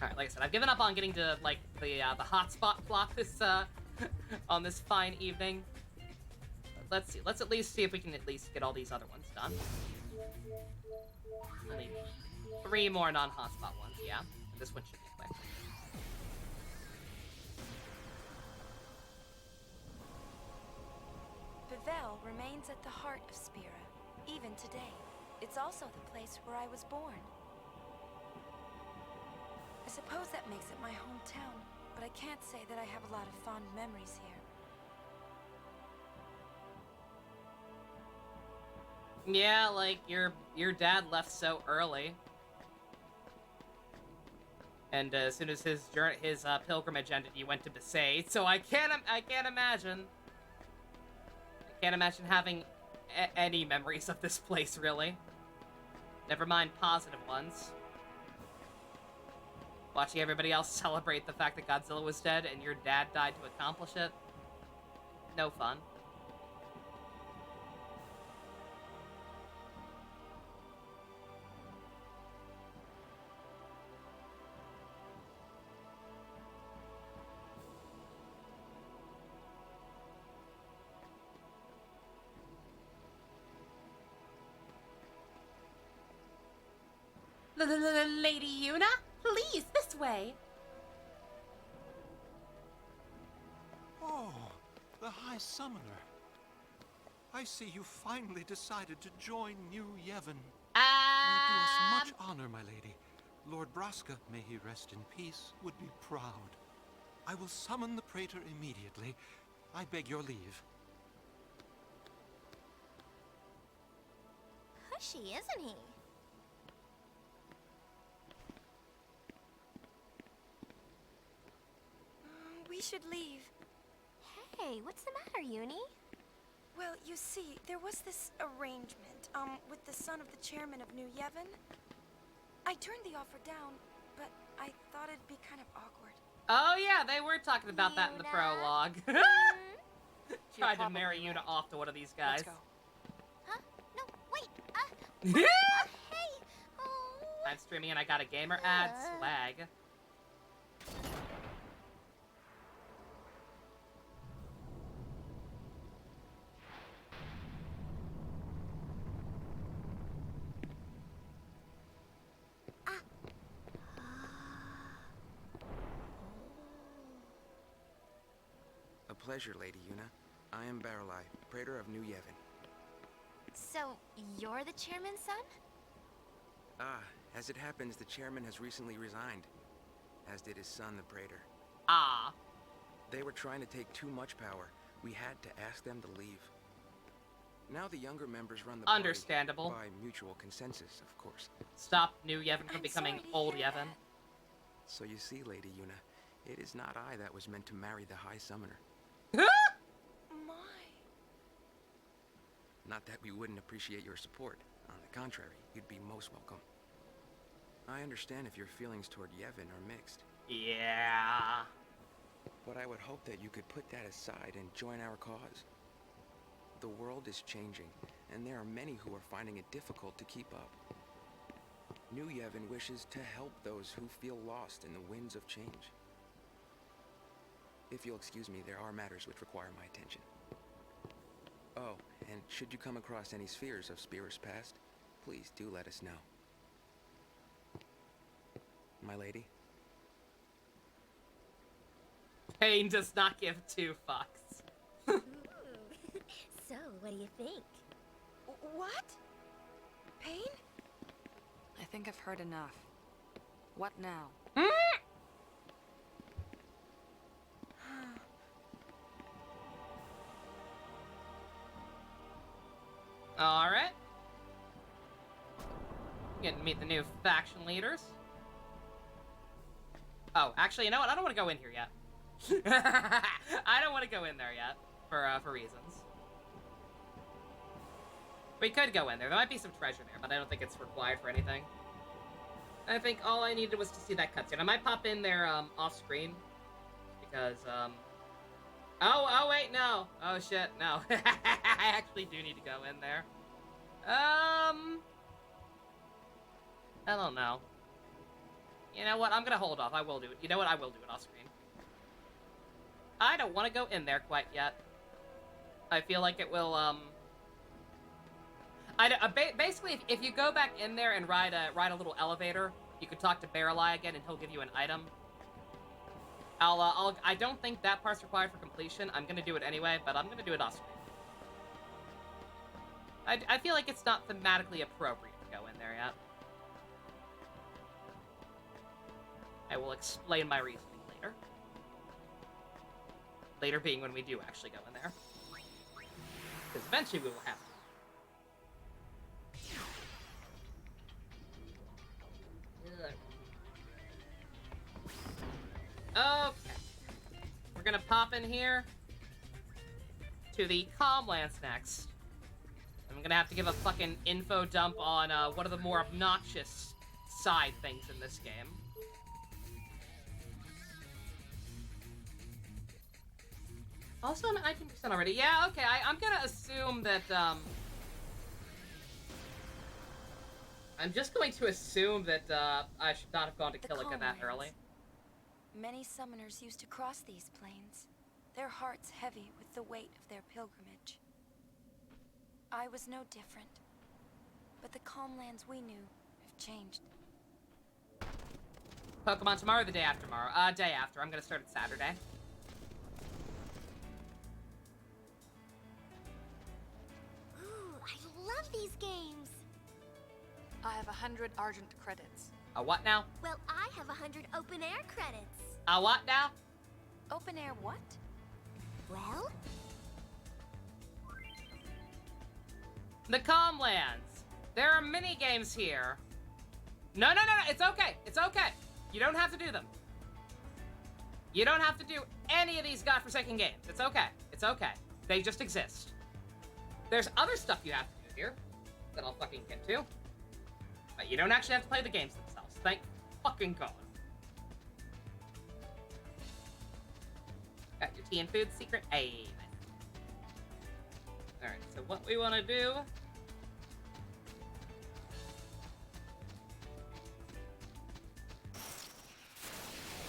Speaker 1: Alright, like I said, I've given up on getting to, like, the hotspot plot this, on this fine evening. But let's see. Let's at least see if we can at least get all these other ones done. Only 3 more non-hotspot ones, yeah. And this one should be quick.
Speaker 4: Bevel remains at the heart of Spira, even today. It's also the place where I was born. I suppose that makes it my hometown, but I can't say that I have a lot of fond memories here.
Speaker 1: Yeah, like, your dad left so early. And as soon as his pilgrimage ended, he went to Besaid. So I can't imagine. I can't imagine having any memories of this place, really. Never mind positive ones. Watching everybody else celebrate the fact that Godzilla was dead and your dad died to accomplish it. No fun.
Speaker 14: Lady Yuna, please, this way.
Speaker 12: Oh, the High Summoner. I see you finally decided to join New Yevon. You do us much honor, my lady. Lord Braska, may he rest in peace, would be proud. I will summon the Praetor immediately. I beg your leave.
Speaker 20: Pushy, isn't he?
Speaker 4: We should leave.
Speaker 20: Hey, what's the matter, Uni?
Speaker 4: Well, you see, there was this arrangement, with the son of the chairman of New Yevon. I turned the offer down, but I thought it'd be kind of awkward.
Speaker 1: Oh yeah, they were talking about that in the prologue. Tried to marry Yuna off to one of these guys.
Speaker 20: Let's go. Huh? No, wait.
Speaker 1: Hey!
Speaker 20: Oh.
Speaker 1: I'm streaming and I got a gamer ad swag.
Speaker 15: A pleasure, Lady Yuna. I am Baralai, Praetor of New Yevon.
Speaker 20: So, you're the chairman's son?
Speaker 15: Ah, as it happens, the chairman has recently resigned, as did his son, the Praetor.
Speaker 1: Ah.
Speaker 15: They were trying to take too much power. We had to ask them to leave. Now the younger members run the
Speaker 1: Understandable.
Speaker 15: party by mutual consensus, of course.
Speaker 1: Stop New Yevon from becoming old Yevon.
Speaker 15: So you see, Lady Yuna, it is not I that was meant to marry the High Summoner. Not that we wouldn't appreciate your support. On the contrary, you'd be most welcome. I understand if your feelings toward Yevon are mixed.
Speaker 1: Yeah.
Speaker 15: But I would hope that you could put that aside and join our cause. The world is changing, and there are many who are finding it difficult to keep up. New Yevon wishes to help those who feel lost in the winds of change. If you'll excuse me, there are matters which require my attention. Oh, and should you come across any spheres of Spear's past, please do let us know. My lady?
Speaker 1: Pain does not give two fucks.
Speaker 20: So, what do you think?
Speaker 4: What? Pain?
Speaker 8: I think I've heard enough. What now?
Speaker 1: Alright. Getting to meet the new faction leaders. Oh, actually, you know what? I don't want to go in here yet. I don't want to go in there yet, for reasons. We could go in there. There might be some treasure there, but I don't think it's required for anything. I think all I needed was to see that cutscene. I might pop in there, off-screen. Because, Oh, wait, no. Oh, shit, no. I actually do need to go in there. I don't know. You know what? I'm gonna hold off. I will do it. You know what? I will do it off-screen. I don't want to go in there quite yet. I feel like it will, basically, if you go back in there and ride a little elevator, you could talk to Baralai again, and he'll give you an item. I don't think that part's required for completion. I'm gonna do it anyway, but I'm gonna do it off screen. I feel like it's not thematically appropriate to go in there yet. I will explain my reasoning later. Later being when we do actually go in there. Because eventually we will have to. pop in here to the Calmlands next. I'm gonna have to give a fucking info dump on one of the more obnoxious side things in this game. Also, I'm at 19% already. Yeah, okay, I'm gonna assume that, I'm just going to assume that, I should not have gone to Kilika that early.
Speaker 4: Many summoners used to cross these plains, their hearts heavy with the weight of their pilgrimage. I was no different, but the Calmlands we knew have changed.
Speaker 1: Pokemon tomorrow or the day after tomorrow? Day after. I'm gonna start it Saturday.
Speaker 20: Ooh, I love these games.
Speaker 8: I have 100 Argent credits.
Speaker 1: A what now?
Speaker 20: Well, I have 100 open air credits.
Speaker 1: A what now?
Speaker 4: Open air what?
Speaker 20: Well?
Speaker 1: The Calmlands. There are mini games here. No, it's okay. It's okay. You don't have to do them. You don't have to do any of these godforsaken games. It's okay. It's okay. They just exist. There's other stuff you have to do here that I'll fucking get to. But you don't actually have to play the games themselves. Thank fucking God. Got your tea and food secret. Hey, nice. Alright, so what we want to do...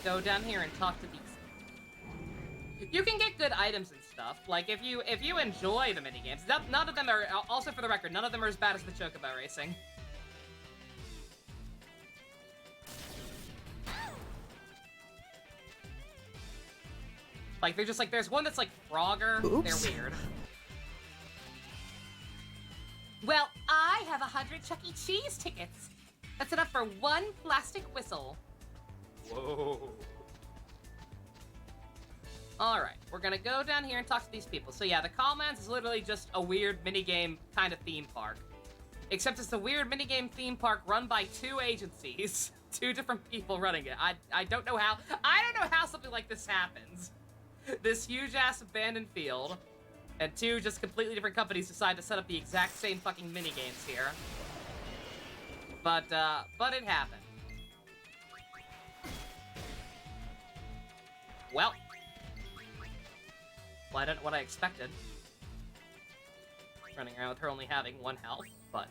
Speaker 1: go down here and talk to these. You can get good items and stuff. Like, if you enjoy the minigames, none of them are... Also, for the record, none of them are as bad as the Chocobo racing. Like, they're just like, there's one that's like Frogger. Oops. They're weird. Well, I have 100 Chuck E. Cheese tickets. That's enough for one plastic whistle. Whoa. Alright, we're gonna go down here and talk to these people. So yeah, the Calmlands is literally just a weird minigame kind of theme park. Except it's a weird minigame theme park run by 2 agencies. 2 different people running it. I don't know how... I don't know how something like this happens. This huge-ass abandoned field, and 2 just completely different companies decide to set up the exact same fucking minigames here. But it happened. Well, I don't know what I expected. Running around with her only having 1 health, but...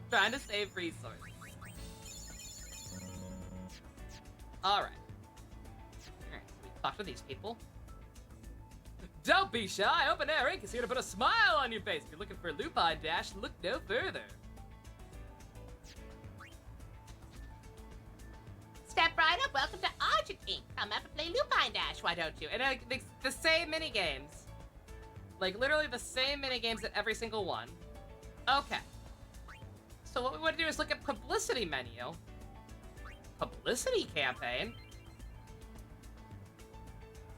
Speaker 1: trying to save resources. Alright. Talk to these people. Don't be shy! Open Air Inc. is here to put a smile on your face. If you're looking for Lupine Dash, look no further. Step right up. Welcome to Argent Inc. Come up and play Lupine Dash, why don't you? And the same minigames. Like, literally the same minigames at every single one. Okay. So what we want to do is look at publicity menu. Publicity campaign?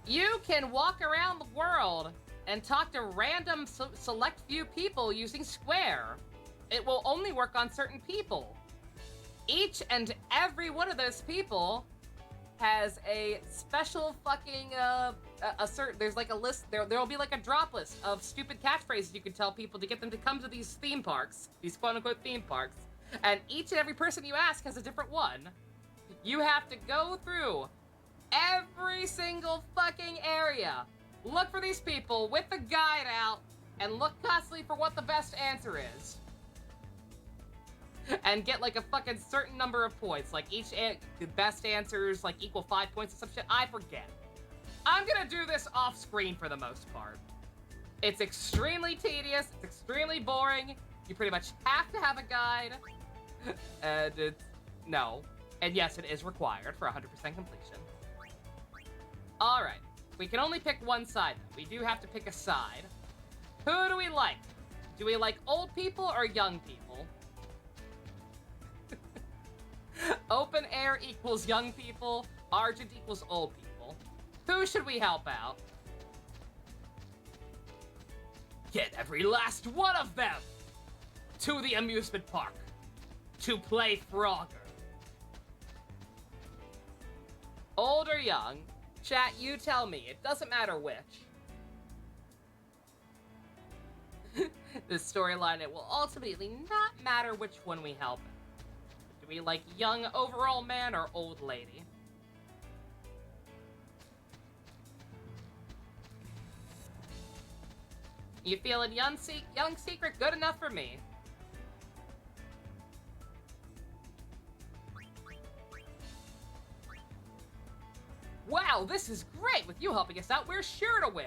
Speaker 1: You can walk around the world and talk to random select few people using Square. It will only work on certain people. Each and every one of those people has a special fucking, there's like a list, there'll be like a drop list of stupid catchphrases you can tell people to get them to come to these theme parks, these quote-unquote theme parks, and each and every person you ask has a different one. You have to go through every single fucking area, look for these people with the guide out, and look constantly for what the best answer is. And get like a fucking certain number of points, like the best answers like equal 5 points or some shit, I forget. I'm gonna do this off screen for the most part. It's extremely tedious, it's extremely boring, you pretty much have to have a guide, and and yes, it is required for 100% completion. Alright, we can only pick one side, though. We do have to pick a side. Who do we like? Do we like old people or young people? Open Air equals young people, Argent equals old people. Who should we help out? Get every last one of them to the amusement park to play Frogger. Old or or young. Chat, you tell me. It doesn't matter which. This storyline, it will ultimately not matter which one we help. Do we like young overall man or old lady? You feeling young secret good enough for me? Wow, this is great! With you helping us out, we're sure to win!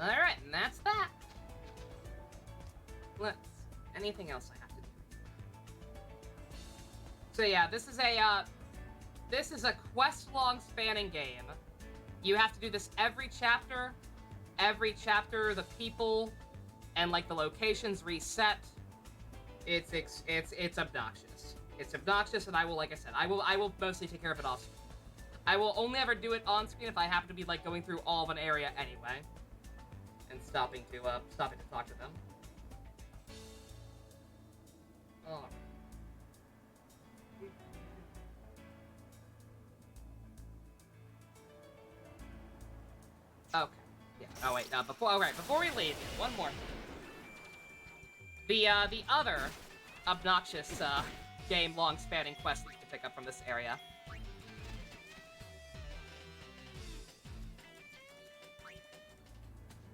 Speaker 1: Alright, and that's that. Anything else I have to do? So yeah, this is a quest-long spanning game. You have to do this every chapter. Every chapter, the people and like the locations reset. It's obnoxious. It's obnoxious, and I will, like I said, I will mostly take care of it off screen. I will only ever do it on screen if I happen to be like going through all of an area anyway, and stopping to talk to them. Oh. Okay. Yeah. Oh wait. Before we leave, one more thing. The other obnoxious game long spanning quest that you can pick up from this area.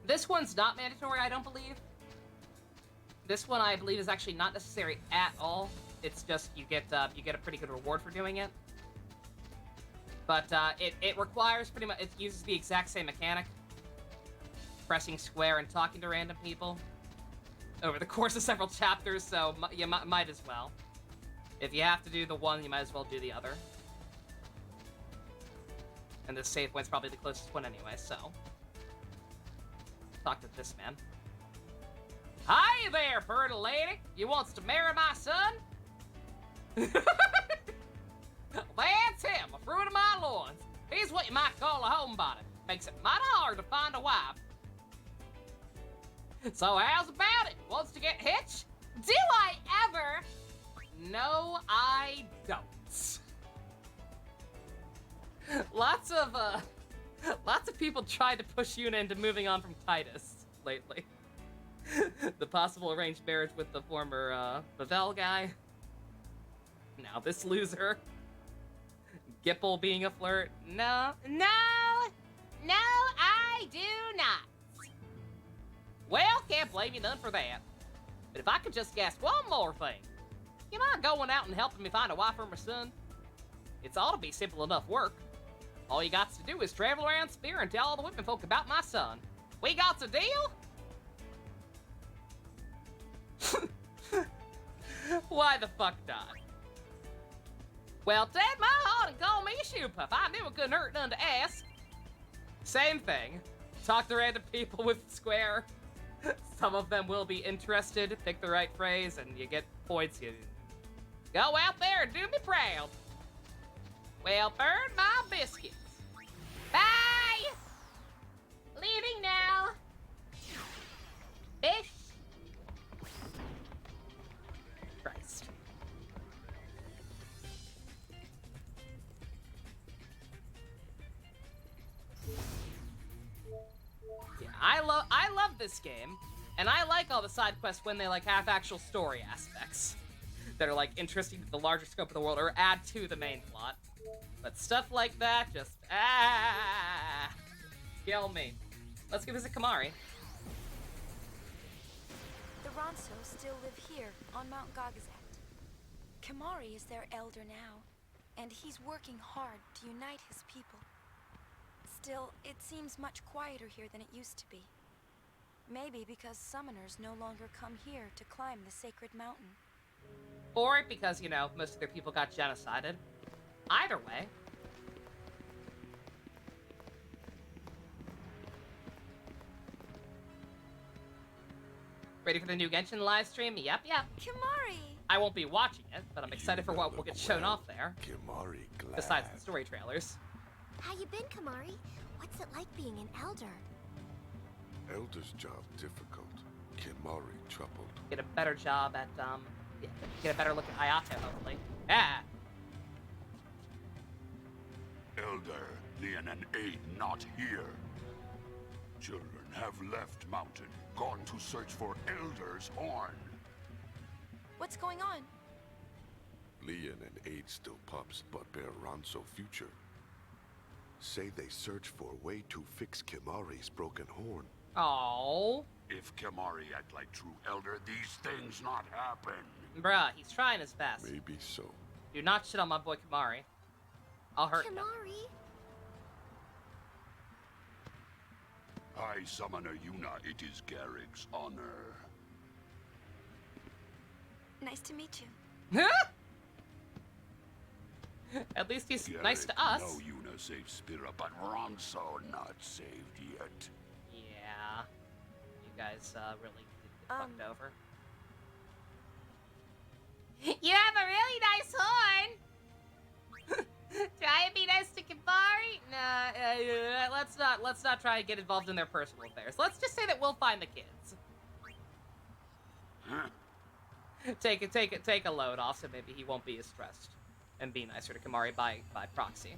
Speaker 1: This one's not mandatory, I don't believe. This one, I believe, is actually not necessary at all. It's just you get a pretty good reward for doing it. But it requires pretty much, it uses the exact same mechanic, pressing square and talking to random people over the course of several chapters. So you might as well. If you have to do the one, you might as well do the other. And the save point's probably the closest one anyway. So talk to this man. Hi there, pretty lady. You wants to marry my son? That's him, a fruit of my loins. He's what you might call a homebody. Makes it mighty hard to find a wife. So how's about it? Wants to get hitched?
Speaker 14: Do I ever?
Speaker 1: No, I don't. Lots of people tried to push Yuna into moving on from Titus lately. The possible arranged marriage with the former Bavel guy. Now this loser. Gipple being a flirt. No, I do not. Well, can't blame you none for that. But if I could just ask one more thing. You mind going out and helping me find a wife for my son? It's ought to be simple enough work. All you got to do is travel around Spear and tell all the women folk about my son. We got a deal? Why the fuck not? Well, take my heart and call me a shoe puff. I knew it couldn't hurt none to ask. Same thing. Talk to random people with Square. Some of them will be interested. Pick the right phrase and you get points. You go out there and do me proud. Well, burn my biscuits.
Speaker 14: Bye! Leaving now. Fish.
Speaker 1: Christ. Yeah, I love this game, and I like all the side quests when they like have actual story aspects that are like interesting to the larger scope of the world or add to the main plot. But stuff like that just kill me. Let's go visit Kamari.
Speaker 4: The Ronso still live here on Mount Gagazet. Kamari is their elder now, and he's working hard to unite his people. Still, it seems much quieter here than it used to be. Maybe because summoners no longer come here to climb the sacred mountain.
Speaker 1: Or because, you know, most of their people got genocided. Either way. Ready for the new Genshin live stream? Yep.
Speaker 4: Kamari!
Speaker 1: I won't be watching it, but I'm excited for what will get shown off there.
Speaker 17: Kamari glad.
Speaker 1: Besides the story trailers.
Speaker 20: How you been, Kamari? What's it like being an elder?
Speaker 17: Elder's job difficult. Kamari troubled.
Speaker 1: Get a better job at get a better look at Hayato, hopefully. Yeah.
Speaker 21: Elder, Leon and Aid not here. Children have left mountain, gone to search for Elder's horn.
Speaker 4: What's going on?
Speaker 5: Leon and Aid still pups, but bear Ronso future. Say they search for a way to fix Kimari's broken horn.
Speaker 1: Oh.
Speaker 21: If Kimari act like true Elder, these things not happen.
Speaker 1: Bruh, he's trying his best.
Speaker 5: Maybe so.
Speaker 1: Do not shit on my boy Kimari. I'll hurt him.
Speaker 20: Kimari?
Speaker 21: High Summoner Yuna, it is Garrick's honor.
Speaker 4: Nice to meet you.
Speaker 1: At least he's
Speaker 21: Garrick
Speaker 1: nice to us.
Speaker 21: No Yuna saved Spira, but Ronso not saved yet.
Speaker 1: Yeah. You guys really did get fucked over.
Speaker 14: You have a really nice horn. Try and be nice to Kimari?
Speaker 1: Nah, let's not try and get involved in their personal affairs. Let's just say that we'll find the kids.
Speaker 21: Huh?
Speaker 1: Take a load off, so maybe he won't be as stressed, and be nicer to Kimari by proxy.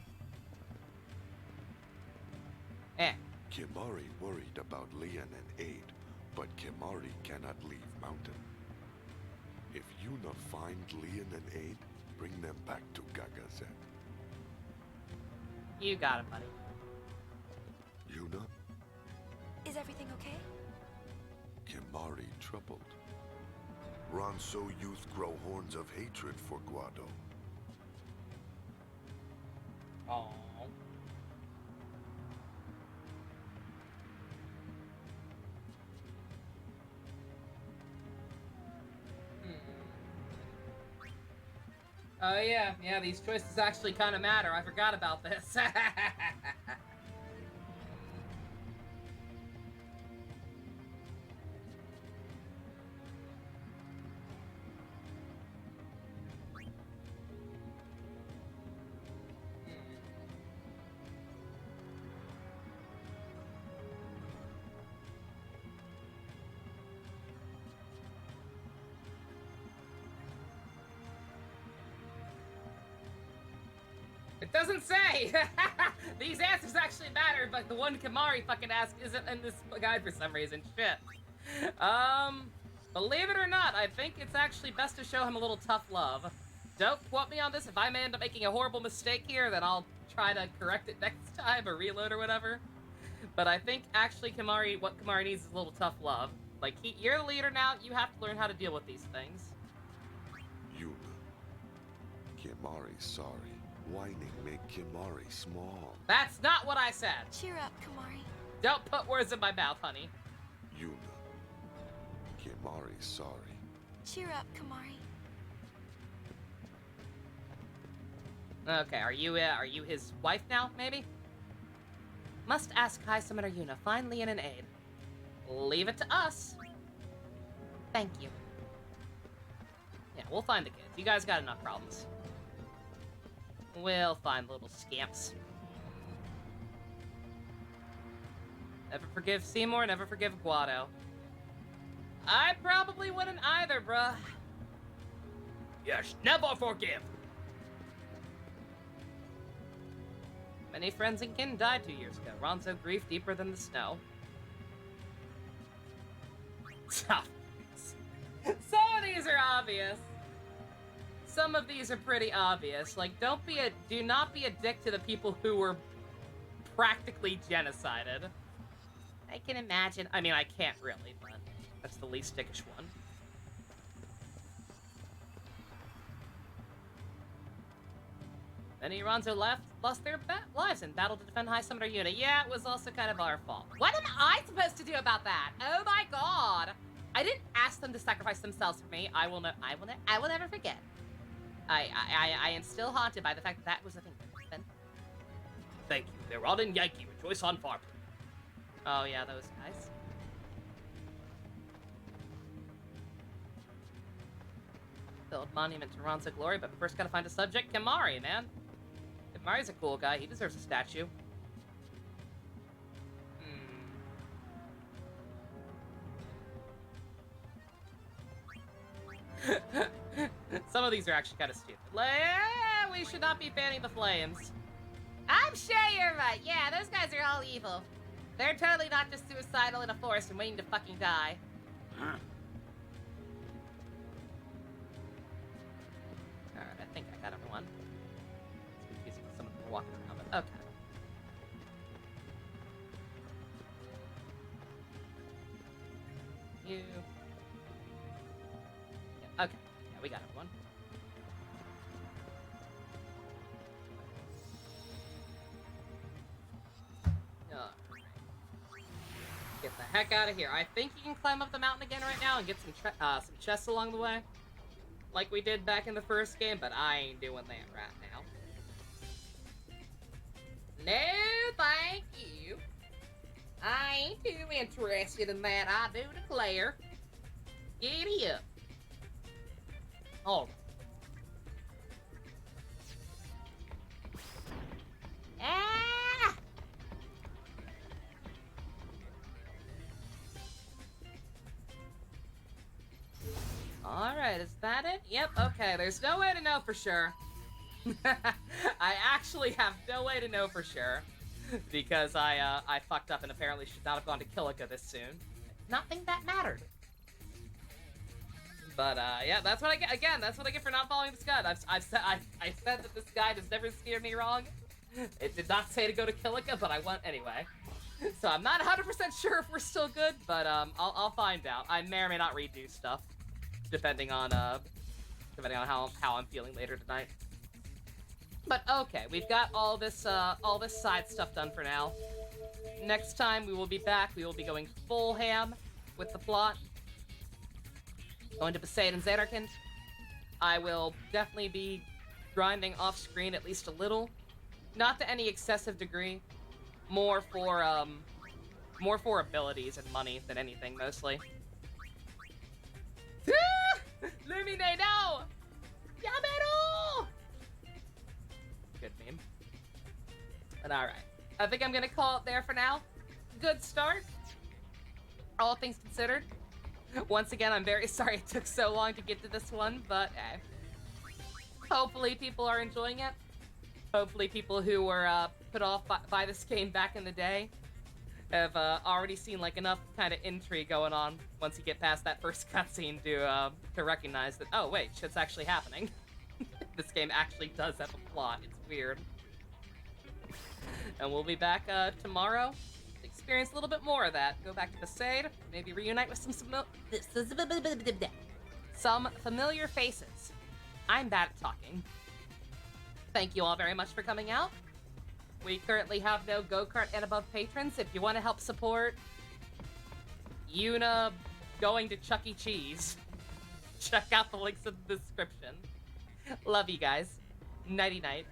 Speaker 5: Kimari worried about Leon and Aid, but Kimari cannot leave mountain. If Yuna find Leon and Aid, bring them back to Gagazet.
Speaker 1: You got it, buddy.
Speaker 5: Yuna?
Speaker 4: Is everything okay?
Speaker 5: Kimari troubled. Ronso youth grow horns of hatred for Guado.
Speaker 1: Aww. Oh yeah, these choices actually kind of matter. I forgot about this. It doesn't say! These answers actually matter, but the one Kimari fucking asked isn't in this guide for some reason. Shit. Believe it or not, I think it's actually best to show him a little tough love. Don't quote me on this. If I may end up making a horrible mistake here, then I'll try to correct it next time or reload or whatever. But I think actually what Kimari needs is a little tough love. Like, you're the leader now, you have to learn how to deal with these things.
Speaker 5: Yuna. Kimari sorry. Whining make Kimari small.
Speaker 1: That's not what I said.
Speaker 4: Cheer up, Kimari.
Speaker 1: Don't put words in my mouth, honey.
Speaker 5: Yuna. Kimari sorry.
Speaker 4: Cheer up, Kimari.
Speaker 1: Okay, are you his wife now, maybe? Must ask High Summoner Yuna. Find Leon and Aid. Leave it to us. Thank you. Yeah, we'll find the kids. You guys got enough problems. We'll find little scamps. Never forgive Seymour, never forgive Guado. I probably wouldn't either, bruh. Yes, never forgive. Many friends and kin died 2 years ago. Ronso grief deeper than the snow. Some of these are obvious. Some of these are pretty obvious. Like, do not be a dick to the people who were practically genocided. I can imagine. I mean, I can't really, but that's the least dickish one. Many Ronso lost their lives in battle to defend High Summoner Yuna. Yeah, it was also kind of our fault. What am I supposed to do about that? Oh my god! I didn't ask them to sacrifice themselves for me. I will never forget. I am still haunted by the fact that was a thing. Thank you. They're all in Yankee. Rejoice on Farper. Oh yeah, those guys. Build monument to Ronso glory, but first gotta find a subject. Kimari, man. Kimari's a cool guy. He deserves a statue. Some of these are actually kind of stupid. We should not be fanning the flames.
Speaker 14: I'm sure you're right. Yeah, those guys are all evil. They're totally not just suicidal in a forest and waiting to fucking die.
Speaker 1: Alright, I think I got everyone. It's confusing because some of them are walking around, but okay. You. Yeah, okay. Yeah, we got everyone. Get the heck out of here. I think you can climb up the mountain again right now and get some chests along the way. Like we did back in the first game, but I ain't doing that right now. No, thank you. I ain't too interested in that, I do declare. Giddy up. All right.
Speaker 14: Ah!
Speaker 1: Alright, is that it? Yep, okay, there's no way to know for sure. I actually have no way to know for sure. Because I fucked up and apparently should not have gone to Kilika this soon. Not think that mattered. But, yeah, that's what I get. Again, that's what I get for not following this guide. I said that this guide has never steered me wrong. It did not say to go to Kilika, but I went anyway. So I'm not 100% sure if we're still good, but, I'll find out. I may or may not redo stuff. Depending on how I'm feeling later tonight. But okay, we've got all this side stuff done for now. Next time we will be back. We will be going full ham with the plot. Going to Poseidon's Anarchant. I will definitely be grinding off screen at least a little. Not to any excessive degree. More for abilities and money than anything, mostly. Lumine, no! Yamero! Good meme. But alright. I think I'm gonna call it there for now. Good start. All things considered. Once again, I'm very sorry it took so long to get to this one, but hopefully people are enjoying it. Hopefully people who were put off by this game back in the day have already seen like enough kind of intrigue going on once you get past that first cutscene to recognize that, oh wait, shit's actually happening. This game actually does have a plot. It's weird. And we'll be back tomorrow to experience a little bit more of that. Go back to Poseidon, maybe reunite with some familiar faces. I'm bad at talking. Thank you all very much for coming out. We currently have no go-kart and above patrons. If you want to help support Yuna going to Chuck E. Cheese, check out the links in the description. Love you guys. Nighty-night.